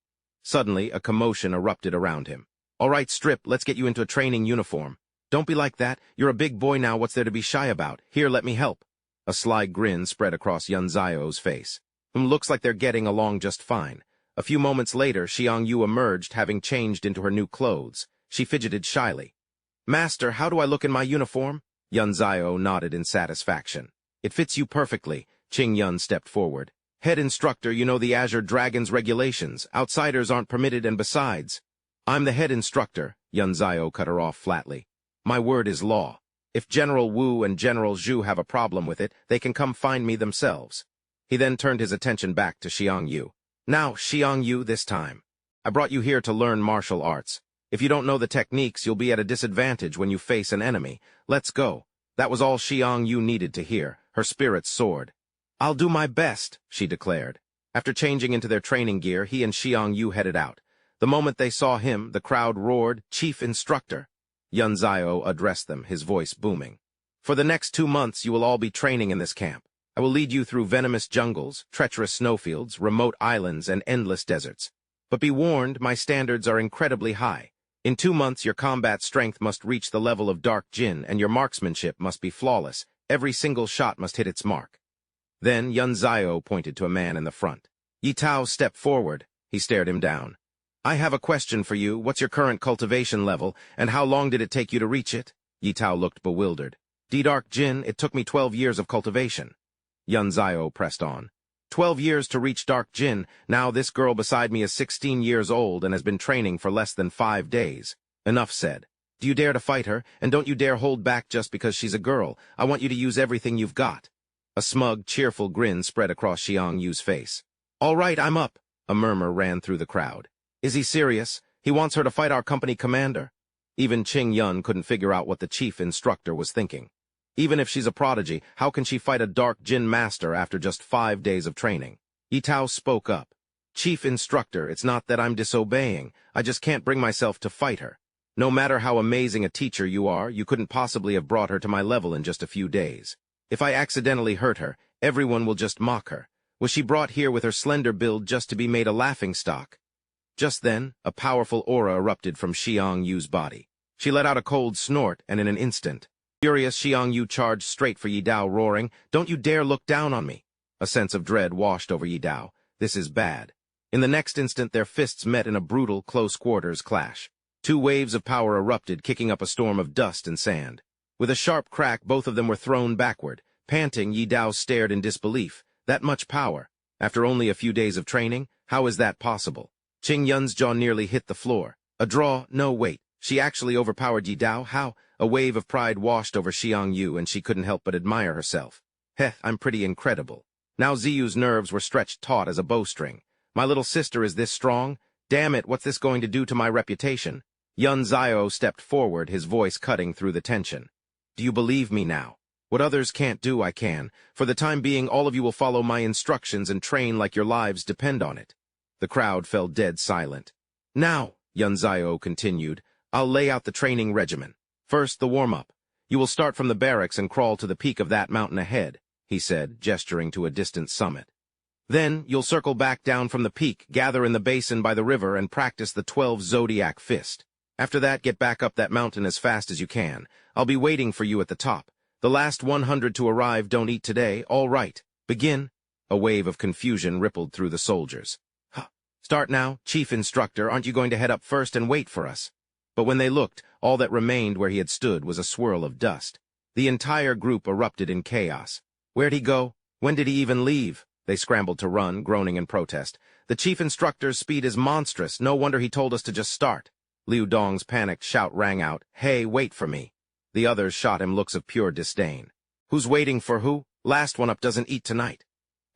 Suddenly, a commotion erupted around him. All right, Strip, let's get you into a training uniform. Don't be like that. You're a big boy now, what's there to be shy about? Here, let me help. A sly grin spread across Yunzio's face. Looks like they're getting along just fine. A few moments later, Xiang Yu emerged, having changed into her new clothes. She fidgeted shyly. Master, how do I look in my uniform? Yunzio nodded in satisfaction. It fits you perfectly. Qing Yun stepped forward. Head Instructor, you know the Azure Dragon's regulations. Outsiders aren't permitted, and besides... I'm the Head Instructor, Yunzio cut her off flatly. My word is law. If General Wu and General Zhu have a problem with it, they can come find me themselves. He then turned his attention back to Xiang Yu. Now, Xiang Yu, this time. I brought you here to learn martial arts. If you don't know the techniques, you'll be at a disadvantage when you face an enemy. Let's go. That was all Xiang Yu needed to hear. Her spirits soared. I'll do my best, she declared. After changing into their training gear, he and Xiang Yu headed out. The moment they saw him, the crowd roared, Chief Instructor. Yunzio addressed them, his voice booming. For the next 2 months, you will all be training in this camp. I will lead you through venomous jungles, treacherous snowfields, remote islands, and endless deserts. But be warned, my standards are incredibly high. In 2 months, your combat strength must reach the level of Dark Jin, and your marksmanship must be flawless. Every single shot must hit its mark. Then Yunzio pointed to a man in the front. Yi Tao stepped forward. He stared him down. I have a question for you. What's your current cultivation level, and how long did it take you to reach it? Yi Tao looked bewildered. Dark Jin, it took me 12 years of cultivation. Yunzio pressed on. 12 years to reach Dark Jin. Now this girl beside me is 16 years old and has been training for less than 5 days. Enough said. Do you dare to fight her, and don't you dare hold back just because she's a girl. I want you to use everything you've got. A smug, cheerful grin spread across Xiang Yu's face. All right, I'm up. A murmur ran through the crowd. Is he serious? He wants her to fight our company commander? Even Qing Yun couldn't figure out what the chief instructor was thinking. Even if she's a prodigy, how can she fight a Dark Jin master after just 5 days of training? Yi Tao spoke up. Chief instructor, it's not that I'm disobeying. I just can't bring myself to fight her. No matter how amazing a teacher you are, you couldn't possibly have brought her to my level in just a few days. If I accidentally hurt her, everyone will just mock her. Was she brought here with her slender build just to be made a laughingstock? Just then, a powerful aura erupted from Xiang Yu's body. She let out a cold snort, and in an instant, furious Xiang Yu charged straight for Yi Dao, roaring, "Don't you dare look down on me!" A sense of dread washed over Yi Dao. This is bad. In the next instant, their fists met in a brutal, close-quarters clash. Two waves of power erupted, kicking up a storm of dust and sand. With a sharp crack, both of them were thrown backward. Panting, Yi Dao stared in disbelief. That much power. After only a few days of training, how is that possible? Qing Yun's jaw nearly hit the floor. A draw? No, wait. She actually overpowered Yi Dao? How? A wave of pride washed over Xiang Yu, and she couldn't help but admire herself. Heh, I'm pretty incredible. Now Ziyu's nerves were stretched taut as a bowstring. My little sister is this strong? Damn it, what's this going to do to my reputation? Yun Zio stepped forward, his voice cutting through the tension. Do you believe me now? What others can't do, I can. For the time being, all of you will follow my instructions and train like your lives depend on it. The crowd fell dead silent. Now, Yun Zio continued, I'll lay out the training regimen. First, the warm-up. You will start from the barracks and crawl to the peak of that mountain ahead, he said, gesturing to a distant summit. Then, you'll circle back down from the peak, gather in the basin by the river, and practice the 12 Zodiac Fist. After that, get back up that mountain as fast as you can. I'll be waiting for you at the top. The last 100 to arrive don't eat today. All right. Begin. A wave of confusion rippled through the soldiers. Huh. Start now, Chief Instructor. Aren't you going to head up first and wait for us? But when they looked, all that remained where he had stood was a swirl of dust. The entire group erupted in chaos. Where'd he go? When did he even leave? They scrambled to run, groaning in protest. The Chief Instructor's speed is monstrous. No wonder he told us to just start. Liu Dong's panicked shout rang out, Hey, wait for me. The others shot him looks of pure disdain. Who's waiting for who? Last one up doesn't eat tonight.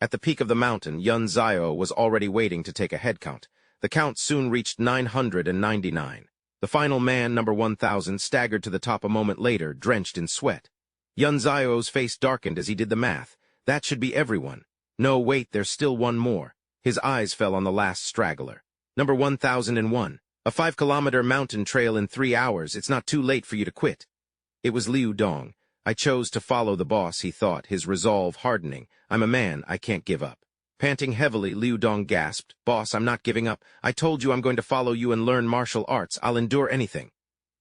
At the peak of the mountain, Yun Zio was already waiting to take a head count. The count soon reached 999. The final man, number 1000, staggered to the top a moment later, drenched in sweat. Yun Zio's face darkened as he did the math. That should be everyone. No, wait, there's still one more. His eyes fell on the last straggler. Number 1001. A 5-kilometer mountain trail in 3 hours. It's not too late for you to quit. It was Liu Dong. I chose to follow the boss, he thought, his resolve hardening. I'm a man, I can't give up. Panting heavily, Liu Dong gasped, Boss, I'm not giving up. I told you I'm going to follow you and learn martial arts. I'll endure anything.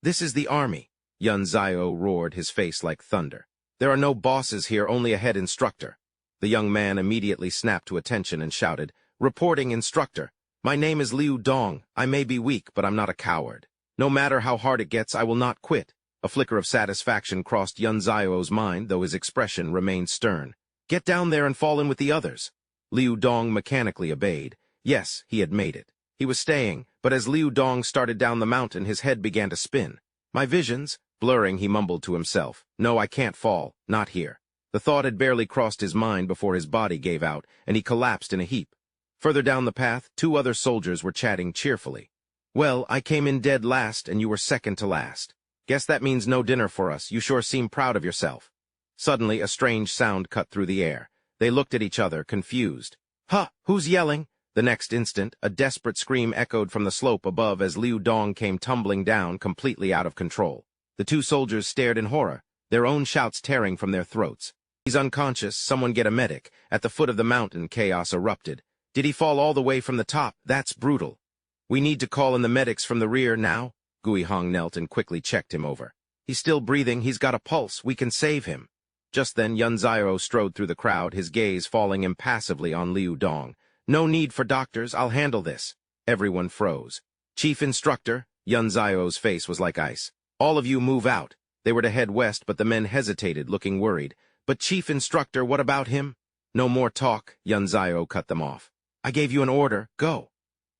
This is the army. Yun Zio roared, his face like thunder. There are no bosses here, only a head instructor. The young man immediately snapped to attention and shouted, Reporting, instructor. My name is Liu Dong. I may be weak, but I'm not a coward. No matter how hard it gets, I will not quit. A flicker of satisfaction crossed Yun Zio's mind, though his expression remained stern. Get down there and fall in with the others. Liu Dong mechanically obeyed. Yes, he had made it. He was staying, but as Liu Dong started down the mountain, his head began to spin. My visions? Blurring, he mumbled to himself. No, I can't fall. Not here. The thought had barely crossed his mind before his body gave out, and he collapsed in a heap. Further down the path, 2 other soldiers were chatting cheerfully. Well, I came in dead last, and you were second to last. Guess that means no dinner for us. You sure seem proud of yourself. Suddenly, a strange sound cut through the air. They looked at each other, confused. Huh, who's yelling? The next instant, a desperate scream echoed from the slope above as Liu Dong came tumbling down, completely out of control. The 2 soldiers stared in horror, their own shouts tearing from their throats. He's unconscious, someone get a medic. At the foot of the mountain, chaos erupted. Did he fall all the way from the top? That's brutal. We need to call in the medics from the rear now. Gui Hong knelt and quickly checked him over. He's still breathing, he's got a pulse, we can save him. Just then, Yun Zio strode through the crowd, his gaze falling impassively on Liu Dong. No need for doctors, I'll handle this. Everyone froze. Chief Instructor, Yun Zio's face was like ice. All of you move out. They were to head west, but the men hesitated, looking worried. But Chief Instructor, what about him? No more talk, Yun Zio cut them off. I gave you an order, go.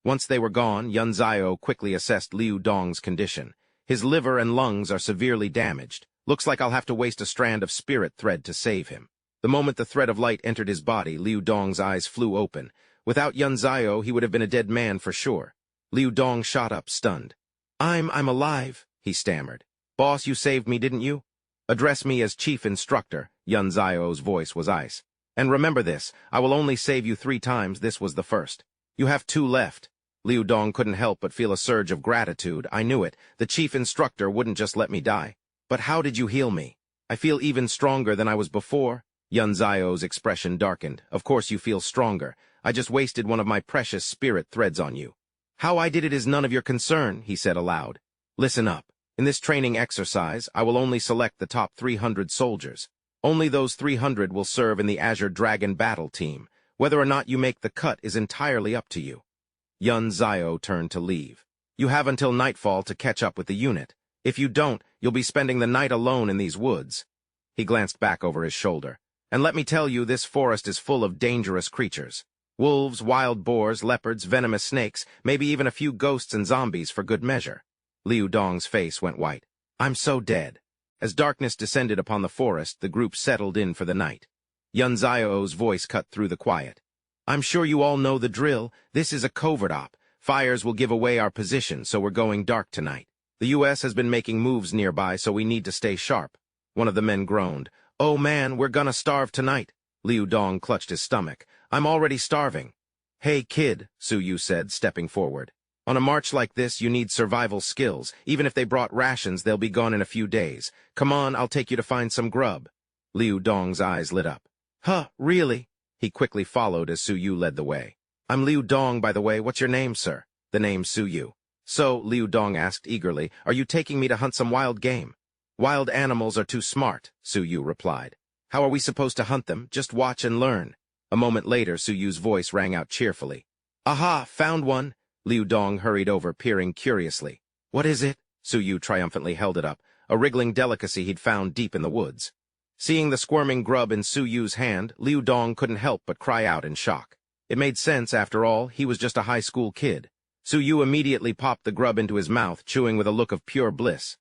Once they were gone, Yun Zio quickly assessed Liu Dong's condition. His liver and lungs are severely damaged. Looks like I'll have to waste a strand of spirit thread to save him. The moment the thread of light entered his body, Liu Dong's eyes flew open. Without Yun Zio, he would have been a dead man for sure. Liu Dong shot up, stunned. I'm alive, he stammered. Boss, you saved me, didn't you? Address me as Chief Instructor, Yun Zio's voice was ice. And remember this, I will only save you 3 times, this was the first. You have 2 left. Liu Dong couldn't help but feel a surge of gratitude. I knew it. The Chief Instructor wouldn't just let me die. But how did you heal me? I feel even stronger than I was before. Yun Zio's expression darkened. Of course you feel stronger. I just wasted one of my precious spirit threads on you. How I did it is none of your concern, he said aloud. Listen up. In this training exercise, I will only select the top 300 soldiers. Only those 300 will serve in the Azure Dragon battle team. Whether or not you make the cut is entirely up to you. Yun Zio turned to leave. You have until nightfall to catch up with the unit. If you don't, you'll be spending the night alone in these woods. He glanced back over his shoulder. And let me tell you, this forest is full of dangerous creatures. Wolves, wild boars, leopards, venomous snakes, maybe even a few ghosts and zombies for good measure. Liu Dong's face went white. I'm so dead. As darkness descended upon the forest, the group settled in for the night. Yun Zio's voice cut through the quiet. I'm sure you all know the drill. This is a covert op. Fires will give away our position, so we're going dark tonight. The U.S. has been making moves nearby, so we need to stay sharp. One of the men groaned. Oh man, we're gonna starve tonight. Liu Dong clutched his stomach. I'm already starving. Hey kid, Su Yu said, stepping forward. On a march like this, you need survival skills. Even if they brought rations, they'll be gone in a few days. Come on, I'll take you to find some grub. Liu Dong's eyes lit up. Huh, really? He quickly followed as Su Yu led the way. I'm Liu Dong, by the way. What's your name, sir? The name's Su Yu. So, Liu Dong asked eagerly, are you taking me to hunt some wild game? Wild animals are too smart, Su Yu replied. How are we supposed to hunt them? Just watch and learn. A moment later, Su Yu's voice rang out cheerfully. Aha, found one. Liu Dong hurried over, peering curiously. What is it? Su Yu triumphantly held it up, a wriggling delicacy he'd found deep in the woods. Seeing the squirming grub in Su Yu's hand, Liu Dong couldn't help but cry out in shock. It made sense, after all, he was just a high school kid. Su Yu immediately popped the grub into his mouth, chewing with a look of pure bliss.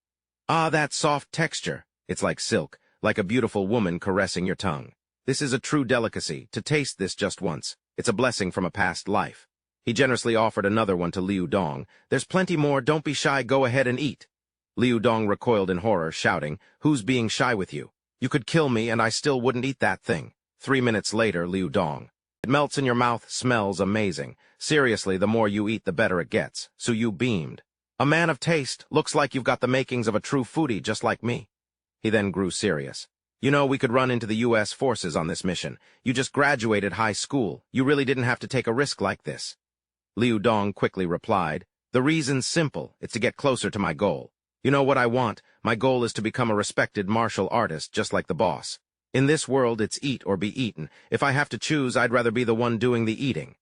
Ah, that soft texture. It's like silk, like a beautiful woman caressing your tongue. This is a true delicacy. To taste this just once. It's a blessing from a past life. He generously offered another one to Liu Dong. There's plenty more. Don't be shy. Go ahead and eat. Liu Dong recoiled in horror, shouting, Who's being shy with you? You could kill me and I still wouldn't eat that thing. 3 minutes later, Liu Dong. It melts in your mouth, smells amazing. Seriously, the more you eat, the better it gets. Su Yu beamed. A man of taste. Looks like you've got the makings of a true foodie, just like me. He then grew serious. You know, we could run into the U.S. forces on this mission. You just graduated high school. You really didn't have to take a risk like this. Liu Dong quickly replied, The reason's simple. It's to get closer to my goal. You know what I want? My goal is to become a respected martial artist, just like the boss. In this world, it's eat or be eaten. If I have to choose, I'd rather be the one doing the eating.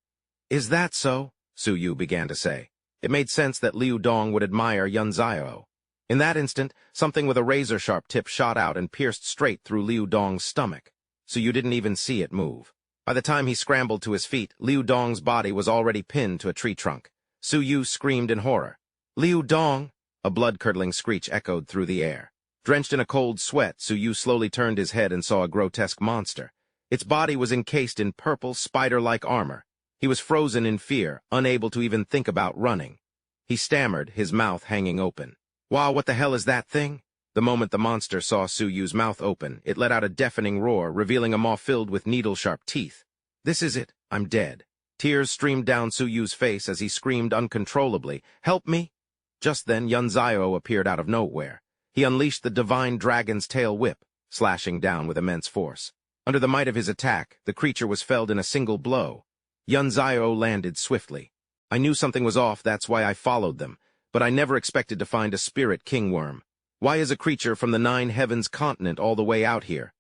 Is that so? Su Yu began to say. It made sense that Liu Dong would admire Yun Zio. In that instant, something with a razor-sharp tip shot out and pierced straight through Liu Dong's stomach. Su Yu didn't even see it move. By the time he scrambled to his feet, Liu Dong's body was already pinned to a tree trunk. Su Yu screamed in horror. Liu Dong! A blood-curdling screech echoed through the air. Drenched in a cold sweat, Su Yu slowly turned his head and saw a grotesque monster. Its body was encased in purple, spider-like armor. He was frozen in fear, unable to even think about running. He stammered, his mouth hanging open. Wow, what the hell is that thing? The moment the monster saw Su Yu's mouth open, it let out a deafening roar, revealing a maw filled with needle-sharp teeth. This is it. I'm dead. Tears streamed down Su Yu's face as he screamed uncontrollably, Help me! Just then, Yun Zio appeared out of nowhere. He unleashed the divine dragon's tail whip, slashing down with immense force. Under the might of his attack, the creature was felled in a single blow. Yun Zio landed swiftly. I knew something was off, that's why I followed them. But I never expected to find a spirit kingworm. Why is a creature from the 9 heavens continent all the way out here?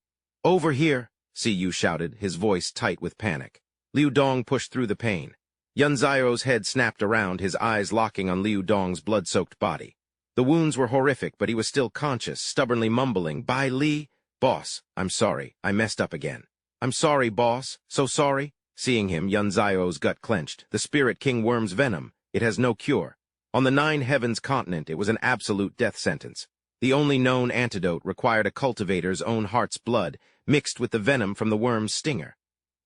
Over here, Su Yu shouted, his voice tight with panic. Liu Dong pushed through the pain. Yun Zio's head snapped around, his eyes locking on Liu Dong's blood-soaked body. The wounds were horrific, but he was still conscious, stubbornly mumbling, By Li, boss, I'm sorry, I messed up again. I'm sorry, boss, so sorry. Seeing him, Yun Zio's gut clenched. The spirit kingworm's venom. It has no cure. On the 9 heavens continent, it was an absolute death sentence. The only known antidote required a cultivator's own heart's blood, mixed with the venom from the worm's stinger.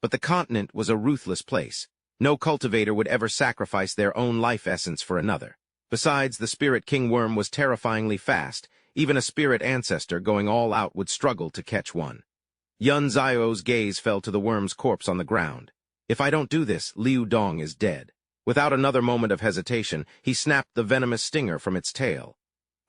But the continent was a ruthless place. No cultivator would ever sacrifice their own life essence for another. Besides, the spirit kingworm was terrifyingly fast. Even a spirit ancestor going all out would struggle to catch one. Yun Zio's gaze fell to the worm's corpse on the ground. If I don't do this, Liu Dong is dead. Without another moment of hesitation, he snapped the venomous stinger from its tail.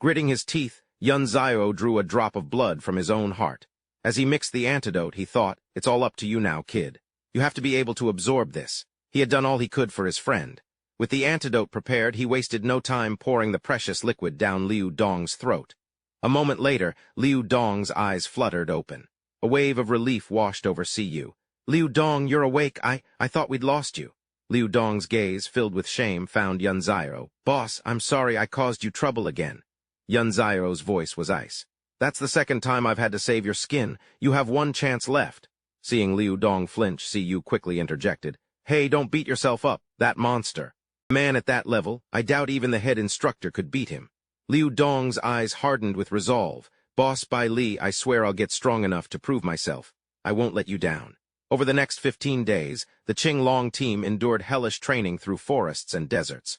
Gritting his teeth, Yun Zio drew a drop of blood from his own heart. As he mixed the antidote, he thought, "It's all up to you now, kid. You have to be able to absorb this." He had done all he could for his friend. With the antidote prepared, he wasted no time pouring the precious liquid down Liu Dong's throat. A moment later, Liu Dong's eyes fluttered open. A wave of relief washed over Siyu. "Liu Dong, you're awake. I thought we'd lost you." Liu Dong's gaze, filled with shame, found Yunziro. "Boss, I'm sorry I caused you trouble again." Yunziro's voice was ice. "That's the second time I've had to save your skin. You have one chance left." Seeing Liu Dong flinch, Siyu quickly interjected. "Hey, don't beat yourself up. That monster. A man at that level, I doubt even the head instructor could beat him." Liu Dong's eyes hardened with resolve. "Boss Bai Li, I swear I'll get strong enough to prove myself. I won't let you down." Over the next 15 days, the Qinglong team endured hellish training through forests and deserts.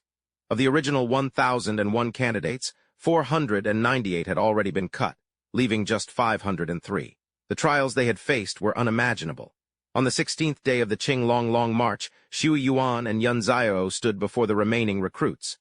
Of the original 1,001 candidates, 498 had already been cut, leaving just 503. The trials they had faced were unimaginable. On the 16th day of the Qinglong Long March, Xu Yuan and Yunzio stood before the remaining recruits.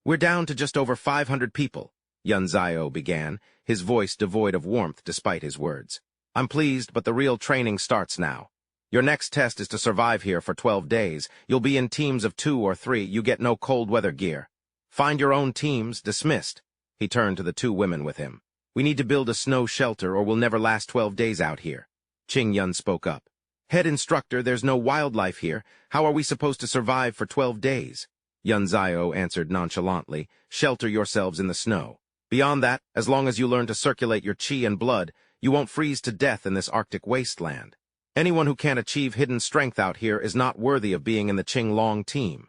"We're down to just over 500 people," Yunzio began, his voice devoid of warmth despite his words. "I'm pleased, but the real training starts now. Your next test is to survive here for 12 days. You'll be in teams of 2 or 3. You get no cold weather gear. Find your own teams. Dismissed." He turned to the 2 women with him. "We need to build a snow shelter or we'll never last 12 days out here." Qing Yun spoke up. "Head instructor, there's no wildlife here. How are we supposed to survive for 12 days? Yunzio answered nonchalantly. "Shelter yourselves in the snow. Beyond that, as long as you learn to circulate your qi and blood, you won't freeze to death in this Arctic wasteland. Anyone who can't achieve hidden strength out here is not worthy of being in the Qinglong team."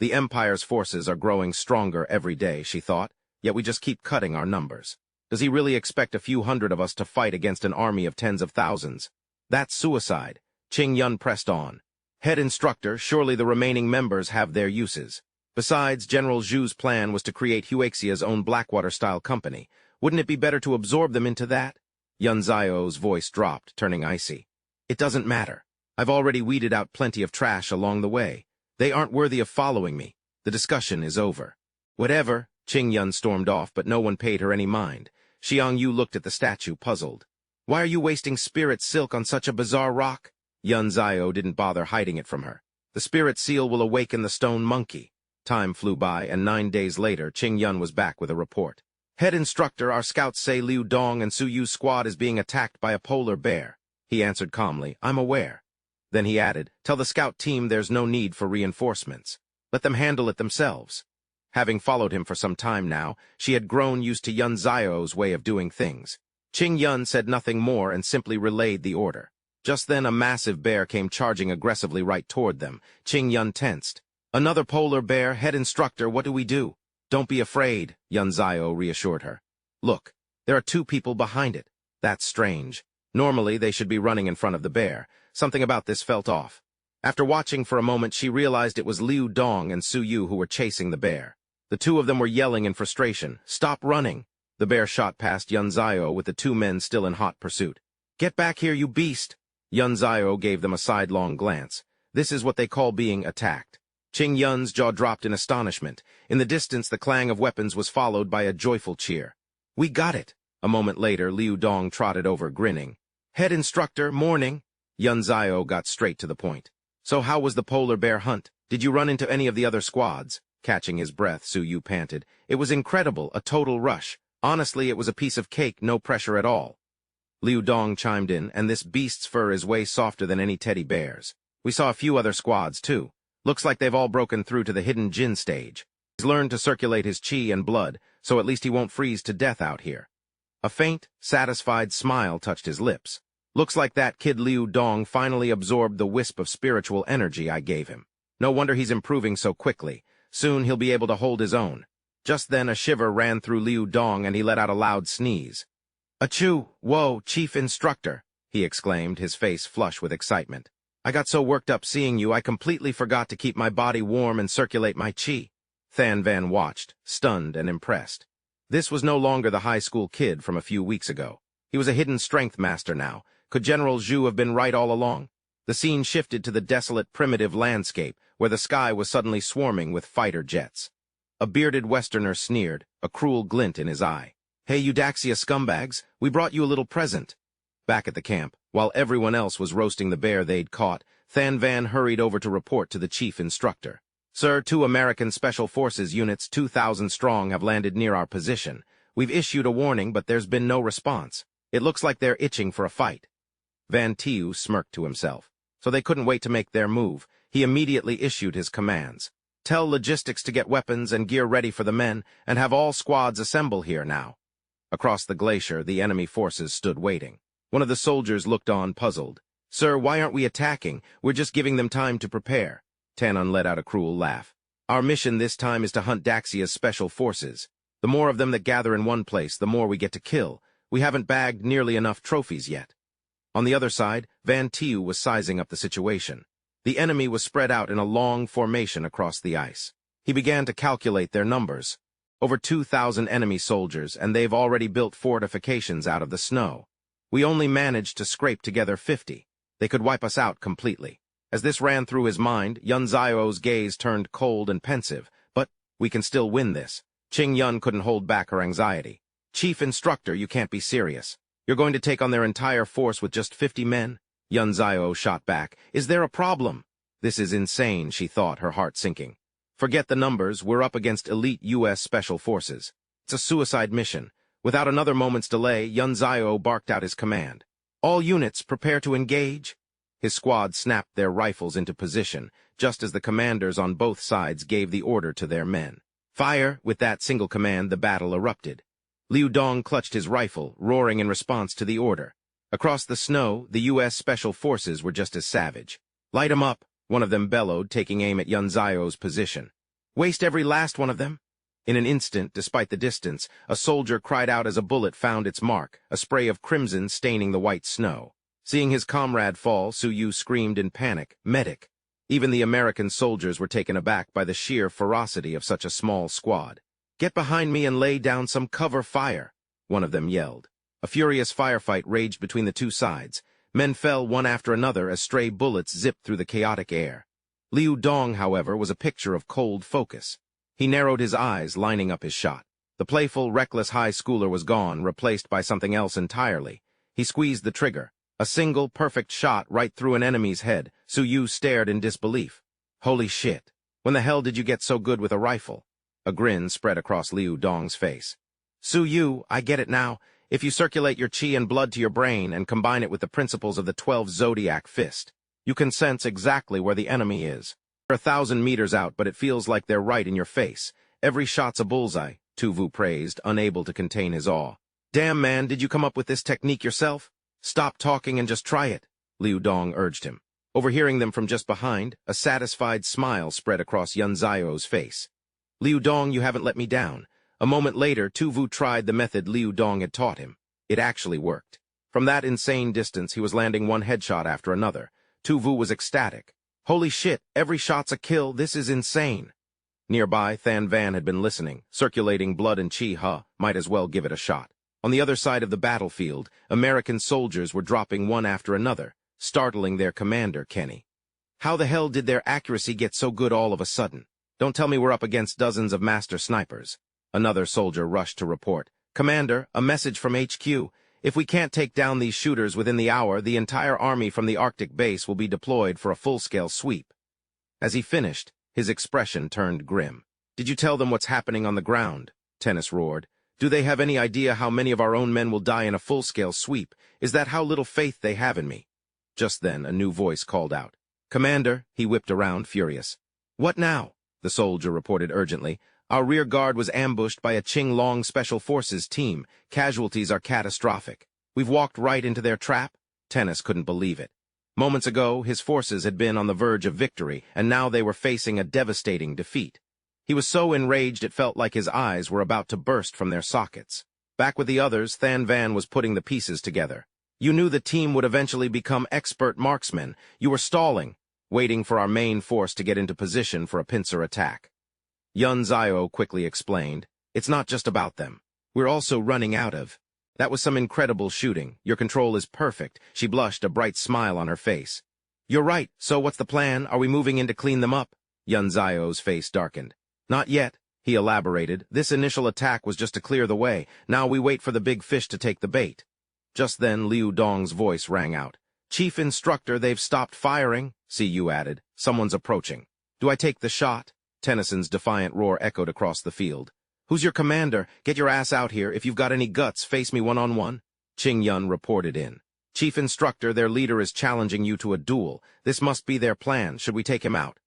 The Empire's forces are growing stronger every day, she thought, yet we just keep cutting our numbers. Does he really expect a few hundred of us to fight against an army of tens of thousands? That's suicide. Qing Yun pressed on. "Head instructor, surely the remaining members have their uses. Besides, General Zhu's plan was to create Huaxia's own Blackwater-style company. Wouldn't it be better to absorb them into that?" Yunzio's voice dropped, turning icy. "It doesn't matter. I've already weeded out plenty of trash along the way. They aren't worthy of following me. The discussion is over." "Whatever," Qing Yun stormed off, but no one paid her any mind. Xiang Yu looked at the statue, puzzled. "Why are you wasting spirit silk on such a bizarre rock?" Yunzio didn't bother hiding it from her. "The spirit seal will awaken the stone monkey." Time flew by, and 9 days later, Qing Yun was back with a report. "Head instructor, our scouts say Liu Dong and Su Yu's squad is being attacked by a polar bear." He answered calmly, "I'm aware." Then he added, "Tell the scout team there's no need for reinforcements. Let them handle it themselves." Having followed him for some time now, she had grown used to Yunzio's way of doing things. Qing Yun said nothing more and simply relayed the order. Just then a massive bear came charging aggressively right toward them. Qing Yun tensed. "Another polar bear, head instructor, what do we do?" "Don't be afraid," Yunzio reassured her. "Look, there are 2 people behind it. That's strange. Normally they should be running in front of the bear. Something about this felt off." After watching for a moment, she realized it was Liu Dong and Su Yu who were chasing the bear. The 2 of them were yelling in frustration, "Stop running!" The bear shot past Yunzio with the 2 men still in hot pursuit. "Get back here, you beast!" Yunzio gave them a sidelong glance. This is what they call being attacked. Qing Yun's jaw dropped in astonishment. In the distance, the clang of weapons was followed by a joyful cheer. "We got it!" A moment later, Liu Dong trotted over, grinning. "Head instructor, morning!" Yunzio got straight to the point. "So how was the polar bear hunt? Did you run into any of the other squads?" Catching his breath, Su Yu panted. "It was incredible, a total rush. Honestly, it was a piece of cake, no pressure at all." Liu Dong chimed in, "And this beast's fur is way softer than any teddy bear's. We saw a few other squads, too. Looks like they've all broken through to the hidden Jin stage. He's learned to circulate his qi and blood, so at least he won't freeze to death out here." A faint, satisfied smile touched his lips. "Looks like that kid Liu Dong finally absorbed the wisp of spiritual energy I gave him. No wonder he's improving so quickly. Soon he'll be able to hold his own." Just then a shiver ran through Liu Dong and he let out a loud sneeze. "Achoo! Whoa, Chief Instructor!" he exclaimed, his face flush with excitement. "I got so worked up seeing you, I completely forgot to keep my body warm and circulate my qi." Than Van watched, stunned and impressed. This was no longer the high school kid from a few weeks ago. He was a hidden strength master now. Could General Zhu have been right all along? The scene shifted to the desolate, primitive landscape, where the sky was suddenly swarming with fighter jets. A bearded Westerner sneered, a cruel glint in his eye. "Hey, Eudaxia scumbags, we brought you a little present." Back at the camp, while everyone else was roasting the bear they'd caught, Than Van hurried over to report to the chief instructor. Sir, 2 American Special Forces units 2,000 strong have landed near our position. We've issued a warning, but there's been no response. It looks like they're itching for a fight. Van Tiu smirked to himself. So they couldn't wait to make their move. He immediately issued his commands. Tell logistics to get weapons and gear ready for the men, and have all squads assemble here now. Across the glacier, the enemy forces stood waiting. One of the soldiers looked on, puzzled. Sir, why aren't we attacking? We're just giving them time to prepare. Tanon let out a cruel laugh. Our mission this time is to hunt Daxia's special forces. The more of them that gather in one place, the more we get to kill. We haven't bagged nearly enough trophies yet. On the other side, Van Tiu was sizing up the situation. The enemy was spread out in a long formation across the ice. He began to calculate their numbers. Over 2,000 enemy soldiers, and they've already built fortifications out of the snow. We only managed to scrape together 50. They could wipe us out completely. As this ran through his mind, Yun Zio's gaze turned cold and pensive. But we can still win this. Qing Yun couldn't hold back her anxiety. Chief Instructor, you can't be serious. You're going to take on their entire force with just 50 men? Yun Zio shot back. Is there a problem? This is insane, she thought, her heart sinking. Forget the numbers, we're up against elite U.S. Special Forces. It's a suicide mission. Without another moment's delay, Yun Zio barked out his command. All units, prepare to engage. His squad snapped their rifles into position, just as the commanders on both sides gave the order to their men. Fire! With that single command, the battle erupted. Liu Dong clutched his rifle, roaring in response to the order. Across the snow, the U.S. Special Forces were just as savage. Light 'em up, one of them bellowed, taking aim at Yun Zio's position. Waste every last one of them? In an instant, despite the distance, a soldier cried out as a bullet found its mark, a spray of crimson staining the white snow. Seeing his comrade fall, Su Yu screamed in panic, "Medic!" Even the American soldiers were taken aback by the sheer ferocity of such a small squad. "Get behind me and lay down some cover fire," one of them yelled. A furious firefight raged between the two sides. Men fell one after another as stray bullets zipped through the chaotic air. Liu Dong, however, was a picture of cold focus. He narrowed his eyes, lining up his shot. The playful, reckless high schooler was gone, replaced by something else entirely. He squeezed the trigger. A single, perfect shot right through an enemy's head. Su Yu stared in disbelief. Holy shit. When the hell did you get so good with a rifle? A grin spread across Liu Dong's face. Su Yu, I get it now. If you circulate your chi and blood to your brain and combine it with the principles of the 12 Zodiac Fist, you can sense exactly where the enemy is. They're 1,000 meters out, but it feels like they're right in your face. Every shot's a bullseye, Tu Vu praised, unable to contain his awe. Damn, man, did you come up with this technique yourself? Stop talking and just try it, Liu Dong urged him. Overhearing them from just behind, a satisfied smile spread across Yun Zio's face. Liu Dong, you haven't let me down. A moment later, Tu Vu tried the method Liu Dong had taught him. It actually worked. From that insane distance, he was landing one headshot after another. Tu Vu was ecstatic. Holy shit, every shot's a kill, this is insane. Nearby, Than Van had been listening, circulating blood and chi, might as well give it a shot. On the other side of the battlefield, American soldiers were dropping one after another, startling their commander, Kenny. How the hell did their accuracy get so good all of a sudden? Don't tell me we're up against dozens of master snipers. Another soldier rushed to report. Commander, a message from HQ. If we can't take down these shooters within the hour, the entire army from the Arctic base will be deployed for a full-scale sweep. As he finished, his expression turned grim. Did you tell them what's happening on the ground? Tennis roared. Do they have any idea how many of our own men will die in a full-scale sweep? Is that how little faith they have in me? Just then, a new voice called out. Commander, he whipped around, furious. What now? The soldier reported urgently. Our rear guard was ambushed by a Qing Long Special Forces team. Casualties are catastrophic. We've walked right into their trap? Tennis couldn't believe it. Moments ago, his forces had been on the verge of victory, and now they were facing a devastating defeat. He was so enraged it felt like his eyes were about to burst from their sockets. Back with the others, Than Van was putting the pieces together. You knew the team would eventually become expert marksmen. You were stalling, waiting for our main force to get into position for a pincer attack. Yun Zio quickly explained, it's not just about them. We're also running out of. That was some incredible shooting. Your control is perfect. She blushed, a bright smile on her face. You're right. So what's the plan? Are we moving in to clean them up? Yun Zio's face darkened. Not yet, he elaborated. This initial attack was just to clear the way. Now we wait for the big fish to take the bait. Just then, Liu Dong's voice rang out. "Chief Instructor, they've stopped firing," Yu added. "Someone's approaching." "Do I take the shot?" Tennyson's defiant roar echoed across the field. "Who's your commander? Get your ass out here. If you've got any guts, face me one-on-one." Qing Yun reported in. "Chief Instructor, their leader is challenging you to a duel. This must be their plan. Should we take him out?"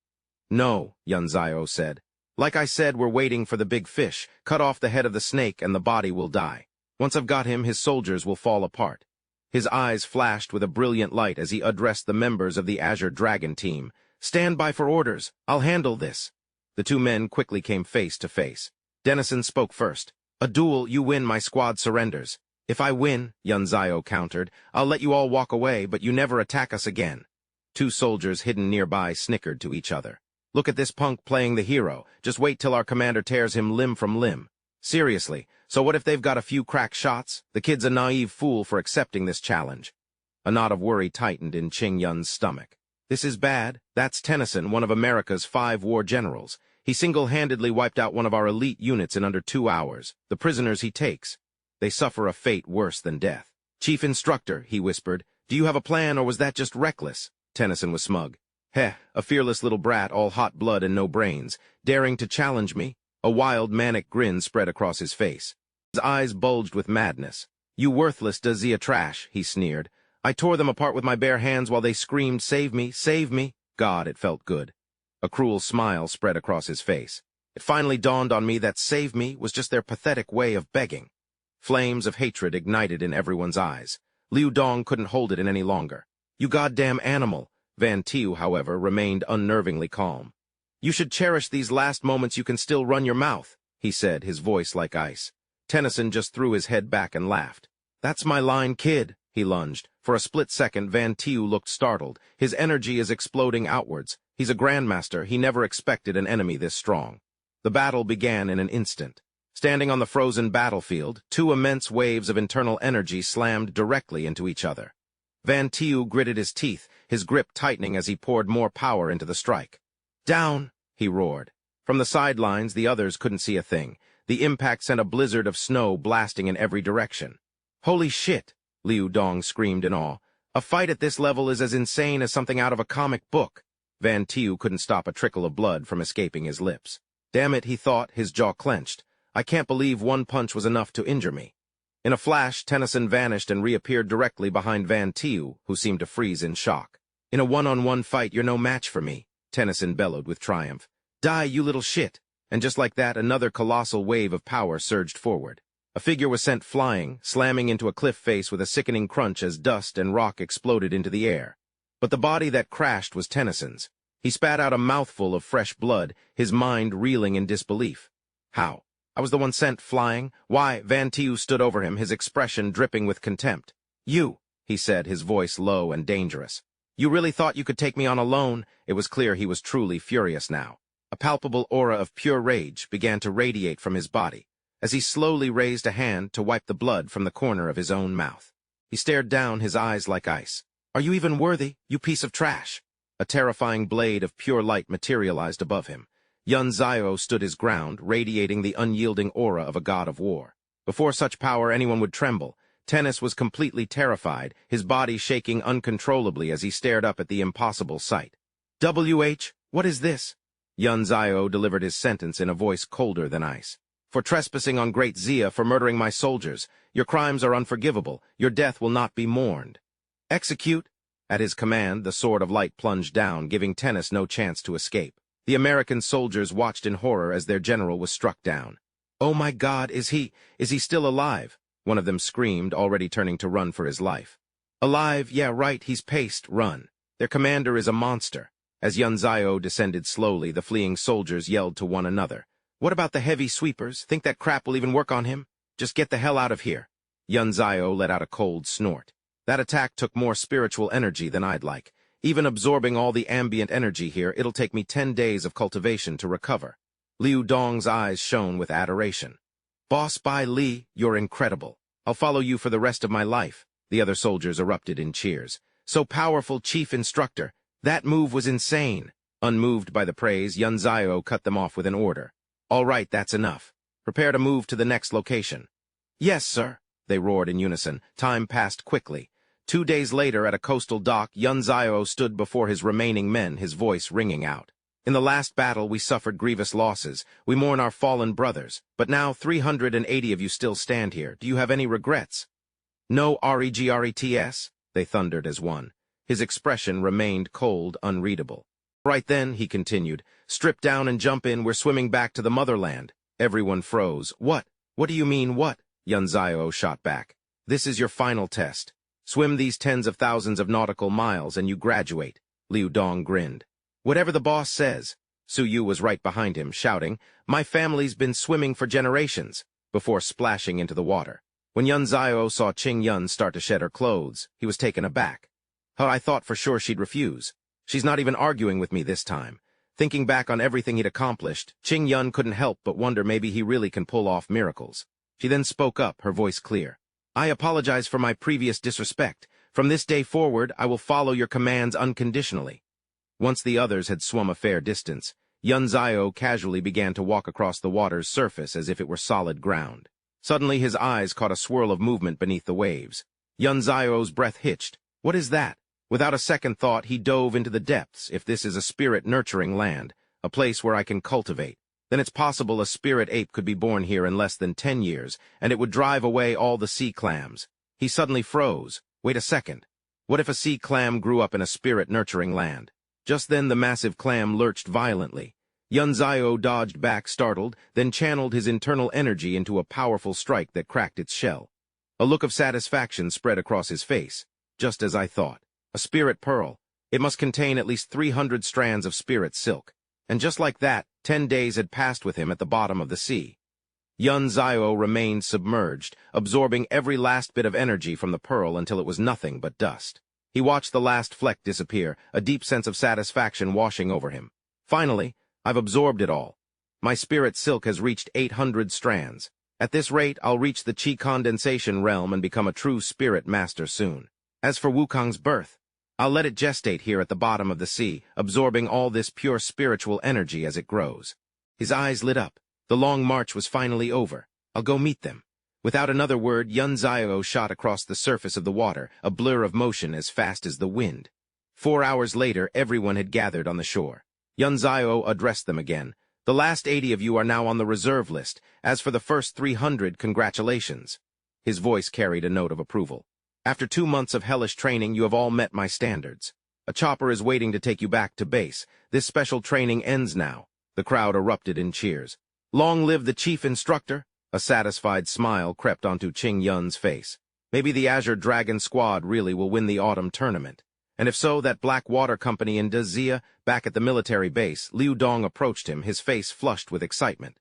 "No," Yun Zio said. "Like I said, we're waiting for the big fish. Cut off the head of the snake and the body will die. Once I've got him, his soldiers will fall apart." His eyes flashed with a brilliant light as he addressed the members of the Azure Dragon team. "Stand by for orders. I'll handle this." The two men quickly came face to face. Dennison spoke first. "A duel, you win, my squad surrenders." "If I win," Yun Zio countered, "I'll let you all walk away, but you never attack us again." Two soldiers hidden nearby snickered to each other. "Look at this punk playing the hero. Just wait till our commander tears him limb from limb." "Seriously, so what if they've got a few crack shots? The kid's a naive fool for accepting this challenge." A knot of worry tightened in Qing Yun's stomach. "This is bad. That's Tennyson, one of America's 5 war generals. He single-handedly wiped out one of our elite units in under 2 hours. The prisoners he takes, they suffer a fate worse than death." "Chief Instructor," he whispered, "do you have a plan, or was that just reckless?" Tennyson was smug. "Heh, a fearless little brat, all hot blood and no brains. Daring to challenge me?" A wild, manic grin spread across his face. His eyes bulged with madness. "You worthless Dazia trash," he sneered. "I tore them apart with my bare hands while they screamed, 'Save me, save me!' God, it felt good." A cruel smile spread across his face. "It finally dawned on me that 'save me' was just their pathetic way of begging." Flames of hatred ignited in everyone's eyes. Liu Dong couldn't hold it in any longer. "You goddamn animal!" Van Tiu, however, remained unnervingly calm. "You should cherish these last moments you can still run your mouth," he said, his voice like ice. Tennyson just threw his head back and laughed. "That's my line, kid," he lunged. For a split second, Van Tiu looked startled. His energy is exploding outwards. He's a grandmaster. He never expected an enemy this strong. The battle began in an instant. Standing on the frozen battlefield, two immense waves of internal energy slammed directly into each other. Van Tiu gritted his teeth, his grip tightening as he poured more power into the strike. "Down!" he roared. From the sidelines, the others couldn't see a thing. The impact sent a blizzard of snow blasting in every direction. "Holy shit!" Liu Dong screamed in awe. "A fight at this level is as insane as something out of a comic book." Van Tiu couldn't stop a trickle of blood from escaping his lips. "Damn it," he thought, his jaw clenched. "I can't believe one punch was enough to injure me." In a flash, Tennyson vanished and reappeared directly behind Van Tiu, who seemed to freeze in shock. "In a one-on-one fight, you're no match for me," Tennyson bellowed with triumph. "Die, you little shit!" And just like that, another colossal wave of power surged forward. A figure was sent flying, slamming into a cliff face with a sickening crunch as dust and rock exploded into the air. But the body that crashed was Tennyson's. He spat out a mouthful of fresh blood, his mind reeling in disbelief. "How? I was the one sent flying? Why?" Van Tiu stood over him, his expression dripping with contempt. "You," he said, his voice low and dangerous. "You really thought you could take me on alone?" It was clear he was truly furious now. A palpable aura of pure rage began to radiate from his body, as he slowly raised a hand to wipe the blood from the corner of his own mouth. He stared down, his eyes like ice. "Are you even worthy, you piece of trash?" A terrifying blade of pure light materialized above him. Yun Zio stood his ground, radiating the unyielding aura of a god of war. Before such power, anyone would tremble. Tennis was completely terrified, his body shaking uncontrollably as he stared up at the impossible sight. "WH, what is this?" Yun Zio delivered his sentence in a voice colder than ice. "For trespassing on Great Zia, for murdering my soldiers. Your crimes are unforgivable. Your death will not be mourned." "Execute!" At his command, the sword of light plunged down, giving Tennis no chance to escape. The American soldiers watched in horror as their general was struck down. "Oh my God, is he still alive?" One of them screamed, already turning to run for his life. "Alive? Yeah, right, he's paced, run. Their commander is a monster." As Yun Zio descended slowly, the fleeing soldiers yelled to one another. "What about the heavy sweepers? Think that crap will even work on him? Just get the hell out of here." Yun Zio let out a cold snort. "That attack took more spiritual energy than I'd like. Even absorbing all the ambient energy here, it'll take me 10 days of cultivation to recover." Liu Dong's eyes shone with adoration. "Boss Bai Li, you're incredible. I'll follow you for the rest of my life." The other soldiers erupted in cheers. "So powerful, Chief Instructor. That move was insane." Unmoved by the praise, Yun Zio cut them off with an order. "All right, that's enough. Prepare to move to the next location." "Yes, sir." they roared in unison. Time passed quickly. 2 days later, at a coastal dock, Yunzio stood before his remaining men, his voice ringing out. In the last battle, we suffered grievous losses. We mourn our fallen brothers. But now 380 of you still stand here. Do you have any regrets? No regrets, they thundered as one. His expression remained cold, unreadable. Right then, he continued, strip down and jump in. We're swimming back to the motherland. Everyone froze. What? What do you mean, what? Yunzio shot back. This is your final test. Swim these tens of thousands of nautical miles and you graduate. Liu Dong grinned. Whatever the boss says. Su Yu was right behind him, shouting, my family's been swimming for generations, before splashing into the water. When Yunzio saw Qing Yun start to shed her clothes, he was taken aback. Oh, I thought for sure she'd refuse. She's not even arguing with me this time. Thinking back on everything he'd accomplished, Qing Yun couldn't help but wonder maybe he really can pull off miracles. She then spoke up, her voice clear. I apologize for my previous disrespect. From this day forward, I will follow your commands unconditionally. Once the others had swum a fair distance, Yunzio casually began to walk across the water's surface as if it were solid ground. Suddenly his eyes caught a swirl of movement beneath the waves. Yunzio's breath hitched. What is that? Without a second thought, he dove into the depths. If this is a spirit-nurturing land, a place where I can cultivate, then it's possible a spirit ape could be born here in less than 10 years, and it would drive away all the sea clams. He suddenly froze. Wait a second. What if a sea clam grew up in a spirit-nurturing land? Just then the massive clam lurched violently. Yunzio dodged back, startled, then channeled his internal energy into a powerful strike that cracked its shell. A look of satisfaction spread across his face. Just as I thought. A spirit pearl. It must contain at least 300 strands of spirit silk. And just like that, 10 days had passed with him at the bottom of the sea. Yunzio remained submerged, absorbing every last bit of energy from the pearl until it was nothing but dust. He watched the last fleck disappear, a deep sense of satisfaction washing over him. Finally, I've absorbed it all. My spirit silk has reached 800 strands. At this rate, I'll reach the chi condensation realm and become a true spirit master soon. As for Wukong's birth, I'll let it gestate here at the bottom of the sea, absorbing all this pure spiritual energy as it grows. His eyes lit up. The long march was finally over. I'll go meet them. Without another word, Yunzio shot across the surface of the water, a blur of motion as fast as the wind. 4 hours later, everyone had gathered on the shore. Yunzio addressed them again. The last 80 of you are now on the reserve list. As for the first 300, congratulations. His voice carried a note of approval. After 2 months of hellish training, you have all met my standards. A chopper is waiting to take you back to base. This special training ends now. The crowd erupted in cheers. Long live the chief instructor. A satisfied smile crept onto Qing Yun's face. Maybe the Azure Dragon squad really will win the autumn tournament. And if so, that Black Water Company in Dazia, back at the military base, Liu Dong approached him, his face flushed with excitement.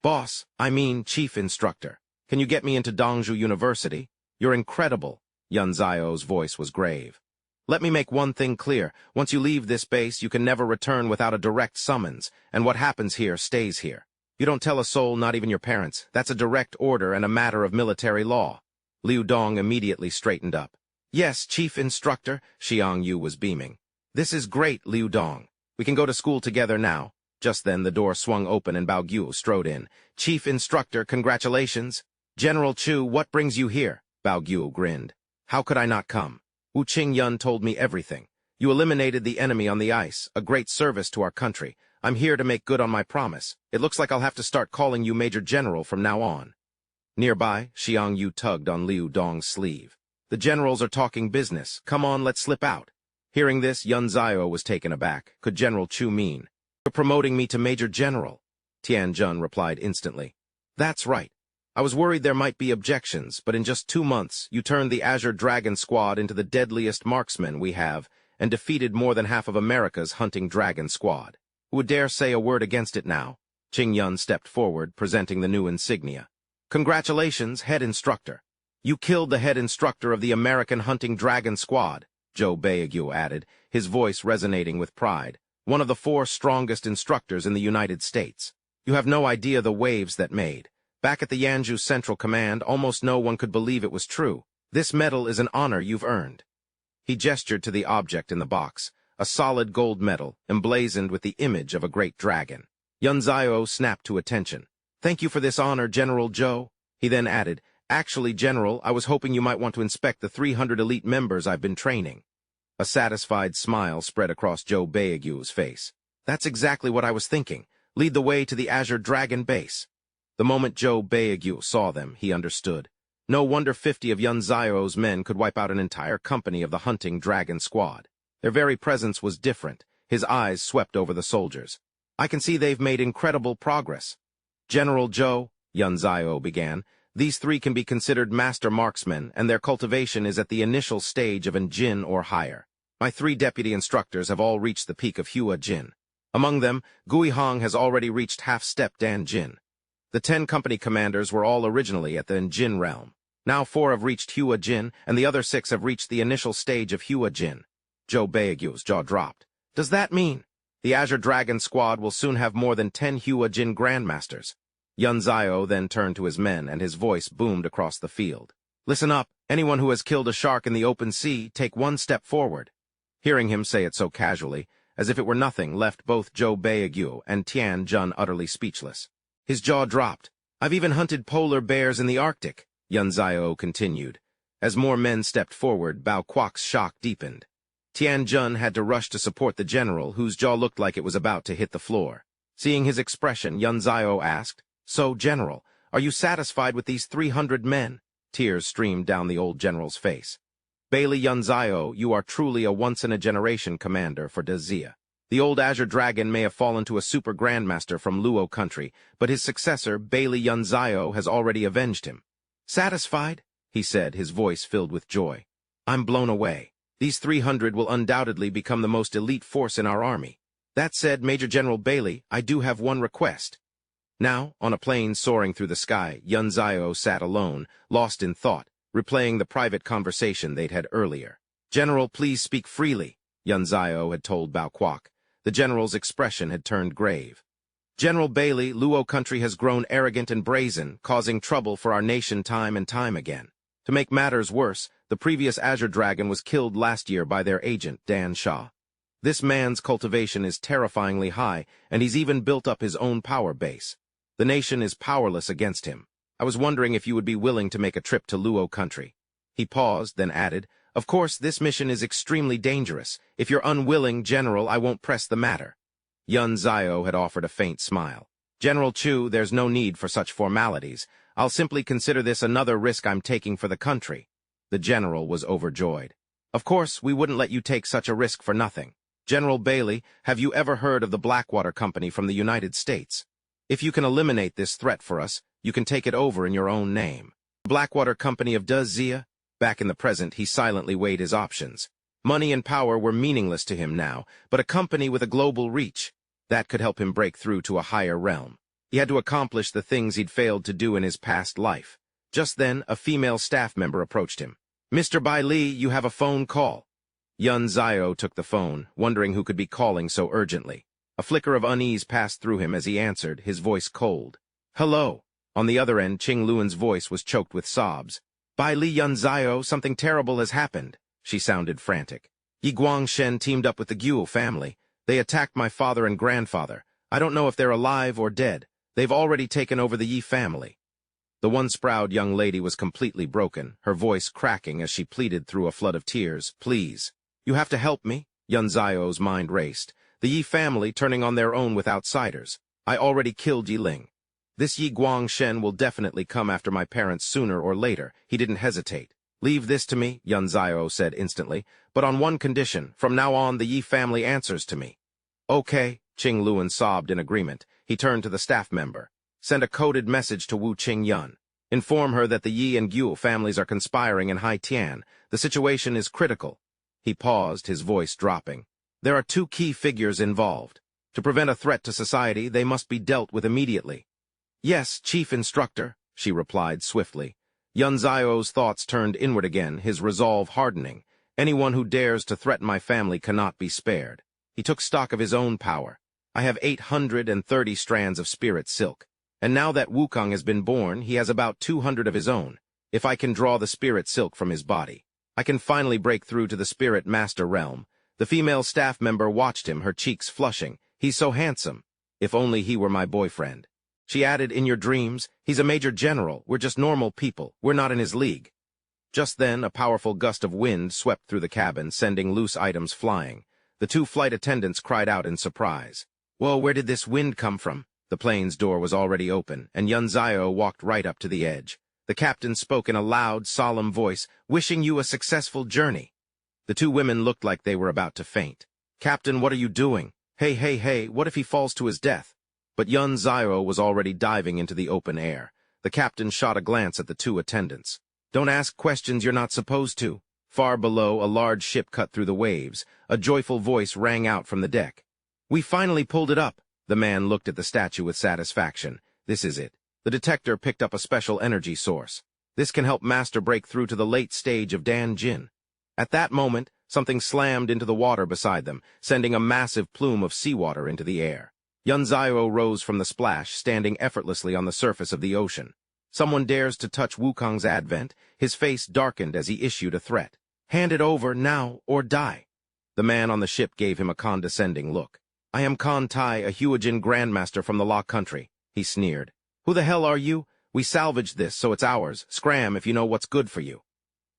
Boss, I mean chief instructor. Can you get me into Dongju University? You're incredible. Yunzio's voice was grave. Let me make one thing clear. Once you leave this base, you can never return without a direct summons, and what happens here stays here. You don't tell a soul, not even your parents. That's a direct order and a matter of military law. Liu Dong immediately straightened up. Yes, chief instructor, Xiang Yu was beaming. This is great, Liu Dong. We can go to school together now. Just then the door swung open and Bao Guo strode in. Chief instructor, congratulations. General Chu, what brings you here? Bao Guo grinned. How could I not come? Wu Qingyun told me everything. You eliminated the enemy on the ice, a great service to our country. I'm here to make good on my promise. It looks like I'll have to start calling you Major General from now on. Nearby, Xiang Yu tugged on Liu Dong's sleeve. The generals are talking business. Come on, let's slip out. Hearing this, Yunzio was taken aback. Could General Chu mean? You're promoting me to Major General. Tian Jun replied instantly. That's right. I was worried there might be objections, but in just 2 months, you turned the Azure Dragon Squad into the deadliest marksmen we have, and defeated more than half of America's hunting dragon squad. Who would dare say a word against it now? Qing Yun stepped forward, presenting the new insignia. Congratulations, head instructor. You killed the head instructor of the American hunting dragon squad, Zhou Beiguo added, his voice resonating with pride. One of the 4 strongest instructors in the United States. You have no idea the waves that made. Back at the Yanju Central Command, almost no one could believe it was true. This medal is an honor you've earned. He gestured to the object in the box, a solid gold medal, emblazoned with the image of a great dragon. Yunzio snapped to attention. Thank you for this honor, General Zhou. He then added, Actually, General, I was hoping you might want to inspect the 300 elite members I've been training. A satisfied smile spread across Joe Baegu's face. That's exactly what I was thinking. Lead the way to the Azure Dragon base. The moment Joe Baegu saw them, he understood. No wonder 50 of Yun Zio's men could wipe out an entire company of the hunting dragon squad. Their very presence was different. His eyes swept over the soldiers. I can see they've made incredible progress. General Joe, Yun Zio began, these three can be considered master marksmen, and their cultivation is at the initial stage of an Jin or higher. My 3 deputy instructors have all reached the peak of Hua Jin. Among them, Gui Hong has already reached half-step Dan Jin. The 10 company commanders were all originally at the Jin realm. Now 4 have reached Hua Jin, and the other 6 have reached the initial stage of Hua Jin. Joe Baegu's jaw dropped. Does that mean the Azure Dragon squad will soon have more than 10 Hua Jin grandmasters? Yun Zio then turned to his men, and his voice boomed across the field. Listen up, anyone who has killed a shark in the open sea, take 1 step forward. Hearing him say it so casually, as if it were nothing, left both Joe Baegu and Tian Jun utterly speechless. His jaw dropped. I've even hunted polar bears in the Arctic, Yun Zio continued. As more men stepped forward, Bao Kwok's shock deepened. Tian Jun had to rush to support the general, whose jaw looked like it was about to hit the floor. Seeing his expression, Yun Zio asked, So, General, are you satisfied with these 300 men? Tears streamed down the old general's face. Bailey Yun Zio, you are truly a once-in-a-generation commander for Dazia. The old Azure Dragon may have fallen to a super grandmaster from Luo country, but his successor, Bailey Yun Zio, has already avenged him. Satisfied? He said, his voice filled with joy. I'm blown away. These 300 will undoubtedly become the most elite force in our army. That said, Major General Bailey, I do have one request. Now, on a plane soaring through the sky, Yun Zio sat alone, lost in thought, replaying the private conversation they'd had earlier. General, please speak freely, Yun Zio had told Bao Kwok. The general's expression had turned grave. General Bailey, Luo country has grown arrogant and brazen, causing trouble for our nation time and time again. To make matters worse, the previous Azure Dragon was killed last year by their agent, Dan Shah. This man's cultivation is terrifyingly high, and he's even built up his own power base. The nation is powerless against him. I was wondering if you would be willing to make a trip to Luo country. He paused, then added, Of course, this mission is extremely dangerous. If you're unwilling, General, I won't press the matter. Yun Zio had offered a faint smile. General Chu, there's no need for such formalities. I'll simply consider this another risk I'm taking for the country. The general was overjoyed. Of course, we wouldn't let you take such a risk for nothing. General Bailey, have you ever heard of the Blackwater Company from the United States? If you can eliminate this threat for us, you can take it over in your own name. Blackwater Company of Dazia? Back in the present, he silently weighed his options. Money and power were meaningless to him now, but a company with a global reach, that could help him break through to a higher realm. He had to accomplish the things he'd failed to do in his past life. Just then, a female staff member approached him. Mr. Bai Li, you have a phone call. Yun Zio took the phone, wondering who could be calling so urgently. A flicker of unease passed through him as he answered, his voice cold. Hello. On the other end, Qing Luan's voice was choked with sobs. Bai Li Yun Zio, something terrible has happened. She sounded frantic. Yi Guangshen teamed up with the Guo family. They attacked my father and grandfather. I don't know if they're alive or dead. They've already taken over the Yi family. The once-proud young lady was completely broken, her voice cracking as she pleaded through a flood of tears. Please. You have to help me. Yun Zio's mind raced. The Yi family turning on their own with outsiders. I already killed Yi Ling. This Yi Guangshen will definitely come after my parents sooner or later. He didn't hesitate. Leave this to me, Yun Zio said instantly, but on one condition. From now on, the Yi family answers to me. Okay, Qing Luan sobbed in agreement. He turned to the staff member. Send a coded message to Wu Qing Yun. Inform her that the Yi and Guo families are conspiring in Haitian. The situation is critical. He paused, his voice dropping. There are 2 key figures involved. To prevent a threat to society, they must be dealt with immediately. Yes, Chief Instructor, she replied swiftly. Yun Zio's thoughts turned inward again, his resolve hardening. Anyone who dares to threaten my family cannot be spared. He took stock of his own power. I have 830 strands of spirit silk. And now that Wukong has been born, he has about 200 of his own. If I can draw the spirit silk from his body, I can finally break through to the spirit master realm. The female staff member watched him, her cheeks flushing. He's so handsome. If only he were my boyfriend. She added, in your dreams, he's a major general, we're just normal people, we're not in his league. Just then, a powerful gust of wind swept through the cabin, sending loose items flying. The two flight attendants cried out in surprise. Whoa, where did this wind come from? The plane's door was already open, and Yunzio walked right up to the edge. The captain spoke in a loud, solemn voice, wishing you a successful journey. The two women looked like they were about to faint. Captain, what are you doing? Hey, what if he falls to his death? But Yunzio was already diving into the open air. The captain shot a glance at the two attendants. Don't ask questions you're not supposed to. Far below, a large ship cut through the waves. A joyful voice rang out from the deck. We finally pulled it up. The man looked at the statue with satisfaction. This is it. The detector picked up a special energy source. This can help Master break through to the late stage of Dan Jin. At that moment, something slammed into the water beside them, sending a massive plume of seawater into the air. Yunzio rose from the splash, standing effortlessly on the surface of the ocean. Someone dares to touch Wukong's advent. His face darkened as he issued a threat. Hand it over now or die. The man on the ship gave him a condescending look. I am Khan Tai, a Huajin Grandmaster from the Law Country, he sneered. Who the hell are you? We salvaged this, so it's ours. Scram if you know what's good for you.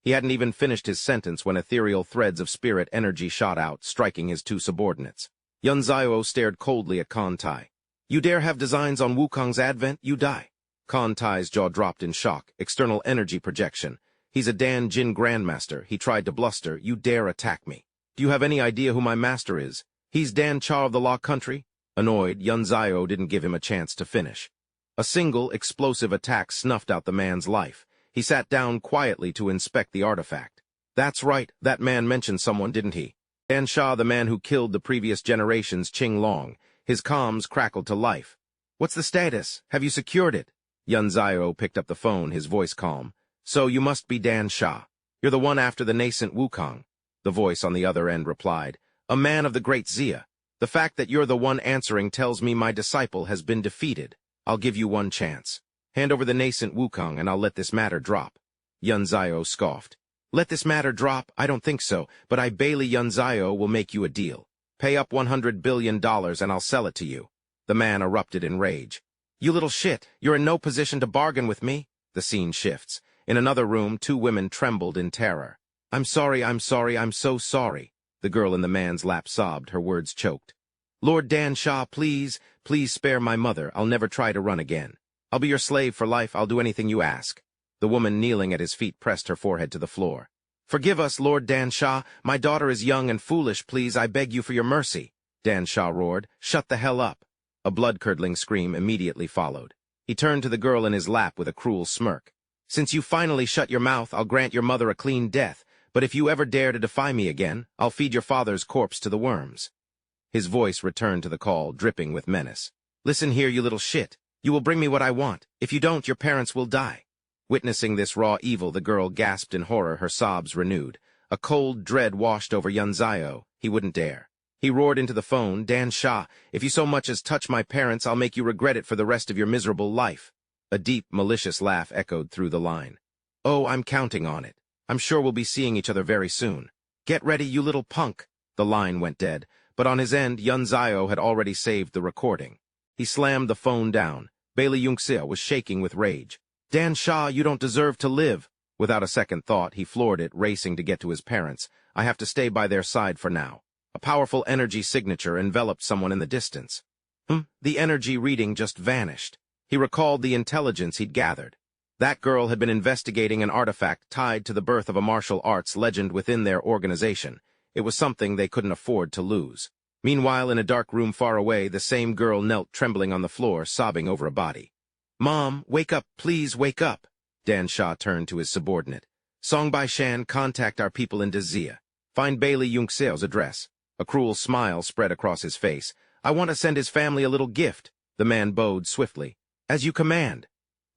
He hadn't even finished his sentence when ethereal threads of spirit energy shot out, striking his two subordinates. Yunzio stared coldly at Khan Tai. You dare have designs on Wukong's advent, you die. Khan Tai's jaw dropped in shock. External energy projection. He's a Dan Jin Grandmaster. He tried to bluster. You dare attack me. Do you have any idea who my master is? He's Dan Cha of the Law Country. Annoyed, Yunzio didn't give him a chance to finish. A single, explosive attack snuffed out the man's life. He sat down quietly to inspect the artifact. That's right, that man mentioned someone, didn't he? Dan Cha, the man who killed the previous generation's Qing Long. His comms crackled to life. What's the status? Have you secured it? Yunzio picked up the phone, his voice calm. So you must be Dan Cha. You're the one after the nascent Wukong. The voice on the other end replied. A man of the great Xia. The fact that you're the one answering tells me my disciple has been defeated. I'll give you one chance. Hand over the nascent Wukong and I'll let this matter drop. Yunzio scoffed. Let this matter drop? I don't think so, but I Bailey Yunzio will make you a deal. Pay up $100 billion and I'll sell it to you. The man erupted in rage. You little shit, you're in no position to bargain with me. The scene shifts. In another room, two women trembled in terror. I'm sorry, I'm so sorry. The girl in the man's lap sobbed, her words choked. Lord Dan Cha, please spare my mother. I'll never try to run again. I'll be your slave for life. I'll do anything you ask. The woman kneeling at his feet pressed her forehead to the floor. Forgive us, Lord Dan Cha. My daughter is young and foolish. Please, I beg you for your mercy. Dan Cha roared. Shut the hell up. A blood-curdling scream immediately followed. He turned to the girl in his lap with a cruel smirk. Since you finally shut your mouth, I'll grant your mother a clean death. But if you ever dare to defy me again, I'll feed your father's corpse to the worms. His voice returned to the call, dripping with menace. Listen here, you little shit. You will bring me what I want. If you don't, your parents will die. Witnessing this raw evil, the girl gasped in horror, her sobs renewed. A cold dread washed over Yunzio. He wouldn't dare. He roared into the phone, Dan Cha, if you so much as touch my parents, I'll make you regret it for the rest of your miserable life. A deep, malicious laugh echoed through the line. Oh, I'm counting on it. I'm sure we'll be seeing each other very soon. Get ready, you little punk. The line went dead, but on his end, Yunzio had already saved the recording. He slammed the phone down. Bailey Yunxia was shaking with rage. Dan Cha, you don't deserve to live. Without a second thought, he floored it, racing to get to his parents. I have to stay by their side for now. A powerful energy signature enveloped someone in the distance. The energy reading just vanished. He recalled the intelligence he'd gathered. That girl had been investigating an artifact tied to the birth of a martial arts legend within their organization. It was something they couldn't afford to lose. Meanwhile, in a dark room far away, the same girl knelt trembling on the floor, sobbing over a body. Mom, wake up, please wake up. Dan Cha turned to his subordinate. Song Bai Shan, contact our people in Xia. Find Bailey Yunxiao's address. A cruel smile spread across his face. I want to send his family a little gift. The man bowed swiftly. As you command.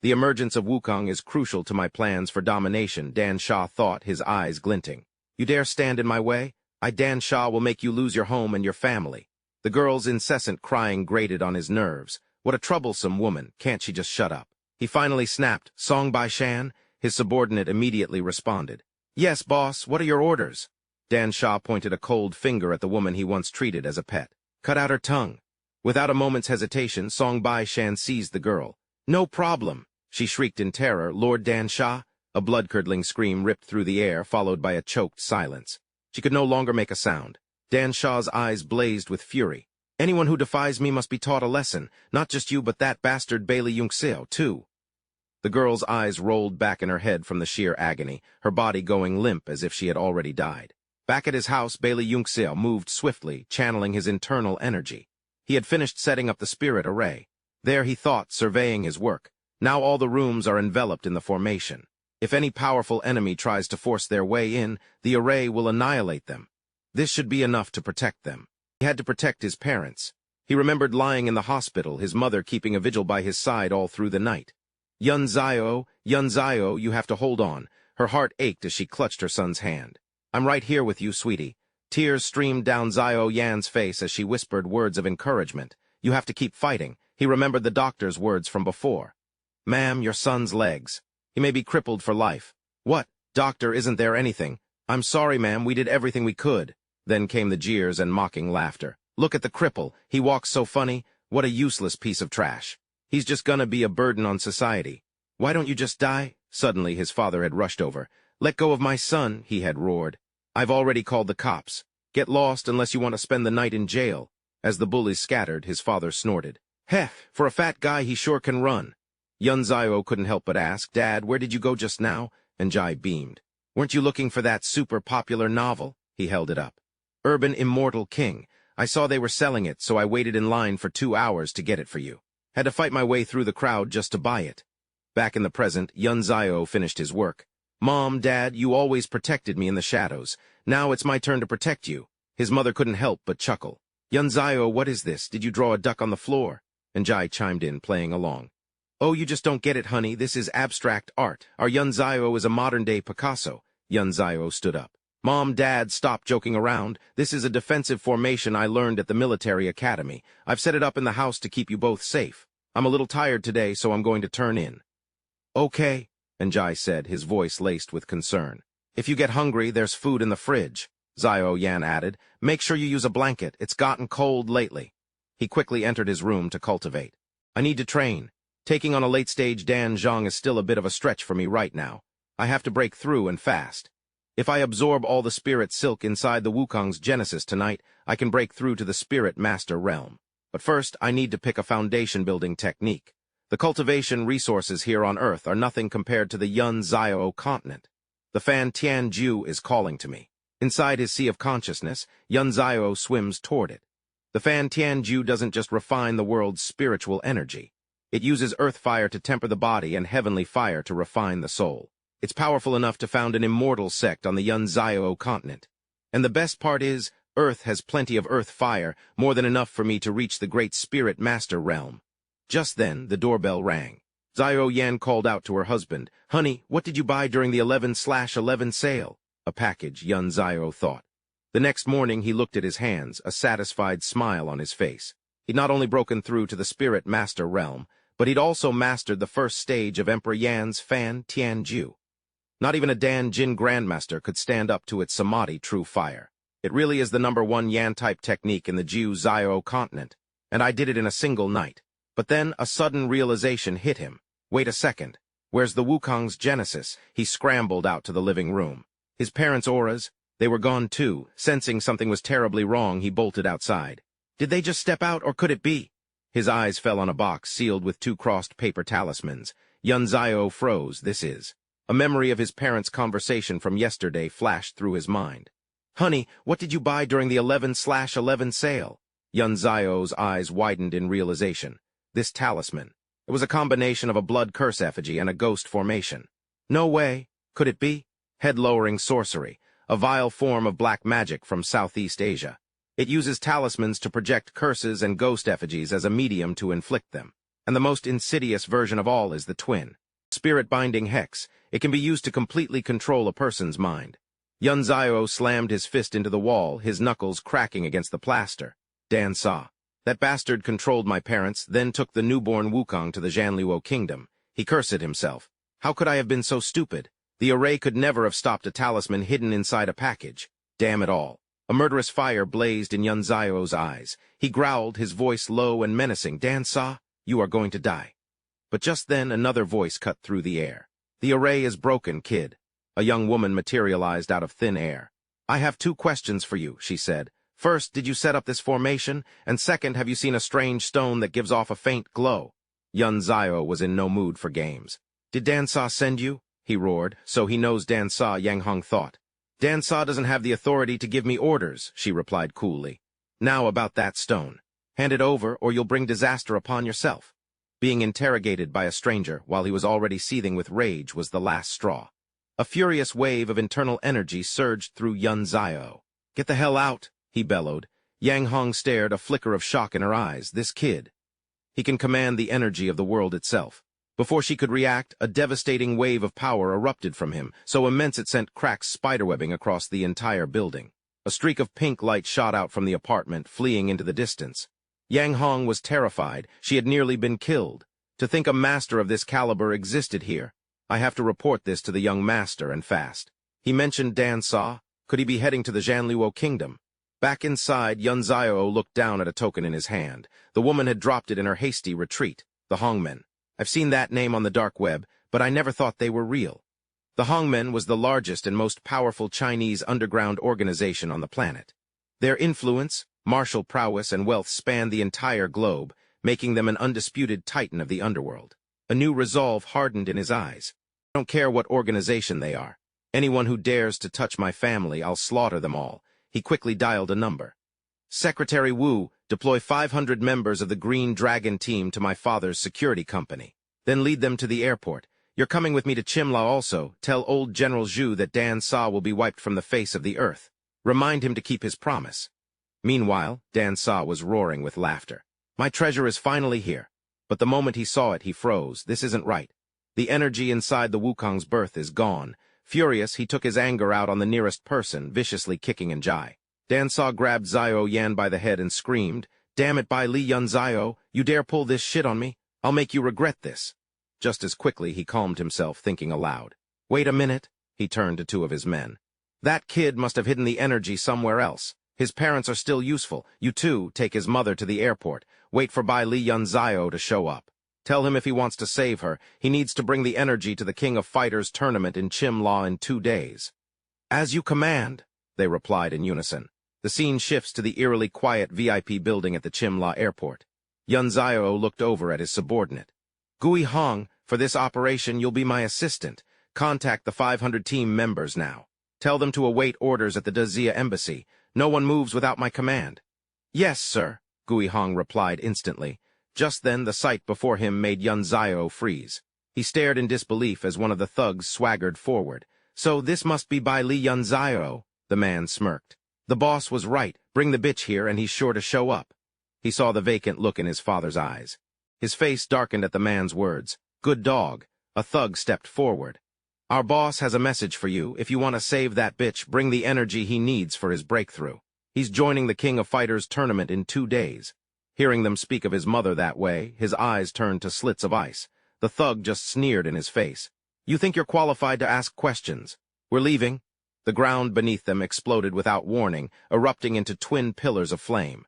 The emergence of Wukong is crucial to my plans for domination, Dan Cha thought, his eyes glinting. You dare stand in my way? I, Dan Cha, will make you lose your home and your family. The girl's incessant crying grated on his nerves. What a troublesome woman, can't she just shut up? He finally snapped, Song Bai Shan? His subordinate immediately responded. Yes, boss, what are your orders? Dan Cha pointed a cold finger at the woman he once treated as a pet. Cut out her tongue. Without a moment's hesitation, Song Bai Shan seized the girl. "No problem!" she shrieked in terror. "Lord Dan Sha?" A blood-curdling scream ripped through the air, followed by a choked silence. She could no longer make a sound. Dan Shaw's eyes blazed with fury. "Anyone who defies me must be taught a lesson. Not just you, but that bastard Bailey Yunxeo, too." The girl's eyes rolled back in her head from the sheer agony, her body going limp as if she had already died. Back at his house, Bailey Yunxeo moved swiftly, channeling his internal energy. He had finished setting up the spirit array. There he thought, surveying his work. Now all the rooms are enveloped in the formation. If any powerful enemy tries to force their way in, the array will annihilate them. This should be enough to protect them. He had to protect his parents. He remembered lying in the hospital, his mother keeping a vigil by his side all through the night. Yun Zio, you have to hold on." Her heart ached as she clutched her son's hand. "I'm right here with you, sweetie." Tears streamed down Zio Yan's face as she whispered words of encouragement. "You have to keep fighting." He remembered the doctor's words from before. "Ma'am, your son's legs. He may be crippled for life." "What? Doctor, isn't there anything?" "I'm sorry, ma'am, we did everything we could." Then came the jeers and mocking laughter. "Look at the cripple. He walks so funny. What a useless piece of trash. He's just gonna be a burden on society. Why don't you just die?" Suddenly his father had rushed over. "Let go of my son," he had roared. "I've already called the cops. Get lost unless you want to spend the night in jail." As the bullies scattered, his father snorted. "Heh, for a fat guy he sure can run." Yun Zio couldn't help but ask, "Dad, where did you go just now?" And Jai beamed. "Weren't you looking for that super popular novel?" He held it up. "Urban Immortal King. I saw they were selling it, so I waited in line for 2 hours to get it for you. Had to fight my way through the crowd just to buy it." Back in the present, Yun Zio finished his work. "Mom, Dad, you always protected me in the shadows. Now it's my turn to protect you." His mother couldn't help but chuckle. "Yun Zio, what is this? Did you draw a duck on the floor?" And Jai chimed in, playing along. "Oh, you just don't get it, honey. This is abstract art. Our Yun Zio is a modern-day Picasso." Yun Zio stood up. "Mom, Dad, stop joking around. This is a defensive formation I learned at the military academy. I've set it up in the house to keep you both safe. I'm a little tired today, so I'm going to turn in." "Okay," and Jai said, his voice laced with concern. "If you get hungry, there's food in the fridge." Zio Yan added, "Make sure you use a blanket. It's gotten cold lately." He quickly entered his room to cultivate. "I need to train. Taking on a late-stage Dan Zhang is still a bit of a stretch for me right now. I have to break through and fast. If I absorb all the spirit silk inside the Wukong's genesis tonight, I can break through to the spirit master realm. But first, I need to pick a foundation-building technique. The cultivation resources here on Earth are nothing compared to the Yun Zio continent. The Fan Tian Ju is calling to me." Inside his sea of consciousness, Yun Zio swims toward it. The Fan Tian Ju doesn't just refine the world's spiritual energy. It uses earth fire to temper the body and heavenly fire to refine the soul. It's powerful enough to found an immortal sect on the Yun Zio continent. And the best part is, Earth has plenty of earth fire, more than enough for me to reach the great spirit master realm. Just then, the doorbell rang. Zio Yan called out to her husband, "Honey, what did you buy during the 11/11 sale?" A package, Yun Zio thought. The next morning, he looked at his hands, a satisfied smile on his face. He'd not only broken through to the spirit master realm, but he'd also mastered the first stage of Emperor Yan's Fan Tian Ju. Not even a Dan Jin Grandmaster could stand up to its Samadhi true fire. It really is the #1 Yan-type technique in the Jiu Zio continent, and I did it in a single night. But then a sudden realization hit him. Wait a second. Where's the Wukong's genesis? He scrambled out to the living room. His parents' auras, they were gone too. Sensing something was terribly wrong, he bolted outside. Did they just step out, or could it be? His eyes fell on a box sealed with 2 crossed paper talismans. Yun Zio froze, this is. A memory of his parents' conversation from yesterday flashed through his mind. "Honey, what did you buy during the 11/11 sale?" Yun Zio's eyes widened in realization. This talisman. It was a combination of a blood curse effigy and a ghost formation. No way. Could it be? Head-lowering sorcery, a vile form of black magic from Southeast Asia. It uses talismans to project curses and ghost effigies as a medium to inflict them. And the most insidious version of all is the twin. Spirit-binding hex. It can be used to completely control a person's mind. Yun Zio slammed his fist into the wall, his knuckles cracking against the plaster. Dan saw. That bastard controlled my parents, then took the newborn Wukong to the Zhanluo kingdom. He cursed himself. How could I have been so stupid? The array could never have stopped a talisman hidden inside a package. Damn it all. A murderous fire blazed in Yun Zio's eyes. He growled, his voice low and menacing. Dan Sa, you are going to die. But just then another voice cut through the air. The array is broken, kid. A young woman materialized out of thin air. I have 2 questions for you, she said. First, did you set up this formation? And second, have you seen a strange stone that gives off a faint glow? Yun Zio was in no mood for games. Did Dan Sa send you? He roared. So he knows Dan Sa, Yang Hong thought. Dan Sa doesn't have the authority to give me orders, she replied coolly. Now about that stone. Hand it over, or you'll bring disaster upon yourself. Being interrogated by a stranger while he was already seething with rage was the last straw. A furious wave of internal energy surged through Yun Zio. Get the hell out, he bellowed. Yang Hong stared, a flicker of shock in her eyes. This kid. He can command the energy of the world itself. Before she could react, a devastating wave of power erupted from him, so immense it sent cracks spiderwebbing across the entire building. A streak of pink light shot out from the apartment, fleeing into the distance. Yang Hong was terrified. She had nearly been killed. To think a master of this caliber existed here. I have to report this to the young master, and fast. He mentioned Dan Sa. Could he be heading to the Janluo kingdom? Back inside, Yun Zio looked down at a token in his hand. The woman had dropped it in her hasty retreat. The Hongmen. I've seen that name on the dark web, but I never thought they were real. The Hongmen was the largest and most powerful Chinese underground organization on the planet. Their influence, martial prowess, and wealth spanned the entire globe, making them an undisputed titan of the underworld. A new resolve hardened in his eyes. I don't care what organization they are. Anyone who dares to touch my family, I'll slaughter them all. He quickly dialed a number. Secretary Wu, deploy 500 members of the Green Dragon team to my father's security company. Then lead them to the airport. You're coming with me to Chimla also. Tell old General Zhu that Dan Sa will be wiped from the face of the earth. Remind him to keep his promise. Meanwhile, Dan Sa was roaring with laughter. My treasure is finally here. But the moment he saw it, he froze. This isn't right. The energy inside the Wukong's birth is gone. Furious, he took his anger out on the nearest person, viciously kicking and Jai. Dan Sa grabbed Zio Yan by the head and screamed, Damn it, Bai Li Yun Zio, you dare pull this shit on me? I'll make you regret this. Just as quickly, he calmed himself, thinking aloud. Wait a minute, he turned to 2 of his men. That kid must have hidden the energy somewhere else. His parents are still useful. You two take his mother to the airport. Wait for Bai Li Yun Zio to show up. Tell him if he wants to save her, he needs to bring the energy to the King of Fighters tournament in Chimla in 2 days. As you command, they replied in unison. The scene shifts to the eerily quiet VIP building at the Chimla airport. Yun Zio looked over at his subordinate. Gui Hong, for this operation you'll be my assistant. Contact the 500 team members now. Tell them to await orders at the Dazia embassy. No one moves without my command. Yes, sir, Gui Hong replied instantly. Just then, the sight before him made Yun Zio freeze. He stared in disbelief as one of the thugs swaggered forward. So this must be Bai Li Yun Zio, the man smirked. The boss was right. Bring the bitch here and he's sure to show up. He saw the vacant look in his father's eyes. His face darkened at the man's words. Good dog. A thug stepped forward. Our boss has a message for you. If you want to save that bitch, bring the energy he needs for his breakthrough. He's joining the King of Fighters tournament in 2 days. Hearing them speak of his mother that way, his eyes turned to slits of ice. The thug just sneered in his face. You think you're qualified to ask questions? We're leaving. The ground beneath them exploded without warning, erupting into twin pillars of flame.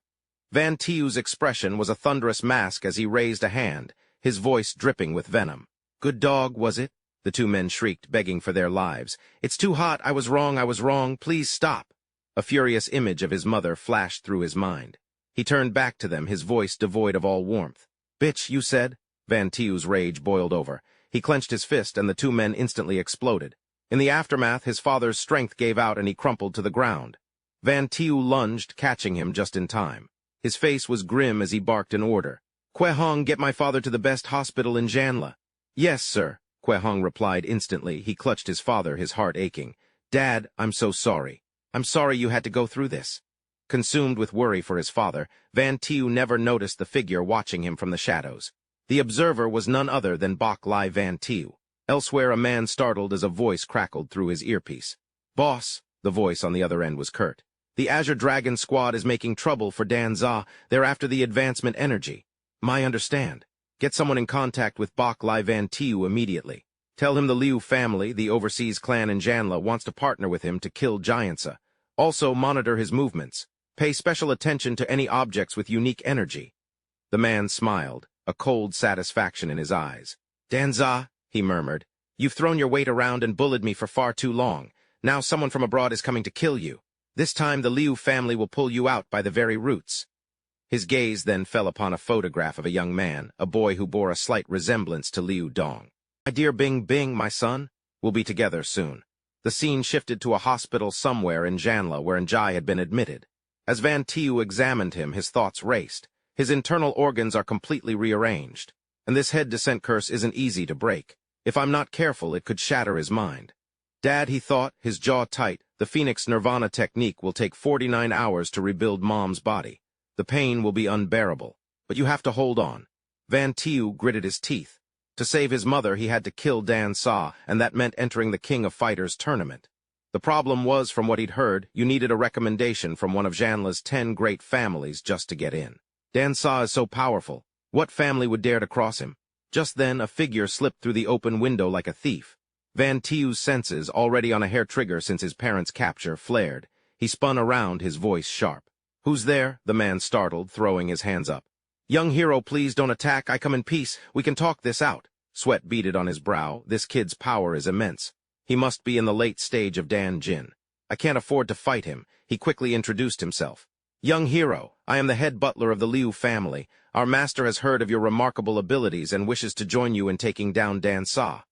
Van Tiu's expression was a thunderous mask as he raised a hand, his voice dripping with venom. Good dog, was it? The 2 men shrieked, begging for their lives. It's too hot. I was wrong. Please stop. A furious image of his mother flashed through his mind. He turned back to them, his voice devoid of all warmth. Bitch, you said? Van Tiu's rage boiled over. He clenched his fist, and the 2 men instantly exploded. In the aftermath, his father's strength gave out and he crumpled to the ground. Van Tiu lunged, catching him just in time. His face was grim as he barked an order. Kwe Hong, get my father to the best hospital in Janla. Yes, sir, Kwe Hong replied instantly. He clutched his father, his heart aching. Dad, I'm so sorry. I'm sorry you had to go through this. Consumed with worry for his father, Van Tiu never noticed the figure watching him from the shadows. The observer was none other than Bok Lai Van Tiu. Elsewhere, a man startled as a voice crackled through his earpiece. Boss, the voice on the other end was curt. The Azure Dragon squad is making trouble for Dan Za. They're after the advancement energy. I understand. Get someone in contact with Bok Lai Van Tiu immediately. Tell him the Liu family, the overseas clan in Janla, wants to partner with him to kill Giantsa. Also monitor his movements. Pay special attention to any objects with unique energy. The man smiled, a cold satisfaction in his eyes. Danza, he murmured, you've thrown your weight around and bullied me for far too long. Now someone from abroad is coming to kill you. This time the Liu family will pull you out by the very roots. His gaze then fell upon a photograph of a young man, a boy who bore a slight resemblance to Liu Dong. My dear Bing Bing, my son, we'll be together soon. The scene shifted to a hospital somewhere in Janla where Njai had been admitted. As Van Tiu examined him, his thoughts raced. His internal organs are completely rearranged, and this head descent curse isn't easy to break. If I'm not careful, it could shatter his mind. Dad, he thought, his jaw tight, the Phoenix Nirvana technique will take 49 hours to rebuild Mom's body. The pain will be unbearable, but you have to hold on. Van Tiu gritted his teeth. To save his mother, he had to kill Dan Sa, and that meant entering the King of Fighters tournament. The problem was, from what he'd heard, you needed a recommendation from one of Janla's 10 great families just to get in. Dan Sa is so powerful. What family would dare to cross him? Just then, a figure slipped through the open window like a thief. Van Tiu's senses, already on a hair trigger since his parents' capture, flared. He spun around, his voice sharp. Who's there? The man startled, throwing his hands up. Young hero, please don't attack. I come in peace. We can talk this out. Sweat beaded on his brow. This kid's power is immense. He must be in the late stage of Dan Jin. I can't afford to fight him. He quickly introduced himself. Young hero, I am the head butler of the Liu family. Our master has heard of your remarkable abilities and wishes to join you in taking down Dan Sa.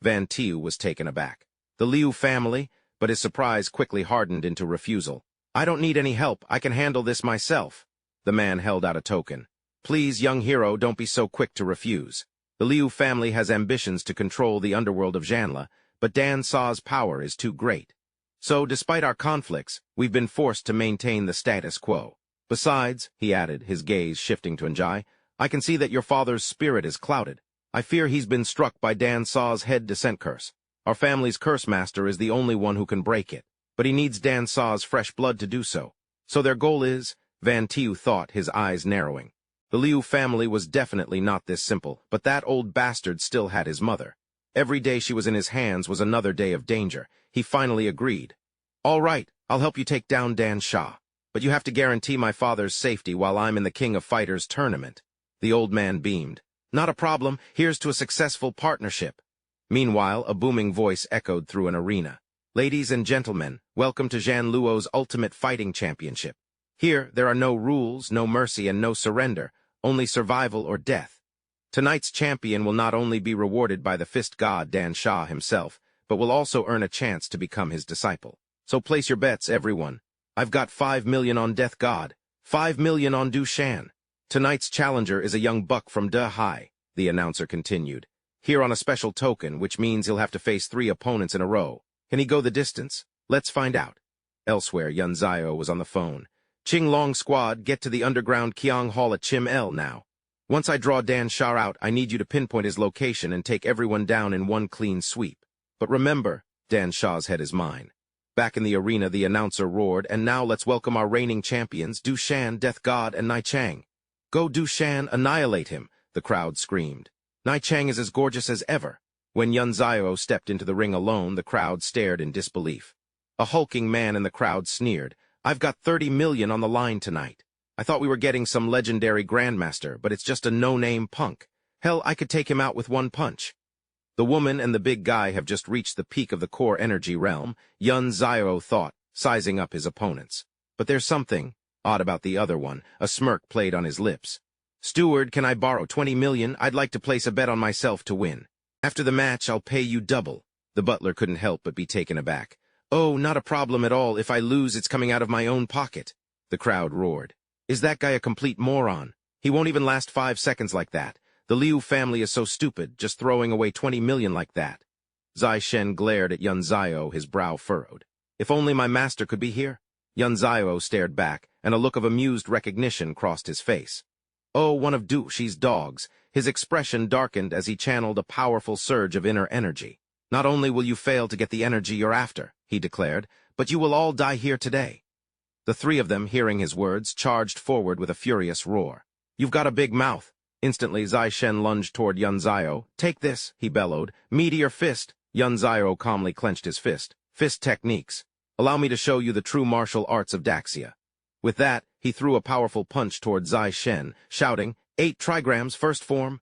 Van Tiu was taken aback. The Liu family? But his surprise quickly hardened into refusal. I don't need any help. I can handle this myself. The man held out a token. Please, young hero, don't be so quick to refuse. The Liu family has ambitions to control the underworld of Janla, but Dan Sa's power is too great. So, despite our conflicts, we've been forced to maintain the status quo. Besides, he added, his gaze shifting to Njai, I can see that your father's spirit is clouded. I fear he's been struck by Dan Sa's head descent curse. Our family's curse master is the only one who can break it, but he needs Dan Sa's fresh blood to do so. So their goal is, Van Tiu thought, his eyes narrowing. The Liu family was definitely not this simple, but that old bastard still had his mother. Every day she was in his hands was another day of danger. He finally agreed. All right, I'll help you take down Dan Sha, but you have to guarantee my father's safety while I'm in the King of Fighters tournament. The old man beamed. Not a problem, here's to a successful partnership. Meanwhile, a booming voice echoed through an arena. Ladies and gentlemen, welcome to Zhan Luo's Ultimate Fighting Championship. Here, there are no rules, no mercy, and no surrender, only survival or death. Tonight's champion will not only be rewarded by the fist god Dan Sha himself, but will also earn a chance to become his disciple. So place your bets, everyone. I've got 5 million on Death God, 5 million on Du Shan. Tonight's challenger is a young buck from De Hai, the announcer continued. Here on a special token, which means he'll have to face 3 opponents in a row. Can he go the distance? Let's find out. Elsewhere, Yun Zio was on the phone. Qing Long squad, get to the underground Qiang Hall at Chim El now. Once I draw Dan Sha out, I need you to pinpoint his location and take everyone down in one clean sweep. But remember, Dan Sha's head is mine. Back in the arena, the announcer roared, and now let's welcome our reigning champions, Du Shan, Death God, and Nai Chang. Go Du Shan, annihilate him, the crowd screamed. Nai Chang is as gorgeous as ever. When Yun Zio stepped into the ring alone, the crowd stared in disbelief. A hulking man in the crowd sneered, I've got 30 million on the line tonight. I thought we were getting some legendary grandmaster, but it's just a no-name punk. Hell, I could take him out with one punch. The woman and the big guy have just reached the peak of the core energy realm, Yun Zio thought, sizing up his opponents. But there's something odd about the other one. A smirk played on his lips. Steward, can I borrow 20 million? I'd like to place a bet on myself to win. After the match, I'll pay you double. The butler couldn't help but be taken aback. Oh, not a problem at all. If I lose, it's coming out of my own pocket. The crowd roared. Is that guy a complete moron? He won't even last 5 seconds like that. The Liu family is so stupid, just throwing away 20 million like that. Zai Shen glared at Yun Zio, his brow furrowed. If only my master could be here. Yun Zio stared back, and a look of amused recognition crossed his face. Oh, one of Du Shi's dogs. His expression darkened as he channeled a powerful surge of inner energy. Not only will you fail to get the energy you're after, he declared, but you will all die here today. The 3 of them, hearing his words, charged forward with a furious roar. You've got a big mouth. Instantly, Zai Shen lunged toward Yun Zio. Take this, he bellowed. Meteor fist. Yun Zio calmly clenched his fist. Fist techniques. Allow me to show you the true martial arts of Daxia. With that, he threw a powerful punch toward Zai Shen, shouting, 8 trigrams, first form.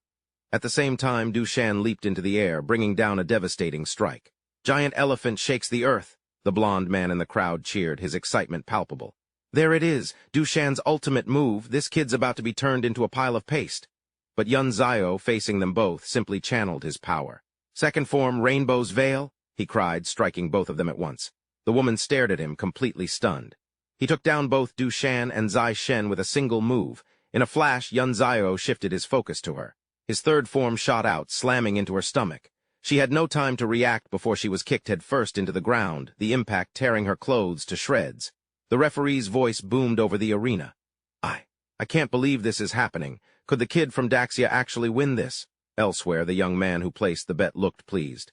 At the same time, Du Shan leaped into the air, bringing down a devastating strike. Giant elephant shakes the earth. The blond man in the crowd cheered, his excitement palpable. There it is, Du Shan's ultimate move. This kid's about to be turned into a pile of paste. But Yun Zio, facing them both, simply channeled his power. Second form, Rainbow's Veil, he cried, striking both of them at once. The woman stared at him, completely stunned. He took down both Du Shan and Zai Shen with a single move. In a flash, Yun Zio shifted his focus to her. His third form shot out, slamming into her stomach. She had no time to react before she was kicked headfirst into the ground, the impact tearing her clothes to shreds. The referee's voice boomed over the arena. I can't believe this is happening. Could the kid from Daxia actually win this? Elsewhere, the young man who placed the bet looked pleased.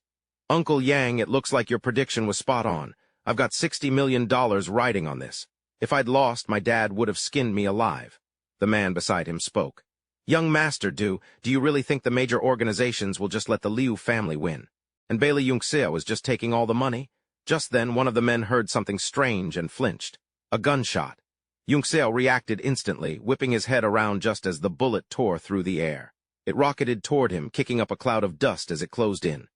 Uncle Yang, it looks like your prediction was spot on. I've got $60 million riding on this. If I'd lost, my dad would have skinned me alive. The man beside him spoke. Young master, do you really think the major organizations will just let the Liu family win? And Bailey Yunxia was just taking all the money? Just then, one of the men heard something strange and flinched. A gunshot. Yunxia reacted instantly, whipping his head around just as the bullet tore through the air. It rocketed toward him, kicking up a cloud of dust as it closed in.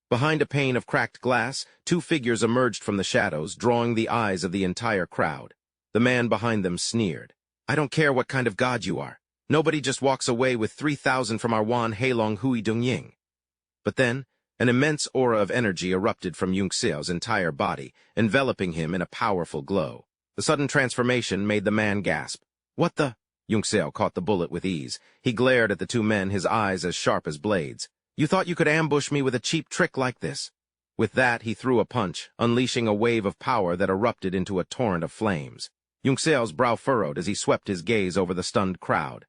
Behind a pane of cracked glass, 2 figures emerged from the shadows, drawing the eyes of the entire crowd. The man behind them sneered. I don't care what kind of god you are. Nobody just walks away with 3,000 from our Wan Heilong Hui Dongying. But then, an immense aura of energy erupted from Yunxiao's entire body, enveloping him in a powerful glow. The sudden transformation made the man gasp. What the? Yunxiao caught the bullet with ease. He glared at the 2 men, his eyes as sharp as blades. You thought you could ambush me with a cheap trick like this? With that, he threw a punch, unleashing a wave of power that erupted into a torrent of flames. Yunxiao's brow furrowed as he swept his gaze over the stunned crowd.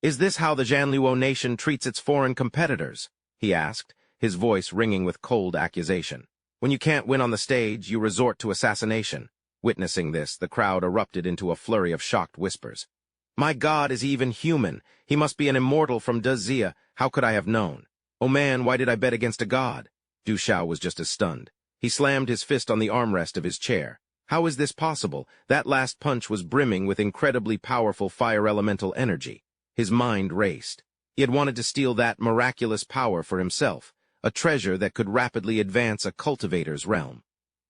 Is this how the Zhanluo nation treats its foreign competitors? He asked, his voice ringing with cold accusation. When you can't win on the stage, you resort to assassination. Witnessing this, the crowd erupted into a flurry of shocked whispers. My god is even human. He must be an immortal from Dezia. How could I have known? Oh man, why did I bet against a god? Du Xiao was just as stunned. He slammed his fist on the armrest of his chair. How is this possible? That last punch was brimming with incredibly powerful fire elemental energy. His mind raced. He had wanted to steal that miraculous power for himself, a treasure that could rapidly advance a cultivator's realm.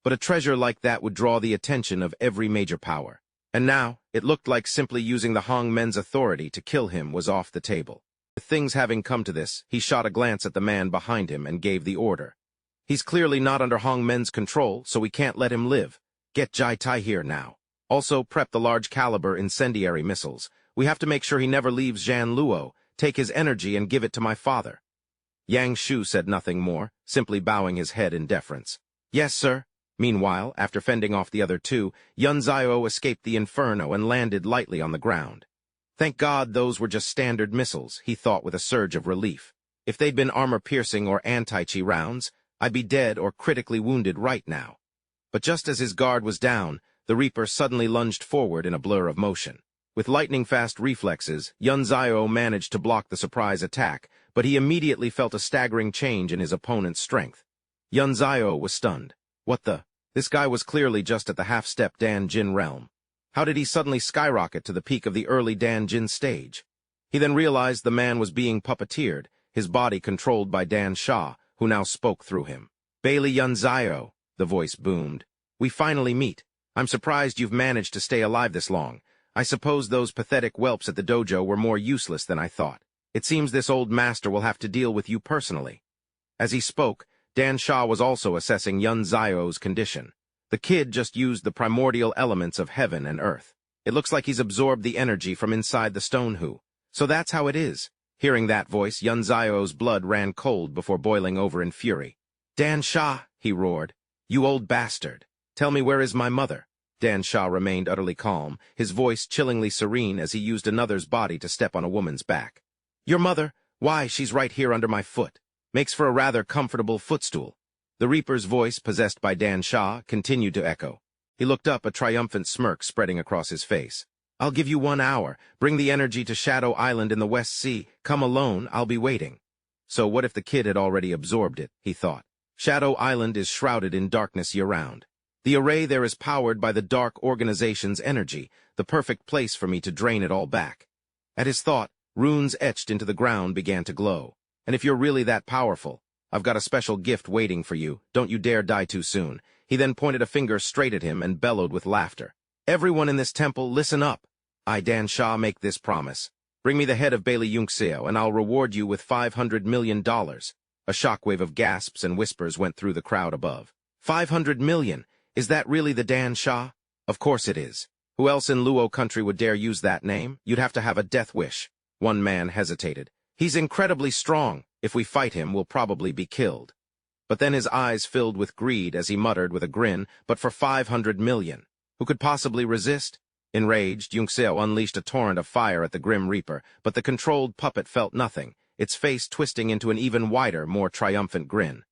But a treasure like that would draw the attention of every major power. And now, it looked like simply using the Hong Men's authority to kill him was off the table. With things having come to this, he shot a glance at the man behind him and gave the order. He's clearly not under Hong Men's control, so we can't let him live. Get Jai Tai here now. Also, prep the large-caliber incendiary missiles. We have to make sure he never leaves Zhanluo. Take his energy and give it to my father. Yang Shu said nothing more, simply bowing his head in deference. Yes, sir. Meanwhile, after fending off the other 2, Yun Zio escaped the inferno and landed lightly on the ground. Thank God those were just standard missiles, he thought with a surge of relief. If they'd been armor-piercing or anti-chi rounds, I'd be dead or critically wounded right now. But just as his guard was down, the Reaper suddenly lunged forward in a blur of motion. With lightning-fast reflexes, Yun Zio managed to block the surprise attack, but he immediately felt a staggering change in his opponent's strength. Yun Zio was stunned. What the? This guy was clearly just at the half-step Dan Jin realm. How did he suddenly skyrocket to the peak of the early Dan Jin stage? He then realized the man was being puppeteered, his body controlled by Dan Shah, who now spoke through him. Bailey Yun Zio, the voice boomed. We finally meet. I'm surprised you've managed to stay alive this long. I suppose those pathetic whelps at the dojo were more useless than I thought. It seems this old master will have to deal with you personally. As he spoke, Dan Shah was also assessing Yun Zio's condition. The kid just used the primordial elements of heaven and earth. It looks like he's absorbed the energy from inside the stone Hu. So that's how it is. Hearing that voice, Yun Zio's blood ran cold before boiling over in fury. Dan Shah, he roared. You old bastard. Tell me, where is my mother? Dan Shah remained utterly calm, his voice chillingly serene as he used another's body to step on a woman's back. Your mother? Why, she's right here under my foot. Makes for a rather comfortable footstool. The Reaper's voice, possessed by Dan Shah, continued to echo. He looked up, a triumphant smirk spreading across his face. I'll give you 1 hour. Bring the energy to Shadow Island in the West Sea. Come alone, I'll be waiting. So what if the kid had already absorbed it, he thought. Shadow Island is shrouded in darkness year-round. The array there is powered by the Dark Organization's energy, the perfect place for me to drain it all back. At his thought, runes etched into the ground began to glow. And if you're really that powerful, I've got a special gift waiting for you. Don't you dare die too soon. He then pointed a finger straight at him and bellowed with laughter. Everyone in this temple, listen up. I, Dan Shah, make this promise. Bring me the head of Bailey Yunxeo, and I'll reward you with $500 million. A shockwave of gasps and whispers went through the crowd above. 500 million? Is that really the Dan Shah? Of course it is. Who else in Luo country would dare use that name? You'd have to have a death wish. One man hesitated. He's incredibly strong. If we fight him, we'll probably be killed. But then his eyes filled with greed as he muttered with a grin, but for 500 million. Who could possibly resist? Enraged, Yunxeo unleashed a torrent of fire at the Grim Reaper, but the controlled puppet felt nothing, its face twisting into an even wider, more triumphant grin.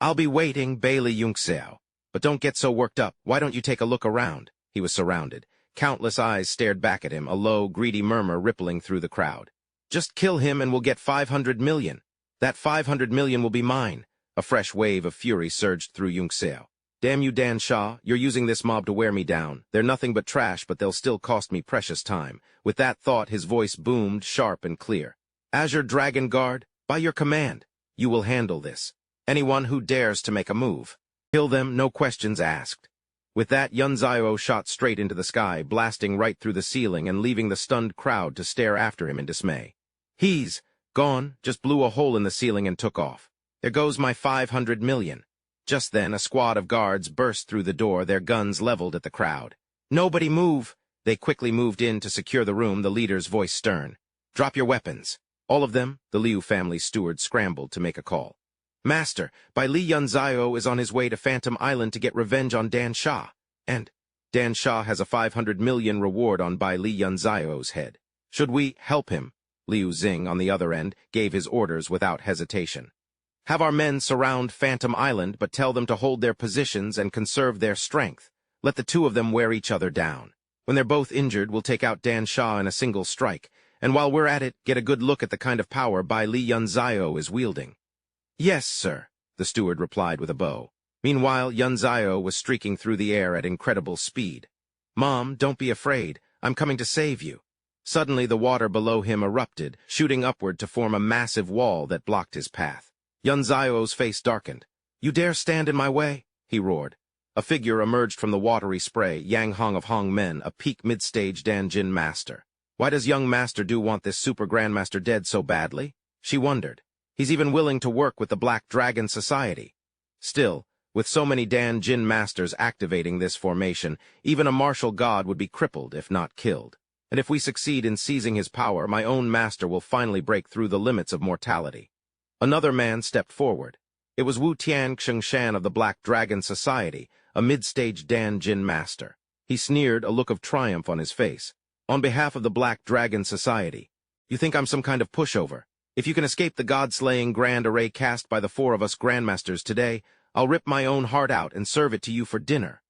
I'll be waiting, Bailey Yunxeo. But don't get so worked up. Why don't you take a look around? He was surrounded. Countless eyes stared back at him, a low, greedy murmur rippling through the crowd. Just kill him and we'll get 500 million. That 500 million will be mine. A fresh wave of fury surged through Yunxeo. Damn you, Dan Shah, you're using this mob to wear me down. They're nothing but trash, but they'll still cost me precious time. With that thought, his voice boomed, sharp and clear. Azure Dragon Guard, by your command, you will handle this. Anyone who dares to make a move. Kill them, no questions asked. With that, Yunxeo shot straight into the sky, blasting right through the ceiling and leaving the stunned crowd to stare after him in dismay. He's gone, just blew a hole in the ceiling and took off. There goes my 500 million. Just then, a squad of guards burst through the door, their guns leveled at the crowd. Nobody move! They quickly moved in to secure the room, the leader's voice stern. Drop your weapons. All of them, the Liu family steward scrambled to make a call. Master, Bai Li Yunxeo is on his way to Phantom Island to get revenge on Dan Shah. And Dan Shah has a 500 million reward on Bai Li Yunxeo's head. Should we help him? Liu Xing, on the other end, gave his orders without hesitation. Have our men surround Phantom Island, but tell them to hold their positions and conserve their strength. Let the two of them wear each other down. When they're both injured, we'll take out Dan Shah in a single strike. And while we're at it, get a good look at the kind of power Bai Li Yunxeo is wielding. Yes, sir, the steward replied with a bow. Meanwhile, Yunxeo was streaking through the air at incredible speed. Mom, don't be afraid. I'm coming to save you. Suddenly, the water below him erupted, shooting upward to form a massive wall that blocked his path. Yunxeo's face darkened. You dare stand in my way? He roared. A figure emerged from the watery spray, Yang Hong of Hong Men, a peak mid-stage Danjin master. Why does young Master Du want this super grandmaster dead so badly? She wondered. He's even willing to work with the Black Dragon Society. Still, with so many Danjin masters activating this formation, even a martial god would be crippled if not killed. And if we succeed in seizing his power, my own master will finally break through the limits of mortality. Another man stepped forward. It was Wu Tian Xingshan of the Black Dragon Society, a mid-stage Danjin master. He sneered, a look of triumph on his face. On behalf of the Black Dragon Society, you think I'm some kind of pushover? If you can escape the god-slaying grand array cast by the four of us grandmasters today, I'll rip my own heart out and serve it to you for dinner.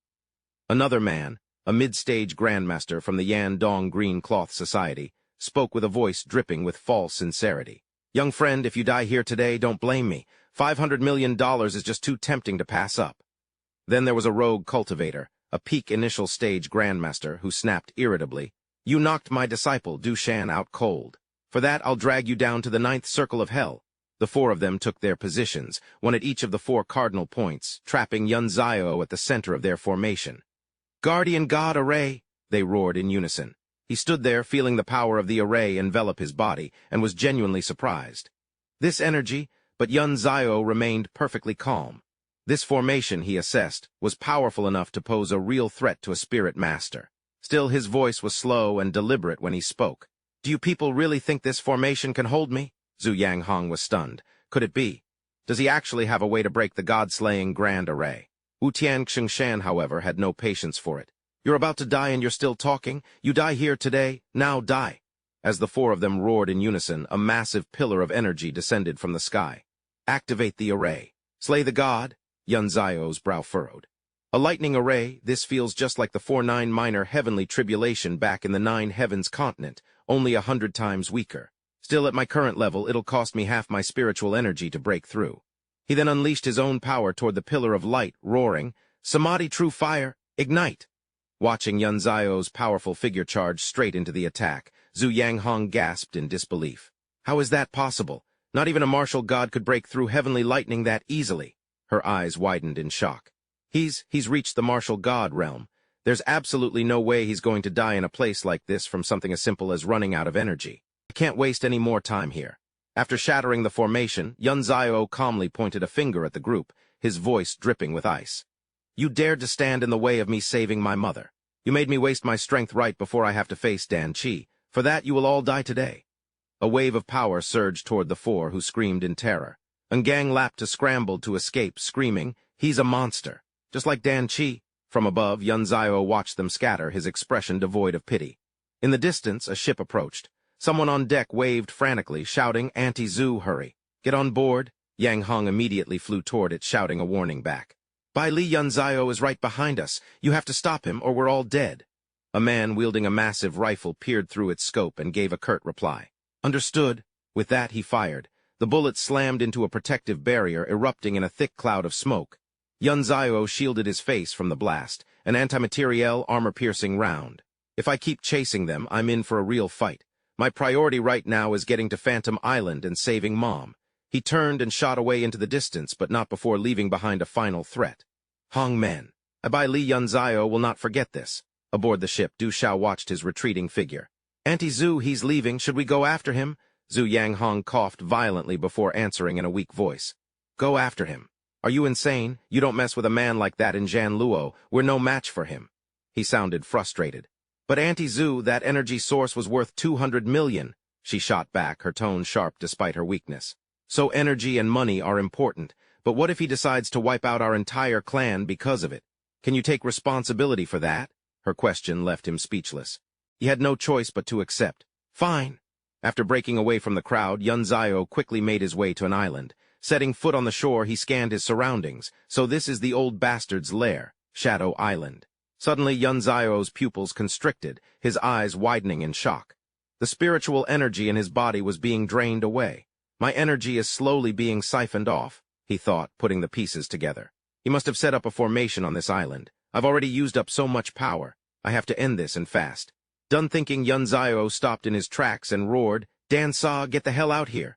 Another man, a mid-stage grandmaster from the Yandong Green Cloth Society, spoke with a voice dripping with false sincerity. Young friend, if you die here today, don't blame me. $500 million is just too tempting to pass up. Then there was a rogue cultivator, a peak initial stage grandmaster, who snapped irritably. You knocked my disciple, Du Shan, out cold. For that, I'll drag you down to the 9th circle of hell. The four of them took their positions, one at each of the 4 cardinal points, trapping Yunxeo at the center of their formation. Guardian God Array, they roared in unison. He stood there, feeling the power of the array envelop his body, and was genuinely surprised. This energy, but Yunxeo remained perfectly calm. This formation, he assessed, was powerful enough to pose a real threat to a spirit master. Still, his voice was slow and deliberate when he spoke. Do you people really think this formation can hold me? Zhu Yanghong was stunned. Could it be? Does he actually have a way to break the god-slaying grand array? Wu Tian Xingshan, however, had no patience for it. You're about to die and you're still talking? You die here today, now die. As the four of them roared in unison, a massive pillar of energy descended from the sky. Activate the array. Slay the god? Yunxeo's brow furrowed. A lightning array, this feels just like the 4-9 minor heavenly tribulation back in the 9 heavens continent, only 100 times weaker. Still, at my current level, it'll cost me half my spiritual energy to break through. He then unleashed his own power toward the pillar of light, roaring, Samadhi true fire, ignite! Watching Yun Zio's powerful figure charge straight into the attack, Zhu Yanghong gasped in disbelief. How is that possible? Not even a martial god could break through heavenly lightning that easily. Her eyes widened in shock. He's reached the martial god realm. There's absolutely no way he's going to die in a place like this from something as simple as running out of energy. I can't waste any more time here. After shattering the formation, Yun Zio calmly pointed a finger at the group, his voice dripping with ice. You dared to stand in the way of me saving my mother. You made me waste my strength right before I have to face Dan Chi. For that, you will all die today. A wave of power surged toward the four, who screamed in terror. Ngang Lapta scrambled to escape, screaming, "He's a monster!" Just like Dan Chi. From above, Yun Zio watched them scatter, his expression devoid of pity. In the distance, a ship approached. Someone on deck waved frantically, shouting, "Auntie Zhu, hurry! Get on board!" Yang Hong immediately flew toward it, shouting a warning back. "Bai Li, Yun Zio is right behind us. You have to stop him, or we're all dead." A man wielding a massive rifle peered through its scope and gave a curt reply. "Understood." With that, he fired. The bullet slammed into a protective barrier, erupting in a thick cloud of smoke. Yun Zio shielded his face from the blast, an antimaterial, armor-piercing round. If I keep chasing them, I'm in for a real fight. My priority right now is getting to Phantom Island and saving Mom. He turned and shot away into the distance, but not before leaving behind a final threat. Hong Men. Bai Li Yun Zio will not forget this. Aboard the ship, Du Xiao watched his retreating figure. "Auntie Zhu, he's leaving. Should we go after him?" Zhu Yanghong coughed violently before answering in a weak voice. "Go after him. Are you insane? You don't mess with a man like that in Janluo. We're no match for him." He sounded frustrated. "But Auntie Zhu, that energy source was worth 200 million. She shot back, her tone sharp despite her weakness. "So energy and money are important, but what if he decides to wipe out our entire clan because of it? Can you take responsibility for that?" Her question left him speechless. He had no choice but to accept. "Fine." After breaking away from the crowd, Yun Zio quickly made his way to an island. Setting foot on the shore, he scanned his surroundings. So this is the old bastard's lair, Shadow Island. Suddenly, Yun Zio's pupils constricted, his eyes widening in shock. The spiritual energy in his body was being drained away. "My energy is slowly being siphoned off," he thought, putting the pieces together. He must have set up a formation on this island. "I've already used up so much power. I have to end this and fast." Done thinking, Yun Zio stopped in his tracks and roared, "Dan Sa, get the hell out here!"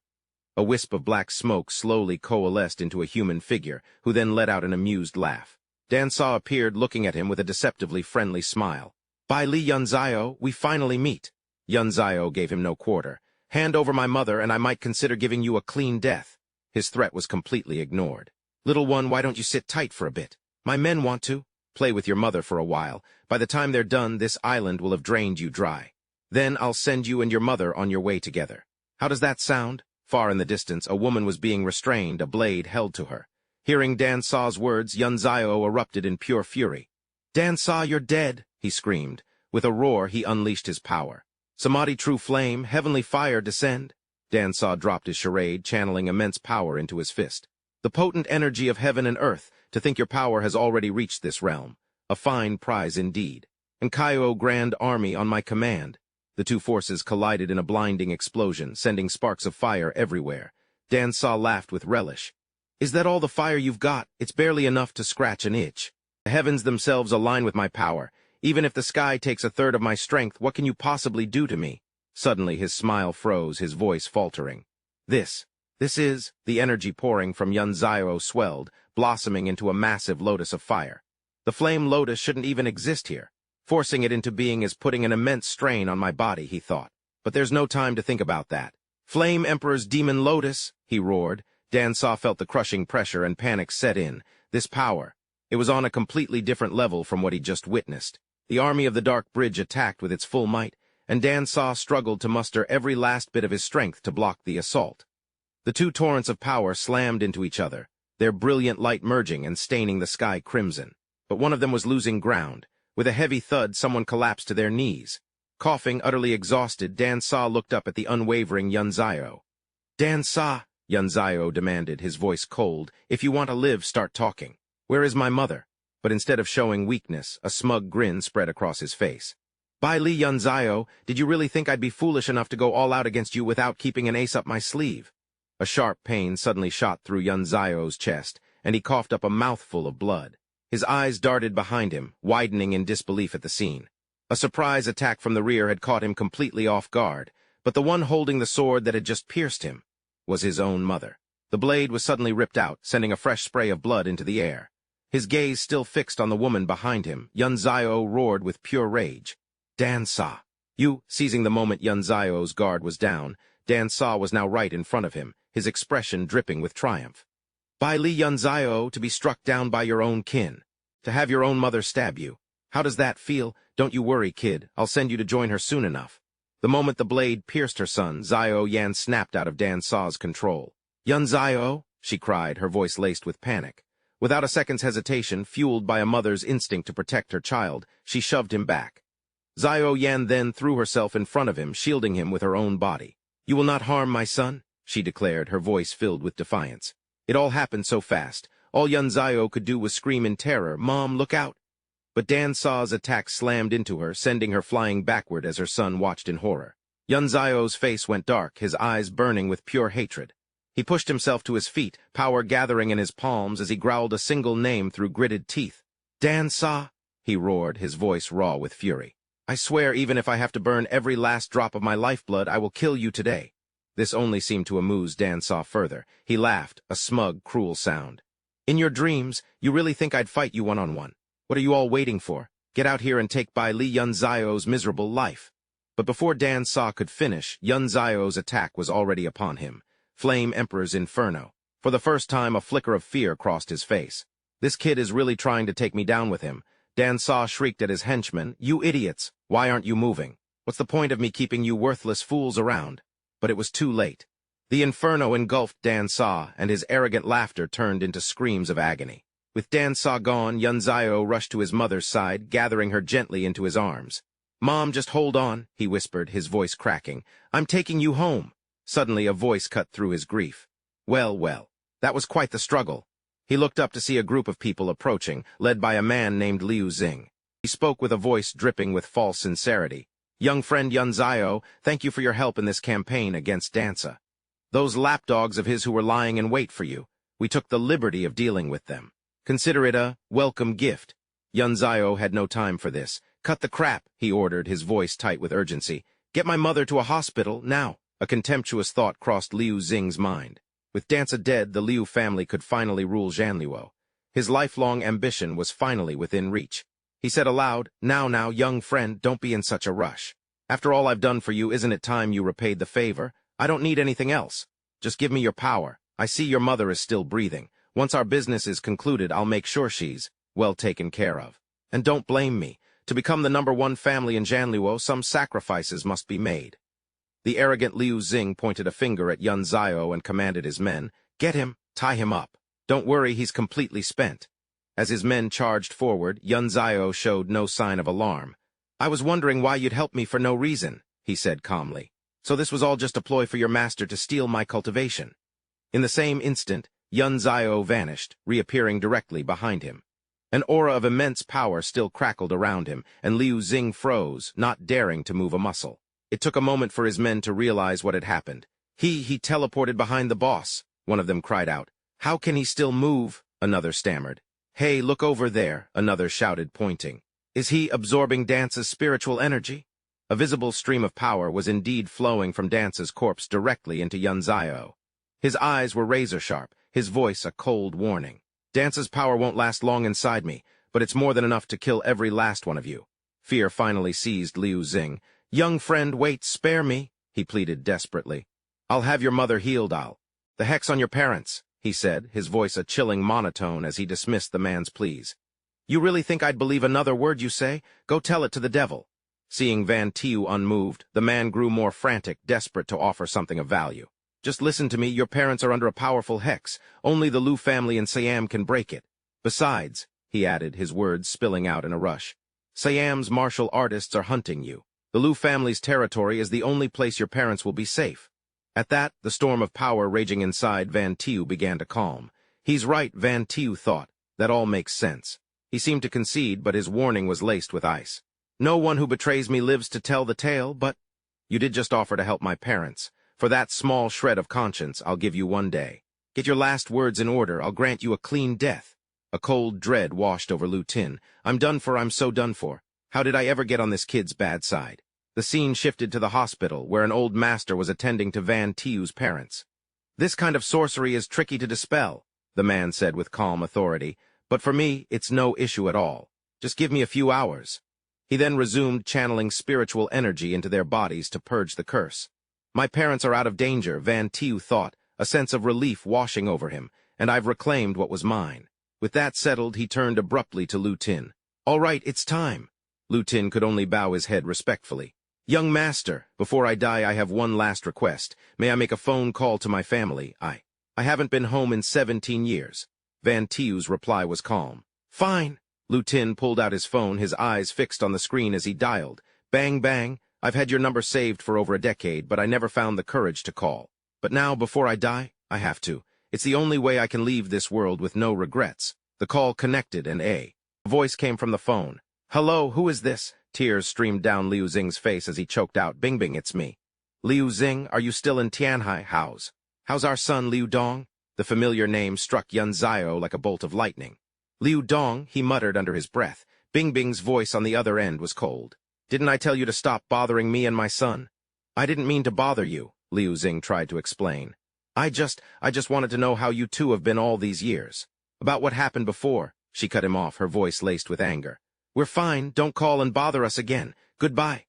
A wisp of black smoke slowly coalesced into a human figure, who then let out an amused laugh. Dan Sa appeared, looking at him with a deceptively friendly smile. "Bai Li, Yun Zio, we finally meet." Yun Zio gave him no quarter. "Hand over my mother, and I might consider giving you a clean death." His threat was completely ignored. "Little one, why don't you sit tight for a bit? My men want to. Play with your mother for a while. By the time they're done, this island will have drained you dry. Then I'll send you and your mother on your way together. How does that sound?" Far in the distance, a woman was being restrained, a blade held to her. Hearing Dan Sa's words, Yun Zio erupted in pure fury. "Dan Sa, you're dead!" he screamed. With a roar, he unleashed his power. "Samadhi true flame, heavenly fire descend." Dan Sa dropped his charade, channeling immense power into his fist. "The potent energy of heaven and earth, to think your power has already reached this realm. A fine prize indeed. And Kaio Grand Army on my command." The two forces collided in a blinding explosion, sending sparks of fire everywhere. Dan Sa laughed with relish. "Is that all the fire you've got? It's barely enough to scratch an itch. The heavens themselves align with my power. Even if the sky takes a third of my strength, what can you possibly do to me?" Suddenly his smile froze, his voice faltering. This is, the energy pouring from Yun Zio swelled, blossoming into a massive lotus of fire. The flame lotus shouldn't even exist here. Forcing it into being is putting an immense strain on my body, he thought. But there's no time to think about that. "Flame Emperor's Demon Lotus," he roared. Dan Sa felt the crushing pressure and panic set in. This power, it was on a completely different level from what he'd just witnessed. The army of the Dark Bridge attacked with its full might, and Dan Sa struggled to muster every last bit of his strength to block the assault. The two torrents of power slammed into each other, their brilliant light merging and staining the sky crimson. But one of them was losing ground. With a heavy thud, someone collapsed to their knees. Coughing, utterly exhausted, Dan Sa looked up at the unwavering Yun Zio. "Dan Sa," Yun Zio demanded, his voice cold, "if you want to live, start talking. Where is my mother?" But instead of showing weakness, a smug grin spread across his face. "Bai Li, Yun Zio, did you really think I'd be foolish enough to go all out against you without keeping an ace up my sleeve?" A sharp pain suddenly shot through Yun Zio's chest, and he coughed up a mouthful of blood. His eyes darted behind him, widening in disbelief at the scene. A surprise attack from the rear had caught him completely off guard, but the one holding the sword that had just pierced him was his own mother. The blade was suddenly ripped out, sending a fresh spray of blood into the air. His gaze still fixed on the woman behind him, Yunzayo roared with pure rage. Dan Sa. You, seizing the moment Yunzayo's guard was down, Dan Sa was now right in front of him, his expression dripping with triumph. By Li Yunzayo, to be struck down by your own kin. To have your own mother stab you. How does that feel? Don't you worry, kid. I'll send you to join her soon enough. The moment the blade pierced her son, Zio Yan snapped out of Dan Sa's control. Yunzayo, she cried, her voice laced with panic. Without a second's hesitation, fueled by a mother's instinct to protect her child, she shoved him back. Zio Yan then threw herself in front of him, shielding him with her own body. You will not harm my son, she declared, her voice filled with defiance. It all happened so fast. All Yunzayo could do was scream in terror, Mom, look out! But Dan Sa's attack slammed into her, sending her flying backward as her son watched in horror. Yunzayo's face went dark, his eyes burning with pure hatred. He pushed himself to his feet, power gathering in his palms as he growled a single name through gritted teeth. Dan Sa, he roared, his voice raw with fury. I swear even if I have to burn every last drop of my lifeblood, I will kill you today. This only seemed to amuse Dan Sa further. He laughed, a smug, cruel sound. In your dreams, you really think I'd fight you one-on-one? What are you all waiting for? Get out here and take by Li Yunzayo's miserable life. But before Dan Sa could finish, Yunzayo's attack was already upon him. Flame Emperor's Inferno. For the first time, a flicker of fear crossed his face. This kid is really trying to take me down with him. Dan Sa shrieked at his henchmen, You idiots! Why aren't you moving? What's the point of me keeping you worthless fools around? But it was too late. The Inferno engulfed Dan Sa, and his arrogant laughter turned into screams of agony. With Dan Sa gone, Yunzayo rushed to his mother's side, gathering her gently into his arms. Mom, just hold on, he whispered, his voice cracking. I'm taking you home. Suddenly a voice cut through his grief. Well, well, that was quite the struggle. He looked up to see a group of people approaching, led by a man named Liu Xing. He spoke with a voice dripping with false sincerity. Young friend Yunzayo, thank you for your help in this campaign against Dansa. Those lapdogs of his who were lying in wait for you, we took the liberty of dealing with them. Consider it a welcome gift. Yunzayo had no time for this. Cut the crap, he ordered, his voice tight with urgency. Get my mother to a hospital, now. A contemptuous thought crossed Liu Xing's mind. With Dansa dead, the Liu family could finally rule Zhanluo. His lifelong ambition was finally within reach. He said aloud, Now, young friend, don't be in such a rush. After all I've done for you, isn't it time you repaid the favor? I don't need anything else. Just give me your power. I see your mother is still breathing. Once our business is concluded, I'll make sure she's well taken care of. And don't blame me. To become the #1 family in Zhanluo, some sacrifices must be made. The arrogant Liu Xing pointed a finger at Yunzayo and commanded his men, Get him, tie him up. Don't worry, he's completely spent. As his men charged forward, Yunzayo showed no sign of alarm. I was wondering why you'd help me for no reason, he said calmly. So this was all just a ploy for your master to steal my cultivation. In the same instant, Yunzayo vanished, reappearing directly behind him. An aura of immense power still crackled around him, and Liu Xing froze, not daring to move a muscle. It took a moment for his men to realize what had happened. He teleported behind the boss, one of them cried out. How can he still move? Another stammered. Hey, look over there, another shouted, pointing. Is he absorbing Dance's spiritual energy? A visible stream of power was indeed flowing from Dance's corpse directly into Yunzayo. His eyes were razor-sharp, his voice a cold warning. Dance's power won't last long inside me, but it's more than enough to kill every last one of you. Fear finally seized Liu Xing. Young friend, wait, spare me, he pleaded desperately. I'll have your mother healed, The heck's on your parents, he said, his voice a chilling monotone as he dismissed the man's pleas. You really think I'd believe another word you say? Go tell it to the devil. Seeing Van Tiu unmoved, the man grew more frantic, desperate to offer something of value. Just listen to me, your parents are under a powerful hex. Only the Lu family in Siam can break it. Besides, he added, his words spilling out in a rush, Siam's martial artists are hunting you. The Lu family's territory is the only place your parents will be safe. At that, the storm of power raging inside Van Tiu began to calm. He's right, Van Tiu thought. That all makes sense. He seemed to concede, but his warning was laced with ice. No one who betrays me lives to tell the tale, but you did just offer to help my parents. For that small shred of conscience, I'll give you 1 day. Get your last words in order, I'll grant you a clean death. A cold dread washed over Lu Tin. I'm done for, I'm so done for. How did I ever get on this kid's bad side? The scene shifted to the hospital, where an old master was attending to Van Tiu's parents. This kind of sorcery is tricky to dispel, the man said with calm authority, but for me, it's no issue at all. Just give me a few hours. He then resumed channeling spiritual energy into their bodies to purge the curse. My parents are out of danger, Van Tiu thought, a sense of relief washing over him, and I've reclaimed what was mine. With that settled, he turned abruptly to Lu Tin. All right, it's time. Lu Tin could only bow his head respectfully. Young master, before I die I have one last request. May I make a phone call to my family? I haven't been home in 17 years. Van Tiu's reply was calm. Fine. Lu Tin pulled out his phone, his eyes fixed on the screen as he dialed. Bang, bang. I've had your number saved for over a decade, but I never found the courage to call. But now, before I die, I have to. It's the only way I can leave this world with no regrets. The call connected, and a voice came from the phone. Hello, who is this? Tears streamed down Liu Xing's face as he choked out. Bing bing, it's me. Liu Xing, are you still in Tianhai? How's our son Liu Dong? The familiar name struck Yun Zio like a bolt of lightning. Liu Dong, he muttered under his breath. Bing Bing's voice on the other end was cold. Didn't I tell you to stop bothering me and my son? I didn't mean to bother you, Liu Xing tried to explain. I just wanted to know how you two have been all these years. About what happened before, she cut him off, her voice laced with anger. We're fine, don't call and bother us again. Goodbye.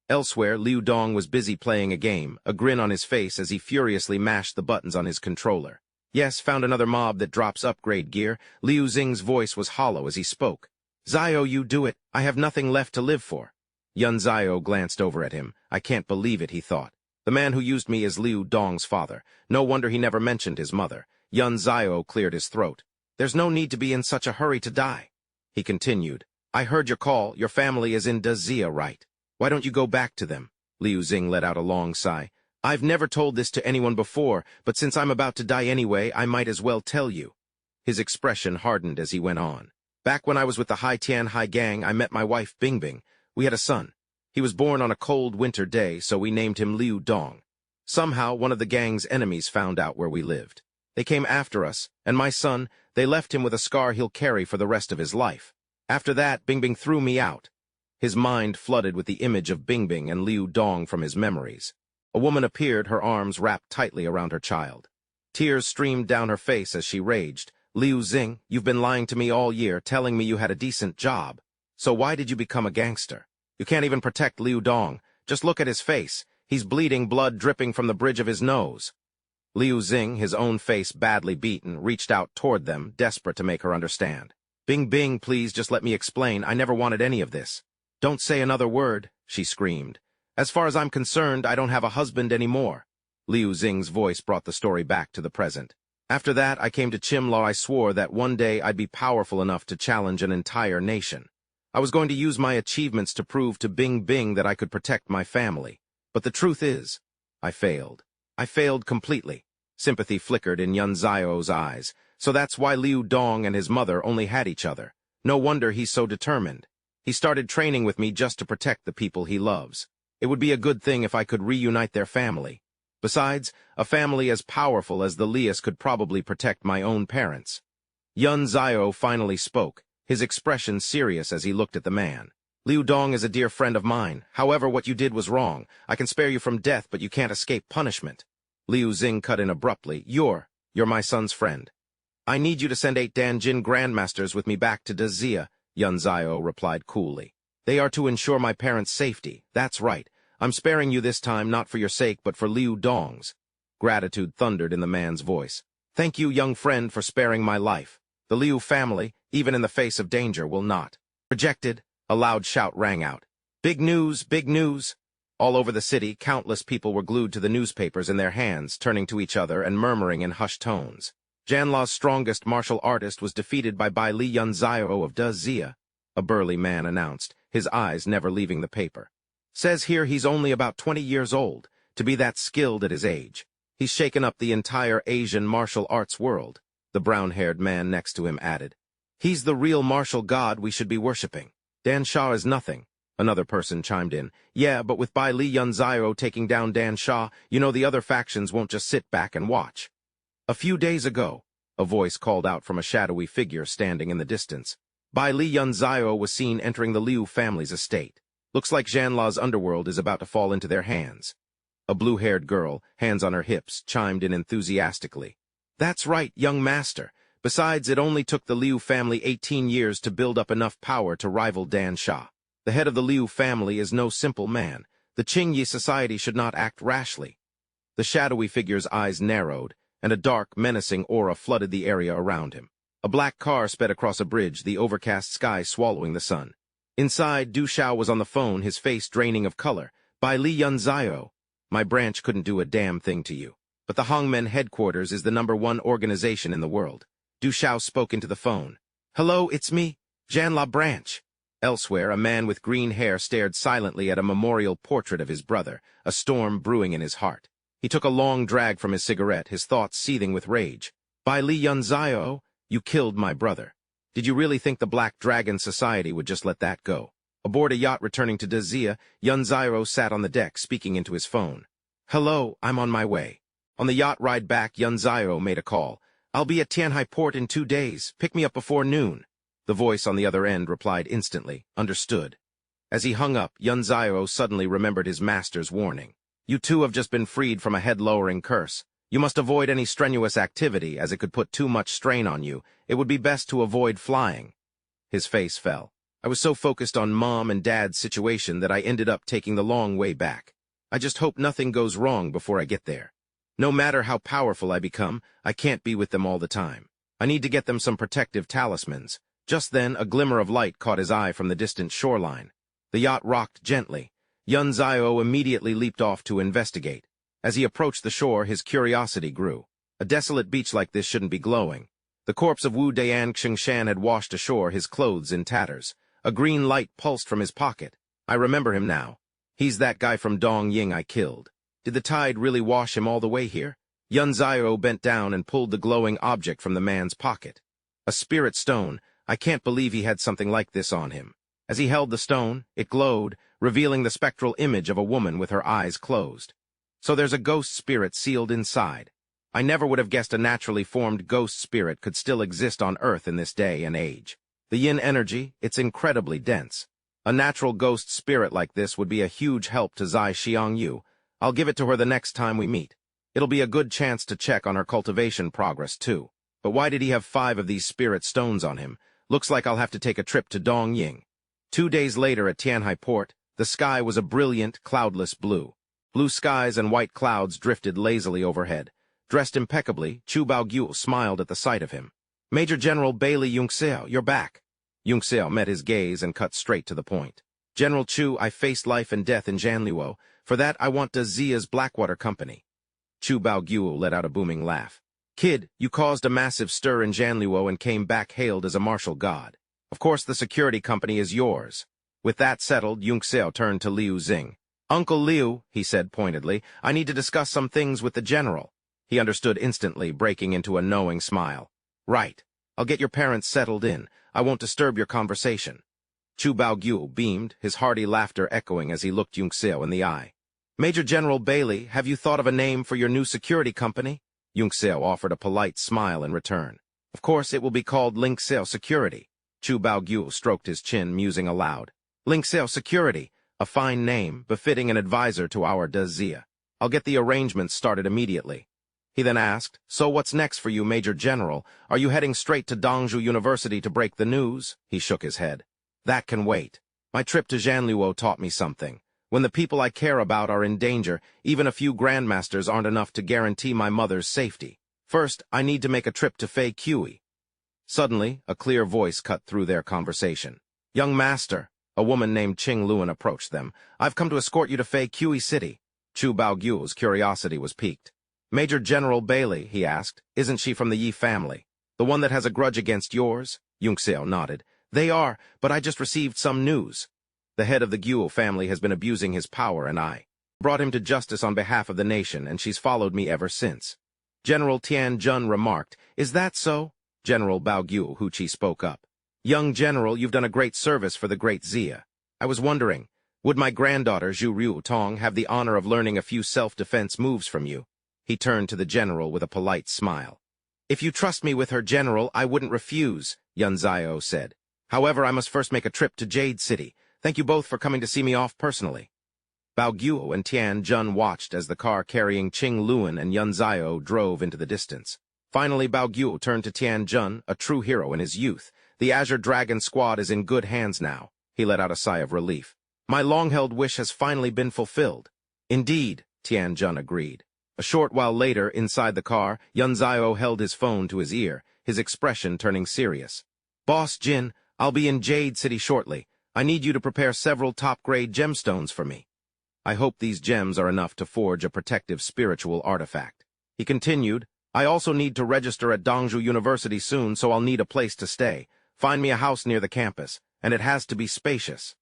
Elsewhere, Liu Dong was busy playing a game, a grin on his face as he furiously mashed the buttons on his controller. Yes, found another mob that drops upgrade gear. Liu Xing's voice was hollow as he spoke. Zio, you do it. I have nothing left to live for. Yun Zio glanced over at him. I can't believe it, he thought. The man who used me is Liu Dong's father. No wonder he never mentioned his mother. Yun Zio cleared his throat. There's no need to be in such a hurry to die. He continued. I heard your call. Your family is in Dazia, right? Why don't you go back to them? Liu Xing let out a long sigh. I've never told this to anyone before, but since I'm about to die anyway, I might as well tell you. His expression hardened as he went on. Back when I was with the Hai Tian Hai gang, I met my wife Bing Bing. We had a son. He was born on a cold winter day, so we named him Liu Dong. Somehow, one of the gang's enemies found out where we lived. They came after us, and my son, they left him with a scar he'll carry for the rest of his life. After that, Bing Bing threw me out. His mind flooded with the image of Bing Bing and Liu Dong from his memories. A woman appeared, her arms wrapped tightly around her child. Tears streamed down her face as she raged. Liu Xing, you've been lying to me all year, telling me you had a decent job. So why did you become a gangster? You can't even protect Liu Dong. Just look at his face. He's bleeding, blood dripping from the bridge of his nose. Liu Xing, his own face badly beaten, reached out toward them, desperate to make her understand. Bing Bing, please just let me explain. I never wanted any of this. Don't say another word, she screamed. As far as I'm concerned, I don't have a husband anymore. Liu Xing's voice brought the story back to the present. After that, I came to Chimlaw. I swore that one day I'd be powerful enough to challenge an entire nation. I was going to use my achievements to prove to Bing Bing that I could protect my family. But the truth is, I failed. I failed completely. Sympathy flickered in Yun Zio's eyes. So that's why Liu Dong and his mother only had each other. No wonder he's so determined. He started training with me just to protect the people he loves. It would be a good thing if I could reunite their family. Besides, a family as powerful as the Lias could probably protect my own parents. Yun Zio finally spoke, his expression serious as he looked at the man. Liu Dong is a dear friend of mine. However, what you did was wrong. I can spare you from death, but you can't escape punishment. Liu Xing cut in abruptly. You're my son's friend. I need you to send 8 Danjin Grandmasters with me back to Dazia, Yun Zio replied coolly. They are to ensure my parents' safety. That's right. I'm sparing you this time, not for your sake, but for Liu Dong's. Gratitude thundered in the man's voice. Thank you, young friend, for sparing my life. The Liu family, even in the face of danger, will not. Rejected, a loud shout rang out. Big news, big news. All over the city, countless people were glued to the newspapers in their hands, turning to each other and murmuring in hushed tones. Janlaw's strongest martial artist was defeated by Bai Li Yun Zio of Dazia, a burly man announced, his eyes never leaving the paper. Says here he's only about 20 years old, to be that skilled at his age. He's shaken up the entire Asian martial arts world, the brown-haired man next to him added. He's the real martial god we should be worshipping. Dan Shah is nothing, another person chimed in. Yeah, but with Bai Li Yun Zio taking down Dan Shah, you know the other factions won't just sit back and watch. A few days ago, A voice called out from a shadowy figure standing in the distance. Bai Li Yunzio was seen entering the Liu family's estate. Looks like Zhanla's underworld is about to fall into their hands. A blue-haired girl, hands on her hips, chimed in enthusiastically. That's right, young master. Besides, it only took the Liu family 18 years to build up enough power to rival Dan Sha. The head of the Liu family is no simple man. The Qingyi society should not act rashly. The shadowy figure's eyes narrowed, and a dark, menacing aura flooded the area around him. A black car sped across a bridge, the overcast sky swallowing the sun. Inside, Du Xiao was on the phone, his face draining of color. By Li Yunzio, my branch couldn't do a damn thing to you. But the Hongmen headquarters is the #1 organization in the world. Du Xiao spoke into the phone. Hello, it's me, Zhanla Branch. Elsewhere, a man with green hair stared silently at a memorial portrait of his brother, a storm brewing in his heart. He took a long drag from his cigarette, his thoughts seething with rage. By Li Yunzio, you killed my brother. Did you really think the Black Dragon Society would just let that go? Aboard a yacht returning to Dazia, Yunzio sat on the deck, speaking into his phone. Hello, I'm on my way. On the yacht ride back, Yunzio made a call. I'll be at Tianhai port in 2 days. Pick me up before noon. The voice on the other end replied instantly, understood. As he hung up, Yunzio suddenly remembered his master's warning. You two have just been freed from a head-lowering curse. You must avoid any strenuous activity, as it could put too much strain on you. It would be best to avoid flying. His face fell. I was so focused on Mom and Dad's situation that I ended up taking the long way back. I just hope nothing goes wrong before I get there. No matter how powerful I become, I can't be with them all the time. I need to get them some protective talismans. Just then, a glimmer of light caught his eye from the distant shoreline. The yacht rocked gently. Yunzio immediately leaped off to investigate. As he approached the shore, his curiosity grew. A desolate beach like this shouldn't be glowing. The corpse of Wu Dayan Xingshan had washed ashore, his clothes in tatters. A green light pulsed from his pocket. I remember him now. He's that guy from Dong Ying I killed. Did the tide really wash him all the way here? Yunzio bent down and pulled the glowing object from the man's pocket. A spirit stone. I can't believe he had something like this on him. As he held the stone, it glowed, revealing the spectral image of a woman with her eyes closed. So there's a ghost spirit sealed inside. I never would have guessed a naturally formed ghost spirit could still exist on Earth in this day and age. The yin energy, it's incredibly dense. A natural ghost spirit like this would be a huge help to Zai Xiangyu. I'll give it to her the next time we meet. It'll be a good chance to check on her cultivation progress, too. But why did he have 5 of these spirit stones on him? Looks like I'll have to take a trip to Dong Ying. 2 days later at Tianhai port, the sky was a brilliant, cloudless blue. Blue skies and white clouds drifted lazily overhead. Dressed impeccably, Chu Baogyu smiled at the sight of him. Major General Bailey Yunxiao, you're back. Yunxiao met his gaze and cut straight to the point. General Chu, I faced life and death in Zhanluo. For that, I want Dazia's Blackwater Company. Chu Baogyu let out a booming laugh. Kid, you caused a massive stir in Zhanluo and came back hailed as a martial god. Of course the security company is yours. With that settled, Yunxiao turned to Liu Xing. Uncle Liu, he said pointedly, I need to discuss some things with the general. He understood instantly, breaking into a knowing smile. Right. I'll get your parents settled in. I won't disturb your conversation. Chu Baogyu beamed, his hearty laughter echoing as he looked Yunxiao in the eye. Major General Bailey, have you thought of a name for your new security company? Yunxiao offered a polite smile in return. Of course, it will be called Linxiao Security. Chu Baogyu stroked his chin, musing aloud. Linxiao Security, a fine name, befitting an advisor to our Dazia. I'll get the arrangements started immediately. He then asked, so what's next for you, Major General? Are you heading straight to Dongzhou University to break the news? He shook his head. That can wait. My trip to Zhanluo taught me something. When the people I care about are in danger, even a few grandmasters aren't enough to guarantee my mother's safety. First, I need to make a trip to Fei Kui. Suddenly, a clear voice cut through their conversation. Young master, a woman named Qing Luan approached them. I've come to escort you to Fei Kui City. Chu Baogyu's curiosity was piqued. Major General Bailey, he asked, isn't she from the Yi family? The one that has a grudge against yours? Yunxiao nodded. They are, but I just received some news. The head of the Guo family has been abusing his power, and I brought him to justice on behalf of the nation, and she's followed me ever since. General Tian Jun remarked, is that so? General Baogyu Huchi spoke up. Young General, you've done a great service for the great Zia. I was wondering, would my granddaughter, Zhu Ryu Tong, have the honor of learning a few self-defense moves from you? He turned to the general with a polite smile. If you trust me with her, General, I wouldn't refuse, Yunzio said. However, I must first make a trip to Jade City. Thank you both for coming to see me off personally. Bao Guo and Tian Jun watched as the car carrying Qing Luan and Yunzio drove into the distance. Finally, Bao Guo turned to Tian Jun, a true hero in his youth. The Azure Dragon squad is in good hands now. He let out a sigh of relief. My long-held wish has finally been fulfilled. Indeed, Tian Jun agreed. A short while later, inside the car, Yunzio held his phone to his ear, his expression turning serious. Boss Jin, I'll be in Jade City shortly. I need you to prepare several top-grade gemstones for me. I hope these gems are enough to forge a protective spiritual artifact. He continued, I also need to register at Dongju University soon, so I'll need a place to stay. Find me a house near the campus, and it has to be spacious.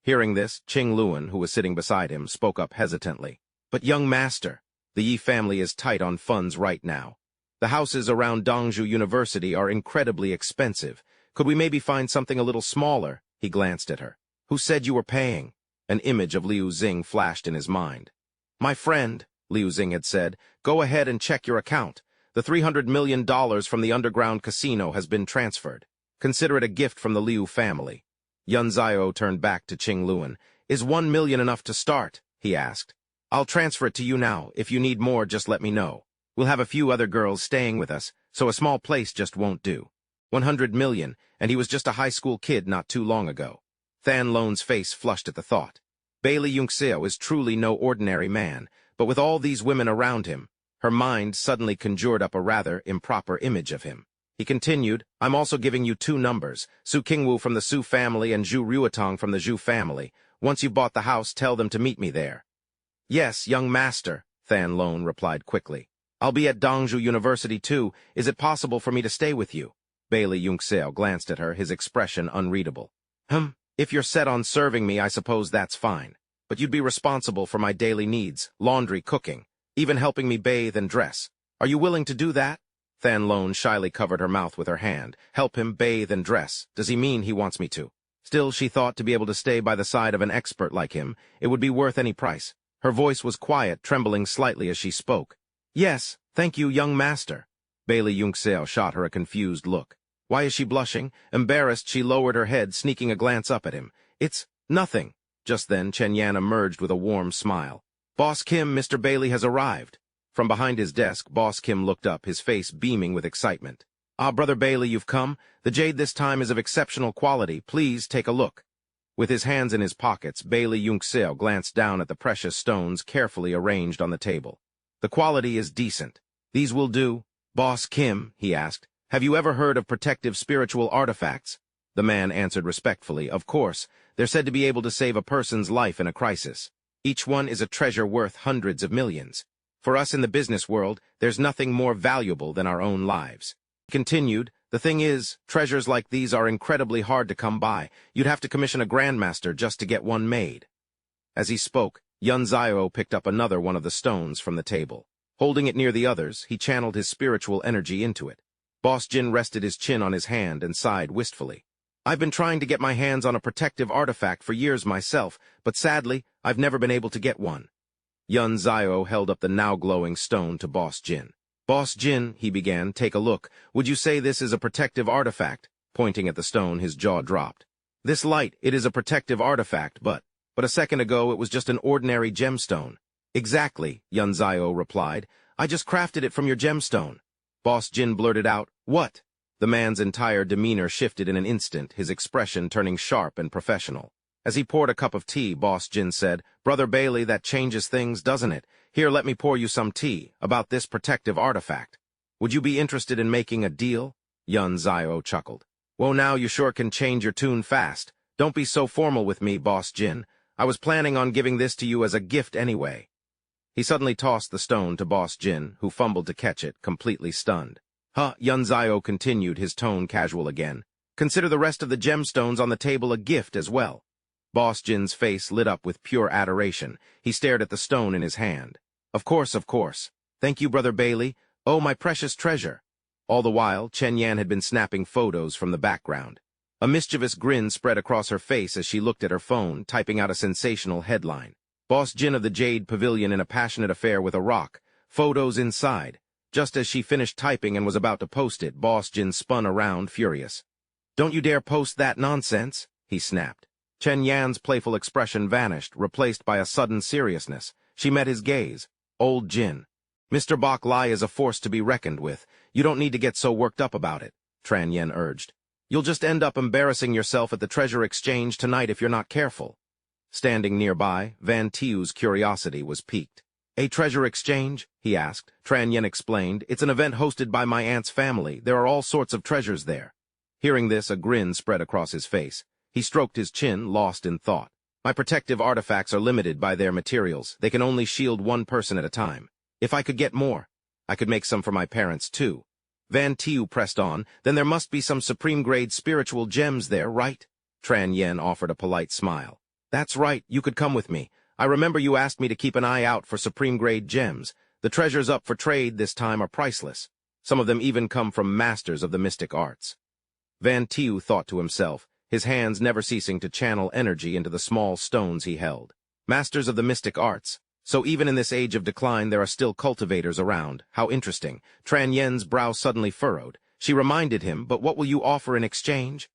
Hearing this, Qing Luan, who was sitting beside him, spoke up hesitantly. But young master, the Yi family is tight on funds right now. The houses around Dongju University are incredibly expensive. Could we maybe find something a little smaller? He glanced at her. Who said you were paying? An image of Liu Xing flashed in his mind. My friend, Liu Xing had said, go ahead and check your account. The $300 million from the underground casino has been transferred. Consider it a gift from the Liu family. Yunzio turned back to Qing Luan. Is $1 million enough to start? He asked. I'll transfer it to you now. If you need more, just let me know. We'll have a few other girls staying with us, so a small place just won't do. 100 million, and he was just a high school kid not too long ago. Than Lone's face flushed at the thought. Bailey Yunxio is truly no ordinary man, but with all these women around him, her mind suddenly conjured up a rather improper image of him. He continued, I'm also giving you 2 numbers, Su Qingwu from the Su family and Zhu Ruotong from the Zhu family. Once you've bought the house, tell them to meet me there. Yes, young master, Than Lone replied quickly. I'll be at Dongju University too. Is it possible for me to stay with you? Bailey Yunxio glanced at her, his expression unreadable. If you're set on serving me, I suppose that's fine. But you'd be responsible for my daily needs, laundry, cooking, even helping me bathe and dress. Are you willing to do that? Than Lone shyly covered her mouth with her hand. Help him bathe and dress. Does he mean he wants me to? Still, she thought to be able to stay by the side of an expert like him, it would be worth any price. Her voice was quiet, trembling slightly as she spoke. Yes, thank you, young master. Bailey Yunxio shot her a confused look. Why is she blushing? Embarrassed, she lowered her head, sneaking a glance up at him. It's nothing. Just then, Chen Yan emerged with a warm smile. Boss Kim, Mr. Bailey has arrived. From behind his desk, Boss Kim looked up, his face beaming with excitement. Ah, Brother Bailey, you've come. The jade this time is of exceptional quality. Please take a look. With his hands in his pockets, Bailey Yunxio glanced down at the precious stones carefully arranged on the table. The quality is decent. These will do. Boss Kim, he asked, have you ever heard of protective spiritual artifacts? The man answered respectfully, of course. They're said to be able to save a person's life in a crisis. Each one is a treasure worth hundreds of millions. For us in the business world, there's nothing more valuable than our own lives. He continued, the thing is, treasures like these are incredibly hard to come by. You'd have to commission a grandmaster just to get one made. As he spoke, Yunzio picked up another one of the stones from the table. Holding it near the others, he channeled his spiritual energy into it. Boss Jin rested his chin on his hand and sighed wistfully. I've been trying to get my hands on a protective artifact for years myself, but sadly, I've never been able to get one. Yunzio held up the now-glowing stone to Boss Jin. Boss Jin, he began, take a look. Would you say this is a protective artifact? Pointing at the stone, his jaw dropped. This light, it is a protective artifact, but a second ago it was just an ordinary gemstone. Exactly, Yunzio replied. I just crafted it from your gemstone. Boss Jin blurted out, what? The man's entire demeanor shifted in an instant, his expression turning sharp and professional. As he poured a cup of tea, Boss Jin said, Brother Bailey, that changes things, doesn't it? Here, let me pour you some tea, about this protective artifact. Would you be interested in making a deal? Yunzio chuckled. Well, now you sure can change your tune fast. Don't be so formal with me, Boss Jin. I was planning on giving this to you as a gift anyway. He suddenly tossed the stone to Boss Jin, who fumbled to catch it, completely stunned. Yunzio continued, his tone casual again. Consider the rest of the gemstones on the table a gift as well. Boss Jin's face lit up with pure adoration. He stared at the stone in his hand. Of course, of course. Thank you, Brother Bailey. Oh, my precious treasure. All the while, Chen Yan had been snapping photos from the background. A mischievous grin spread across her face as she looked at her phone, typing out a sensational headline. Boss Jin of the Jade Pavilion in a passionate affair with a rock. Photos inside. Just as she finished typing and was about to post it, Boss Jin spun around, furious. "Don't you dare post that nonsense," he snapped. Chen Yan's playful expression vanished, replaced by a sudden seriousness. She met his gaze. "Old Jin, Mr. Bok Lai is a force to be reckoned with. You don't need to get so worked up about it," Tran Yen urged. "You'll just end up embarrassing yourself at the treasure exchange tonight if you're not careful." Standing nearby, Van Tiu's curiosity was piqued. "A treasure exchange?" he asked. Tran Yen explained, "It's an event hosted by my aunt's family. There are all sorts of treasures there." Hearing this, a grin spread across his face. He stroked his chin, lost in thought. "My protective artifacts are limited by their materials. They can only shield one person at a time. If I could get more, I could make some for my parents, too." Van Tiu pressed on. "Then there must be some supreme-grade spiritual gems there, right?" Tran Yen offered a polite smile. "That's right, you could come with me. I remember you asked me to keep an eye out for supreme-grade gems. The treasures up for trade this time are priceless. Some of them even come from masters of the mystic arts." Van Tiu thought to himself, his hands never ceasing to channel energy into the small stones he held. Masters of the mystic arts. So even in this age of decline there are still cultivators around. How interesting. Tran Yen's brow suddenly furrowed. She reminded him, "But what will you offer in exchange?"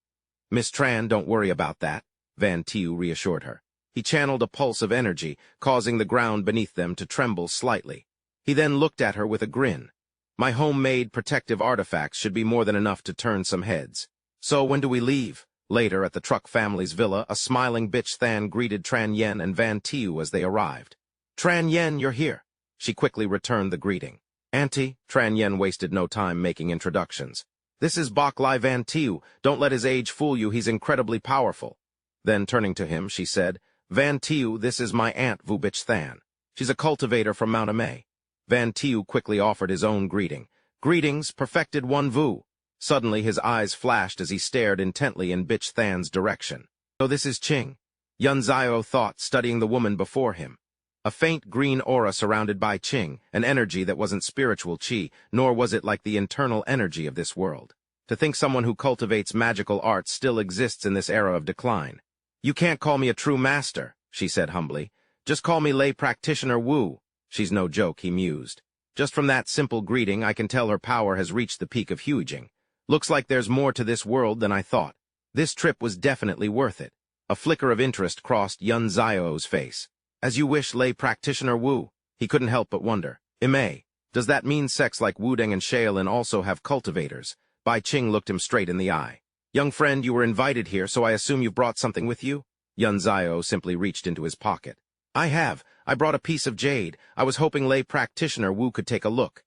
"Miss Tran, don't worry about that," Van Tiu reassured her. He channeled a pulse of energy, causing the ground beneath them to tremble slightly. He then looked at her with a grin. "My homemade protective artifacts should be more than enough to turn some heads. So when do we leave?" Later, at the Truck family's villa, a smiling bitch Than greeted Tran Yen and Van Tiu as they arrived. "Tran Yen, you're here." She quickly returned the greeting. "Auntie," Tran Yen wasted no time making introductions. "This is Bok Lai Van Tiu. Don't let his age fool you, he's incredibly powerful." Then, turning to him, she said, "Van Tiu, this is my aunt Vu Bitch Than. She's a cultivator from Mount Amay." Van Tiu quickly offered his own greeting. "Greetings, perfected one Vu." Suddenly his eyes flashed as he stared intently in Bitch Than's direction. "So this is Ching," Yun Zio thought, studying the woman before him. A faint green aura surrounded by Ching, an energy that wasn't spiritual chi, nor was it like the internal energy of this world. To think someone who cultivates magical arts still exists in this era of decline. "You can't call me a true master," she said humbly. "Just call me lay practitioner Wu." "She's no joke," he mused. "Just from that simple greeting, I can tell her power has reached the peak of Huijing. Looks like there's more to this world than I thought." This trip was definitely worth it. A flicker of interest crossed Yun Zio's face. "As you wish, lay practitioner Wu." He couldn't help but wonder. "Imei, does that mean sects like Wudeng and Shaolin also have cultivators?" Bai Qing looked him straight in the eye. "Young friend, you were invited here, so I assume you've brought something with you?" Yun Zio simply reached into his pocket. "I have. I brought a piece of jade. I was hoping lay practitioner Wu could take a look."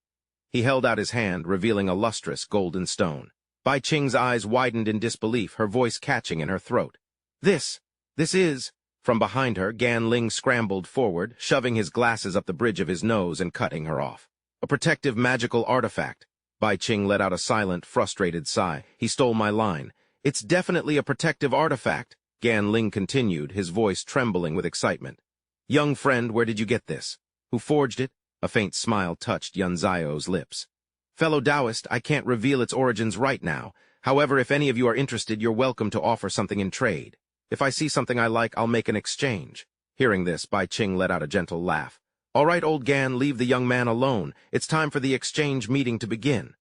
He held out his hand, revealing a lustrous golden stone. Bai Qing's eyes widened in disbelief, her voice catching in her throat. This is—" From behind her, Gan Ling scrambled forward, shoving his glasses up the bridge of his nose and cutting her off. "A protective magical artifact." Bai Qing let out a silent, frustrated sigh. "He stole my line." "It's definitely a protective artifact," Gan Ling continued, his voice trembling with excitement. "Young friend, where did you get this? Who forged it?" A faint smile touched Yun Zio's lips. "Fellow Taoist, I can't reveal its origins right now. However, if any of you are interested, you're welcome to offer something in trade. If I see something I like, I'll make an exchange." Hearing this, Bai Qing let out a gentle laugh. "All right, old Gan, leave the young man alone. It's time for the exchange meeting to begin."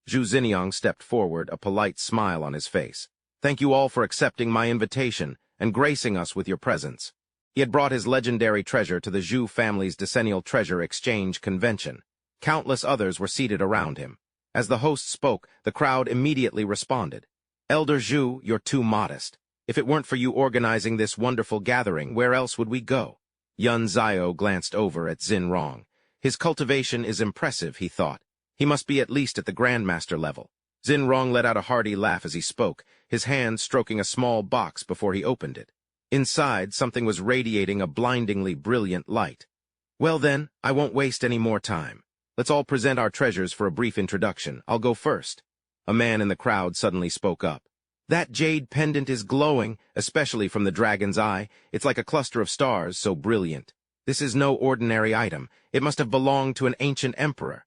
Zhu Xiniang stepped forward, a polite smile on his face. "Thank you all for accepting my invitation and gracing us with your presence." He had brought his legendary treasure to the Zhu family's decennial treasure exchange convention. Countless others were seated around him. As the host spoke, the crowd immediately responded. "Elder Zhu, you're too modest. If it weren't for you organizing this wonderful gathering, where else would we go?" Yun Zio glanced over at Xin Rong. His cultivation is impressive, he thought. He must be at least at the Grandmaster level. Xin Rong let out a hearty laugh as he spoke, his hand stroking a small box before he opened it. Inside, something was radiating a blindingly brilliant light. "Well then, I won't waste any more time. Let's all present our treasures for a brief introduction. I'll go first." A man in the crowd suddenly spoke up. "That jade pendant is glowing, especially from the dragon's eye. It's like a cluster of stars, so brilliant. This is no ordinary item. It must have belonged to an ancient emperor."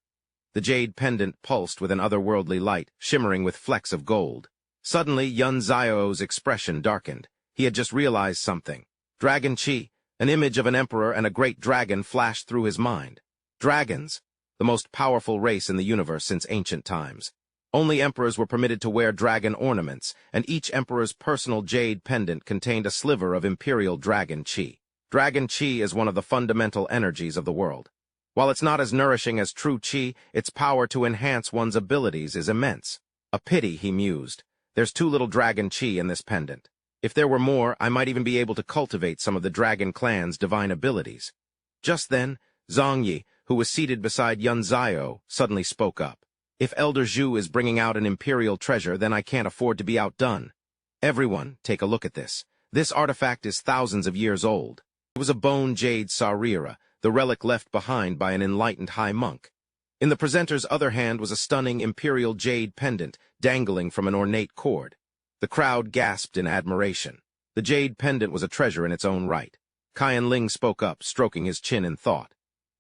The jade pendant pulsed with an otherworldly light, shimmering with flecks of gold. Suddenly, Yun Zio's expression darkened. He had just realized something. Dragon Chi, an image of an emperor and a great dragon flashed through his mind. Dragons? the most powerful race in the universe since ancient times. Only emperors were permitted to wear dragon ornaments, and each emperor's personal jade pendant contained a sliver of imperial dragon chi. Dragon chi is one of the fundamental energies of the world. While it's not as nourishing as true chi, its power to enhance one's abilities is immense. A pity, he mused. There's too little dragon chi in this pendant. If there were more, I might even be able to cultivate some of the dragon clan's divine abilities. Just then, Zhang Yi, who was seated beside Yun Zio, suddenly spoke up. If Elder Zhu is bringing out an imperial treasure, then I can't afford to be outdone. Everyone, take a look at this. This artifact is thousands of years old. It was a bone jade sarira, the relic left behind by an enlightened high monk. In the presenter's other hand was a stunning imperial jade pendant dangling from an ornate cord. The crowd gasped in admiration. The jade pendant was a treasure in its own right. Qian Ling spoke up, stroking his chin in thought.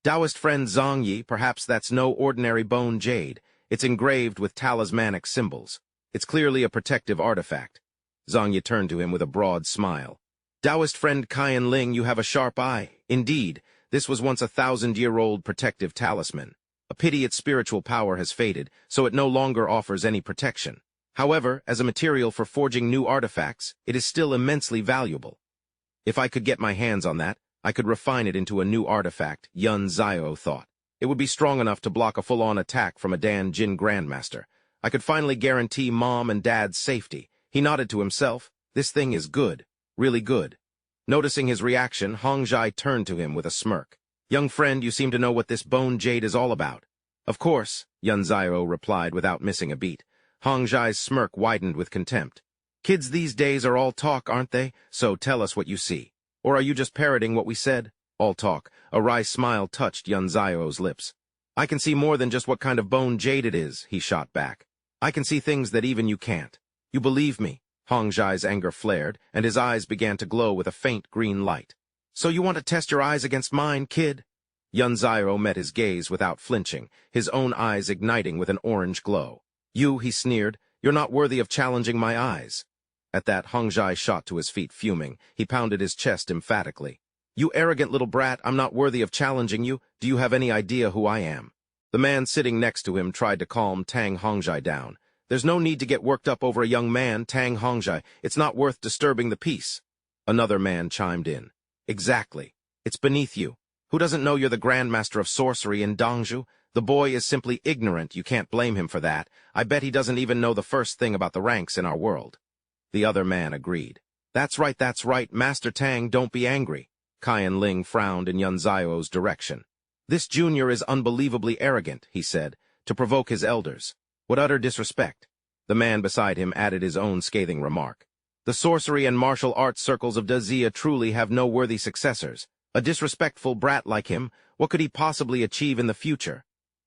Taoist friend Zhang Yi, perhaps that's no ordinary bone jade. It's engraved with talismanic symbols. It's clearly a protective artifact. Zhang Yi turned to him with a broad smile. Taoist friend Qian Ling, you have a sharp eye. Indeed, this was once a 1,000-year-old protective talisman. A pity its spiritual power has faded, so it no longer offers any protection. However, as a material for forging new artifacts, it is still immensely valuable. If I could get my hands on that, I could refine it into a new artifact, Yun Zio thought. It would be strong enough to block a full-on attack from a Dan Jin Grandmaster. I could finally guarantee Mom and Dad's safety. He nodded to himself. This thing is good. Really good. Noticing his reaction, Hongjai turned to him with a smirk. Young friend, you seem to know what this bone jade is all about. Of course, Yun Zio replied without missing a beat. Hongjai's smirk widened with contempt. Kids these days are all talk, aren't they? So tell us what you see. Or are you just parroting what we said? All talk. A wry smile touched Yun Zio's lips. I can see more than just what kind of bone jade it is, he shot back. I can see things that even you can't. You believe me? Hongjai's anger flared, and his eyes began to glow with a faint green light. So you want to test your eyes against mine, kid? Yun Zio met his gaze without flinching, his own eyes igniting with an orange glow. You, he sneered, you're not worthy of challenging my eyes. At that, Hongjai shot to his feet fuming. He pounded his chest emphatically. You arrogant little brat, I'm not worthy of challenging you. Do you have any idea who I am? The man sitting next to him tried to calm Tang Hongjai down. There's no need to get worked up over a young man, Tang Hongjai. It's not worth disturbing the peace. Another man chimed in. Exactly. It's beneath you. Who doesn't know you're the Grandmaster of Sorcery in Dongzhu? The boy is simply ignorant. You can't blame him for that. I bet he doesn't even know the first thing about the ranks in our world. The other man agreed. That's right, Master Tang, don't be angry. Qian Ling frowned in Yun Zio's direction. This junior is unbelievably arrogant, he said, to provoke his elders. What utter disrespect. The man beside him added his own scathing remark. The sorcery and martial arts circles of Dazia truly have no worthy successors. A disrespectful brat like him, what could he possibly achieve in the future?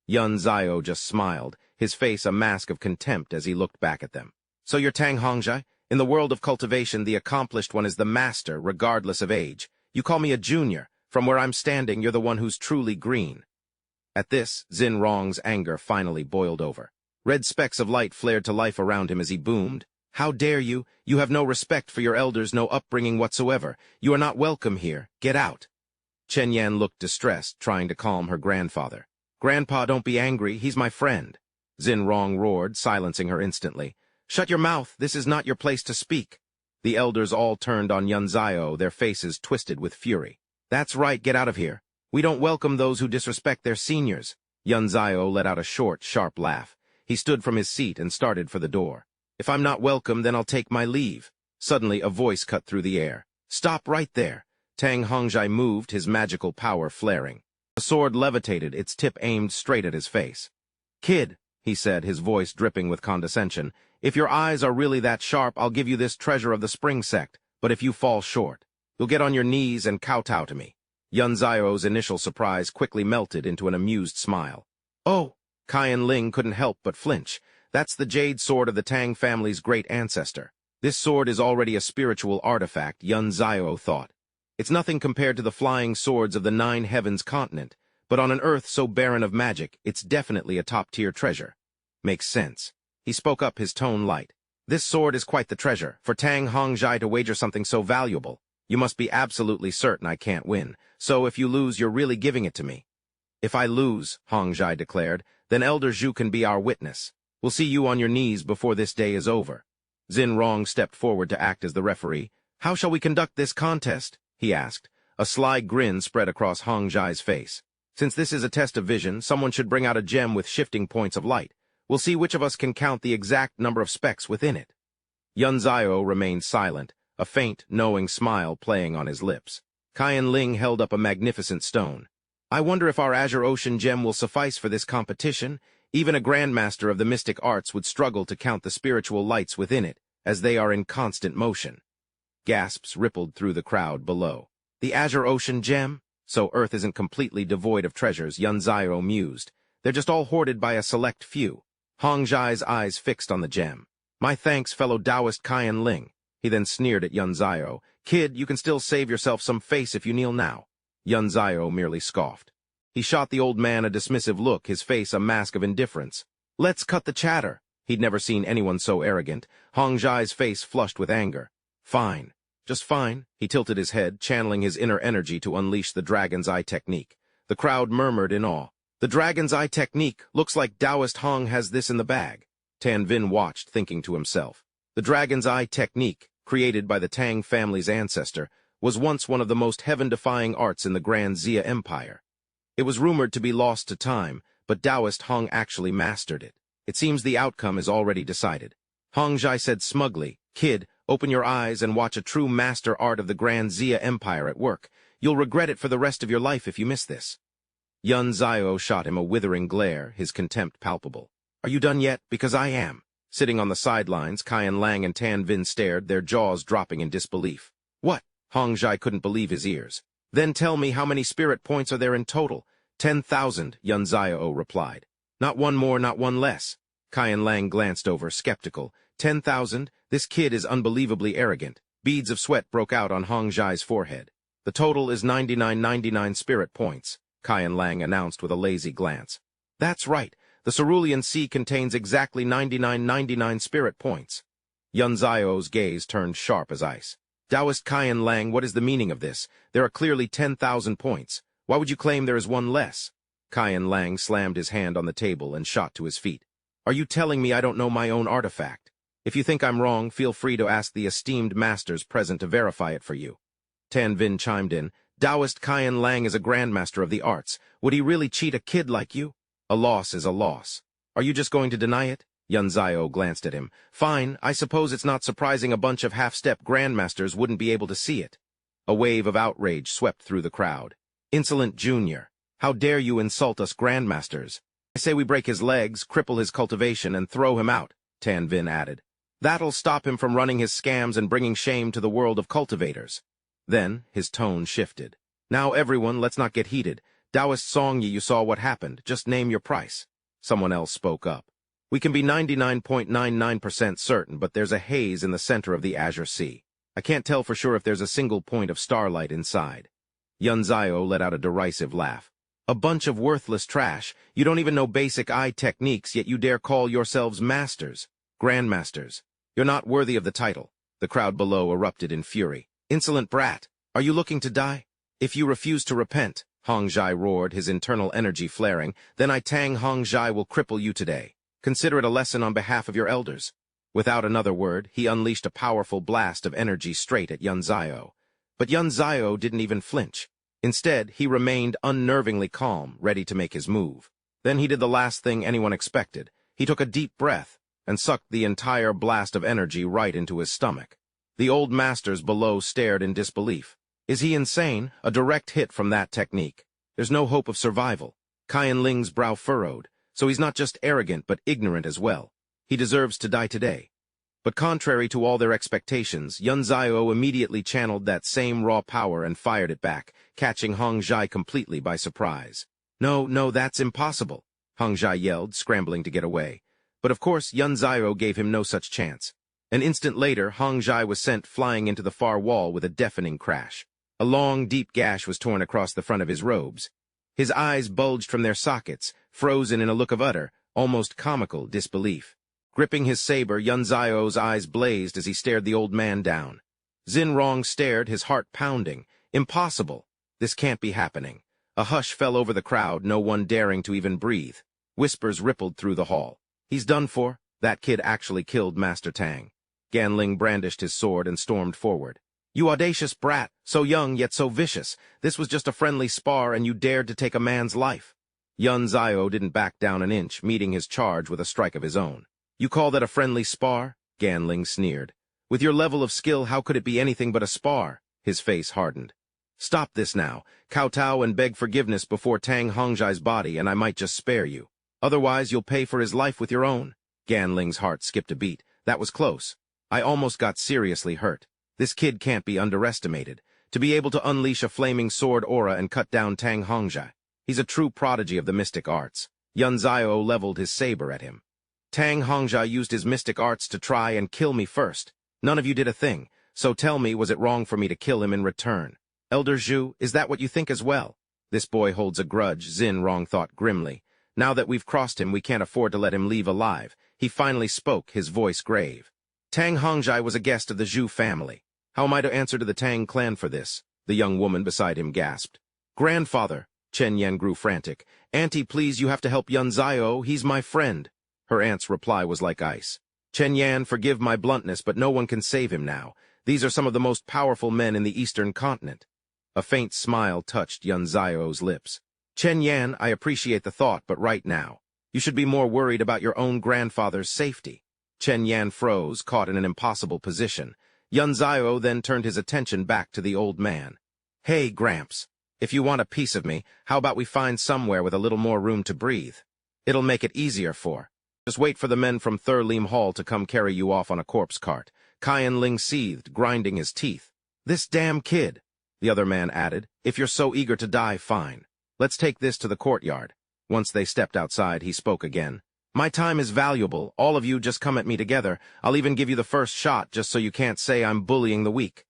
Yun Zio just smiled, his face a mask of contempt as he looked back at them. So you're Tang Hongjai? In the world of cultivation, the accomplished one is the master, regardless of age. You call me a junior. From where I'm standing, you're the one who's truly green. At this, Xin Rong's anger finally boiled over. Red specks of light flared to life around him as he boomed. How dare you? You have no respect for your elders, no upbringing whatsoever. You are not welcome here. Get out. Chen Yan looked distressed, trying to calm her grandfather. Grandpa, don't be angry. He's my friend. Xin Rong roared, silencing her instantly. Shut your mouth. This is not your place to speak. The elders all turned on Yun Zio, their faces twisted with fury. That's right, get out of here. We don't welcome those who disrespect their seniors. Yun Zio let out a short, sharp laugh. He stood from his seat and started for the door. If I'm not welcome, then I'll take my leave. Suddenly, a voice cut through the air. Stop right there. Tang Hongjai moved, his magical power flaring. The sword levitated, its tip aimed straight at his face. Kid, he said, his voice dripping with condescension, if your eyes are really that sharp, I'll give you this treasure of the Spring Sect, but if you fall short, you'll get on your knees and kowtow to me. Yun Zio's initial surprise quickly melted into an amused smile. Oh! Qian Ling couldn't help but flinch. That's the jade sword of the Tang family's great ancestor. This sword is already a spiritual artifact, Yun Zio thought. It's nothing compared to the flying swords of the Nine Heavens continent, but on an earth so barren of magic, it's definitely a top-tier treasure. Makes sense. He spoke up, his tone light. This sword is quite the treasure. For Tang Hongjai to wager something so valuable, you must be absolutely certain I can't win. So if you lose, you're really giving it to me. If I lose, Hong Jai declared, then Elder Zhu can be our witness. We'll see you on your knees before this day is over. Xin Rong stepped forward to act as the referee. How shall we conduct this contest? He asked. A sly grin spread across Hong Jai's face. Since this is a test of vision, someone should bring out a gem with shifting points of light. We'll see which of us can count the exact number of specks within it. Yun Zio remained silent, a faint, knowing smile playing on his lips. Qian Ling held up a magnificent stone. I wonder if our Azure Ocean gem will suffice for this competition. Even a grandmaster of the mystic arts would struggle to count the spiritual lights within it, as they are in constant motion. Gasps rippled through the crowd below. The Azure Ocean gem? So Earth isn't completely devoid of treasures, Yun Zio mused. They're just all hoarded by a select few. Hong Jai's eyes fixed on the gem. My thanks, fellow Taoist Qian Ling. He then sneered at Yun Zio. Kid, you can still save yourself some face if you kneel now. Yun Zio merely scoffed. He shot the old man a dismissive look, his face a mask of indifference. Let's cut the chatter. He'd never seen anyone so arrogant. Hong Jai's face flushed with anger. Fine. Just fine. He tilted his head, channeling his inner energy to unleash the Dragon's Eye technique. The crowd murmured in awe. The Dragon's Eye technique, looks like Taoist Hong has this in the bag. Tan Vin watched, thinking to himself. The Dragon's Eye technique, created by the Tang family's ancestor, was once one of the most heaven-defying arts in the Grand Xia Empire. It was rumored to be lost to time, but Taoist Hong actually mastered it. It seems the outcome is already decided. Hong Jai said smugly, Kid, open your eyes and watch a true master art of the Grand Xia Empire at work. You'll regret it for the rest of your life if you miss this. Yun Zio shot him a withering glare, his contempt palpable. Are you done yet? Because I am. Sitting on the sidelines, Qian Lang and Tan Vin stared, their jaws dropping in disbelief. What? Hong Jai couldn't believe his ears. Then tell me how many spirit points are there in total? 10,000, Yun Zio replied. Not one more, not one less. Qian Lang glanced over, skeptical. 10,000? This kid is unbelievably arrogant. Beads of sweat broke out on Hong Jai's forehead. The total is 99 spirit points, Qian Lang announced with a lazy glance. That's right. The Cerulean Sea contains exactly 99 spirit points. Yun Zio's gaze turned sharp as ice. Taoist Qian Lang, what is the meaning of this? There are clearly 10,000 points. Why would you claim there is one less? Qian Lang slammed his hand on the table and shot to his feet. Are you telling me I don't know my own artifact? If you think I'm wrong, feel free to ask the esteemed masters present to verify it for you. Tan Vin chimed in. Taoist Qian Lang is a grandmaster of the arts. Would he really cheat a kid like you? A loss is a loss. Are you just going to deny it? Yun Zio glanced at him. Fine, I suppose it's not surprising a bunch of half-step grandmasters wouldn't be able to see it. A wave of outrage swept through the crowd. Insolent junior. How dare you insult us grandmasters? I say we break his legs, cripple his cultivation, and throw him out, Tan Vin added. That'll stop him from running his scams and bringing shame to the world of cultivators. Then his tone shifted. Now everyone, let's not get heated. Taoist Songyi, you saw what happened. Just name your price. Someone else spoke up. We can be 99.99% certain, but there's a haze in the center of the Azure Sea. I can't tell for sure if there's a single point of starlight inside. Yun Zio let out a derisive laugh. A bunch of worthless trash. You don't even know basic eye techniques, yet you dare call yourselves masters. Grandmasters. You're not worthy of the title. The crowd below erupted in fury. Insolent brat. Are you looking to die? If you refuse to repent, Hong Jai roared, his internal energy flaring, then Tang Hong Jai will cripple you today. Consider it a lesson on behalf of your elders. Without another word, he unleashed a powerful blast of energy straight at Yun Zio. But Yun Zio didn't even flinch. Instead, he remained unnervingly calm, ready to make his move. Then he did the last thing anyone expected. He took a deep breath and sucked the entire blast of energy right into his stomach. The old masters below stared in disbelief. Is he insane? A direct hit from that technique. There's no hope of survival. Qian Ling's brow furrowed. So he's not just arrogant, but ignorant as well. He deserves to die today. But contrary to all their expectations, Yun Zio immediately channeled that same raw power and fired it back, catching Hong Jai completely by surprise. No, that's impossible, Hong Jai yelled, scrambling to get away. But of course, Yun Zio gave him no such chance. An instant later, Hong Jai was sent flying into the far wall with a deafening crash. A long, deep gash was torn across the front of his robes. His eyes bulged from their sockets, frozen in a look of utter, almost comical disbelief. Gripping his saber, Yun Zio's eyes blazed as he stared the old man down. Xin Rong stared, his heart pounding. Impossible. This can't be happening. A hush fell over the crowd, no one daring to even breathe. Whispers rippled through the hall. He's done for. That kid actually killed Master Tang. Ganling brandished his sword and stormed forward. You audacious brat, so young yet so vicious. This was just a friendly spar and you dared to take a man's life. Yun Zio didn't back down an inch, meeting his charge with a strike of his own. You call that a friendly spar? Ganling sneered. With your level of skill, how could it be anything but a spar? His face hardened. Stop this now. Kowtow and beg forgiveness before Tang Hongjai's body, and I might just spare you. Otherwise, you'll pay for his life with your own. Ganling's heart skipped a beat. That was close. I almost got seriously hurt. This kid can't be underestimated. To be able to unleash a flaming sword aura and cut down Tang Hongjai. He's a true prodigy of the mystic arts. Yun Zio leveled his saber at him. Tang Hongjai used his mystic arts to try and kill me first. None of you did a thing, so tell me, was it wrong for me to kill him in return? Elder Zhu, is that what you think as well? This boy holds a grudge, Zin Rong thought grimly. Now that we've crossed him, we can't afford to let him leave alive. He finally spoke, his voice grave. Tang Hongjai was a guest of the Zhu family. How am I to answer to the Tang clan for this? The young woman beside him gasped. Grandfather, Chen Yan grew frantic. Auntie, please, you have to help Yun Zio, he's my friend. Her aunt's reply was like ice. Chen Yan, forgive my bluntness, but no one can save him now. These are some of the most powerful men in the eastern continent. A faint smile touched Yun Zio's lips. Chen Yan, I appreciate the thought, but right now, you should be more worried about your own grandfather's safety. Chen Yan froze, caught in an impossible position. Yun Zio then turned his attention back to the old man. Hey, Gramps, if you want a piece of me, how about we find somewhere with a little more room to breathe? It'll make it easier for. Just wait for the men from Thurlim Hall to come carry you off on a corpse cart. Kyan Ling seethed, grinding his teeth. This damn kid, the other man added. If you're so eager to die, fine. Let's take this to the courtyard. Once they stepped outside, he spoke again. My time is valuable. All of you just come at me together. I'll even give you the first shot just so you can't say I'm bullying the weak.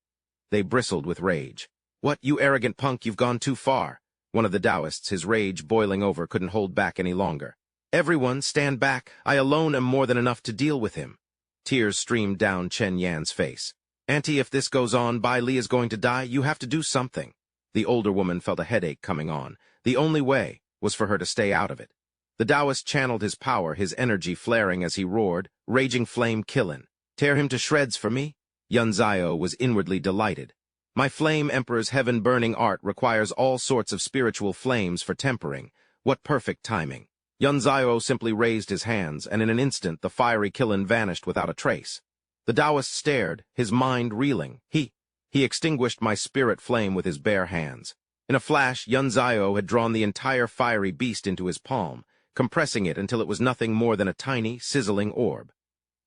They bristled with rage. What, you arrogant punk, you've gone too far. One of the Taoists, his rage boiling over, couldn't hold back any longer. Everyone, stand back. I alone am more than enough to deal with him. Tears streamed down Chen Yan's face. Auntie, if this goes on, Bai Li is going to die. You have to do something. The older woman felt a headache coming on. The only way was for her to stay out of it. The Taoist channeled his power, his energy flaring as he roared, Raging flame killin'. Tear him to shreds for me? Yun Zio was inwardly delighted. My flame emperor's heaven-burning art requires all sorts of spiritual flames for tempering. What perfect timing. Yun Zio simply raised his hands, and in an instant the fiery killin vanished without a trace. The Taoist stared, his mind reeling. He extinguished my spirit flame with his bare hands. In a flash, Yun Zio had drawn the entire fiery beast into his palm, compressing it until it was nothing more than a tiny, sizzling orb.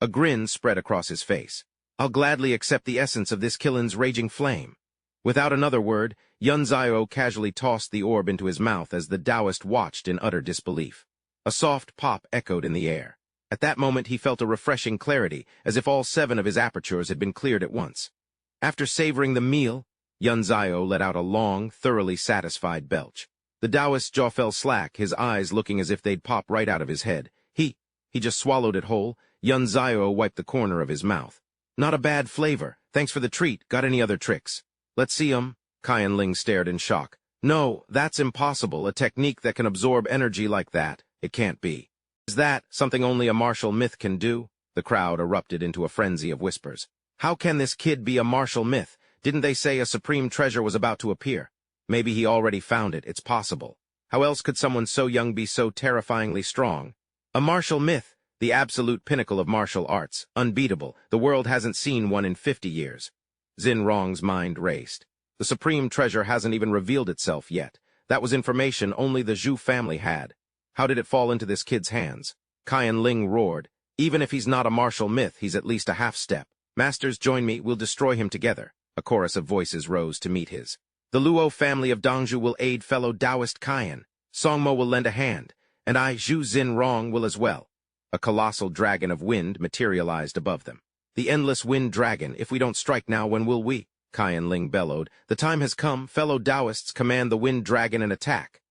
A grin spread across his face. I'll gladly accept the essence of this killin's raging flame. Without another word, Yun Zio casually tossed the orb into his mouth as the Taoist watched in utter disbelief. A soft pop echoed in the air. At that moment he felt a refreshing clarity, as if all 7 of his apertures had been cleared at once. After savoring the meal, Yun Zio let out a long, thoroughly satisfied belch. The Taoist's jaw fell slack, his eyes looking as if they'd pop right out of his head. He just swallowed it whole. Yun Zio wiped the corner of his mouth. Not a bad flavor. Thanks for the treat. Got any other tricks? Let's see 'em. Kyan Ling stared in shock. No, that's impossible. A technique that can absorb energy like that. It can't be. Is that something only a martial myth can do? The crowd erupted into a frenzy of whispers. How can this kid be a martial myth? Didn't they say a supreme treasure was about to appear? Maybe he already found it. It's possible. How else could someone so young be so terrifyingly strong? A martial myth, the absolute pinnacle of martial arts, unbeatable. The world hasn't seen one in 50 years. Zin Rong's mind raced. The supreme treasure hasn't even revealed itself yet. That was information only the Zhu family had. How did it fall into this kid's hands? Kyan Ling roared. Even if he's not a martial myth, he's at least a half-step. Masters, join me, we'll destroy him together. A chorus of voices rose to meet his. The Luo family of Dongzhu will aid fellow Taoist Kyan. Songmo will lend a hand. And I, Zhu Zin Rong, will as well. A colossal dragon of wind materialized above them. The endless wind dragon, if we don't strike now, when will we? Kyan Ling bellowed. The time has come, fellow Taoists, command the wind dragon and attack.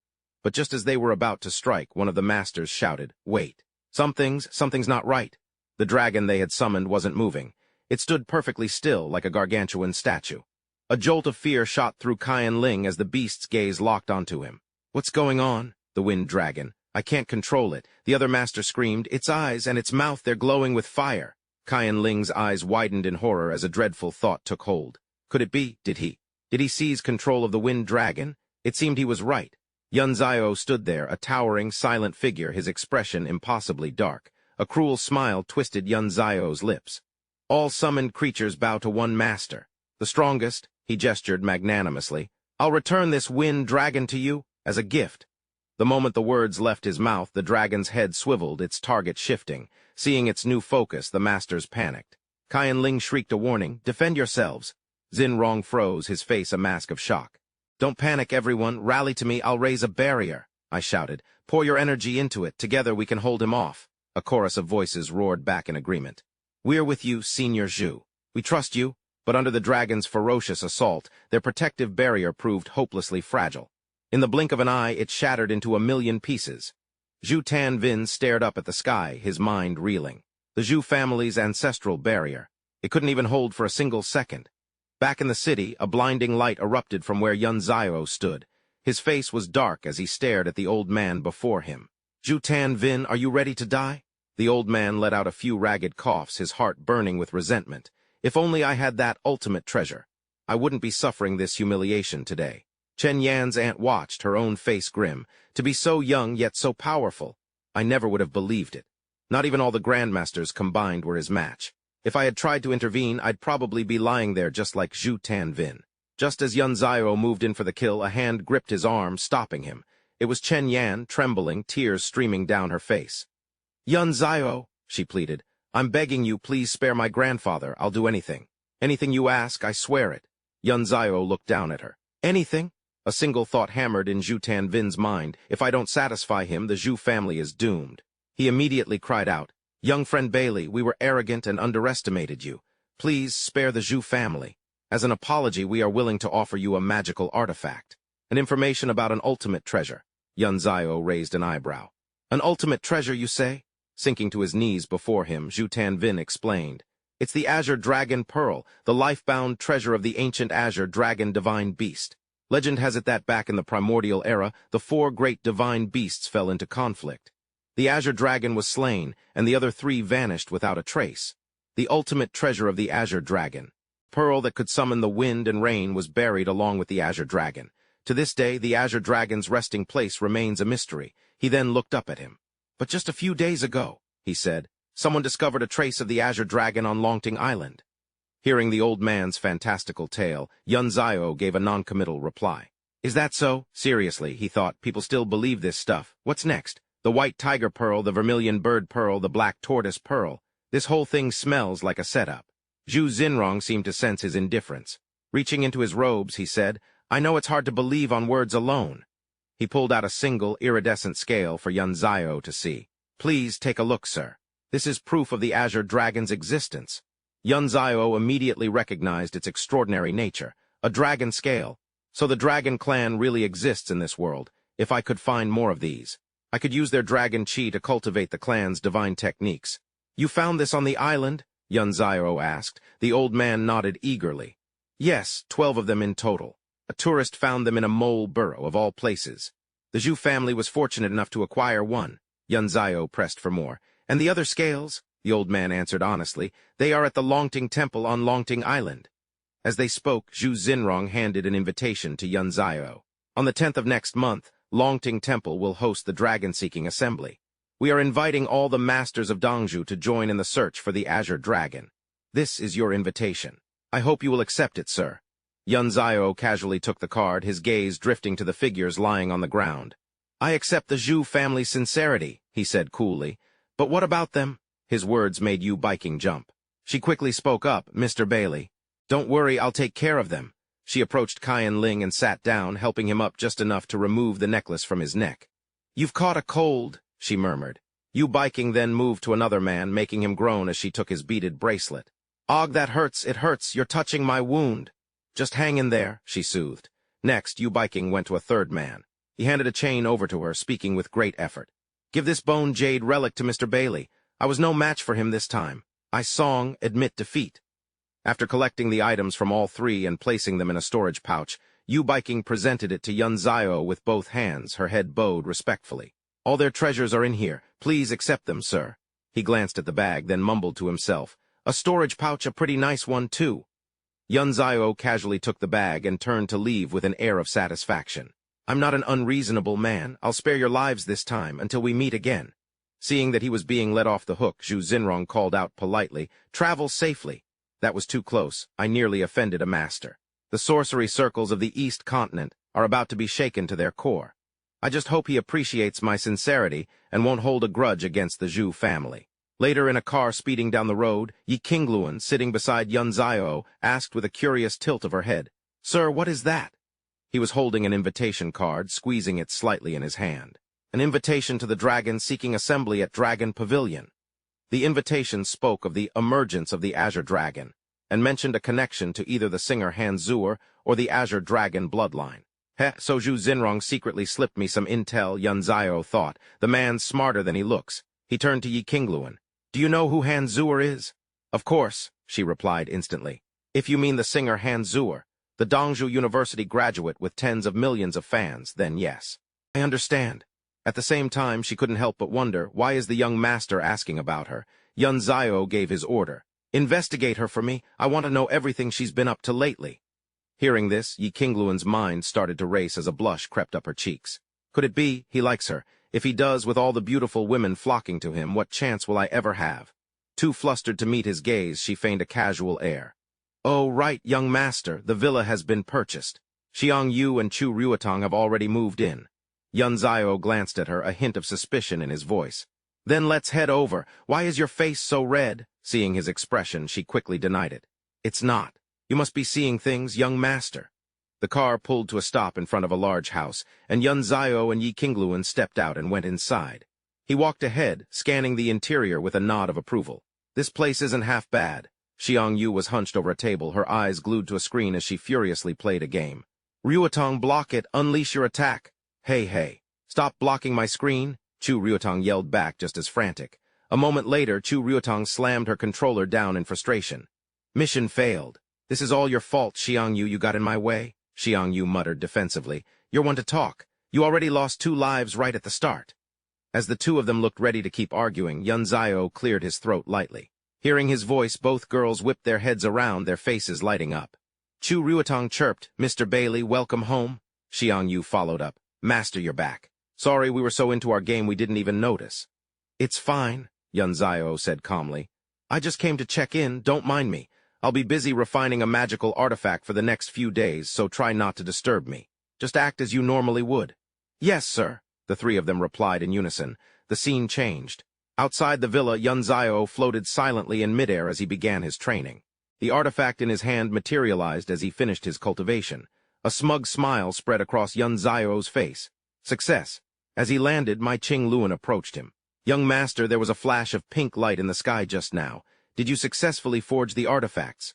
But just as they were about to strike, one of the masters shouted, Wait. Something's not right. The dragon they had summoned wasn't moving. It stood perfectly still, like a gargantuan statue. A jolt of fear shot through Kyan Ling as the beast's gaze locked onto him. What's going on? The wind dragon. I can't control it. The other master screamed. Its eyes and its mouth, they're glowing with fire. Qian Ling's eyes widened in horror as a dreadful thought took hold. Could it be? Did he seize control of the wind dragon? It seemed he was right. Yun Zio stood there, a towering, silent figure, his expression impossibly dark. A cruel smile twisted Yun Zio's lips. All summoned creatures bow to one master. The strongest, he gestured magnanimously. I'll return this wind dragon to you as a gift. The moment the words left his mouth, the dragon's head swiveled, its target shifting. Seeing its new focus, the masters panicked. Qian Ling shrieked a warning, "Defend yourselves." Xinrong froze, his face a mask of shock. "Don't panic, everyone. Rally to me. I'll raise a barrier," I shouted. "Pour your energy into it. Together we can hold him off." A chorus of voices roared back in agreement. "We're with you, Senior Zhu. We trust you." But under the dragon's ferocious assault, their protective barrier proved hopelessly fragile. In the blink of an eye, it shattered into a million pieces. Zhu Tanvin stared up at the sky, his mind reeling. The Zhu family's ancestral barrier. It couldn't even hold for a single second. Back in the city, a blinding light erupted from where Yun Zio stood. His face was dark as he stared at the old man before him. "Zhu Tanvin, are you ready to die?" The old man let out a few ragged coughs, his heart burning with resentment. "If only I had that ultimate treasure. I wouldn't be suffering this humiliation today." Chen Yan's aunt watched, her own face grim. To be so young yet so powerful. I never would have believed it. Not even all the grandmasters combined were his match. If I had tried to intervene, I'd probably be lying there just like Zhu Tanvin. Just as Yun Zio moved in for the kill, a hand gripped his arm, stopping him. It was Chen Yan, trembling, tears streaming down her face. "Yun Zio," she pleaded, "I'm begging you, please spare my grandfather. I'll do anything. Anything you ask, I swear it." Yun Zio looked down at her. "Anything?" A single thought hammered in Zhu Tanvin's mind. If I don't satisfy him, the Zhu family is doomed. He immediately cried out, "Young friend Bailey, we were arrogant and underestimated you. Please spare the Zhu family. As an apology, we are willing to offer you a magical artifact. An information about an ultimate treasure." Yun Zio raised an eyebrow. "An ultimate treasure, you say?" Sinking to his knees before him, Zhu Tanvin explained. "It's the Azure Dragon Pearl, the life-bound treasure of the ancient Azure Dragon Divine Beast. Legend has it that back in the primordial era, the 4 great divine beasts fell into conflict. The Azure Dragon was slain, and the other 3 vanished without a trace. The ultimate treasure of the Azure Dragon, pearl that could summon the wind and rain, was buried along with the Azure Dragon. To this day, the Azure Dragon's resting place remains a mystery." He then looked up at him. "But just a few days ago," he said, "someone discovered a trace of the Azure Dragon on Longting Island." Hearing the old man's fantastical tale, Yun Zio gave a noncommittal reply. "Is that so? Seriously," he thought, "people still believe this stuff. What's next? The white tiger pearl, the vermilion bird pearl, the black tortoise pearl. This whole thing smells like a setup." Zhu Xinrong seemed to sense his indifference. Reaching into his robes, he said, "I know it's hard to believe on words alone." He pulled out a single, iridescent scale for Yun Zio to see. "Please take a look, sir. This is proof of the Azure Dragon's existence." Yun Zio immediately recognized its extraordinary nature. A dragon scale. So the dragon clan really exists in this world. If I could find more of these, I could use their dragon chi to cultivate the clan's divine techniques. "You found this on the island?" Yun Zio asked. The old man nodded eagerly. "Yes, 12 of them in total. A tourist found them in a mole burrow, of all places. The Zhu family was fortunate enough to acquire one." Yun Zio pressed for more. "And the other scales?" The old man answered honestly. "They are at the Longting Temple on Longting Island." As they spoke, Zhu Xinrong handed an invitation to Yun Zio. "On the 10th of next month, Longting Temple will host the dragon-seeking assembly. We are inviting all the masters of Dongzhu to join in the search for the Azure Dragon. This is your invitation. I hope you will accept it, sir." Yun Zio casually took the card, his gaze drifting to the figures lying on the ground. "I accept the Zhu family's sincerity," he said coolly. "But what about them?" His words made Yu Biking jump. She quickly spoke up, "Mr. Bailey. Don't worry, I'll take care of them." She approached Qian Ling and sat down, helping him up just enough to remove the necklace from his neck. "You've caught a cold," she murmured. Yu Biking then moved to another man, making him groan as she took his beaded bracelet. "Og, that hurts, it hurts, you're touching my wound." "Just hang in there," she soothed. Next, Yu Biking went to a third man. He handed a chain over to her, speaking with great effort. "Give this bone jade relic to Mr. Bailey. I was no match for him this time. I admit defeat." After collecting the items from all 3 and placing them in a storage pouch, Yu Biking presented it to Yun Zio with both hands, her head bowed respectfully. All their treasures are in here. Please accept them, sir. He glanced at the bag, then mumbled to himself. A storage pouch, a pretty nice one, too. Yun Zio casually took the bag and turned to leave with an air of satisfaction. I'm not an unreasonable man. I'll spare your lives this time, until we meet again. Seeing that he was being let off the hook, Zhu Xinrong called out politely, Travel safely. That was too close. I nearly offended a master. The sorcery circles of the East Continent are about to be shaken to their core. I just hope he appreciates my sincerity and won't hold a grudge against the Zhu family. Later, in a car speeding down the road, Yi Qingluan, sitting beside Yun Zio, asked with a curious tilt of her head, Sir, what is that? He was holding an invitation card, squeezing it slightly in his hand. An invitation to the dragon seeking assembly at Dragon Pavilion. The invitation spoke of the emergence of the Azure Dragon, and mentioned a connection to either the singer Han Zur or the Azure Dragon bloodline. So Zhu Xinrong secretly slipped me some intel, Yun Zio thought. The man's smarter than he looks. He turned to Yi Qingluan. Do you know who Han Zur is? Of course, she replied instantly. If you mean the singer Han Zur, the Dongzhou University graduate with tens of millions of fans, then yes. I understand. At the same time, she couldn't help but wonder, why is the young master asking about her? Yun Zio gave his order. Investigate her for me. I want to know everything she's been up to lately. Hearing this, Yi Qingluan's mind started to race as a blush crept up her cheeks. Could it be he likes her? If he does, with all the beautiful women flocking to him, what chance will I ever have? Too flustered to meet his gaze, she feigned a casual air. Oh, right, young master, the villa has been purchased. Xiang Yu and Chu Ruotong have already moved in. Yun Zio glanced at her, a hint of suspicion in his voice. Then let's head over. Why is your face so red? Seeing his expression, she quickly denied it. It's not. You must be seeing things, young master. The car pulled to a stop in front of a large house, and Yun Zio and Yi Qingluan stepped out and went inside. He walked ahead, scanning the interior with a nod of approval. This place isn't half bad. Xiang Yu was hunched over a table, her eyes glued to a screen as she furiously played a game. Ruotong, block it, unleash your attack. Hey, stop blocking my screen, Chu Ruotong yelled back just as frantic. A moment later, Chu Ruotong slammed her controller down in frustration. Mission failed. This is all your fault, Xiang Yu. You got in my way. Xiang Yu muttered defensively. You're one to talk. You already lost 2 lives right at the start. As the two of them looked ready to keep arguing, Yun Zio cleared his throat lightly. Hearing his voice, both girls whipped their heads around, their faces lighting up. Chu Ruotong chirped, Mr. Bailey, welcome home. Xiang Yu followed up. Master, you're back. Sorry, we were so into our game we didn't even notice. It's fine, Yun Zio said calmly. I just came to check in, don't mind me. I'll be busy refining a magical artifact for the next few days, so try not to disturb me. Just act as you normally would. Yes, sir, the 3 of them replied in unison. The scene changed. Outside the villa, Yun Zio floated silently in midair as he began his training. The artifact in his hand materialized as he finished his cultivation. A smug smile spread across Yun Zio's face. Success. As he landed, Mai Qingluan approached him. Young master, there was a flash of pink light in the sky just now. Did you successfully forge the artifacts?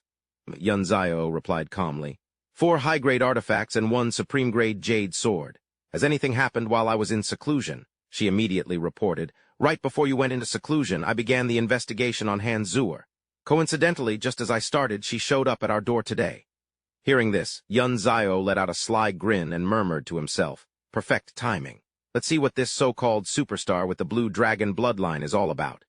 Yun Zio replied calmly. 4 high-grade artifacts and 1 supreme-grade jade sword. Has anything happened while I was in seclusion? She immediately reported. Right before you went into seclusion, I began the investigation on Han Zur. Coincidentally, just as I started, she showed up at our door today. Hearing this, Yun Zio let out a sly grin and murmured to himself. Perfect timing. Let's see what this so-called superstar with the blue dragon bloodline is all about.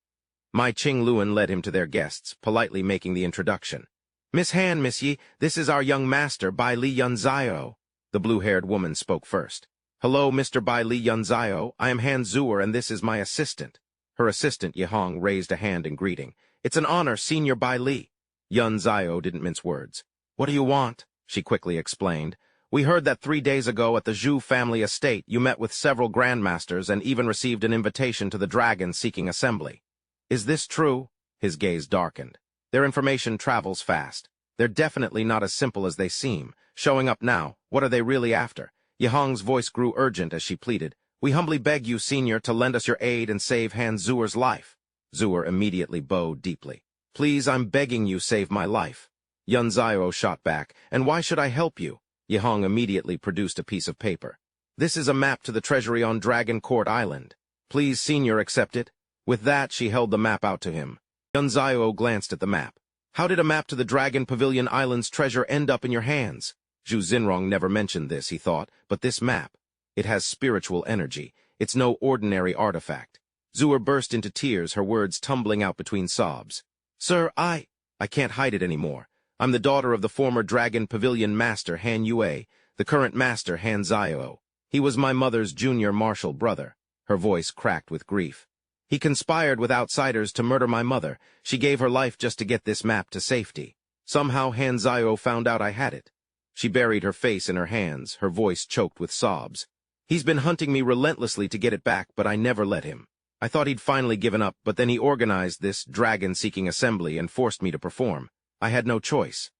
Mai Qingluan led him to their guests, politely making the introduction. Miss Han, Miss Yi, this is our young master, Bai Li Yun Zio. The blue-haired woman spoke first. Hello, Mr. Bai Li Yun Zio. I am Han Zur, and this is my assistant. Her assistant, Yihong, raised a hand in greeting. It's an honor, Senior Bai Li. Yun Zio didn't mince words. What do you want? She quickly explained. We heard that 3 days ago at the Zhu family estate you met with several grandmasters and even received an invitation to the dragon seeking assembly. Is this true? His gaze darkened. Their information travels fast. They're definitely not as simple as they seem. Showing up now, what are they really after? Yihong's voice grew urgent as she pleaded. We humbly beg you, Senior, to lend us your aid and save Han Zur's life. Zur immediately bowed deeply. Please, I'm begging you, save my life. Yun Zio shot back. And why should I help you? Yihong immediately produced a piece of paper. This is a map to the treasury on Dragon Court Island. Please, Senior, accept it. With that, she held the map out to him. Yun Zio glanced at the map. How did a map to the Dragon Pavilion Island's treasure end up in your hands? Zhu Xinrong never mentioned this, he thought, but this map. It has spiritual energy. It's no ordinary artifact. Zhuer burst into tears, her words tumbling out between sobs. Sir, I can't hide it anymore. I'm the daughter of the former Dragon Pavilion Master Han Yue, the current Master Han Zio. He was my mother's junior martial brother. Her voice cracked with grief. He conspired with outsiders to murder my mother. She gave her life just to get this map to safety. Somehow Han Zio found out I had it. She buried her face in her hands, her voice choked with sobs. He's been hunting me relentlessly to get it back, but I never let him. I thought he'd finally given up, but then he organized this dragon-seeking assembly and forced me to perform. I had no choice.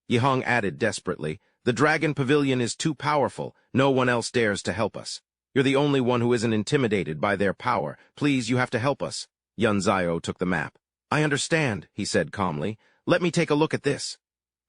Yihang added desperately, the Dragon Pavilion is too powerful. No one else dares to help us. You're the only one who isn't intimidated by their power. Please, you have to help us. Yun Zio took the map. I understand, he said calmly. Let me take a look at this.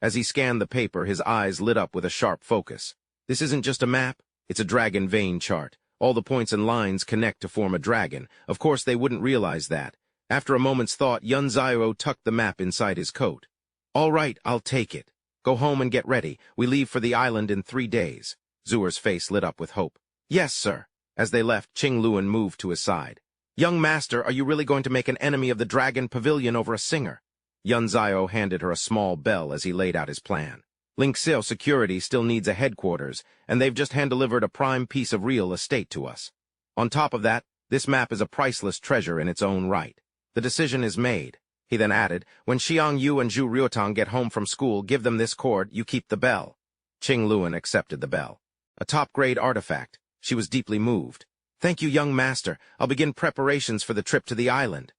As he scanned the paper, his eyes lit up with a sharp focus. This isn't just a map. It's a dragon vein chart. All the points and lines connect to form a dragon. Of course, they wouldn't realize that. After a moment's thought, Yun Zio tucked the map inside his coat. All right, I'll take it. Go home and get ready. We leave for the island in 3 days. Zhuer's face lit up with hope. Yes, sir. As they left, Qing Luan moved to his side. Young master, are you really going to make an enemy of the Dragon Pavilion over a singer? Yun Zio handed her a small bell as he laid out his plan. Linxiao Security still needs a headquarters, and they've just hand-delivered a prime piece of real estate to us. On top of that, this map is a priceless treasure in its own right. The decision is made. He then added, when Xiang Yu and Zhu Riotang get home from school, give them this cord, you keep the bell. Qing Luan accepted the bell. A top-grade artifact. She was deeply moved. Thank you, young master. I'll begin preparations for the trip to the island.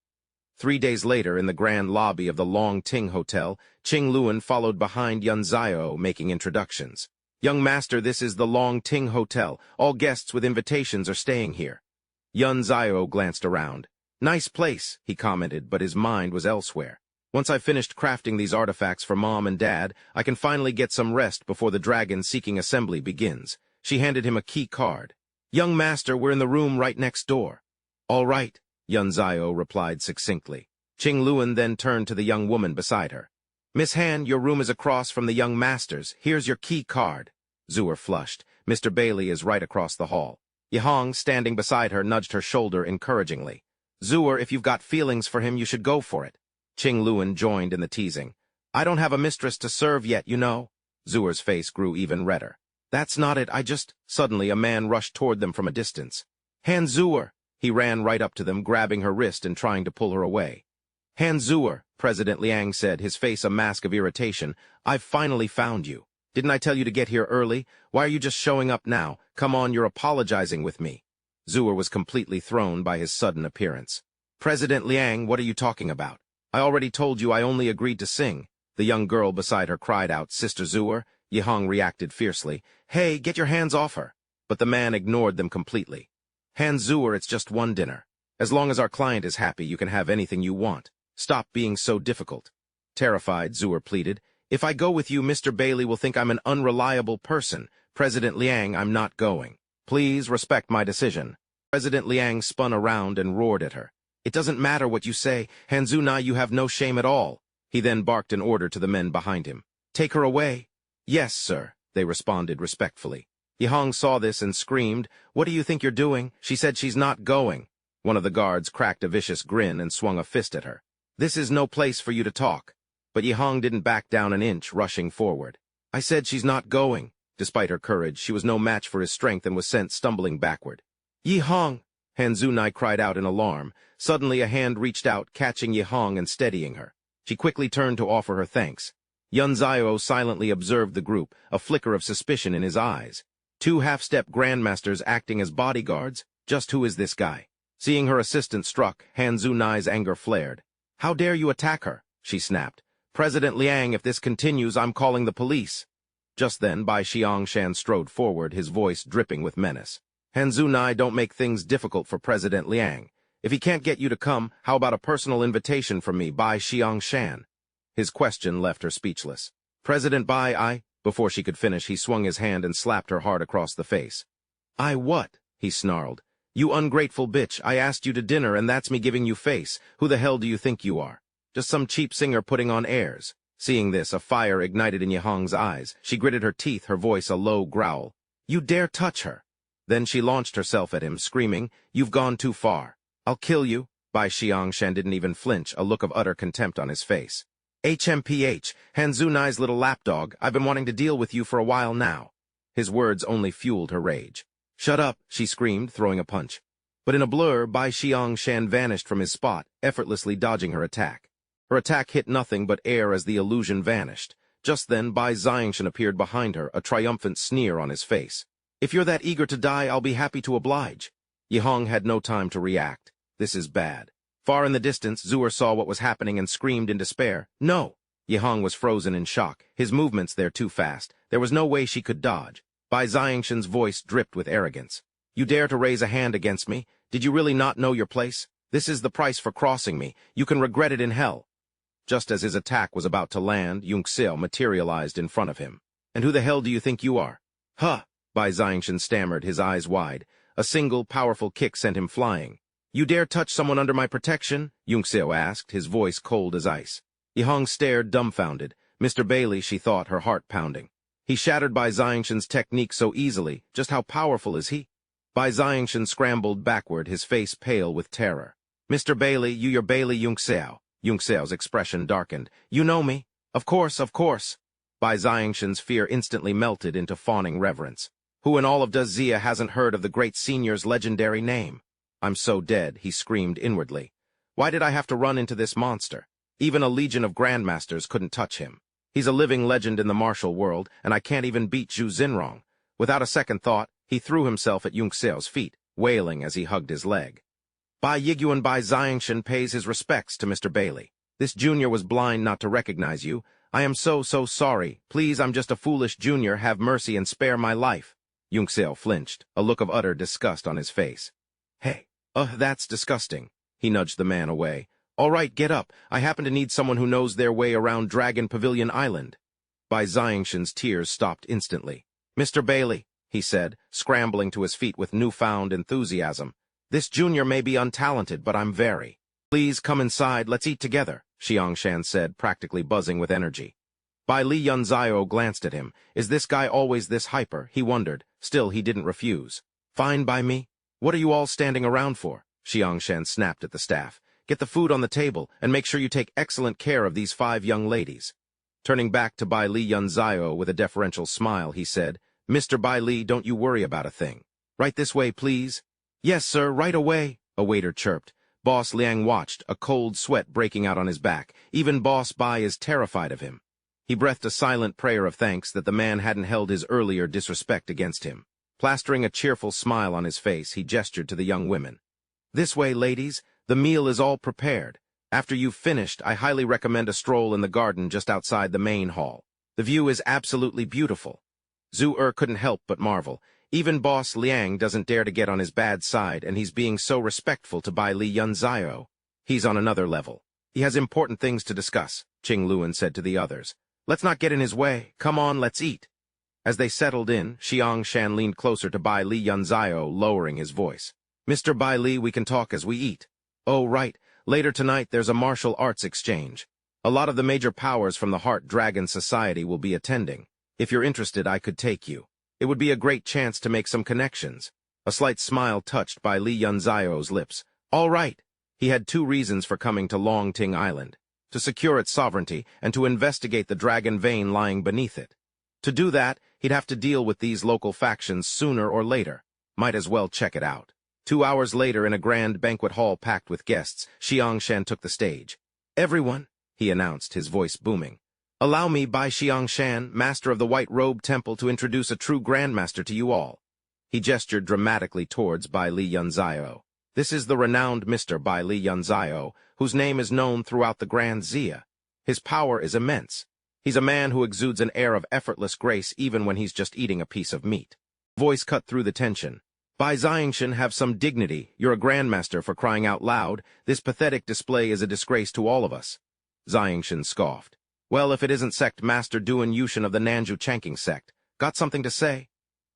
3 days later, in the grand lobby of the Long Ting Hotel, Qing Luan followed behind Yun Zio, making introductions. Young master, this is the Long Ting Hotel. All guests with invitations are staying here. Yun Zio glanced around. Nice place, he commented, but his mind was elsewhere. Once I've finished crafting these artifacts for Mom and Dad, I can finally get some rest before the dragon-seeking assembly begins. She handed him a key card. Young master, we're in the room right next door. All right, Yun Zio replied succinctly. Qing Luan then turned to the young woman beside her. Miss Han, your room is across from the young master's. Here's your key card. Zhuer flushed. Mr. Bailey is right across the hall. Yihang, standing beside her, nudged her shoulder encouragingly. Zhuer, if you've got feelings for him, you should go for it. Qing Luan joined in the teasing. I don't have a mistress to serve yet, you know. Zhuer's face grew even redder. That's not it, Suddenly, a man rushed toward them from a distance. Han Zhuer! He ran right up to them, grabbing her wrist and trying to pull her away. Han Zhuer, President Liang said, his face a mask of irritation. I've finally found you. Didn't I tell you to get here early? Why are you just showing up now? Come on, you're apologizing with me. Zhuer was completely thrown by his sudden appearance. President Liang, what are you talking about? I already told you I only agreed to sing. The young girl beside her cried out, Sister Zhuer. Yihang reacted fiercely. Hey, get your hands off her. But the man ignored them completely. Han Zhuer, it's just one dinner. As long as our client is happy, you can have anything you want. Stop being so difficult. Terrified, Zhuer pleaded. If I go with you, Mr. Bailey will think I'm an unreliable person. President Liang, I'm not going. Please respect my decision. President Liang spun around and roared at her. It doesn't matter what you say. Han Zhunai, you have no shame at all. He then barked an order to the men behind him. Take her away. Yes, sir, they responded respectfully. Yihang saw this and screamed, What do you think you're doing? She said she's not going. One of the guards cracked a vicious grin and swung a fist at her. This is no place for you to talk. But Yihang didn't back down an inch, rushing forward. I said she's not going. Despite her courage, she was no match for his strength and was sent stumbling backward. Yihang! Han Zhunai cried out in alarm. Suddenly a hand reached out, catching Yihang and steadying her. She quickly turned to offer her thanks. Yun Zio silently observed the group, a flicker of suspicion in his eyes. 2 half-step grandmasters acting as bodyguards? Just who is this guy? Seeing her assistant struck, Han Zhunai's anger flared. How dare you attack her? She snapped. President Liang, if this continues, I'm calling the police. Just then, Bai Xiangshan strode forward, his voice dripping with menace. Han Zhunai, don't make things difficult for President Liang. If he can't get you to come, how about a personal invitation from me, Bai Xiangshan? His question left her speechless. President Bai, Before she could finish, he swung his hand and slapped her hard across the face. I what? He snarled. You ungrateful bitch, I asked you to dinner and that's me giving you face. Who the hell do you think you are? Just some cheap singer putting on airs. Seeing this, a fire ignited in Yihong's eyes. She gritted her teeth, her voice a low growl. "You dare touch her!" Then she launched herself at him, screaming, "You've gone too far. I'll kill you." Bai Xiangshan didn't even flinch, a look of utter contempt on his face. "HMPH, Hanzu Nai's little lapdog, I've been wanting to deal with you for a while now." His words only fueled her rage. "Shut up," she screamed, throwing a punch. But in a blur, Bai Xiangshan vanished from his spot, effortlessly dodging her attack. Her attack hit nothing but air as the illusion vanished. Just then, Bai Xiangshan appeared behind her, a triumphant sneer on his face. "If you're that eager to die, I'll be happy to oblige." Yihong had no time to react. This is bad. Far in the distance, Zuer saw what was happening and screamed in despair. "No!" Yihong was frozen in shock. His movements there too fast. There was no way she could dodge. Bai Xiangshan's voice dripped with arrogance. "You dare to raise a hand against me? Did you really not know your place? This is the price for crossing me. You can regret it in hell." Just as his attack was about to land, Yunxiao materialized in front of him. "And who the hell do you think you are?" "Huh!" Bai Xiangshan stammered, his eyes wide. A single, powerful kick sent him flying. "You dare touch someone under my protection?" Yunxiao asked, his voice cold as ice. Yihong stared, dumbfounded. Mr. Bailey, she thought, her heart pounding. He shattered Bai Xiangshan's technique so easily. Just how powerful is he? Bai Xiangshan scrambled backward, his face pale with terror. "Mr. Bailey, you're Bailey Yunxiao." Yunxiao's expression darkened. "You know me?" Of course, of course." Bai Xiangshan's fear instantly melted into fawning reverence. Who in all of Dazia hasn't heard of the great senior's legendary name? "I'm so dead," he screamed inwardly. "Why did I have to run into this monster? Even a legion of grandmasters couldn't touch him. He's a living legend in the martial world, and I can't even beat Zhu Xinrong." Without a second thought, he threw himself at Yunxiao's feet, wailing as he hugged his leg. "Bai Yiguan Bai Xiangshan pays his respects to Mr. Bailey. This junior was blind not to recognize you. I am so sorry. Please, I'm just a foolish junior. Have mercy and spare my life." Yunxiao flinched, a look of utter disgust on his face. "Hey, that's disgusting." He nudged the man away. "All right, get up. I happen to need someone who knows their way around Dragon Pavilion Island." Bai Xiangshan's tears stopped instantly. "Mr. Bailey," he said, scrambling to his feet with newfound enthusiasm. "This junior may be untalented, but I'm very. Please come inside, let's eat together," Xiangshan said, practically buzzing with energy. Bai Li Yunzio glanced at him. Is this guy always this hyper? He wondered. Still, he didn't refuse. "Fine by me. What are you all standing around for?" Xiangshan snapped at the staff. "Get the food on the table, and make sure you take excellent care of these 5 young ladies." Turning back to Bai Li Yunzio with a deferential smile, he said, "Mr. Bai Li, don't you worry about a thing. Right this way, please." "Yes, sir, right away," a waiter chirped. Boss Liang watched, a cold sweat breaking out on his back. Even Boss Bai is terrified of him. He breathed a silent prayer of thanks that the man hadn't held his earlier disrespect against him. Plastering a cheerful smile on his face, he gestured to the young women. "This way, ladies. The meal is all prepared. After you've finished, I highly recommend a stroll in the garden just outside the main hall. The view is absolutely beautiful." Zhu couldn't help but marvel. Even Boss Liang doesn't dare to get on his bad side, and he's being so respectful to Bai Li Yunzio. He's on another level. "He has important things to discuss," Qing Luan said to the others. "Let's not get in his way. Come on, let's eat." As they settled in, Xiangshan leaned closer to Bai Li Yunzio, lowering his voice. "Mr. Bai Li, we can talk as we eat." "Oh, right. Later tonight there's a martial arts exchange. A lot of the major powers from the Heart Dragon Society will be attending. If you're interested, I could take you. It would be a great chance to make some connections." A slight smile touched Bai Li Yunzio's lips. "All right." He had 2 reasons for coming to Longting Island: to secure its sovereignty and to investigate the dragon vein lying beneath it. To do that, he'd have to deal with these local factions sooner or later. Might as well check it out. 2 hours later, in a grand banquet hall packed with guests, Xiangshan took the stage. "Everyone," he announced, his voice booming. "Allow me, Bai Xiangshan, master of the White Robe Temple, to introduce a true grandmaster to you all." He gestured dramatically towards Bai Li Yunzio. "This is the renowned Mr. Bai Li Yunzio, whose name is known throughout the Grand Xia. His power is immense. He's a man who exudes an air of effortless grace even when he's just eating a piece of meat." Voice cut through the tension. "Bai Xiangshan, have some dignity. You're a grandmaster, for crying out loud. This pathetic display is a disgrace to all of us." Xiangshan scoffed. "Well, if it isn't Sect Master Duan Yushin of the Nanju Chanking Sect. Got something to say?"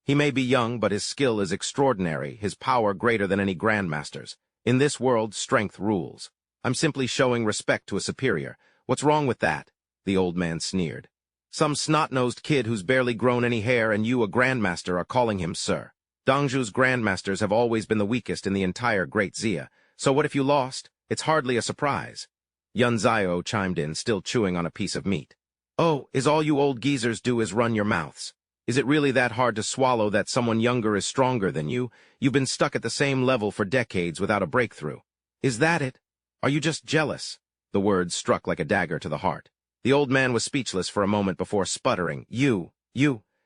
"He may be young, but his skill is extraordinary, his power greater than any grandmaster's. In this world, strength rules. I'm simply showing respect to a superior. What's wrong with that?" the old man sneered. Some snot-nosed kid who's barely grown any hair and you, a grandmaster, are calling him sir. Dongju's grandmasters have always been the weakest in the entire Great Xia, so what if you lost? It's hardly a surprise. Yun Zio chimed in, still chewing on a piece of meat. Oh, is all you old geezers do is run your mouths? Is it really that hard to swallow that someone younger is stronger than you? You've been stuck at the same level for decades without a breakthrough. Is that it? Are you just jealous? The words struck like a dagger to the heart. The old man was speechless for a moment before sputtering. You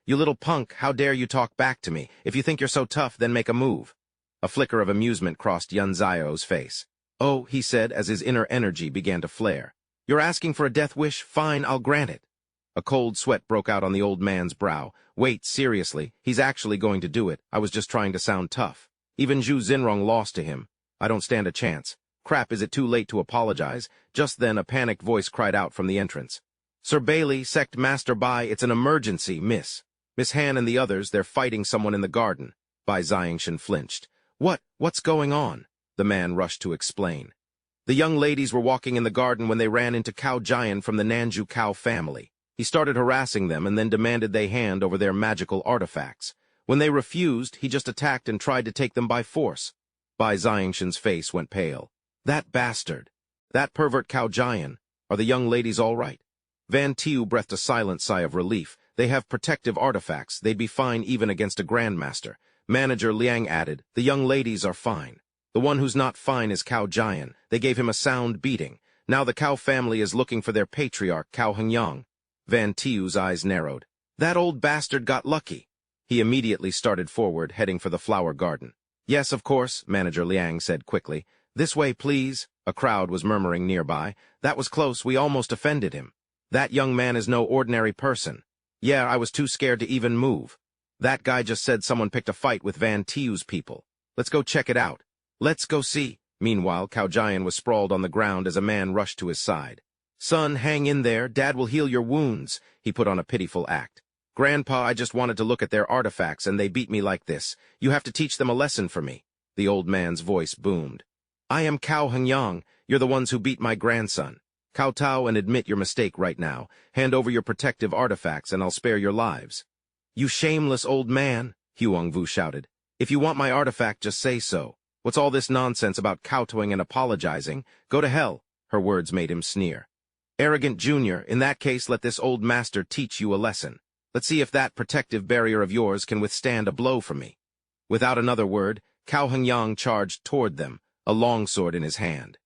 little punk, how dare you talk back to me? If you think you're so tough, then make a move. A flicker of amusement crossed Yun Zio's face. Oh, he said as his inner energy began to flare. You're asking for a death wish? Fine, I'll grant it. A cold sweat broke out on the old man's brow. Wait, seriously, he's actually going to do it. I was just trying to sound tough. Even Zhu Xinrong lost to him. I don't stand a chance. Crap, is it too late to apologize? Just then a panicked voice cried out from the entrance. Sir Bailey, Sect Master Bai, it's an emergency, Miss Han and the others, they're fighting someone in the garden. Bai Xiangshan flinched. What's going on? The man rushed to explain. The young ladies were walking in the garden when they ran into Cao Jian from the Nanju Cao family. He started harassing them and then demanded they hand over their magical artifacts. When they refused, he just attacked and tried to take them by force. Bai Xiangshan's face went pale. That bastard. That pervert Cao Jian. Are the young ladies all right? Van Tiu breathed a silent sigh of relief. They have protective artifacts. They'd be fine even against a grandmaster. Manager Liang added, the young ladies are fine. The one who's not fine is Cao Jian. They gave him a sound beating. Now the Cao family is looking for their patriarch, Cao Hengyang. Van Tiu's eyes narrowed. That old bastard got lucky. He immediately started forward, heading for the flower garden. Yes, of course, Manager Liang said quickly. This way, please. A crowd was murmuring nearby. That was close. We almost offended him. That young man is no ordinary person. Yeah, I was too scared to even move. That guy just said someone picked a fight with Van Tiu's people. Let's go check it out. Let's go see. Meanwhile, Cao Jian was sprawled on the ground as a man rushed to his side. Son, hang in there. Dad will heal your wounds. He put on a pitiful act. Grandpa, I just wanted to look at their artifacts and they beat me like this. You have to teach them a lesson for me. The old man's voice boomed. I am Cao Hengyang. You're the ones who beat my grandson. Kowtow and admit your mistake right now. Hand over your protective artifacts and I'll spare your lives. You shameless old man, Huangvu shouted. If you want my artifact, just say so. What's all this nonsense about kowtowing and apologizing? Go to hell. Her words made him sneer. Arrogant junior, in that case let this old master teach you a lesson. Let's see if that protective barrier of yours can withstand a blow from me. Without another word, Cao Hengyang charged toward them, a longsword in his hand.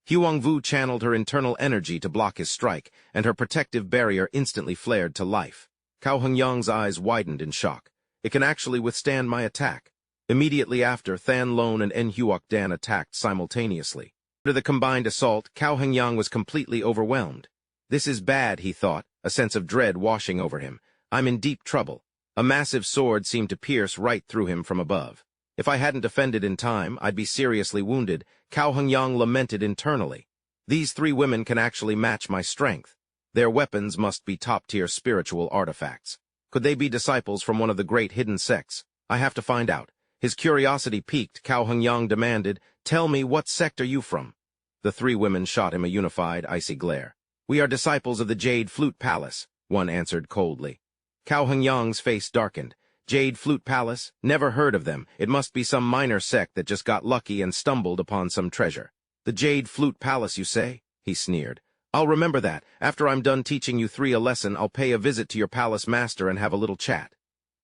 Huangvu channeled her internal energy to block his strike, and her protective barrier instantly flared to life. Cao Hengyang's eyes widened in shock. It can actually withstand my attack. Immediately after, Than Lone and En Huoc Dan attacked simultaneously. After the combined assault, Cao Hengyang was completely overwhelmed. This is bad, he thought, a sense of dread washing over him. I'm in deep trouble. A massive sword seemed to pierce right through him from above. If I hadn't defended in time, I'd be seriously wounded. Cao Hengyang lamented internally. These three women can actually match my strength. Their weapons must be top-tier spiritual artifacts. Could they be disciples from one of the great hidden sects? I have to find out. His curiosity piqued, Cao Hengyang demanded, Tell me, what sect are you from? The three women shot him a unified, icy glare. We are disciples of the Jade Flute Palace, one answered coldly. Cao Hengyang's face darkened. Jade Flute Palace? Never heard of them. It must be some minor sect that just got lucky and stumbled upon some treasure. The Jade Flute Palace, you say? He sneered. I'll remember that. After I'm done teaching you three a lesson, I'll pay a visit to your palace master and have a little chat.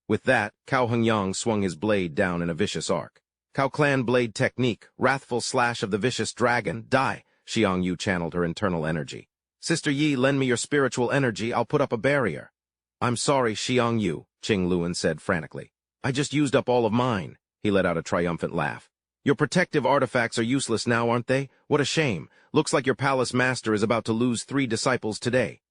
With that, Cao Hengyang swung his blade down in a vicious arc. Cao Clan blade technique, wrathful slash of the vicious dragon, die. Xiang Yu channeled her internal energy. Sister Yi, lend me your spiritual energy, I'll put up a barrier. I'm sorry, Xiang Yu, Qing Luan said frantically. I just used up all of mine. He let out a triumphant laugh. Your protective artifacts are useless now, aren't they? What a shame. Looks like your palace master is about to lose 3 disciples today.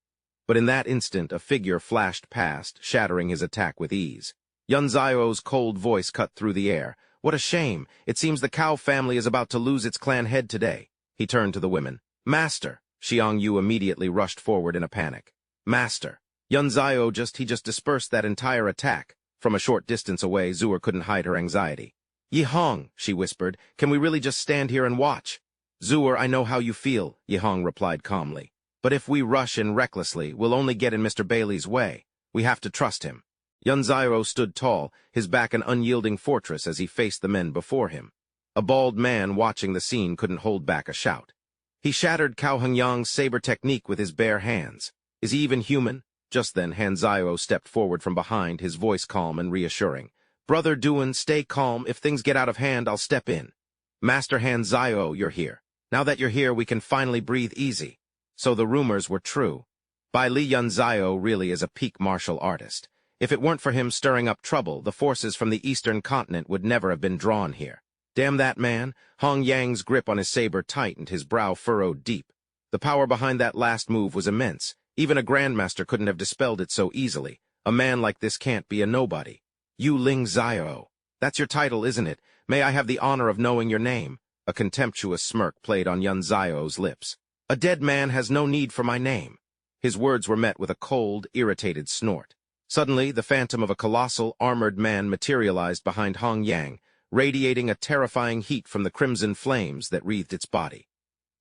But in that instant, a figure flashed past, shattering his attack with ease. Yun Zio's cold voice cut through the air. What a shame. It seems the Cao family is about to lose its clan head today. He turned to the women. Master. Xiang Yu immediately rushed forward in a panic. Master. Yun Zio just dispersed that entire attack. From a short distance away, Zuer couldn't hide her anxiety. Yi Hong, she whispered, can we really just stand here and watch? Zuer, I know how you feel, Yi Hong replied calmly. But if we rush in recklessly, we'll only get in Mr. Bailey's way. We have to trust him. Yunzairo stood tall, his back an unyielding fortress as he faced the men before him. A bald man watching the scene couldn't hold back a shout. He shattered Cao Hengyang's saber technique with his bare hands. Is he even human? Just then, Hanzairo stepped forward from behind, his voice calm and reassuring. Brother Duan, stay calm. If things get out of hand, I'll step in. Master Hanzairo, you're here. Now that you're here, we can finally breathe easy. So the rumors were true. Bai Li Yunzairo really is a peak martial artist. If it weren't for him stirring up trouble, the forces from the eastern continent would never have been drawn here. Damn that man. Hong Yang's grip on his saber tightened, his brow furrowed deep. The power behind that last move was immense. Even a grandmaster couldn't have dispelled it so easily. A man like this can't be a nobody. Yu Ling Zio. That's your title, isn't it? May I have the honor of knowing your name? A contemptuous smirk played on Yun Zio's lips. A dead man has no need for my name. His words were met with a cold, irritated snort. Suddenly, the phantom of a colossal, armored man materialized behind Hong Yang, radiating a terrifying heat from the crimson flames that wreathed its body.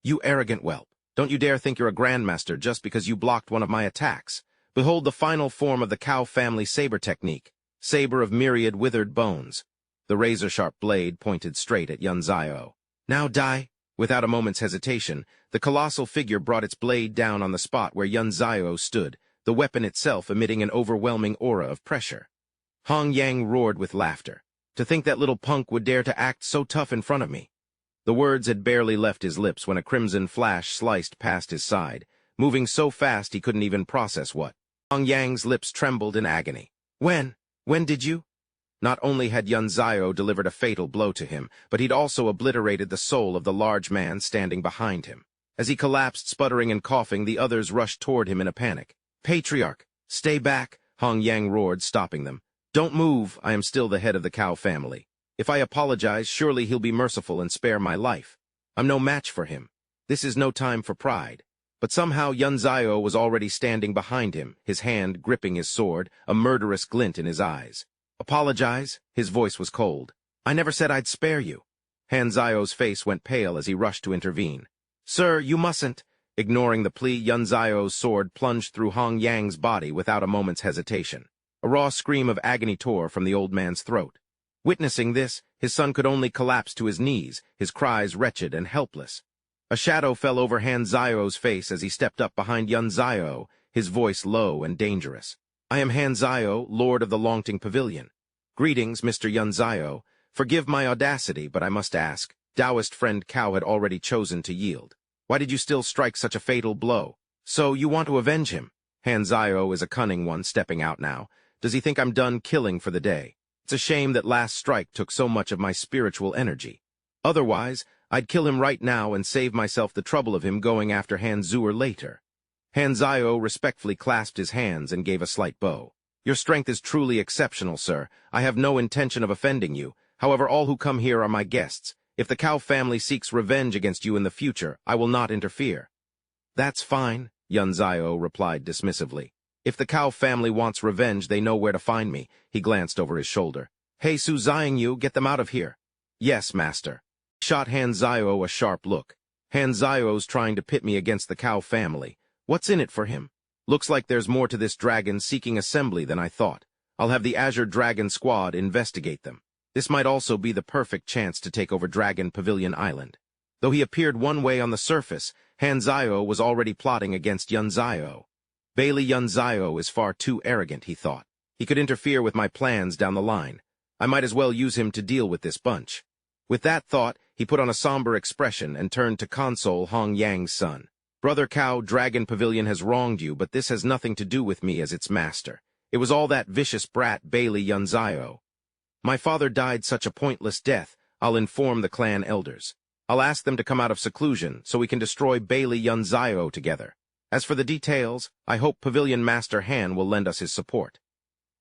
You arrogant whelp. Don't you dare think you're a grandmaster just because you blocked one of my attacks. Behold the final form of the Cow family saber technique, saber of myriad withered bones. The razor-sharp blade pointed straight at Yun Zio. Now die. Without a moment's hesitation, the colossal figure brought its blade down on the spot where Yun Zio stood, the weapon itself emitting an overwhelming aura of pressure. Hong Yang roared with laughter. To think that little punk would dare to act so tough in front of me. The words had barely left his lips when a crimson flash sliced past his side, moving so fast he couldn't even process what. Hong Yang's lips trembled in agony. When did you? Not only had Yun Zio delivered a fatal blow to him, but he'd also obliterated the soul of the large man standing behind him. As he collapsed, sputtering and coughing, the others rushed toward him in a panic. Patriarch, stay back, Hong Yang roared, stopping them. Don't move, I am still the head of the Cow family. If I apologize, surely he'll be merciful and spare my life. I'm no match for him. This is no time for pride. But somehow Yun Zio was already standing behind him, his hand gripping his sword, a murderous glint in his eyes. Apologize? His voice was cold. I never said I'd spare you. Han Zio's face went pale as he rushed to intervene. Sir, you mustn't. Ignoring the plea, Yun Zio's sword plunged through Hong Yang's body without a moment's hesitation. A raw scream of agony tore from the old man's throat. Witnessing this, his son could only collapse to his knees, his cries wretched and helpless. A shadow fell over Han Zio's face as he stepped up behind Yun Zio, his voice low and dangerous. I am Han Zio, Lord of the Longting Pavilion. Greetings, Mr. Yun Zio. Forgive my audacity, but I must ask. Taoist friend Cao had already chosen to yield. Why did you still strike such a fatal blow? So you want to avenge him? Han Zio is a cunning one, stepping out now. Does he think I'm done killing for the day? It's a shame that last strike took so much of my spiritual energy. Otherwise, I'd kill him right now and save myself the trouble of him going after Han Zuer later. Han Zio respectfully clasped his hands and gave a slight bow. Your strength is truly exceptional, sir. I have no intention of offending you. However, all who come here are my guests. If the Cow family seeks revenge against you in the future, I will not interfere. That's fine, Yun Zio replied dismissively. If the Cow family wants revenge, they know where to find me. He glanced over his shoulder. Hey, Su Ziying, get them out of here. Yes, master. Shot Han Zio a sharp look. Han Zio's trying to pit me against the Cow family. What's in it for him? Looks like there's more to this dragon-seeking assembly than I thought. I'll have the Azure Dragon Squad investigate them. This might also be the perfect chance to take over Dragon Pavilion Island. Though he appeared one way on the surface, Han Zio was already plotting against Yun Zio. Bailey Yun Zio is far too arrogant, he thought. He could interfere with my plans down the line. I might as well use him to deal with this bunch. With that thought, he put on a somber expression and turned to console Hong Yang's son. Brother Cow, Dragon Pavilion has wronged you, but this has nothing to do with me as its master. It was all that vicious brat Bailey Yun Zio. My father died such a pointless death. I'll inform the clan elders. I'll ask them to come out of seclusion so we can destroy Bailey Yun Zio together. As for the details, I hope Pavilion Master Han will lend us his support.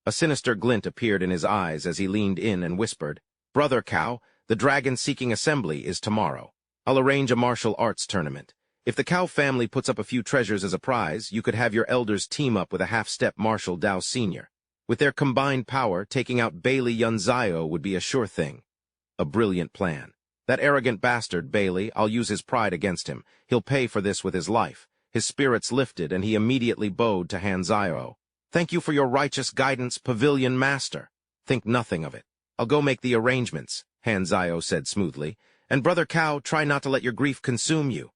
A sinister glint appeared in his eyes as he leaned in and whispered, Brother Cow, the dragon-seeking assembly is tomorrow. I'll arrange a martial arts tournament. If the Cow family puts up a few treasures as a prize, you could have your elders team up with a half-step Marshal Dao Sr. With their combined power, taking out Bailey Yun Zio would be a sure thing. A brilliant plan. That arrogant bastard, Bailey, I'll use his pride against him. He'll pay for this with his life. His spirits lifted, and he immediately bowed to Hanzio. "Thank you for your righteous guidance, Pavilion Master." "Think nothing of it. I'll go make the arrangements," Hanzio said smoothly. "And Brother Cow, try not to let your grief consume you."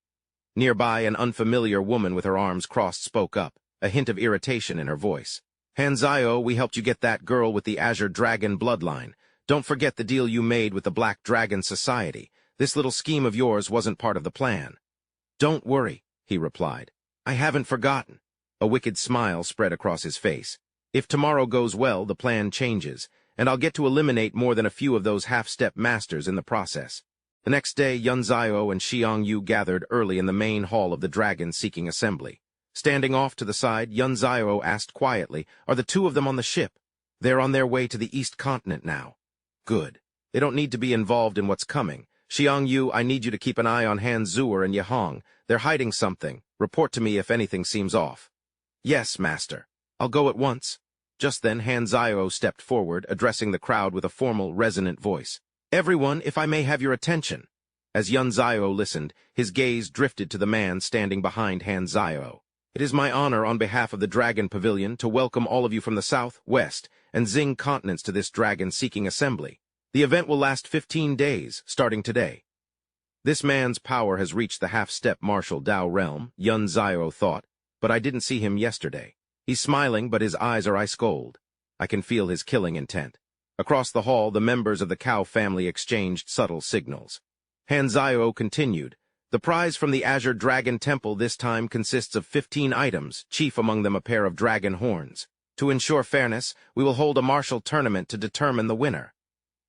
Nearby, an unfamiliar woman with her arms crossed spoke up, a hint of irritation in her voice. "Hanzio, we helped you get that girl with the Azure Dragon bloodline. Don't forget the deal you made with the Black Dragon Society. This little scheme of yours wasn't part of the plan." "Don't worry," he replied. "I haven't forgotten." A wicked smile spread across his face. "If tomorrow goes well, the plan changes, and I'll get to eliminate more than a few of those half-step masters in the process." The next day, Yunzio and Xiang Yu gathered early in the main hall of the dragon-seeking assembly. Standing off to the side, Yunzio asked quietly, "Are the two of them on the ship?" "They're on their way to the East Continent now." "Good. They don't need to be involved in what's coming. Xiang Yu, I need you to keep an eye on Han Zuer and Yahong. They're hiding something. Report to me if anything seems off." "Yes, Master. I'll go at once." Just then, Hanzio stepped forward, addressing the crowd with a formal, resonant voice. "Everyone, if I may have your attention." As Yunzio listened, his gaze drifted to the man standing behind Hanzio. "It is my honor on behalf of the Dragon Pavilion to welcome all of you from the South, West, and Xing continents to this dragon-seeking assembly. The event will last 15 days, starting today." This man's power has reached the half-step martial Dao realm, Yunzio thought, but I didn't see him yesterday. He's smiling, but his eyes are ice-cold. I can feel his killing intent. Across the hall, the members of the Cow family exchanged subtle signals. Hanzio continued, "The prize from the Azure Dragon Temple this time consists of 15 items, chief among them a pair of dragon horns. To ensure fairness, we will hold a martial tournament to determine the winner."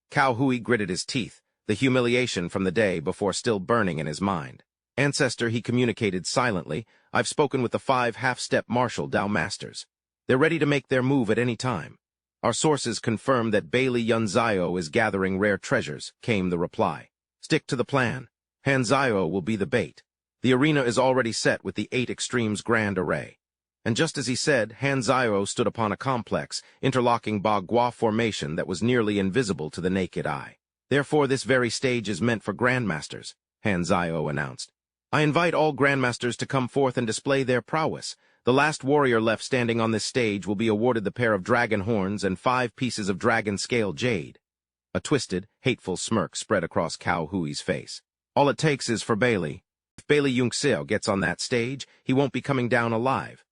Cao Hui gritted his teeth, the humiliation from the day before still burning in his mind. "Ancestor," he communicated silently, "I've spoken with the 5 half-step martial Dao masters. They're ready to make their move at any time. Our sources confirm that Bailey Yunzio is gathering rare treasures," came the reply. "Stick to the plan. Hanzio will be the bait. The arena is already set with the 8 Extremes Grand Array." And just as he said, Hanzio stood upon a complex, interlocking Bagua formation that was nearly invisible to the naked eye. "Therefore, this very stage is meant for grandmasters," Hanzio announced. "I invite all grandmasters to come forth and display their prowess. The last warrior left standing on this stage will be awarded the pair of dragon horns and 5 pieces of dragon-scale jade." A twisted, hateful smirk spread across Cao Hui's face. "All it takes is for Bailey. If Bailey Yunxio gets on that stage, he won't be coming down alive."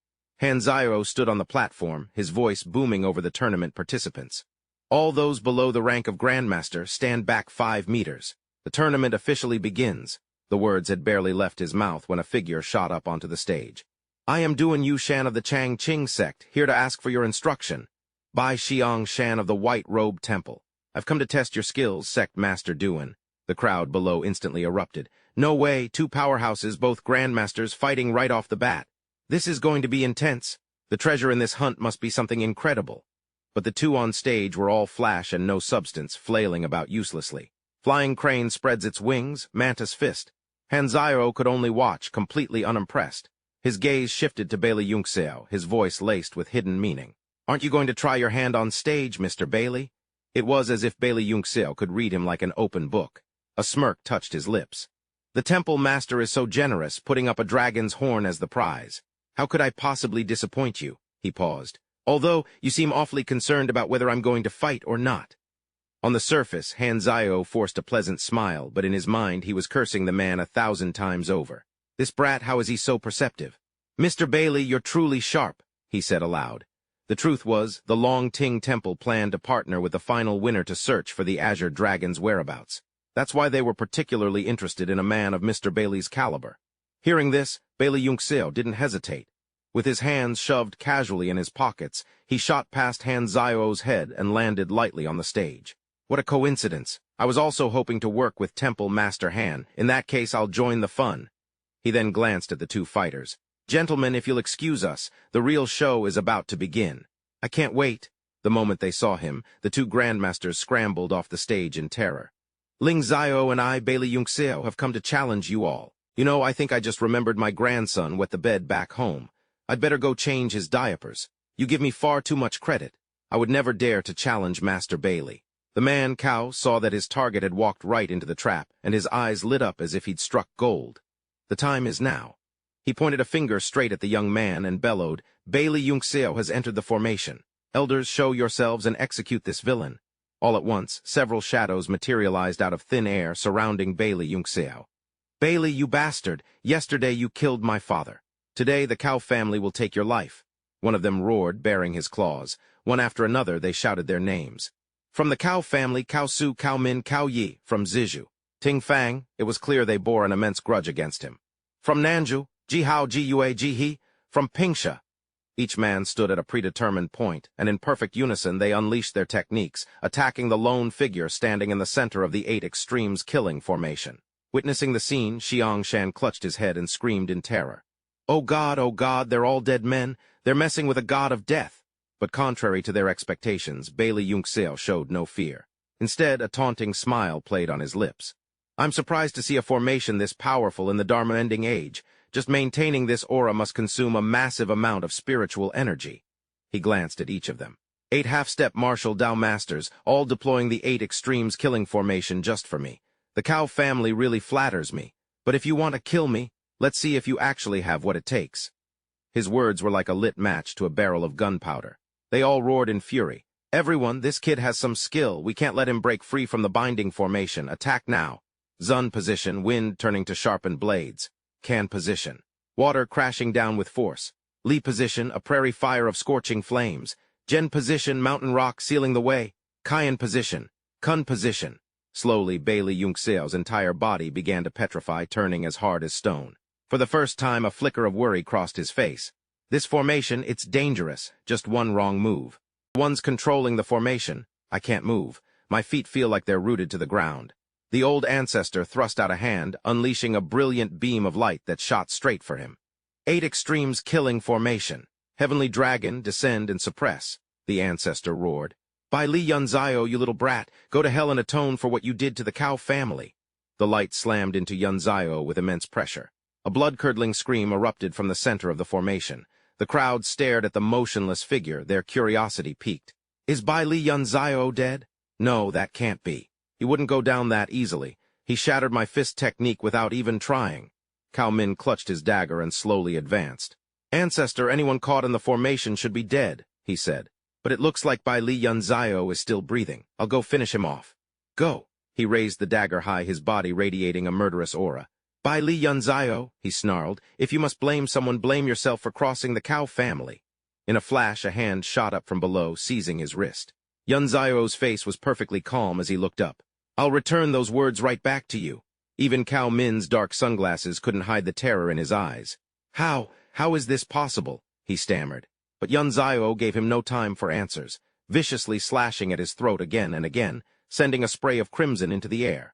Hanzio stood on the platform, his voice booming over the tournament participants. "All those below the rank of Grandmaster stand back 5 meters. The tournament officially begins." The words had barely left his mouth when a figure shot up onto the stage. "I am Duan Yu Shan of the Chang Qing sect, here to ask for your instruction." "Bai Xiang Shan of the White Robe Temple. I've come to test your skills, Sect Master Duan." The crowd below instantly erupted. "No way, 2 powerhouses, both Grandmasters, fighting right off the bat. This is going to be intense. The treasure in this hunt must be something incredible." But the 2 on stage were all flash and no substance, flailing about uselessly. Flying Crane spreads its wings, Mantis fist. Hanzio could only watch, completely unimpressed. His gaze shifted to Bailey Yunxio, his voice laced with hidden meaning. "Aren't you going to try your hand on stage, Mr. Bailey?" It was as if Bailey Yunxio could read him like an open book. A smirk touched his lips. "The temple master is so generous, putting up a dragon's horn as the prize. How could I possibly disappoint you?" He paused. "Although, you seem awfully concerned about whether I'm going to fight or not." On the surface, Hanzio forced a pleasant smile, but in his mind he was cursing the man 1,000 times over. "This brat, how is he so perceptive?" "Mr. Bailey, you're truly sharp," he said aloud. The truth was, the Long Ting Temple planned to partner with the final winner to search for the Azure Dragon's whereabouts. That's why they were particularly interested in a man of Mr. Bailey's caliber. Hearing this, Bailey Yunxio didn't hesitate. With his hands shoved casually in his pockets, he shot past Hanzio's head and landed lightly on the stage. "What a coincidence. I was also hoping to work with Temple Master Han. In that case, I'll join the fun." He then glanced at the 2 fighters. "Gentlemen, if you'll excuse us, the real show is about to begin." "I can't wait." The moment they saw him, the 2 grandmasters scrambled off the stage in terror. "Ling Zio and I, Bailey Yunxio, have come to challenge you all. You know, I think I just remembered my grandson wet the bed back home. I'd better go change his diapers. You give me far too much credit. I would never dare to challenge Master Bailey." The man, Cao, saw that his target had walked right into the trap, and his eyes lit up as if he'd struck gold. "The time is now." He pointed a finger straight at the young man and bellowed, Bailey Yunxiao has entered the formation. Elders, show yourselves and execute this villain. All at once, several shadows materialized out of thin air surrounding Bailey Yunxiao. Bailey, you bastard! Yesterday you killed my father. Today the Cow family will take your life. One of them roared, baring his claws. One after another they shouted their names. From the Cow family, Cao Su, Cao Min, Cao Yi, from Zizhu. Ting Fang, it was clear they bore an immense grudge against him. From Nanju, Ji Hao, Ji Yue, Ji He, from Pingsha. Each man stood at a predetermined point, and in perfect unison they unleashed their techniques, attacking the lone figure standing in the center of the 8 Extremes killing formation. Witnessing the scene, Xiang Shan clutched his head and screamed in terror. Oh God, they're all dead men. They're messing with a god of death. But contrary to their expectations, Bailey Yunxiao showed no fear. Instead, a taunting smile played on his lips. I'm surprised to see a formation this powerful in the Dharma-ending age. Just maintaining this aura must consume a massive amount of spiritual energy. He glanced at each of them. 8 half-step martial Dao masters, all deploying the 8 Extremes killing formation just for me. The Cow family really flatters me. But if you want to kill me, let's see if you actually have what it takes. His words were like a lit match to a barrel of gunpowder. They all roared in fury. Everyone, this kid has some skill. We can't let him break free from the binding formation. Attack now. Zun position, wind turning to sharpened blades. Can position. Water crashing down with force. Li position, a prairie fire of scorching flames. Gen position, mountain rock sealing the way. Kayan position. Kun position. Slowly, Bailey Yunxiao's entire body began to petrify, turning as hard as stone. For the first time, a flicker of worry crossed his face. This formation, it's dangerous. Just one wrong move. One's controlling the formation. I can't move. My feet feel like they're rooted to the ground. The old ancestor thrust out a hand, unleashing a brilliant beam of light that shot straight for him. 8 Extremes killing formation. Heavenly Dragon, descend and suppress, the ancestor roared. By Li Yunzio, you little brat, go to hell and atone for what you did to the Cow family. The light slammed into Yunzio with immense pressure. A blood-curdling scream erupted from the center of the formation. The crowd stared at the motionless figure, their curiosity piqued. Is Bai Li Yunzio dead? No, that can't be. He wouldn't go down that easily. He shattered my fist technique without even trying. Cao Min clutched his dagger and slowly advanced. Ancestor, anyone caught in the formation should be dead, he said. But it looks like Bai Li Yunzio is still breathing. I'll go finish him off. Go. He raised the dagger high, his body radiating a murderous aura. Bai Li Yunzio, he snarled, if you must blame someone, blame yourself for crossing the Cow family. In a flash, a hand shot up from below, seizing his wrist. Yunzio's face was perfectly calm as he looked up. I'll return those words right back to you. Even Cao Min's dark sunglasses couldn't hide the terror in his eyes. How is this possible? He stammered. But Yunzio gave him no time for answers, viciously slashing at his throat again and again, sending a spray of crimson into the air.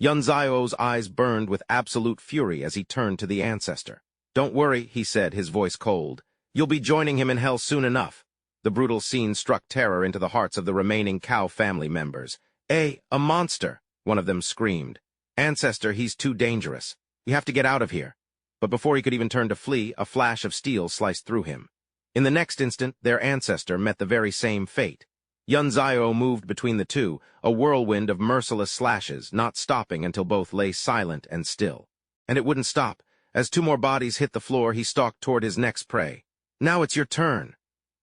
Yunzio's eyes burned with absolute fury as he turned to the ancestor. Don't worry, he said, his voice cold. You'll be joining him in hell soon enough. The brutal scene struck terror into the hearts of the remaining Cow family members. A monster, one of them screamed. Ancestor, he's too dangerous. We have to get out of here. But before he could even turn to flee, a flash of steel sliced through him. In the next instant, their ancestor met the very same fate. Yunzio moved between the two, a whirlwind of merciless slashes, not stopping until both lay silent and still. And it wouldn't stop. As 2 more bodies hit the floor, he stalked toward his next prey. Now it's your turn.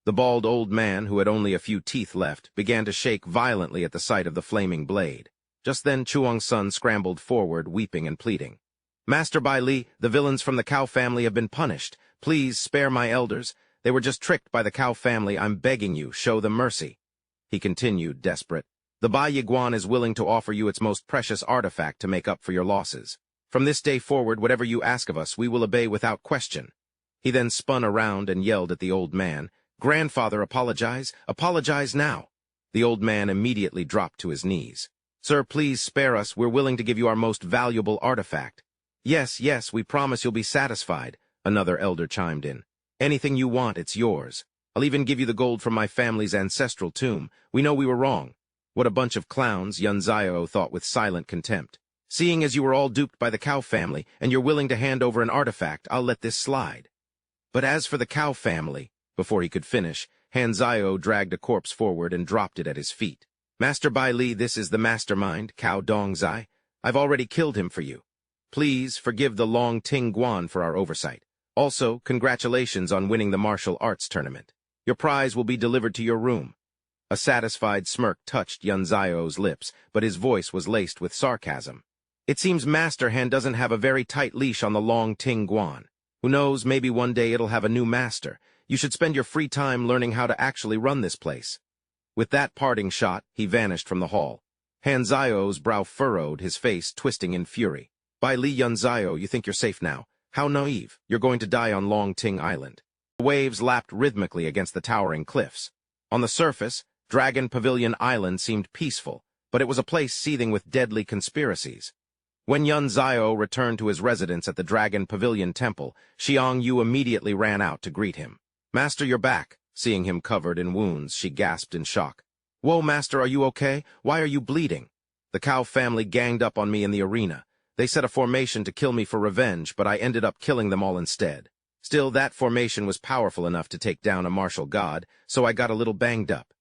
The bald old man, who had only a few teeth left, began to shake violently at the sight of the flaming blade. Just then Chuang's son scrambled forward, weeping and pleading. Master Bai Li, the villains from the Cow family have been punished. Please spare my elders. They were just tricked by the Cow family. I'm begging you, show them mercy. He continued, desperate. The Bai Yiguan is willing to offer you its most precious artifact to make up for your losses. From this day forward, whatever you ask of us, we will obey without question. He then spun around and yelled at the old man. Grandfather, apologize. Apologize now. The old man immediately dropped to his knees. Sir, please spare us. We're willing to give you our most valuable artifact. Yes, we promise you'll be satisfied, another elder chimed in. Anything you want, it's yours. I'll even give you the gold from my family's ancestral tomb. We know we were wrong. What a bunch of clowns, Yunzio thought with silent contempt. Seeing as you were all duped by the Cow family, and you're willing to hand over an artifact, I'll let this slide. But as for the Cow family, before he could finish, Hanzio dragged a corpse forward and dropped it at his feet. Master Bai Li, this is the mastermind, Cao Dongzai. I've already killed him for you. Please forgive the Long Ting Guan for our oversight. Also, congratulations on winning the martial arts tournament. Your prize will be delivered to your room. A satisfied smirk touched Yunzao's lips, but his voice was laced with sarcasm. It seems Master Han doesn't have a very tight leash on the Long Ting Guan. Who knows, maybe one day it'll have a new master. You should spend your free time learning how to actually run this place. With that parting shot, he vanished from the hall. Han Zio's brow furrowed, his face twisting in fury. By Li Yunzio, you think you're safe now. How naive. You're going to die on Long Ting Island. The waves lapped rhythmically against the towering cliffs. On the surface, Dragon Pavilion Island seemed peaceful, but it was a place seething with deadly conspiracies. When Yunzio returned to his residence at the Dragon Pavilion Temple, Xiang Yu immediately ran out to greet him. Master, you're back. Seeing him covered in wounds, she gasped in shock. Whoa, Master, are you okay? Why are you bleeding? The Cow family ganged up on me in the arena. They set a formation to kill me for revenge, but I ended up killing them all instead. Still, that formation was powerful enough to take down a martial god, so I got a little banged up.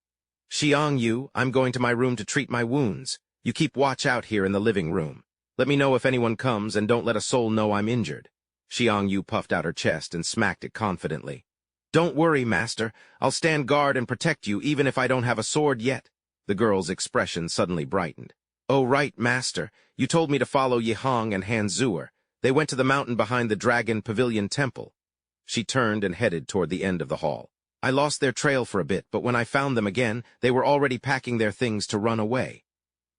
Xiang Yu, I'm going to my room to treat my wounds. You keep watch out here in the living room. Let me know if anyone comes, and don't let a soul know I'm injured. Xiang Yu puffed out her chest and smacked it confidently. Don't worry, Master. I'll stand guard and protect you even if I don't have a sword yet. The girl's expression suddenly brightened. Oh, right, Master. You told me to follow Yihang and Han Zuer. They went to the mountain behind the Dragon Pavilion Temple. She turned and headed toward the end of the hall. I lost their trail for a bit, but when I found them again, they were already packing their things to run away.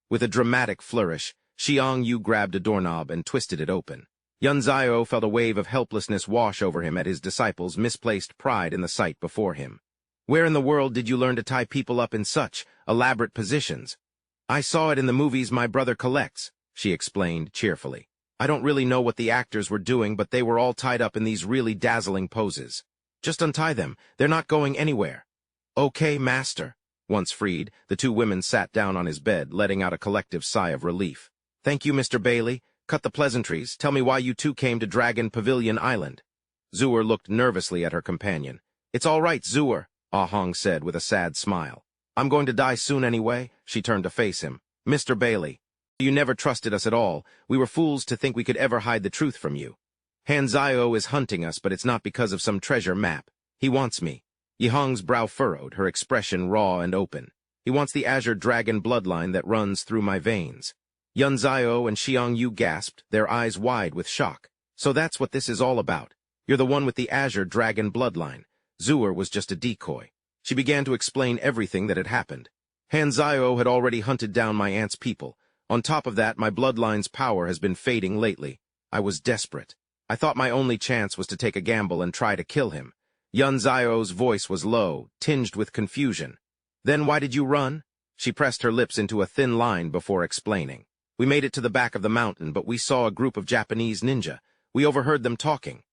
With a dramatic flourish, Xiang Yu grabbed a doorknob and twisted it open. Yunzio felt a wave of helplessness wash over him at his disciples' misplaced pride in the sight before him. Where in the world did you learn to tie people up in such elaborate positions? I saw it in the movies my brother collects, she explained cheerfully. I don't really know what the actors were doing, but they were all tied up in these really dazzling poses. Just untie them. They're not going anywhere. Okay, Master. Once freed, the two women sat down on his bed, letting out a collective sigh of relief. Thank you, Mr. Bailey. Cut the pleasantries. Tell me why you two came to Dragon Pavilion Island. Zuer looked nervously at her companion. It's all right, Zuer, Ah Hong said with a sad smile. I'm going to die soon anyway. She turned to face him. Mr. Bailey, you never trusted us at all. We were fools to think we could ever hide the truth from you. Han Zio is hunting us, but it's not because of some treasure map. He wants me. Yihang's brow furrowed, her expression raw and open. He wants the Azure Dragon bloodline that runs through my veins. Yunzio and Xiang Yu gasped, their eyes wide with shock. So that's what this is all about. You're the one with the Azure Dragon bloodline. Zuer was just a decoy. She began to explain everything that had happened. Han Zio had already hunted down my aunt's people. On top of that, my bloodline's power has been fading lately. I was desperate. I thought my only chance was to take a gamble and try to kill him. Yunzio's voice was low, tinged with confusion. Then why did you run? She pressed her lips into a thin line before explaining. We made it to the back of the mountain, but we saw a group of Japanese ninja. We overheard them talking.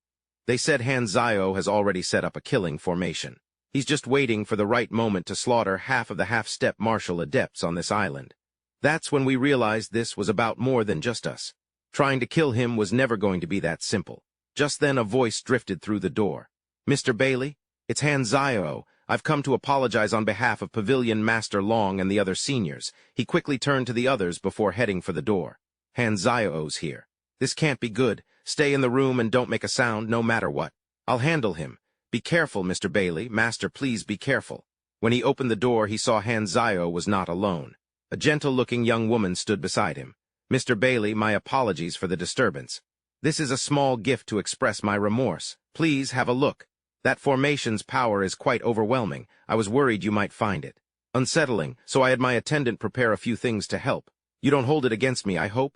They said Han Zio has already set up a killing formation. He's just waiting for the right moment to slaughter half of the half-step martial adepts on this island. That's when we realized this was about more than just us. Trying to kill him was never going to be that simple. Just then a voice drifted through the door. Mr. Bailey, it's Han Zio. I've come to apologize on behalf of Pavilion Master Long and the other seniors. He quickly turned to the others before heading for the door. Han Zio's here. This can't be good. Stay in the room and don't make a sound no matter what. I'll handle him. Be careful, Mr. Bailey. Master, please be careful. When he opened the door, he saw Han Zio was not alone. A gentle-looking young woman stood beside him. Mr. Bailey, my apologies for the disturbance. This is a small gift to express my remorse. Please have a look. That formation's power is quite overwhelming. I was worried you might find it unsettling, so I had my attendant prepare a few things to help. You don't hold it against me, I hope?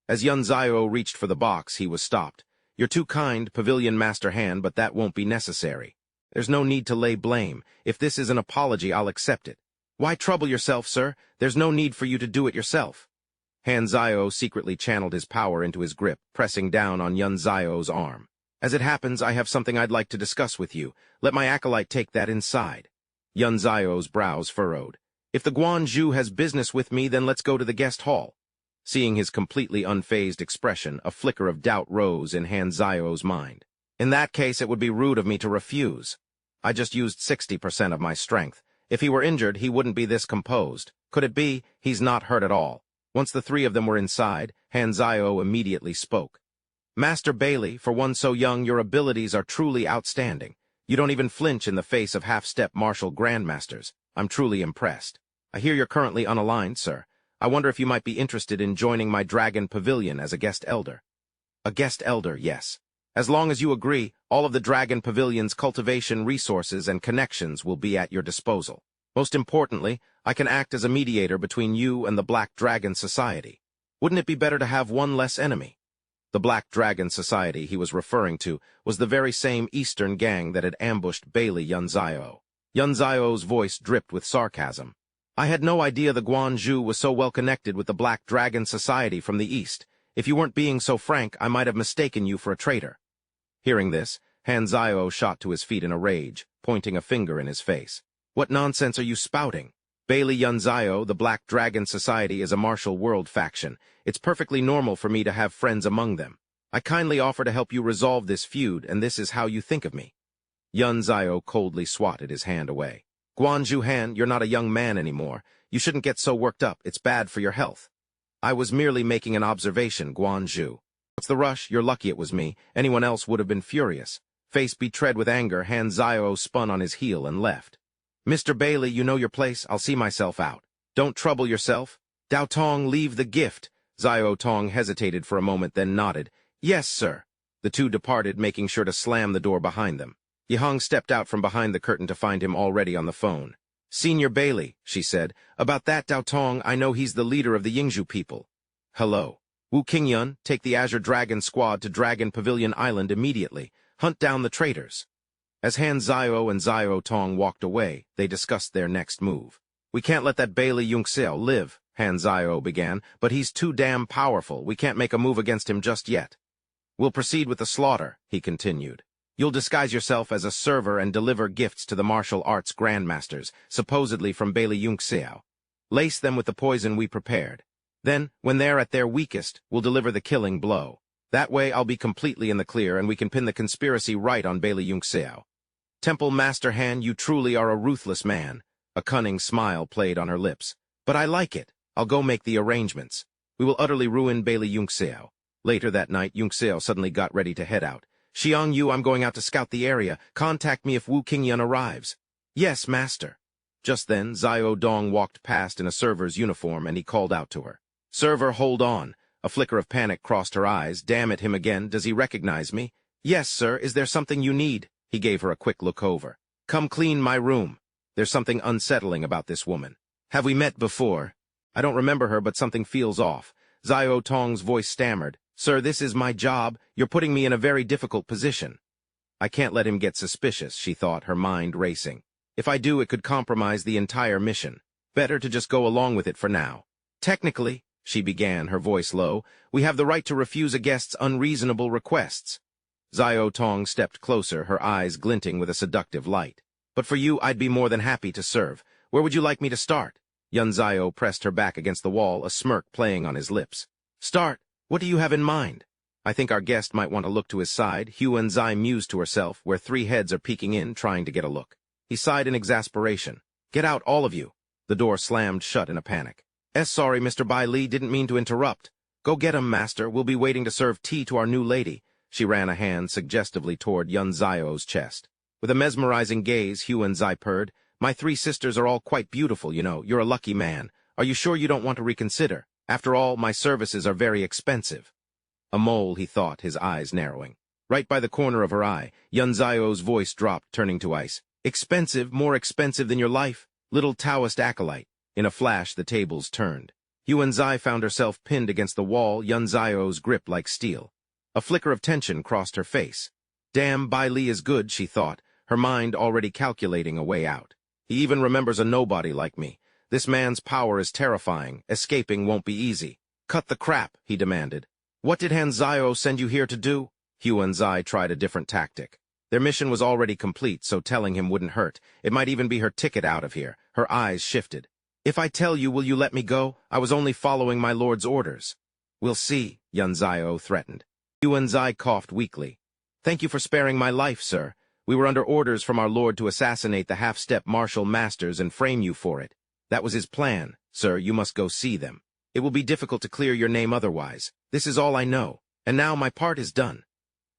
As Yunzio reached for the box, he was stopped. You're too kind, Pavilion Master Han, but that won't be necessary. There's no need to lay blame. If this is an apology, I'll accept it. Why trouble yourself, sir? There's no need for you to do it yourself. Han Zio secretly channeled his power into his grip, pressing down on Yunzio's arm. As it happens, I have something I'd like to discuss with you. Let my acolyte take that inside. Yunzio's brows furrowed. If the Guanju has business with me, then let's go to the guest hall. Seeing his completely unfazed expression, a flicker of doubt rose in Han Zio's mind. In that case, it would be rude of me to refuse. I just used 60% of my strength. If he were injured, he wouldn't be this composed. Could it be, he's not hurt at all? Once the three of them were inside, Han Zio immediately spoke. Master Bailey, for one so young, your abilities are truly outstanding. You don't even flinch in the face of half-step martial grandmasters. I'm truly impressed. I hear you're currently unaligned, sir. I wonder if you might be interested in joining my dragon pavilion as a guest elder. A guest elder, yes. As long as you agree, all of the dragon pavilion's cultivation resources and connections will be at your disposal. Most importantly, I can act as a mediator between you and the Black Dragon Society. Wouldn't it be better to have one less enemy? The Black Dragon Society he was referring to was the very same Eastern gang that had ambushed Bailey Yunzio. Yunzio's voice dripped with sarcasm. I had no idea the Guanzhou was so well connected with the Black Dragon Society from the East. If you weren't being so frank, I might have mistaken you for a traitor. Hearing this, Hanzio shot to his feet in a rage, pointing a finger in his face. What nonsense are you spouting? Bailey Yunzio, the Black Dragon Society, is a martial world faction. It's perfectly normal for me to have friends among them. I kindly offer to help you resolve this feud, and this is how you think of me. Yunzio coldly swatted his hand away. Guanzhou Han, you're not a young man anymore. You shouldn't get so worked up. It's bad for your health. I was merely making an observation, Guanzhou. What's the rush? You're lucky it was me. Anyone else would have been furious. Face betrayed with anger, Hanzio spun on his heel and left. Mr. Bailey, you know your place. I'll see myself out. Don't trouble yourself. Dao Tong, leave the gift. Zio Tong hesitated for a moment, then nodded. Yes, sir. The two departed, making sure to slam the door behind them. Yihong stepped out from behind the curtain to find him already on the phone. Senior Bailey, she said. About that Dao Tong, I know he's the leader of the Yingzhou people. Hello. Wu Qingyun, take the Azure Dragon squad to Dragon Pavilion Island immediately. Hunt down the traitors. As Han Zio and Zio Tong walked away, they discussed their next move. We can't let that Bailey Yunxiao live, Han Zio began, but he's too damn powerful. We can't make a move against him just yet. We'll proceed with the slaughter, he continued. You'll disguise yourself as a server and deliver gifts to the martial arts grandmasters, supposedly from Bailey Yunxiao. Lace them with the poison we prepared. Then, when they're at their weakest, we'll deliver the killing blow. That way I'll be completely in the clear and we can pin the conspiracy right on Bailey Yunxiao. Temple Master Han, you truly are a ruthless man. A cunning smile played on her lips. But I like it. I'll go make the arrangements. We will utterly ruin Bailey Yunxiao. Later that night, Yunxiao suddenly got ready to head out. Xiang Yu, I'm going out to scout the area. Contact me if Wu Qingyun arrives. Yes, master. Just then, Zio Dong walked past in a server's uniform and he called out to her. Server, hold on. A flicker of panic crossed her eyes. Damn it, him again. Does he recognize me? Yes, sir. Is there something you need? He gave her a quick look over. Come clean my room. There's something unsettling about this woman. Have we met before? I don't remember her, but something feels off. Zio Tong's voice stammered. Sir, this is my job. You're putting me in a very difficult position. I can't let him get suspicious, she thought, her mind racing. If I do, it could compromise the entire mission. Better to just go along with it for now. Technically, she began, her voice low, we have the right to refuse a guest's unreasonable requests. Zio Tong stepped closer, her eyes glinting with a seductive light. But for you, I'd be more than happy to serve. Where would you like me to start? Yun Zio pressed her back against the wall, a smirk playing on his lips. Start? What do you have in mind? I think our guest might want to look to his side, Hugh and Zai mused to herself, where three heads are peeking in, trying to get a look. He sighed in exasperation. Get out, all of you. The door slammed shut in a panic. Sorry, Mr. Bai Li, didn't mean to interrupt. Go get him, master. We'll be waiting to serve tea to our new lady. She ran a hand suggestively toward Yun Zio's chest. With a mesmerizing gaze, Hugh and Zai purred. My three sisters are all quite beautiful, you know. You're a lucky man. Are you sure you don't want to reconsider? After all, my services are very expensive. A mole, he thought, his eyes narrowing. Right by the corner of her eye, Yun Zio's voice dropped, turning to ice. Expensive, more expensive than your life? Little Taoist acolyte. In a flash, the tables turned. Yuan Zai found herself pinned against the wall, Yun Zio's grip like steel. A flicker of tension crossed her face. Damn, Bai Li is good, she thought, her mind already calculating a way out. He even remembers a nobody like me. This man's power is terrifying. Escaping won't be easy. Cut the crap, he demanded. What did Han Zio send you here to do? Hugh and Zai tried a different tactic. Their mission was already complete, so telling him wouldn't hurt. It might even be her ticket out of here. Her eyes shifted. If I tell you, will you let me go? I was only following my lord's orders. We'll see, Yun Zio threatened. Hugh and Zai coughed weakly. Thank you for sparing my life, sir. We were under orders from our lord to assassinate the half-step martial masters and frame you for it. That was his plan. Sir, you must go see them. It will be difficult to clear your name otherwise. This is all I know. And now my part is done.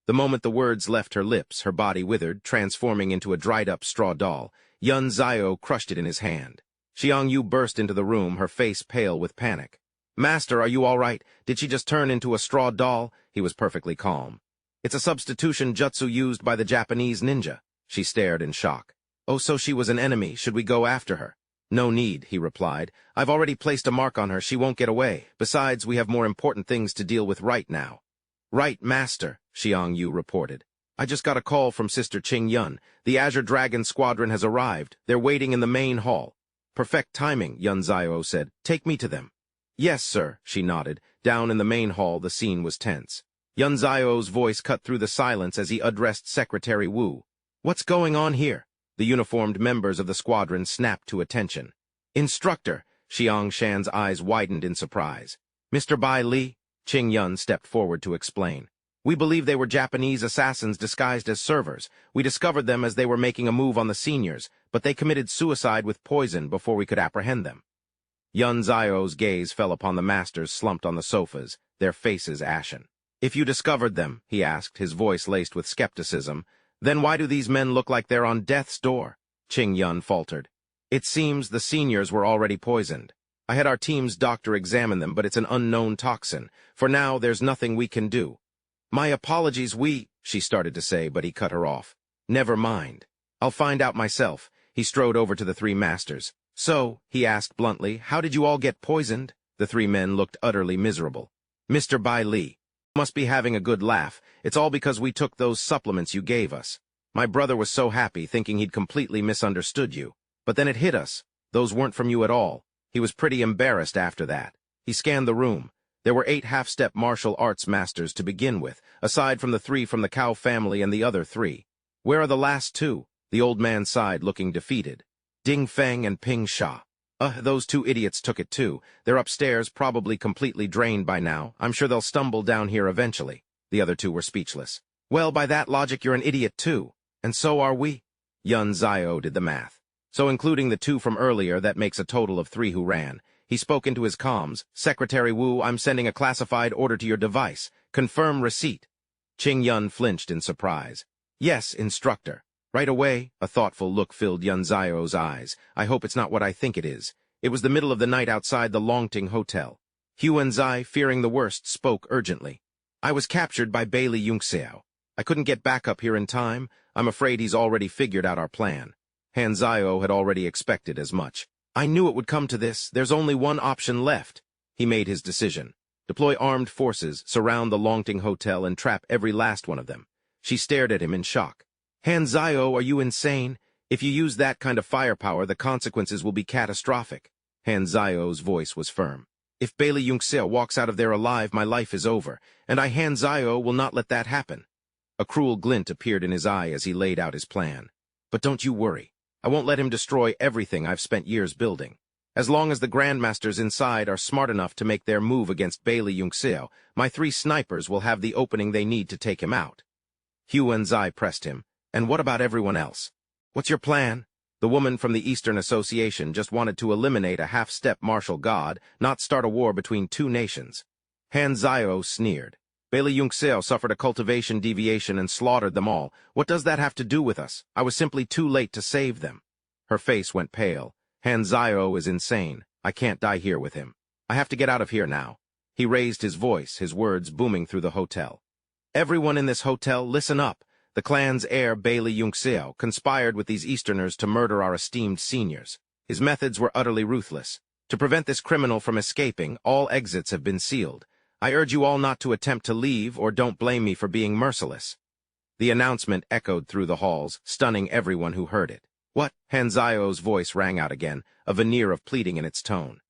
The moment the words left her lips, her body withered, transforming into a dried-up straw doll. Yun Zio crushed it in his hand. Xiang Yu burst into the room, her face pale with panic. "Master, are you all right? Did she just turn into a straw doll?" He was perfectly calm. "It's a substitution jutsu used by the Japanese ninja." She stared in shock. "Oh, so she was an enemy. Should we go after her?" "No need," he replied. "I've already placed a mark on her. She won't get away. Besides, we have more important things to deal with right now." "Right, Master," Xiang Yu reported. "I just got a call from Sister Qing Yun. The Azure Dragon Squadron has arrived. They're waiting in the main hall." "Perfect timing," Yun Zio said. "Take me to them." "Yes, sir," she nodded. Down in the main hall, the scene was tense. Yun Zio's voice cut through the silence as he addressed Secretary Wu. "What's going on here?" The uniformed members of the squadron snapped to attention. "Instructor," Xiang Shan's eyes widened in surprise. "Mr. Bai Li?" Qing Yun stepped forward to explain. "We believe they were Japanese assassins disguised as servers. We discovered them as they were making a move on the seniors, but they committed suicide with poison before we could apprehend them." Yun Zio's gaze fell upon the masters slumped on the sofas, their faces ashen. "If you discovered them," he asked, his voice laced with skepticism, "then why do these men look like they're on death's door?" Qing Yun faltered. "It seems the seniors were already poisoned. I had our team's doctor examine them, but it's an unknown toxin. For now, there's nothing we can do." "My apologies, she started to say, but he cut her off. "Never mind. I'll find out myself." He strode over to the three masters. "So," he asked bluntly, "how did you all get poisoned?" The three men looked utterly miserable. "Mr. Bai Li, you must be having a good laugh. It's all because we took those supplements you gave us. My brother was so happy, thinking he'd completely misunderstood you. But then it hit us. Those weren't from you at all. He was pretty embarrassed after that. He scanned the room. There were 8 half-step martial arts masters to begin with, aside from the 3 from the Cow family and the other 3. Where are the last 2? The old man sighed, looking defeated. Ding Feng and Ping Sha. Those 2 idiots took it too. They're upstairs, probably completely drained by now. I'm sure they'll stumble down here eventually. The other 2 were speechless. Well, by that logic, you're an idiot too. And so are we. Yun Zio did the math. So including the 2 from earlier, that makes a total of 3 who ran. He spoke into his comms. "Secretary Wu, I'm sending a classified order to your device. Confirm receipt." Qing Yun flinched in surprise. "Yes, instructor." Right away, a thoughtful look filled Yun Zio's eyes. "I hope it's not what I think it is." It was the middle of the night outside the Longting Hotel. Huan Zai, fearing the worst, spoke urgently. "I was captured by Bailey Yunxiao. I couldn't get back up here in time. I'm afraid he's already figured out our plan." Han Zio had already expected as much. "I knew it would come to this. There's only one option left." He made his decision. "Deploy armed forces, surround the Longting Hotel, and trap every last one of them." She stared at him in shock. "Han Zio, are you insane? If you use that kind of firepower, the consequences will be catastrophic." Han Zio's voice was firm. "If Bailey Yunxiao walks out of there alive, my life is over, and I, Han Zio, will not let that happen." A cruel glint appeared in his eye as he laid out his plan. "But don't you worry. I won't let him destroy everything I've spent years building. As long as the Grandmasters inside are smart enough to make their move against Bailey Yunxiao, my 3 snipers will have the opening they need to take him out." Huan Zai pressed him. "And what about everyone else? What's your plan?" The woman from the Eastern Association just wanted to eliminate a half-step martial god, not start a war between 2 nations. Han Zio sneered. "Bailey Yunxiao suffered a cultivation deviation and slaughtered them all. What does that have to do with us? I was simply too late to save them." Her face went pale. "Han Zio is insane. I can't die here with him. I have to get out of here now." He raised his voice, his words booming through the hotel. "Everyone in this hotel, listen up. The clan's heir, Bailey Yunxiao, conspired with these Easterners to murder our esteemed seniors. His methods were utterly ruthless. To prevent this criminal from escaping, all exits have been sealed. I urge you all not to attempt to leave, or don't blame me for being merciless." The announcement echoed through the halls, stunning everyone who heard it. "What?" Han Zio's voice rang out again, a veneer of pleading in its tone.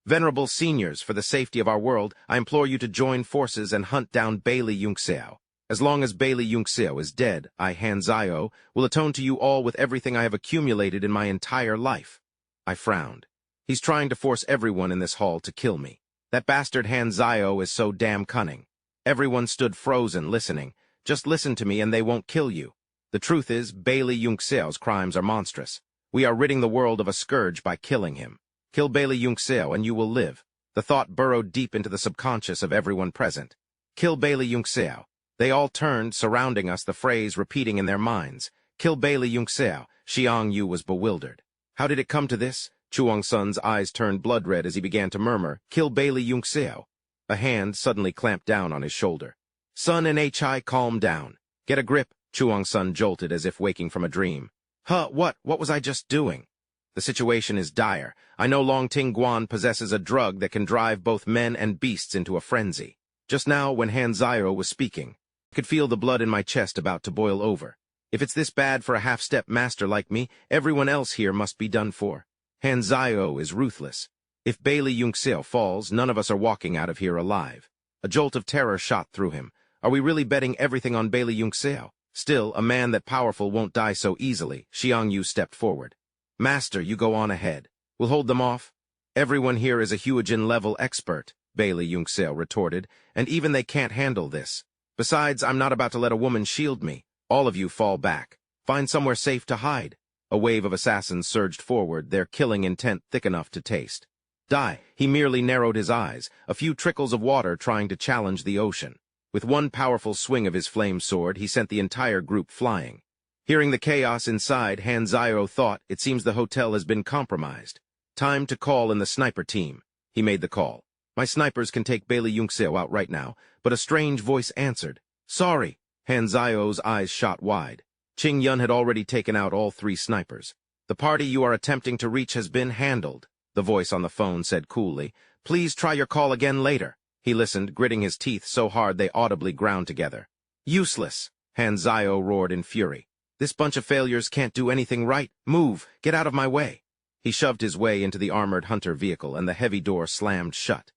"Venerable seniors, for the safety of our world, I implore you to join forces and hunt down Bailey Yunxiao. As long as Bailey Yunxiao is dead, I, Han Zio, will atone to you all with everything I have accumulated in my entire life." I frowned. "He's trying to force everyone in this hall to kill me. That bastard Han Zio is so damn cunning." Everyone stood frozen, listening. "Just listen to me and they won't kill you. The truth is, Bailey Yunxiao's crimes are monstrous. We are ridding the world of a scourge by killing him. Kill Bailey Yunxiao and you will live." The thought burrowed deep into the subconscious of everyone present. Kill Bailey Yunxiao. They all turned, surrounding us, the phrase repeating in their minds. Kill Bailey Yunxiao. Xiang Yu was bewildered. How did it come to this? Chuang Sun's eyes turned blood-red as he began to murmur, Kill Bailey Yunxiao. A hand suddenly clamped down on his shoulder. Sun and Hi, calm down. Get a grip, Chuang Sun jolted as if waking from a dream. What was I just doing? The situation is dire. I know Long Ting Guan possesses a drug that can drive both men and beasts into a frenzy. Just now, when Han Zio was speaking, I could feel the blood in my chest about to boil over. If it's this bad for a half-step master like me, everyone else here must be done for. Han Zio is ruthless. If Bailey Yunxiao falls, none of us are walking out of here alive. A jolt of terror shot through him. Are we really betting everything on Bailey Yunxiao? Still, a man that powerful won't die so easily. Xiang Yu stepped forward. Master, you go on ahead. We'll hold them off. Everyone here is a Huijin-level expert, Bailey Yunxiao retorted, and even they can't handle this. Besides, I'm not about to let a woman shield me. All of you fall back. Find somewhere safe to hide. A wave of assassins surged forward, their killing intent thick enough to taste. Die. He merely narrowed his eyes, a few trickles of water trying to challenge the ocean. With one powerful swing of his flame sword, he sent the entire group flying. Hearing the chaos inside, Han Zio thought, it seems the hotel has been compromised. Time to call in the sniper team. He made the call. My snipers can take Bailey Yunxiao out right now, but a strange voice answered. Sorry. Han Zio's eyes shot wide. Qing Yun had already taken out all 3 snipers. The party you are attempting to reach has been handled, the voice on the phone said coolly. Please try your call again later. He listened, gritting his teeth so hard they audibly ground together. Useless, Han Zio roared in fury. This bunch of failures can't do anything right. Move, get out of my way. He shoved his way into the armored hunter vehicle and the heavy door slammed shut.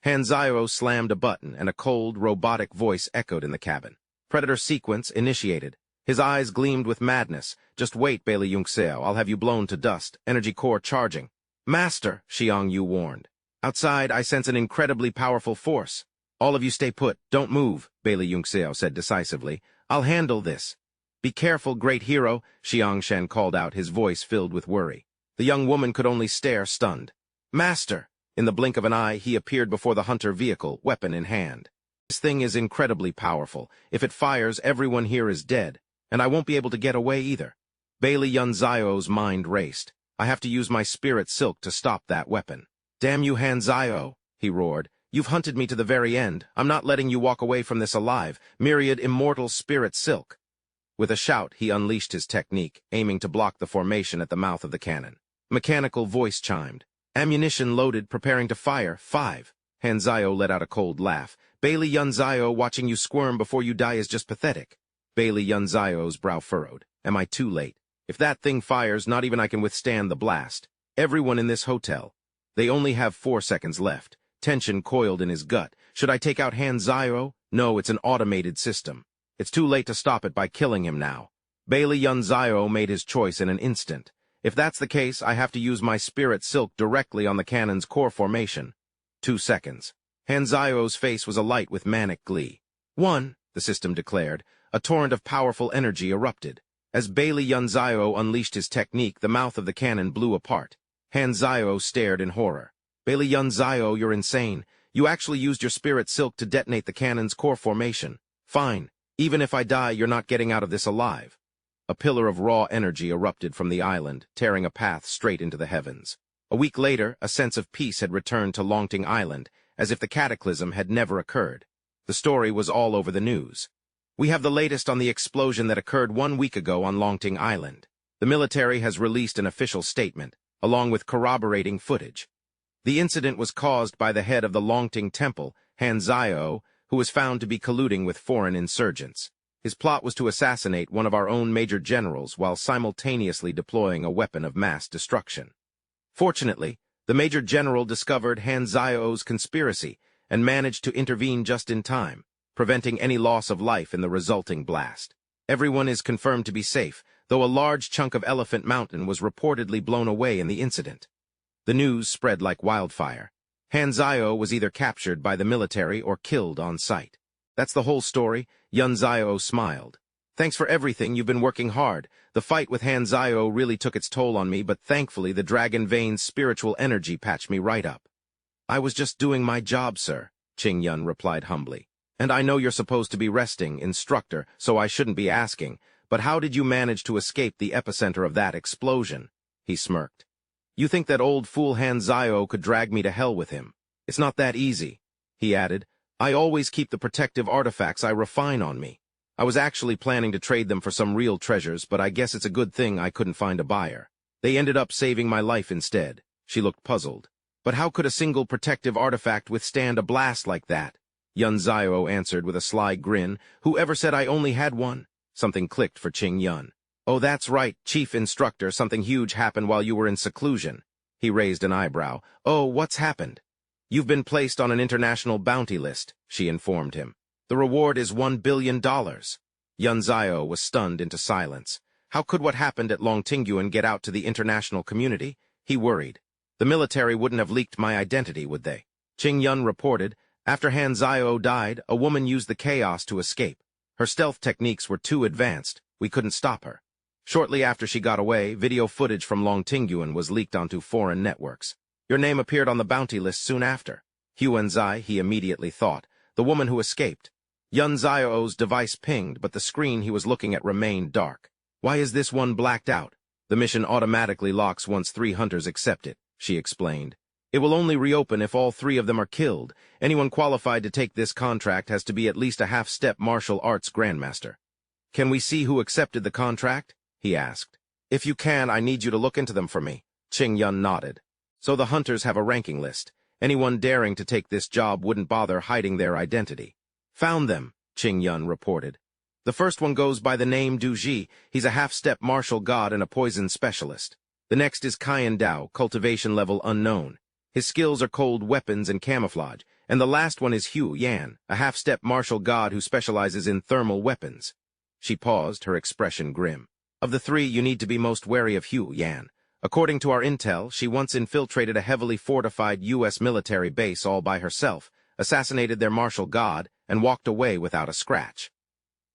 Han Zio slammed a button and a cold, robotic voice echoed in the cabin. Predator sequence initiated. His eyes gleamed with madness. Just wait, Bailey Yunxiao, I'll have you blown to dust. Energy core charging. Master, Xiang Yu warned. Outside, I sense an incredibly powerful force. All of you stay put, don't move, Bailey Yunxiao said decisively. I'll handle this. Be careful, great hero, Xiang Shen called out, his voice filled with worry. The young woman could only stare, stunned. Master! In the blink of an eye, he appeared before the hunter vehicle, weapon in hand. This thing is incredibly powerful. If it fires, everyone here is dead, and I won't be able to get away either. Bailey Yunzio's mind raced. I have to use my spirit silk to stop that weapon. Damn you, Han Zio, he roared. You've hunted me to the very end. I'm not letting you walk away from this alive. Myriad immortal spirit silk. With a shout, he unleashed his technique, aiming to block the formation at the mouth of the cannon. Mechanical voice chimed. Ammunition loaded, preparing to fire. 5. Han Zio let out a cold laugh. Bailey Yunzio, watching you squirm before you die is just pathetic. Bailey Yunzio's brow furrowed. Am I too late? If that thing fires, not even I can withstand the blast. Everyone in this hotel. They only have 4 seconds left. Tension coiled in his gut. Should I take out Han Zio? No, it's an automated system. It's too late to stop it by killing him now. Bailey Yunzio made his choice in an instant. If that's the case, I have to use my spirit silk directly on the cannon's core formation. 2 seconds. Han Zio's face was alight with manic glee. 1, the system declared. A torrent of powerful energy erupted. As Bailey Yunzio unleashed his technique, the mouth of the cannon blew apart. Han Zio stared in horror. Bailey Yunzio, you're insane. You actually used your spirit silk to detonate the cannon's core formation. Fine. Even if I die, you're not getting out of this alive. A pillar of raw energy erupted from the island, tearing a path straight into the heavens. A week later, a sense of peace had returned to Longting Island, as if the cataclysm had never occurred. The story was all over the news. We have the latest on the explosion that occurred 1 week ago on Longting Island. The military has released an official statement, along with corroborating footage. The incident was caused by the head of the Longting Temple, Han Zio, who was found to be colluding with foreign insurgents. His plot was to assassinate one of our own major generals while simultaneously deploying a weapon of mass destruction. Fortunately, the major general discovered Han Zio's conspiracy and managed to intervene just in time, preventing any loss of life in the resulting blast. Everyone is confirmed to be safe, though a large chunk of Elephant Mountain was reportedly blown away in the incident. The news spread like wildfire. Han Zio was either captured by the military or killed on sight. That's the whole story. Yun Zio smiled. Thanks for everything, you've been working hard. The fight with Han Zio really took its toll on me, but thankfully the Dragon Vein's spiritual energy patched me right up. I was just doing my job, sir, Qing Yun replied humbly. And I know you're supposed to be resting, instructor, so I shouldn't be asking, but how did you manage to escape the epicenter of that explosion? He smirked. You think that old fool Han Zio could drag me to hell with him? It's not that easy, he added. I always keep the protective artifacts I refine on me. I was actually planning to trade them for some real treasures, but I guess it's a good thing I couldn't find a buyer. They ended up saving my life instead. She looked puzzled. But how could a single protective artifact withstand a blast like that? Yun Zio answered with a sly grin. Whoever said I only had one? Something clicked for Qing Yun. Oh, that's right, Chief Instructor, something huge happened while you were in seclusion. He raised an eyebrow. Oh, what's happened? You've been placed on an international bounty list, she informed him. The reward is $1 billion. Yun Zio was stunned into silence. How could what happened at Longtingyuan get out to the international community? He worried. The military wouldn't have leaked my identity, would they? Qing Yun reported, after Han Zio died, a woman used the chaos to escape. Her stealth techniques were too advanced. We couldn't stop her. Shortly after she got away, video footage from Longtingyuan was leaked onto foreign networks. Your name appeared on the bounty list soon after. Huenzai, he immediately thought, the woman who escaped. Yun Zio's device pinged, but the screen he was looking at remained dark. Why is this one blacked out? The mission automatically locks once 3 hunters accept it, she explained. It will only reopen if all 3 of them are killed. Anyone qualified to take this contract has to be at least a half-step martial arts grandmaster. Can we see who accepted the contract? He asked. If you can, I need you to look into them for me. Qing Yun nodded. So the hunters have a ranking list. Anyone daring to take this job wouldn't bother hiding their identity. Found them, Qing Yun reported. The first one goes by the name Du Ji. He's a half-step martial god and a poison specialist. The next is Kaiyan Dao, cultivation level unknown. His skills are cold weapons and camouflage. And the last one is Hu Yan, a half-step martial god who specializes in thermal weapons. She paused, her expression grim. Of the 3, you need to be most wary of Hu Yan. According to our intel, she once infiltrated a heavily fortified U.S. military base all by herself, assassinated their martial god, and walked away without a scratch.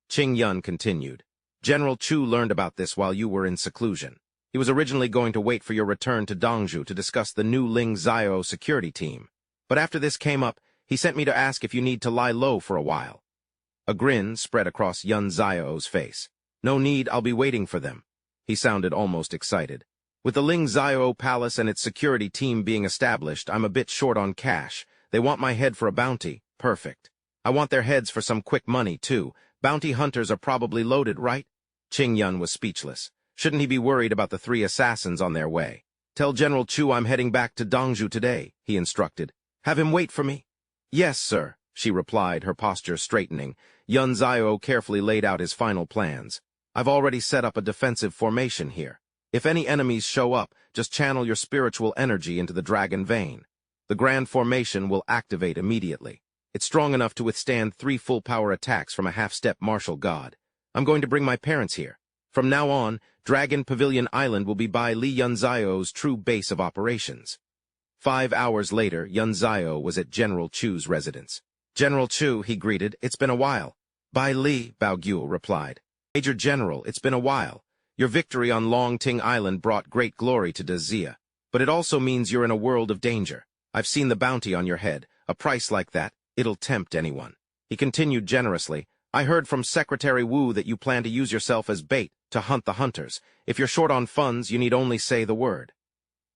Qing Yun continued. General Chu learned about this while you were in seclusion. He was originally going to wait for your return to Dongzhou to discuss the new Ling Zio security team. But after this came up, he sent me to ask if you need to lie low for a while. A grin spread across Yun Zio's face. No need, I'll be waiting for them. He sounded almost excited. With the Ling Zio Palace and its security team being established, I'm a bit short on cash. They want my head for a bounty. Perfect. I want their heads for some quick money, too. Bounty hunters are probably loaded, right? Qing Yun was speechless. Shouldn't he be worried about the 3 assassins on their way? Tell General Chu I'm heading back to Dongzhou today, he instructed. Have him wait for me. Yes, sir, she replied, her posture straightening. Yun Zio carefully laid out his final plans. I've already set up a defensive formation here. If any enemies show up, just channel your spiritual energy into the dragon vein. The grand formation will activate immediately. It's strong enough to withstand 3 full-power attacks from a half-step martial god. I'm going to bring my parents here. From now on, Dragon Pavilion Island will be by Li Yunzio's true base of operations. 5 hours later, Yunzio was at General Chu's residence. General Chu, he greeted, it's been a while. Bai Li, Bao Gu replied. Major General, it's been a while. Your victory on Longting Island brought great glory to Dazia, but it also means you're in a world of danger. I've seen the bounty on your head. A price like that, it'll tempt anyone. He continued generously, I heard from Secretary Wu that you plan to use yourself as bait to hunt the hunters. If you're short on funds, you need only say the word.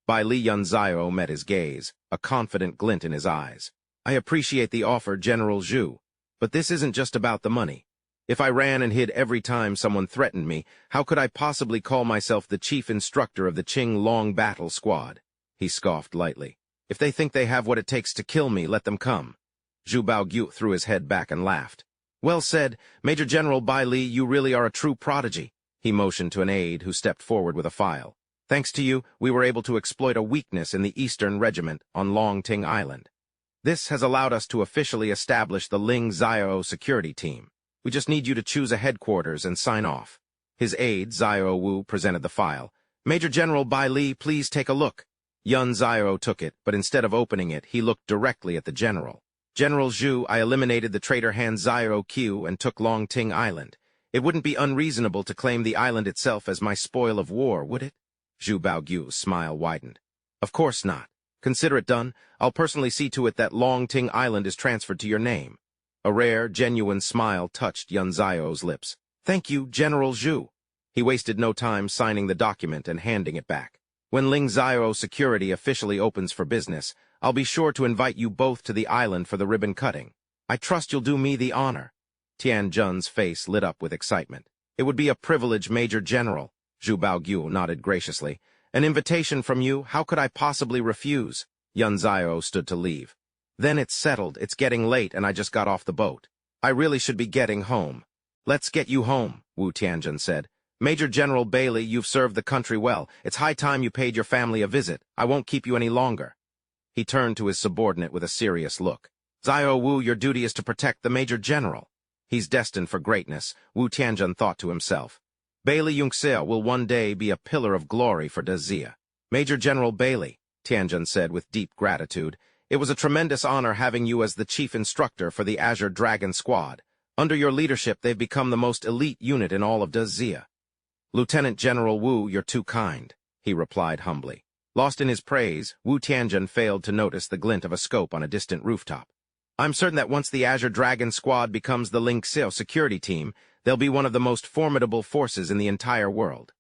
Bai Li Yunzio met his gaze, a confident glint in his eyes. I appreciate the offer, General Zhu, but this isn't just about the money. If I ran and hid every time someone threatened me, how could I possibly call myself the chief instructor of the Qing Long Battle Squad? He scoffed lightly. If they think they have what it takes to kill me, let them come. Zhu Baogu threw his head back and laughed. Well said, Major General Bai Li, you really are a true prodigy. He motioned to an aide who stepped forward with a file. Thanks to you, we were able to exploit a weakness in the Eastern Regiment on Longting Island. This has allowed us to officially establish the Ling Zio security team. We just need you to choose a headquarters and sign off. His aide, Zio Wu, presented the file. Major General Bai Li, please take a look. Yun Zio took it, but instead of opening it, he looked directly at the general. General Zhu, I eliminated the traitor Han Zio Q and took Longting Island. It wouldn't be unreasonable to claim the island itself as my spoil of war, would it? Zhu Baogu's smile widened. Of course not. Consider it done. I'll personally see to it that Longting Island is transferred to your name. A rare, genuine smile touched Yun Zio's lips. "Thank you, General Zhu." He wasted no time signing the document and handing it back. "When Ling Zio Security officially opens for business, I'll be sure to invite you both to the island for the ribbon cutting. I trust you'll do me the honor." Tian Jun's face lit up with excitement. "It would be a privilege, Major General." Zhu Baogyu nodded graciously. "An invitation from you, how could I possibly refuse?" Yun Zio stood to leave. "Then it's settled. It's getting late and I just got off the boat. I really should be getting home." "Let's get you home," Wu Tianjun said. "Major General Bailey, you've served the country well. It's high time you paid your family a visit. I won't keep you any longer." He turned to his subordinate with a serious look. "Zio Wu, your duty is to protect the Major General." He's destined for greatness, Wu Tianjun thought to himself. Bailey Yunxia will one day be a pillar of glory for Dazia. "Major General Bailey," Tianjun said with deep gratitude, "it was a tremendous honor having you as the chief instructor for the Azure Dragon Squad. Under your leadership, they've become the most elite unit in all of Dazia." "Lieutenant General Wu, you're too kind," he replied humbly. Lost in his praise, Wu Tianjun failed to notice the glint of a scope on a distant rooftop. "I'm certain that once the Azure Dragon Squad becomes the Ling Xio security team, they'll be one of the most formidable forces in the entire world."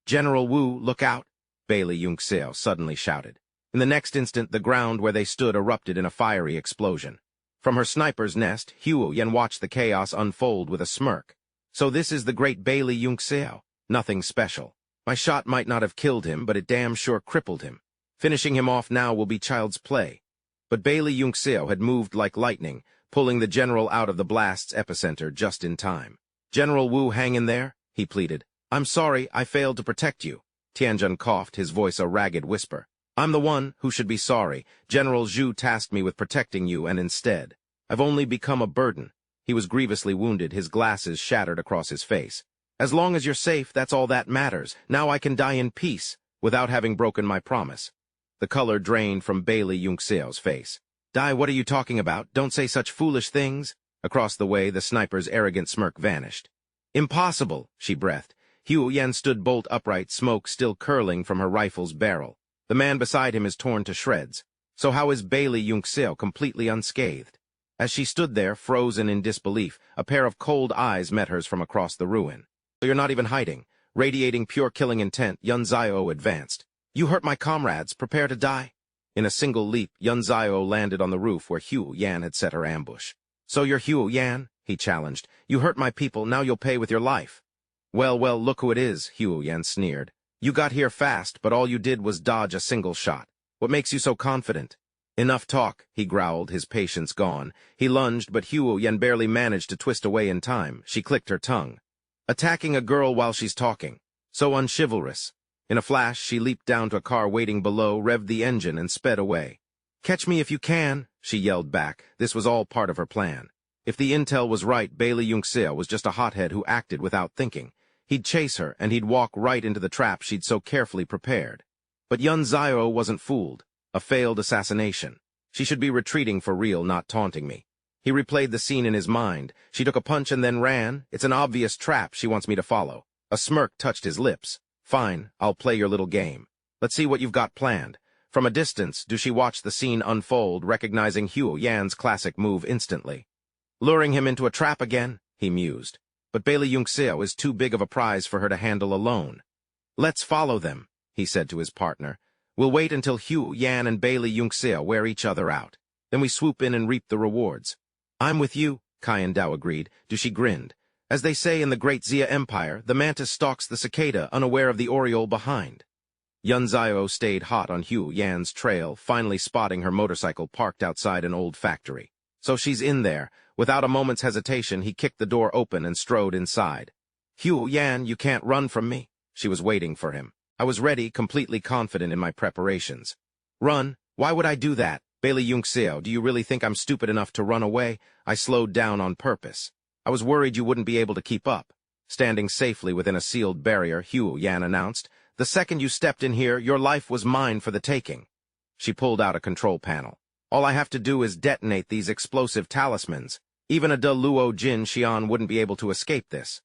"General Wu, look out!" Bailey Yunxio suddenly shouted. In the next instant, the ground where they stood erupted in a fiery explosion. From her sniper's nest, Huo Yen watched the chaos unfold with a smirk. "So this is the great Bailey Yunxio. Nothing special. My shot might not have killed him, but it damn sure crippled him. Finishing him off now will be child's play." But Bailey Yunxio had moved like lightning, pulling the general out of the blast's epicenter just in time. "General Wu, hang in there," he pleaded. "I'm sorry, I failed to protect you." Tianjun coughed, his voice a ragged whisper. "I'm the one who should be sorry. General Zhu tasked me with protecting you, and instead, I've only become a burden." He was grievously wounded, his glasses shattered across his face. "As long as you're safe, that's all that matters. Now I can die in peace, without having broken my promise." The color drained from Bailey Yunxio's face. "Die, what are you talking about? Don't say such foolish things." Across the way, the sniper's arrogant smirk vanished. "Impossible," she breathed. Huo Yen stood bolt upright, smoke still curling from her rifle's barrel. The man beside him is torn to shreds. So how is Bailey Yunxio completely unscathed? As she stood there, frozen in disbelief, a pair of cold eyes met hers from across the ruin. "You're not even hiding." Radiating pure killing intent, Yun Zio advanced. "You hurt my comrades. Prepare to die." In a single leap, Yun Zio landed on the roof where Huo Yan had set her ambush. "So you're Huo Yan?" he challenged. "You hurt my people, now you'll pay with your life." Well, look who it is," Huo Yan sneered. "You got here fast, but all you did was dodge a single shot. What makes you so confident?" "Enough talk," he growled, his patience gone. He lunged, but Huo Yan barely managed to twist away in time. She clicked her tongue. "Attacking a girl while she's talking. So unchivalrous." In a flash, she leaped down to a car waiting below, revved the engine, and sped away. "Catch me if you can," she yelled back. This was all part of her plan. If the intel was right, Bailey Yunxia was just a hothead who acted without thinking. He'd chase her, and he'd walk right into the trap she'd so carefully prepared. But Yun Zio wasn't fooled. A failed assassination. She should be retreating for real, not taunting me. He replayed the scene in his mind. She took a punch and then ran. It's an obvious trap she wants me to follow. A smirk touched his lips. "Fine, I'll play your little game. Let's see what you've got planned." From a distance, Dushi watched the scene unfold, recognizing Huo Yan's classic move instantly. "Luring him into a trap again," he mused. "But Bailey Yunxio is too big of a prize for her to handle alone." "Let's follow them," he said to his partner. "We'll wait until Huo Yan and Bailey Yunxio wear each other out. Then we swoop in and reap the rewards." "I'm with you," Kai Dao agreed. Dushi grinned. As they say in the Great Xia Empire, the mantis stalks the cicada, unaware of the oriole behind. Yun Zio stayed hot on Huo Yan's trail, finally spotting her motorcycle parked outside an old factory. So she's in there. Without a moment's hesitation, he kicked the door open and strode inside. "Huo Yan, you can't run from me." She was waiting for him. I was ready, completely confident in my preparations. "Run? Why would I do that? Bailey Yunxio, do you really think I'm stupid enough to run away?" I slowed down on purpose. "I was worried you wouldn't be able to keep up." Standing safely within a sealed barrier, Huo Yan announced, "The second you stepped in here, your life was mine for the taking." She pulled out a control panel. "All I have to do is detonate these explosive talismans. Even a De Luo Jin Xian wouldn't be able to escape this."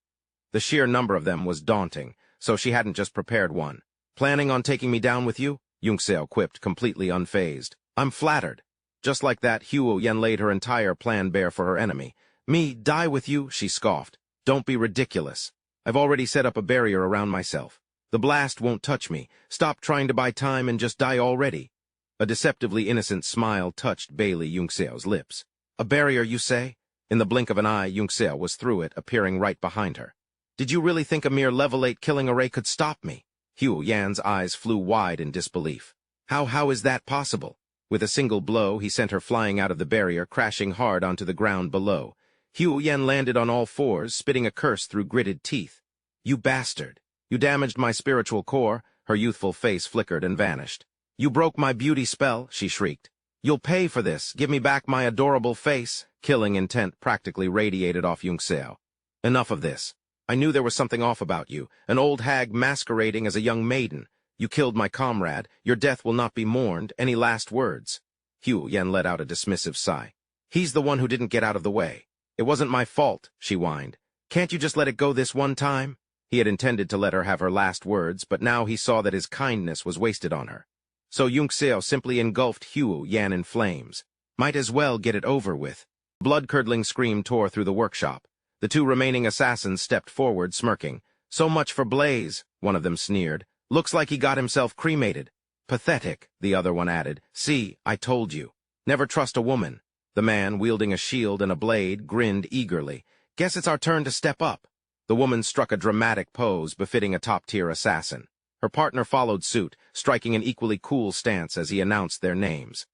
The sheer number of them was daunting, so she hadn't just prepared one. "Planning on taking me down with you?" Yunxio quipped, completely unfazed. "I'm flattered." Just like that, Huo Yan laid her entire plan bare for her enemy. Me, die with you, she scoffed. Don't be ridiculous. I've already set up a barrier around myself. The blast won't touch me. Stop trying to buy time and just die already. A deceptively innocent smile touched Bailey Yungseo's lips. A barrier, you say? In the blink of an eye, Yungseo was through it, appearing right behind her. Did you really think a mere level 8 killing array could stop me? Hugh Yan's eyes flew wide in disbelief. How is that possible? With a single blow, he sent her flying out of the barrier, crashing hard onto the ground below. Hugh Yan landed on all fours, spitting a curse through gritted teeth. You bastard! You damaged my spiritual core. Her youthful face flickered and vanished. You broke my beauty spell, she shrieked. You'll pay for this. Give me back my adorable face. Killing intent practically radiated off Yungseo. Enough of this. I knew there was something off about you, an old hag masquerading as a young maiden. You killed my comrade. Your death will not be mourned. Any last words? Hugh Yan let out a dismissive sigh. He's the one who didn't get out of the way. It wasn't my fault, she whined. Can't you just let it go this one time? He had intended to let her have her last words, but now he saw that his kindness was wasted on her. So Yungseo simply engulfed Hugh Yan in flames. Might as well get it over with. Blood-curdling scream tore through the workshop. The two remaining assassins stepped forward, smirking. So much for Blaze, one of them sneered. Looks like he got himself cremated. Pathetic, the other one added. See, I told you. Never trust a woman. The man, wielding a shield and a blade, grinned eagerly. Guess it's our turn to step up. The woman struck a dramatic pose befitting a top-tier assassin. Her partner followed suit, striking an equally cool stance as he announced their names.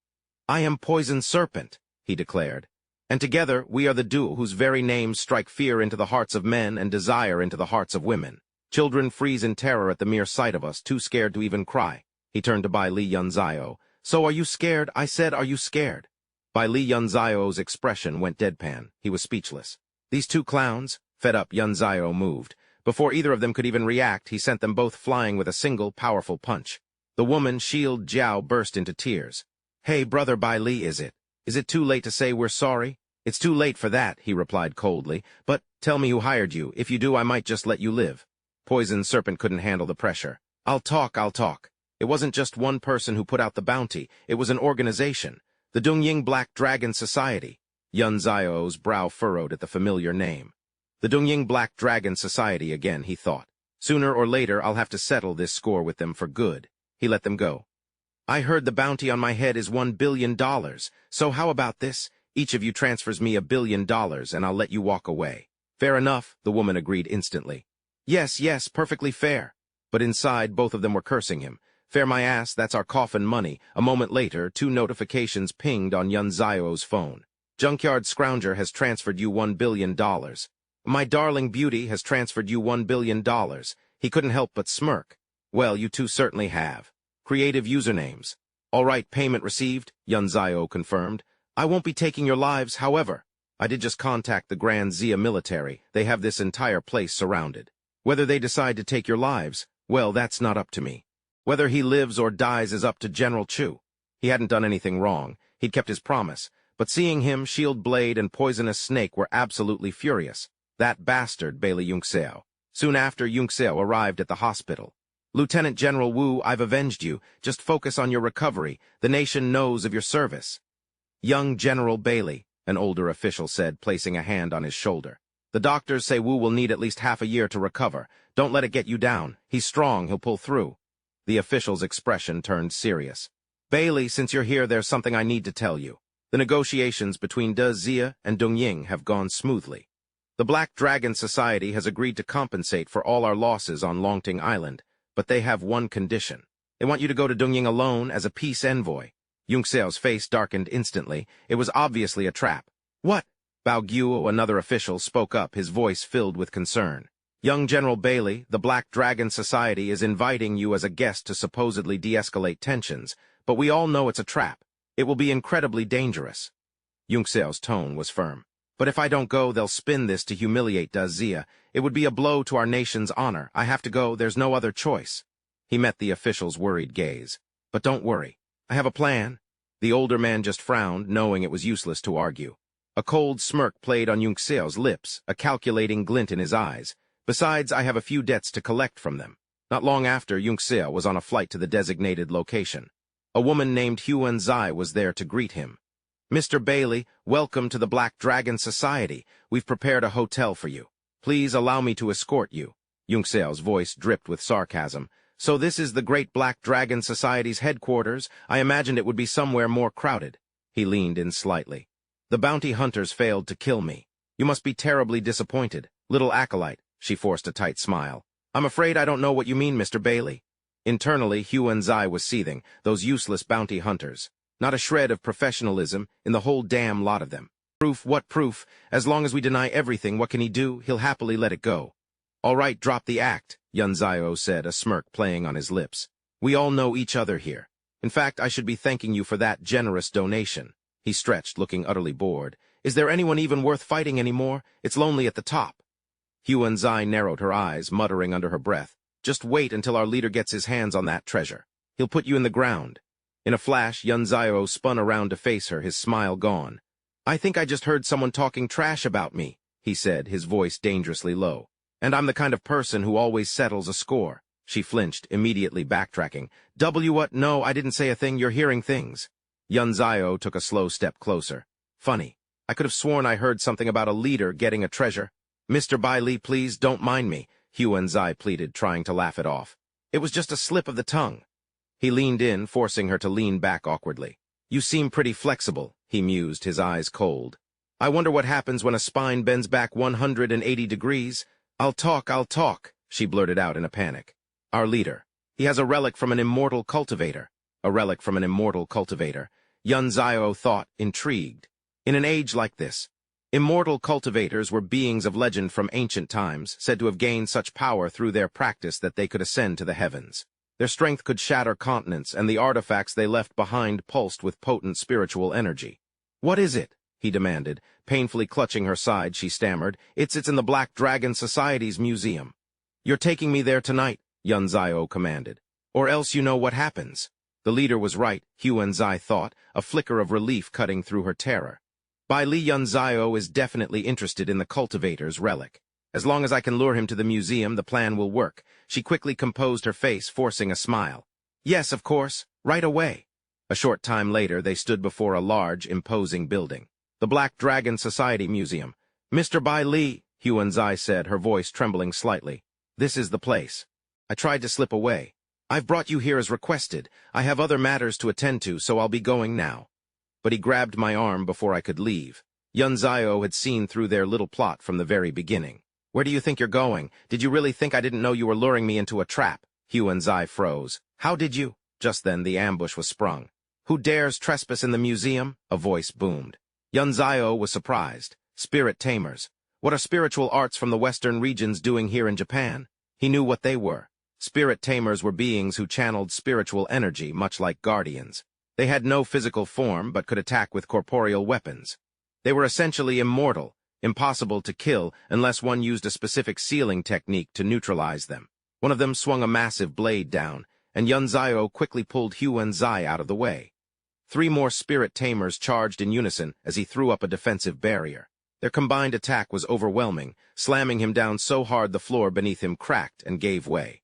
I am Poison Serpent, he declared. And together we are the duo whose very names strike fear into the hearts of men and desire into the hearts of women. Children freeze in terror at the mere sight of us, too scared to even cry. He turned to Bai Li Yunzio. So are you scared? I said, are you scared? Bai Li Yunzio's expression went deadpan. He was speechless. These two clowns? Fed up, Yunzio moved. Before either of them could even react, he sent them both flying with a single, powerful punch. The woman, Shield Jiao, burst into tears. Hey, brother Bai Li, is it too late to say we're sorry? It's too late for that, he replied coldly. But tell me who hired you. If you do, I might just let you live. Poison Serpent couldn't handle the pressure. I'll talk. It wasn't just one person who put out the bounty. It was an organization. The Dongying Black Dragon Society. Yunzio's brow furrowed at the familiar name. The Dongying Black Dragon Society again, he thought. Sooner or later, I'll have to settle this score with them for good. He let them go. I heard the bounty on my head is $1 billion. So how about this? Each of you transfers me $1 billion, and I'll let you walk away. Fair enough, the woman agreed instantly. Yes, perfectly fair. But inside, both of them were cursing him. Fair my ass, that's our coffin money. A moment later, 2 notifications pinged on Yunzio's phone. Junkyard Scrounger has transferred you $1 billion. My darling beauty has transferred you $1 billion. He couldn't help but smirk. Well, you two certainly have. Creative usernames. All right, payment received, Yunzio confirmed. I won't be taking your lives, however. I did just contact the Grand Zia military. They have this entire place surrounded. Whether they decide to take your lives, well, that's not up to me. Whether he lives or dies is up to General Chu. He hadn't done anything wrong. He'd kept his promise. But seeing him, Shield Blade and Poisonous Snake were absolutely furious. That bastard, Bailey Yungseo. Soon after, Yungseo arrived at the hospital. Lieutenant General Wu, I've avenged you. Just focus on your recovery. The nation knows of your service. Young General Bailey, an older official said, placing a hand on his shoulder. The doctors say Wu will need at least half a year to recover. Don't let it get you down. He's strong, he'll pull through. The official's expression turned serious. Bailey, since you're here, there's something I need to tell you. The negotiations between De Zia and Dongying have gone smoothly. The Black Dragon Society has agreed to compensate for all our losses on Longting Island, but they have one condition. They want you to go to Dongying alone as a peace envoy. Yungseo's face darkened instantly. It was obviously a trap. What? Bao Guo, another official, spoke up, his voice filled with concern. Young General Bailey, the Black Dragon Society is inviting you as a guest to supposedly de-escalate tensions, but we all know it's a trap. It will be incredibly dangerous. Yungseo's tone was firm. But if I don't go, they'll spin this to humiliate Da Zia. It would be a blow to our nation's honor. I have to go, there's no other choice. He met the official's worried gaze. But don't worry. I have a plan. The older man just frowned, knowing it was useless to argue. A cold smirk played on Yungseo's lips, a calculating glint in his eyes. Besides, I have a few debts to collect from them. Not long after, Yungseo was on a flight to the designated location. A woman named Huan Zai was there to greet him. "Mr. Bailey, welcome to the Black Dragon Society. We've prepared a hotel for you. Please allow me to escort you." Yungseo's voice dripped with sarcasm. "So this is the Great Black Dragon Society's headquarters? I imagined it would be somewhere more crowded." He leaned in slightly. "The bounty hunters failed to kill me. You must be terribly disappointed. Little acolyte." She forced a tight smile. "I'm afraid I don't know what you mean, Mr. Bailey." Internally, Huan-Zai was seething. Those useless bounty hunters. Not a shred of professionalism in the whole damn lot of them. Proof? What proof? As long as we deny everything, what can he do? He'll happily let it go. "All right, drop the act," Yun-Zio said, a smirk playing on his lips. "We all know each other here. In fact, I should be thanking you for that generous donation." He stretched, looking utterly bored. "Is there anyone even worth fighting anymore? It's lonely at the top." Huan-Zai narrowed her eyes, muttering under her breath. "Just wait until our leader gets his hands on that treasure. He'll put you in the ground." In a flash, Yun-Zio spun around to face her, his smile gone. "I think I just heard someone talking trash about me," he said, his voice dangerously low. "And I'm the kind of person who always settles a score." She flinched, immediately backtracking. What? No, I didn't say a thing. You're hearing things." Yun-Zio took a slow step closer. "Funny. I could have sworn I heard something about a leader getting a treasure." "Mr. Bailey, please don't mind me," Huan-Zai pleaded, trying to laugh it off. "It was just a slip of the tongue." He leaned in, forcing her to lean back awkwardly. "You seem pretty flexible," he mused, his eyes cold. "I wonder what happens when a spine bends back 180 degrees. I'll talk," she blurted out in a panic. "Our leader. He has a relic from an immortal cultivator." A relic from an immortal cultivator. Yun-Zio thought, intrigued. In an age like this, immortal cultivators were beings of legend from ancient times, said to have gained such power through their practice that they could ascend to the heavens. Their strength could shatter continents, and the artifacts they left behind pulsed with potent spiritual energy. "What is it?" he demanded. Painfully clutching her side, she stammered. It's in the Black Dragon Society's museum." "You're taking me there tonight," Yun-Zio commanded. "Or else you know what happens." The leader was right, Huan-Zai thought, a flicker of relief cutting through her terror. Bailey Yun-Zio is definitely interested in the cultivator's relic. As long as I can lure him to the museum, the plan will work. She quickly composed her face, forcing a smile. "Yes, of course. Right away." A short time later, they stood before a large, imposing building. The Black Dragon Society Museum. "Mr. Bailey," Huan-Zai said, her voice trembling slightly. "This is the place. I tried to slip away. I've brought you here as requested. I have other matters to attend to, so I'll be going now." But he grabbed my arm before I could leave. Yun-Zio had seen through their little plot from the very beginning. "Where do you think you're going? Did you really think I didn't know you were luring me into a trap?" Huan-Zai froze. "How did you?" Just then the ambush was sprung. "Who dares trespass in the museum?" a voice boomed. Yun-Zio was surprised. "Spirit tamers. What are spiritual arts from the western regions doing here in Japan?" He knew what they were. Spirit tamers were beings who channeled spiritual energy, much like guardians. They had no physical form, but could attack with corporeal weapons. They were essentially immortal, impossible to kill unless one used a specific sealing technique to neutralize them. One of them swung a massive blade down, and Yun-Zio quickly pulled Huan-Zai out of the way. 3 more spirit tamers charged in unison as he threw up a defensive barrier. Their combined attack was overwhelming, slamming him down so hard the floor beneath him cracked and gave way.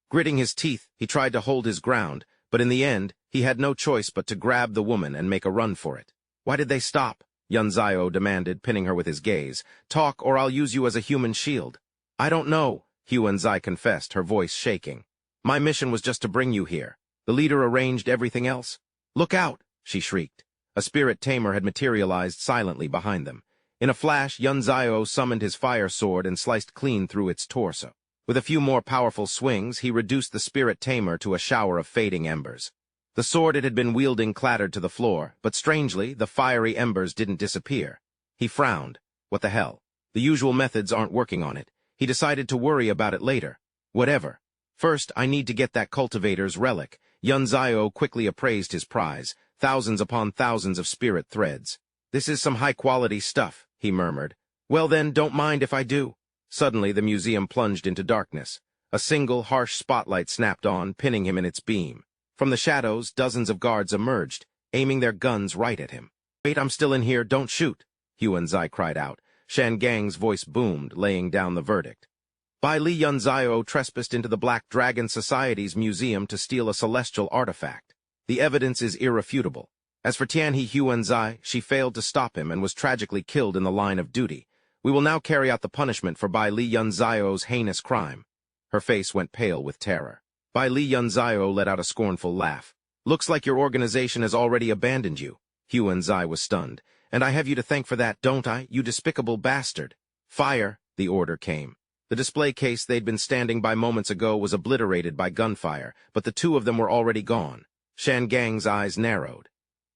Gritting his teeth, he tried to hold his ground, but in the end, he had no choice but to grab the woman and make a run for it. "Why did they stop?" Yun-Zio demanded, pinning her with his gaze. "Talk, or I'll use you as a human shield." "I don't know," Huan-Zai confessed, her voice shaking. "My mission was just to bring you here. The leader arranged everything else." "Look out!" she shrieked. A spirit tamer had materialized silently behind them. In a flash, Yun-Zio summoned his fire sword and sliced clean through its torso. With a few more powerful swings, he reduced the spirit tamer to a shower of fading embers. The sword it had been wielding clattered to the floor, but strangely, the fiery embers didn't disappear. He frowned. What the hell? The usual methods aren't working on it. He decided to worry about it later. Whatever. First, I need to get that cultivator's relic. Yun-Zio quickly appraised his prize, thousands upon thousands of spirit threads. "This is some high-quality stuff," he murmured. "Well then, don't mind if I do." Suddenly, the museum plunged into darkness. A single, harsh spotlight snapped on, pinning him in its beam. From the shadows, dozens of guards emerged, aiming their guns right at him. "Wait, I'm still in here, don't shoot," Huan-Zai cried out. Shan Gang's voice boomed, laying down the verdict. Bailey Yun-Zio trespassed into the Black Dragon Society's museum to steal a celestial artifact. The evidence is irrefutable. As for Tianhe Huanzai, she failed to stop him and was tragically killed in the line of duty. We will now carry out the punishment for Bai Li Yunzio's heinous crime. Her face went pale with terror. Bai Li Yunzio let out a scornful laugh. Looks like your organization has already abandoned you. Huanzai was stunned. And I have you to thank for that, don't I, you despicable bastard? Fire, the order came. The display case they'd been standing by moments ago was obliterated by gunfire, but the two of them were already gone. Shan Gang's eyes narrowed.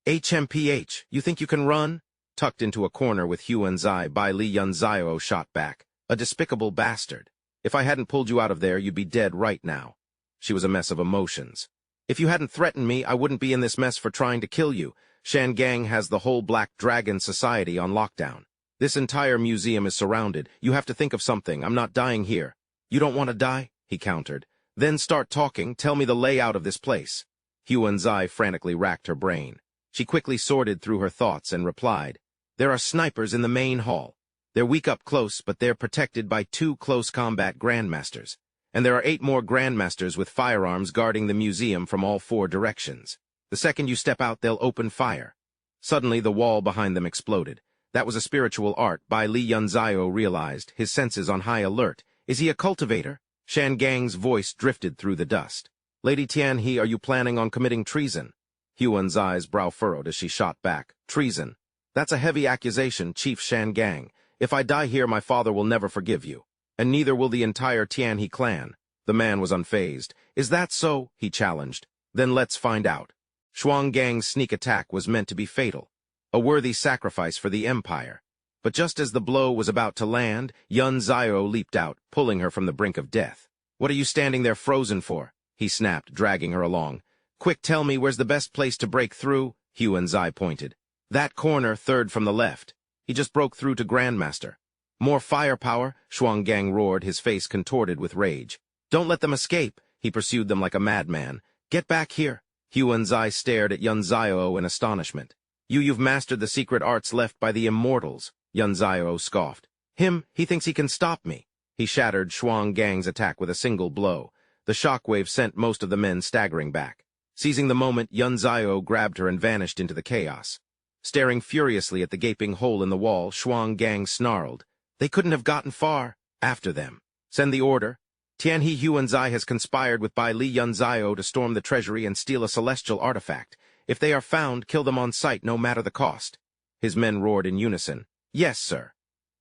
HMPH, you think you can run? Tucked into a corner with Huanzai, Bai Li Yunzio shot back. A despicable bastard. If I hadn't pulled you out of there, you'd be dead right now. She was a mess of emotions. If you hadn't threatened me, I wouldn't be in this mess for trying to kill you. Shan Gang has the whole Black Dragon Society on lockdown. This entire museum is surrounded. You have to think of something. I'm not dying here. You don't want to die? He countered. Then start talking. Tell me the layout of this place. Huanzai frantically racked her brain. She quickly sorted through her thoughts and replied, There are snipers in the main hall. They're weak up close, but they're protected by 2 close combat grandmasters. And there are 8 more grandmasters with firearms guarding the museum from all 4 directions. The second you step out, they'll open fire. Suddenly, the wall behind them exploded. That was a spiritual art, Bai Li Yunzio realized, his senses on high alert. Is he a cultivator? Shan Gang's voice drifted through the dust. Lady Tianhe, are you planning on committing treason? Huanzai's brow furrowed as she shot back. Treason? That's a heavy accusation, Chief Shan Gang. If I die here, my father will never forgive you. And neither will the entire Tianhe clan. The man was unfazed. Is that so? He challenged. Then let's find out. Shuang Gang's sneak attack was meant to be fatal. A worthy sacrifice for the Empire. But just as the blow was about to land, Yunzio leaped out, pulling her from the brink of death. What are you standing there frozen for? He snapped, dragging her along. Quick, tell me, where's the best place to break through? Huanzai pointed. That corner, 3rd from the left. He just broke through to Grandmaster. More firepower? Shuang Gang roared, his face contorted with rage. Don't let them escape. He pursued them like a madman. Get back here. Huanzai stared at Yunzio in astonishment. You've mastered the secret arts left by the Immortals, Yunzio scoffed. He thinks he can stop me. He shattered Shuang Gang's attack with a single blow. The shockwave sent most of the men staggering back. Seizing the moment, Yunzio grabbed her and vanished into the chaos. Staring furiously at the gaping hole in the wall, Shuang Gang snarled. They couldn't have gotten far. After them. Send the order. Tianhe Huanzai has conspired with Bai Li Yunzio to storm the treasury and steal a celestial artifact. If they are found, kill them on sight, no matter the cost. His men roared in unison. Yes, sir.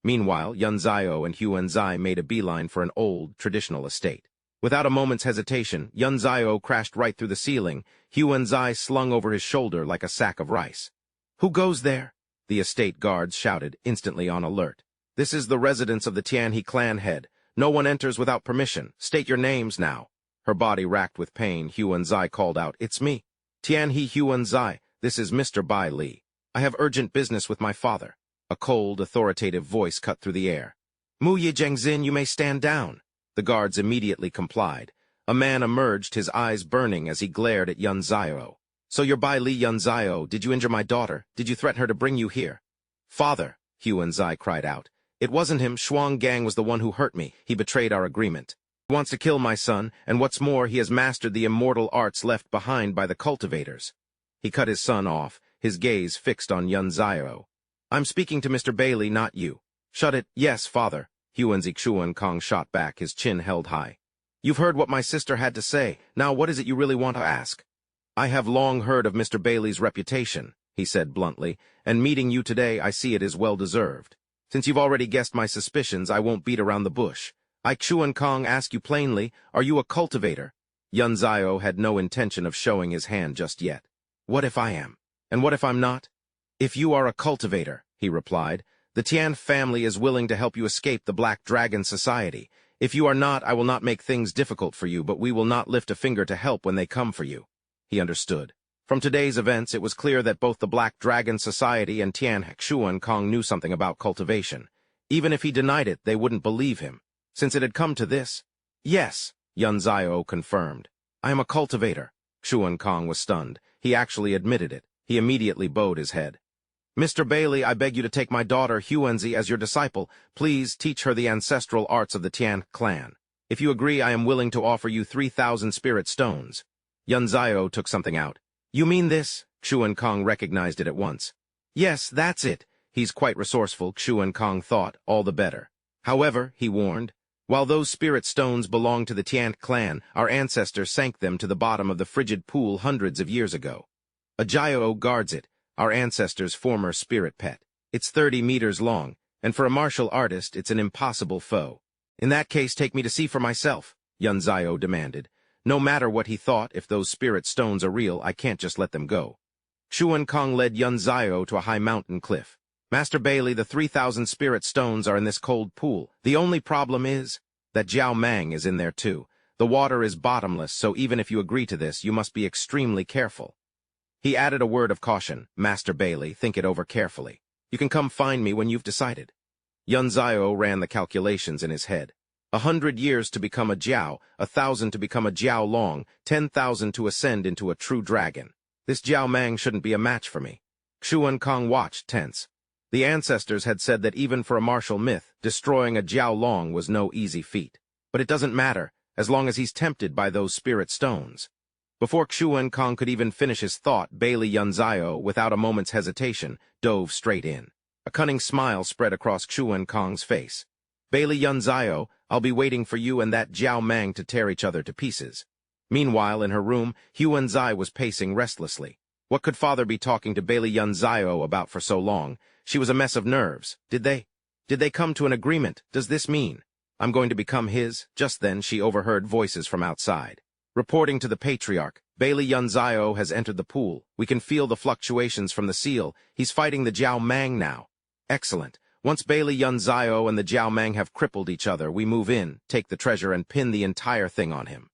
Meanwhile, Yunzio and Huanzai made a beeline for an old, traditional estate. Without a moment's hesitation, Yunzio crashed right through the ceiling, Huanzai slung over his shoulder like a sack of rice. Who goes there? The estate guards shouted, instantly on alert. This is the residence of the Tianhe clan head. No one enters without permission. State your names now. Her body racked with pain, Huanzai called out, It's me. Tianhe Huanzai, this is Mr. Bai Li. I have urgent business with my father. A cold, authoritative voice cut through the air. Mu Yi Zhengzin, you may stand down. The guards immediately complied. A man emerged, his eyes burning as he glared at Yunzio. So you're Bai Li Yunzio. Did you injure my daughter? Did you threaten her to bring you here? Father, Huanzai cried out. It wasn't him. Shuang Gang was the one who hurt me. He betrayed our agreement. He wants to kill my son, and what's more, he has mastered the immortal arts left behind by the cultivators. He cut his son off, his gaze fixed on Yunzio. I'm speaking to Mr. Bailey, not you. Shut it. Yes, father. Huan Kong shot back, his chin held high. You've heard what my sister had to say. Now what is it you really want to ask? I have long heard of Mr. Bailey's reputation, he said bluntly, and meeting you today I see it is well-deserved. Since you've already guessed my suspicions, I won't beat around the bush. Kong ask you plainly, are you a cultivator? Yunzio had no intention of showing his hand just yet. What if I am? And what if I'm not? If you are a cultivator, he replied, the Tian family is willing to help you escape the Black Dragon Society. If you are not, I will not make things difficult for you, but we will not lift a finger to help when they come for you. He understood. From today's events, it was clear that both the Black Dragon Society and Kong knew something about cultivation. Even if he denied it, they wouldn't believe him. Since it had come to this, yes, Yunzio confirmed. I am a cultivator. Kong was stunned. He actually admitted it. He immediately bowed his head. Mr. Bailey, I beg you to take my daughter Huanzi as your disciple. Please teach her the ancestral arts of the Tian clan. If you agree, I am willing to offer you 3,000 spirit stones. Yunzio took something out. You mean this? Xuan Kong recognized it at once. Yes, that's it. He's quite resourceful, Xuan Kong thought, all the better. However, he warned, while those spirit stones belong to the Tiant clan, our ancestors sank them to the bottom of the frigid pool hundreds of years ago. A Yahello guards it, our ancestors' former spirit pet. It's 30 meters long, and for a martial artist, it's an impossible foe. In that case, take me to see for myself, Yunzio demanded. No matter what he thought, if those spirit stones are real, I can't just let them go. Xuan Kong led Yunzio to a high mountain cliff. Master Bailey, the 3,000 spirit stones are in this cold pool. The only problem is that Jiao Mang is in there too. The water is bottomless, so even if you agree to this, you must be extremely careful. He added a word of caution. Master Bailey, think it over carefully. You can come find me when you've decided. Yunzio ran the calculations in his head. 100 years to become a Jiao, 1,000 to become a Jiao Long, 10,000 to ascend into a true dragon. This Jiao Mang shouldn't be a match for me. Xuan Kong watched, tense. The ancestors had said that even for a martial myth, destroying a Jiao Long was no easy feat. But it doesn't matter, as long as he's tempted by those spirit stones. Before Xuan Kong could even finish his thought, Bailey Yunzio, without a moment's hesitation, dove straight in. A cunning smile spread across Xuan Kong's face. Bailey Yunzio, I'll be waiting for you and that Jiao Mang to tear each other to pieces. Meanwhile, in her room, Huanzai was pacing restlessly. What could father be talking to Bailey Yunzio about for so long? She was a mess of nerves. Did they come to an agreement? Does this mean I'm going to become his? Just then, she overheard voices from outside. Reporting to the patriarch, Bailey Yunzio has entered the pool. We can feel the fluctuations from the seal. He's fighting the Jiao Mang now. Excellent. Once Bailey Yunzio and the Jiao Mang have crippled each other, we move in, take the treasure, and pin the entire thing on him.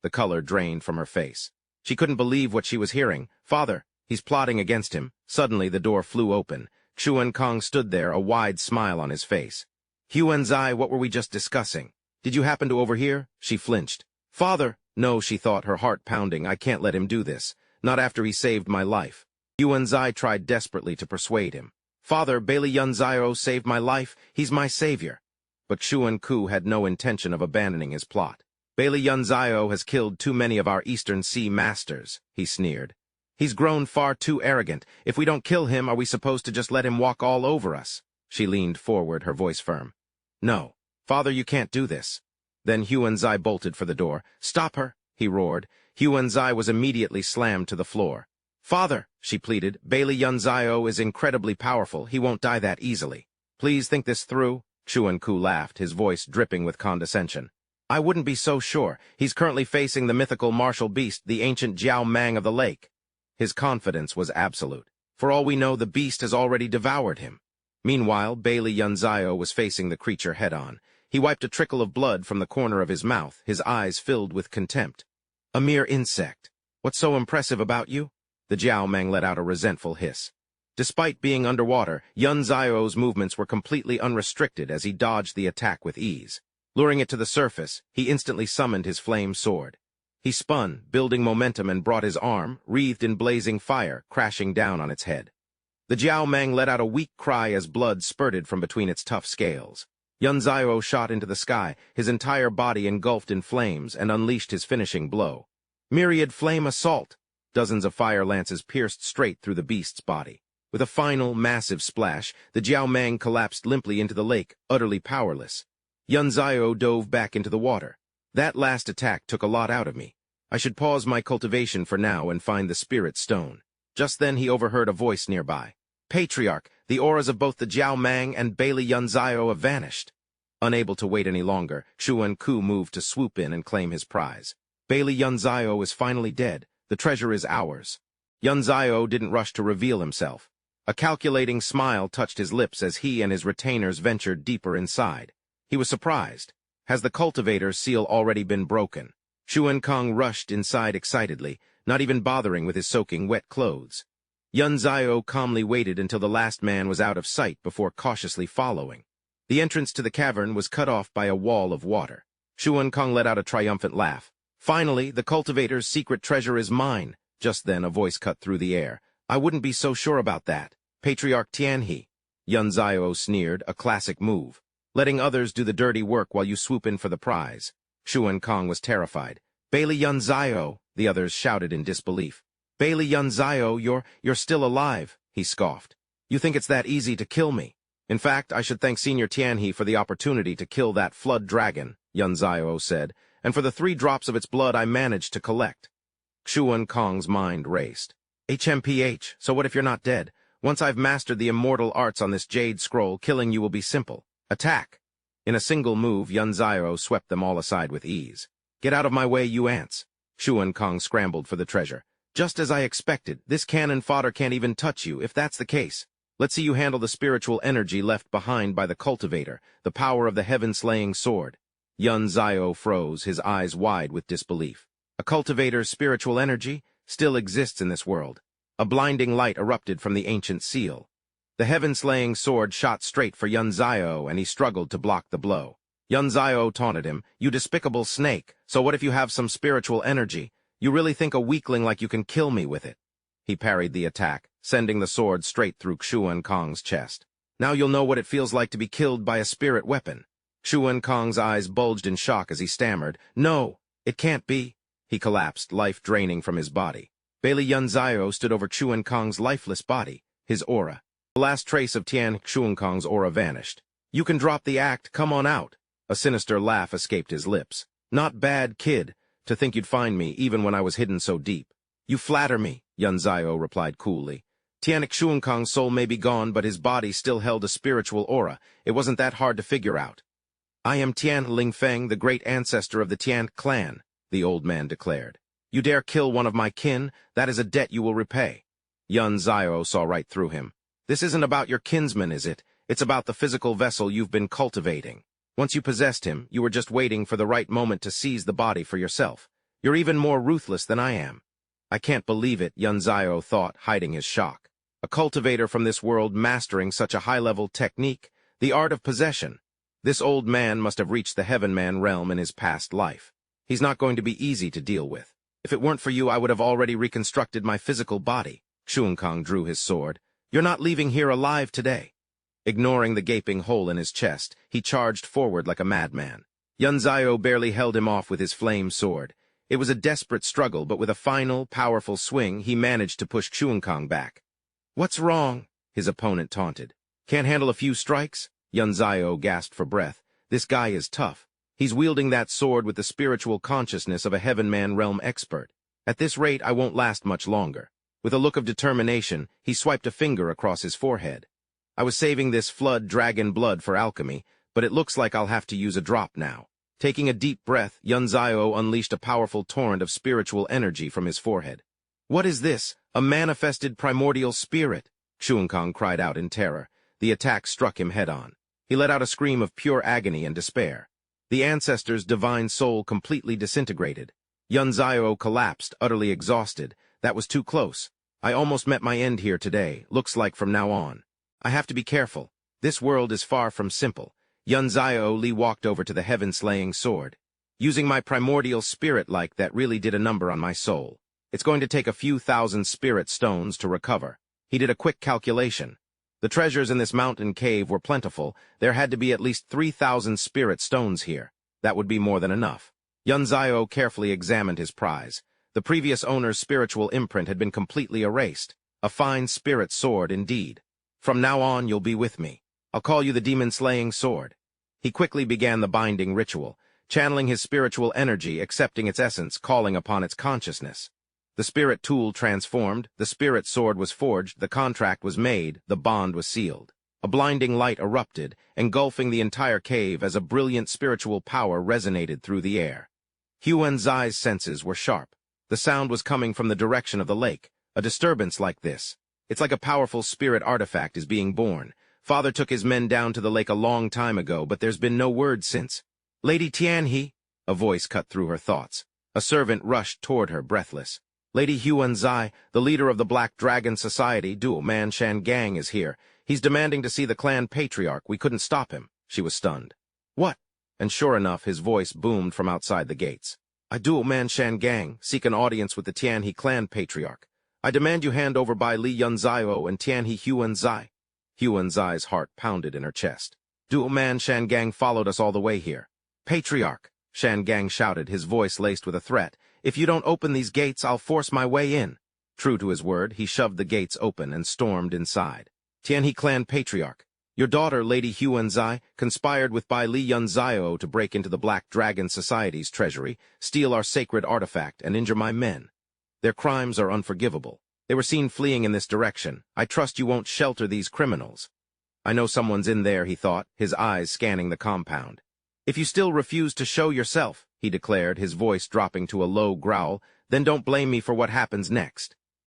The color drained from her face. She couldn't believe what she was hearing. Father, he's plotting against him. Suddenly, the door flew open. Xuan Kong stood there, a wide smile on his face. Huanzai, what were we just discussing? Did you happen to overhear? She flinched. Father! No, she thought, her heart pounding. I can't let him do this. Not after he saved my life. Huanzai tried desperately to persuade him. Father, Bailey Yunzio saved my life. He's my savior. But Xuan Ku had no intention of abandoning his plot. Bailey Yunzio has killed too many of our Eastern Sea masters, he sneered. He's grown far too arrogant. If we don't kill him, are we supposed to just let him walk all over us? She leaned forward, her voice firm. No. Father, you can't do this. Then Huanzai bolted for the door. Stop her, he roared. Huanzai was immediately slammed to the floor. Father, she pleaded, Bailey Yunzio is incredibly powerful. He won't die that easily. Please think this through. Xuan Ku laughed, his voice dripping with condescension. I wouldn't be so sure. He's currently facing the mythical martial beast, the ancient Jiao Mang of the lake. His confidence was absolute. For all we know, the beast has already devoured him. Meanwhile, Bailey Yunzio was facing the creature head-on. He wiped a trickle of blood from the corner of his mouth, his eyes filled with contempt. A mere insect. What's so impressive about you? The Jiao Mang let out a resentful hiss. Despite being underwater, Yunzio's movements were completely unrestricted as he dodged the attack with ease. Luring it to the surface, he instantly summoned his flame sword. He spun, building momentum, and brought his arm, wreathed in blazing fire, crashing down on its head. The Jiao Mang let out a weak cry as blood spurted from between its tough scales. Yunzio shot into the sky, his entire body engulfed in flames, and unleashed his finishing blow. Myriad flame assault! Dozens of fire lances pierced straight through the beast's body. With a final, massive splash, the Jiao Mang collapsed limply into the lake, utterly powerless. Yunzio dove back into the water. That last attack took a lot out of me. I should pause my cultivation for now and find the spirit stone. Just then he overheard a voice nearby. Patriarch, the auras of both the Jiao Mang and Bailey Yunzio have vanished. Unable to wait any longer, Xuan Ku moved to swoop in and claim his prize. Bailey Yunzio is finally dead. The treasure is ours. Yunzio didn't rush to reveal himself. A calculating smile touched his lips as he and his retainers ventured deeper inside. He was surprised. Has the cultivator's seal already been broken? Xuan Kong rushed inside excitedly, not even bothering with his soaking wet clothes. Yunzio calmly waited until the last man was out of sight before cautiously following. The entrance to the cavern was cut off by a wall of water. Xuan Kong let out a triumphant laugh. Finally, the cultivator's secret treasure is mine. Just then a voice cut through the air. I wouldn't be so sure about that. Patriarch Tianhe. Yunzio sneered, a classic move. Letting others do the dirty work while you swoop in for the prize. Xuan Kong was terrified. Bailey Yunzio, the others shouted in disbelief. Bailey Yunzio, you're still alive, he scoffed. You think it's that easy to kill me? In fact, I should thank Senior Tianhe for the opportunity to kill that flood dragon, Yunzio said, and for the 3 drops of its blood I managed to collect. Xuan Kong's mind raced. HMPH, so what if you're not dead? Once I've mastered the immortal arts on this jade scroll, killing you will be simple. Attack! In a single move, Yunzio swept them all aside with ease. Get out of my way, you ants! Xuan Kong scrambled for the treasure. Just as I expected, this cannon fodder can't even touch you, if that's the case. Let's see you handle the spiritual energy left behind by the cultivator, the power of the heaven-slaying sword. Yunzio froze, his eyes wide with disbelief. A cultivator's spiritual energy still exists in this world. A blinding light erupted from the ancient seal. The heaven-slaying sword shot straight for Yunzio, and he struggled to block the blow. Yunzio taunted him, "You despicable snake, so what if you have some spiritual energy? You really think a weakling like you can kill me with it?" He parried the attack, sending the sword straight through Xuan Kong's chest. "Now you'll know what it feels like to be killed by a spirit weapon." Xuan Kong's eyes bulged in shock as he stammered, "No, it can't be." He collapsed, life draining from his body. Bailey Yunzio stood over Xuan Kong's lifeless body, his aura. The last trace of Xuan Kong's aura vanished. "You can drop the act, come on out." A sinister laugh escaped his lips. "Not bad, kid. To think you'd find me, even when I was hidden so deep." "You flatter me," Yunzio replied coolly. Xuan Kong's soul may be gone, but his body still held a spiritual aura. It wasn't that hard to figure out. "I am Tian Lingfeng, the great ancestor of the Tian clan," the old man declared. "You dare kill one of my kin, that is a debt you will repay." Yunzio saw right through him. "This isn't about your kinsman, is it? It's about the physical vessel you've been cultivating. Once you possessed him, you were just waiting for the right moment to seize the body for yourself. You're even more ruthless than I am." "I can't believe it," Yunzio thought, hiding his shock. A cultivator from this world mastering such a high-level technique, the art of possession. This old man must have reached the Heaven Man realm in his past life. He's not going to be easy to deal with. If it weren't for you, I would have already reconstructed my physical body. Xuan Kong drew his sword. "You're not leaving here alive today." Ignoring the gaping hole in his chest, he charged forward like a madman. Yunzio barely held him off with his flame sword. It was a desperate struggle, but with a final, powerful swing, he managed to push Xuan Kong back. "What's wrong?" his opponent taunted. "Can't handle a few strikes?" Yunzio gasped for breath. "This guy is tough. He's wielding that sword with the spiritual consciousness of a Heaven Man realm expert. At this rate, I won't last much longer." With a look of determination, he swiped a finger across his forehead. "I was saving this flood dragon blood for alchemy, but it looks like I'll have to use a drop now." Taking a deep breath, Yunzio unleashed a powerful torrent of spiritual energy from his forehead. "What is this? A manifested primordial spirit?" Xuan Kong cried out in terror. The attack struck him head-on. He let out a scream of pure agony and despair. The ancestor's divine soul completely disintegrated. Yunzio collapsed, utterly exhausted. "That was too close. I almost met my end here today. Looks like from now on. I have to be careful. This world is far from simple." Yunzio Li walked over to the heaven-slaying sword. "Using my primordial spirit like that really did a number on my soul. It's going to take a few thousand spirit stones to recover." He did a quick calculation. The treasures in this mountain cave were plentiful. There had to be at least 3,000 spirit stones here. That would be more than enough. Yunzio carefully examined his prize. The previous owner's spiritual imprint had been completely erased. A fine spirit sword indeed. "From now on, you'll be with me. I'll call you the demon-slaying sword." He quickly began the binding ritual, channeling his spiritual energy, accepting its essence, calling upon its consciousness. The spirit tool transformed, the spirit sword was forged, the contract was made, the bond was sealed. A blinding light erupted, engulfing the entire cave as a brilliant spiritual power resonated through the air. Huanzai's senses were sharp. The sound was coming from the direction of the lake. A disturbance like this. It's like a powerful spirit artifact is being born. Father took his men down to the lake a long time ago, but there's been no word since. "Lady Tianhe," a voice cut through her thoughts. A servant rushed toward her, breathless. "Lady Huanzai, the leader of the Black Dragon Society, Dual Man Shangang, is here. He's demanding to see the clan patriarch. We couldn't stop him." She was stunned. "What?" And sure enough, his voice boomed from outside the gates. "I, Dual Man Shangang, seek an audience with the Tianhe clan patriarch. I demand you hand over by Li Yunzio and Tianhe Huanzai." Huanzai's heart pounded in her chest. "Dual Man Shangang followed us all the way here." "Patriarch," Shangang shouted, his voice laced with a threat. "If you don't open these gates, I'll force my way in." True to his word, he shoved the gates open and stormed inside. Tianhe clan patriarch, your daughter, Lady Huanzai, conspired with Bai Li Yunzio to break into the Black Dragon Society's treasury, steal our sacred artifact, and injure my men. Their crimes are unforgivable. They were seen fleeing in this direction. I trust you won't shelter these criminals. I know someone's in there, he thought, his eyes scanning the compound. If you still refuse to show yourself, he declared, his voice dropping to a low growl, then don't blame me for what happens next.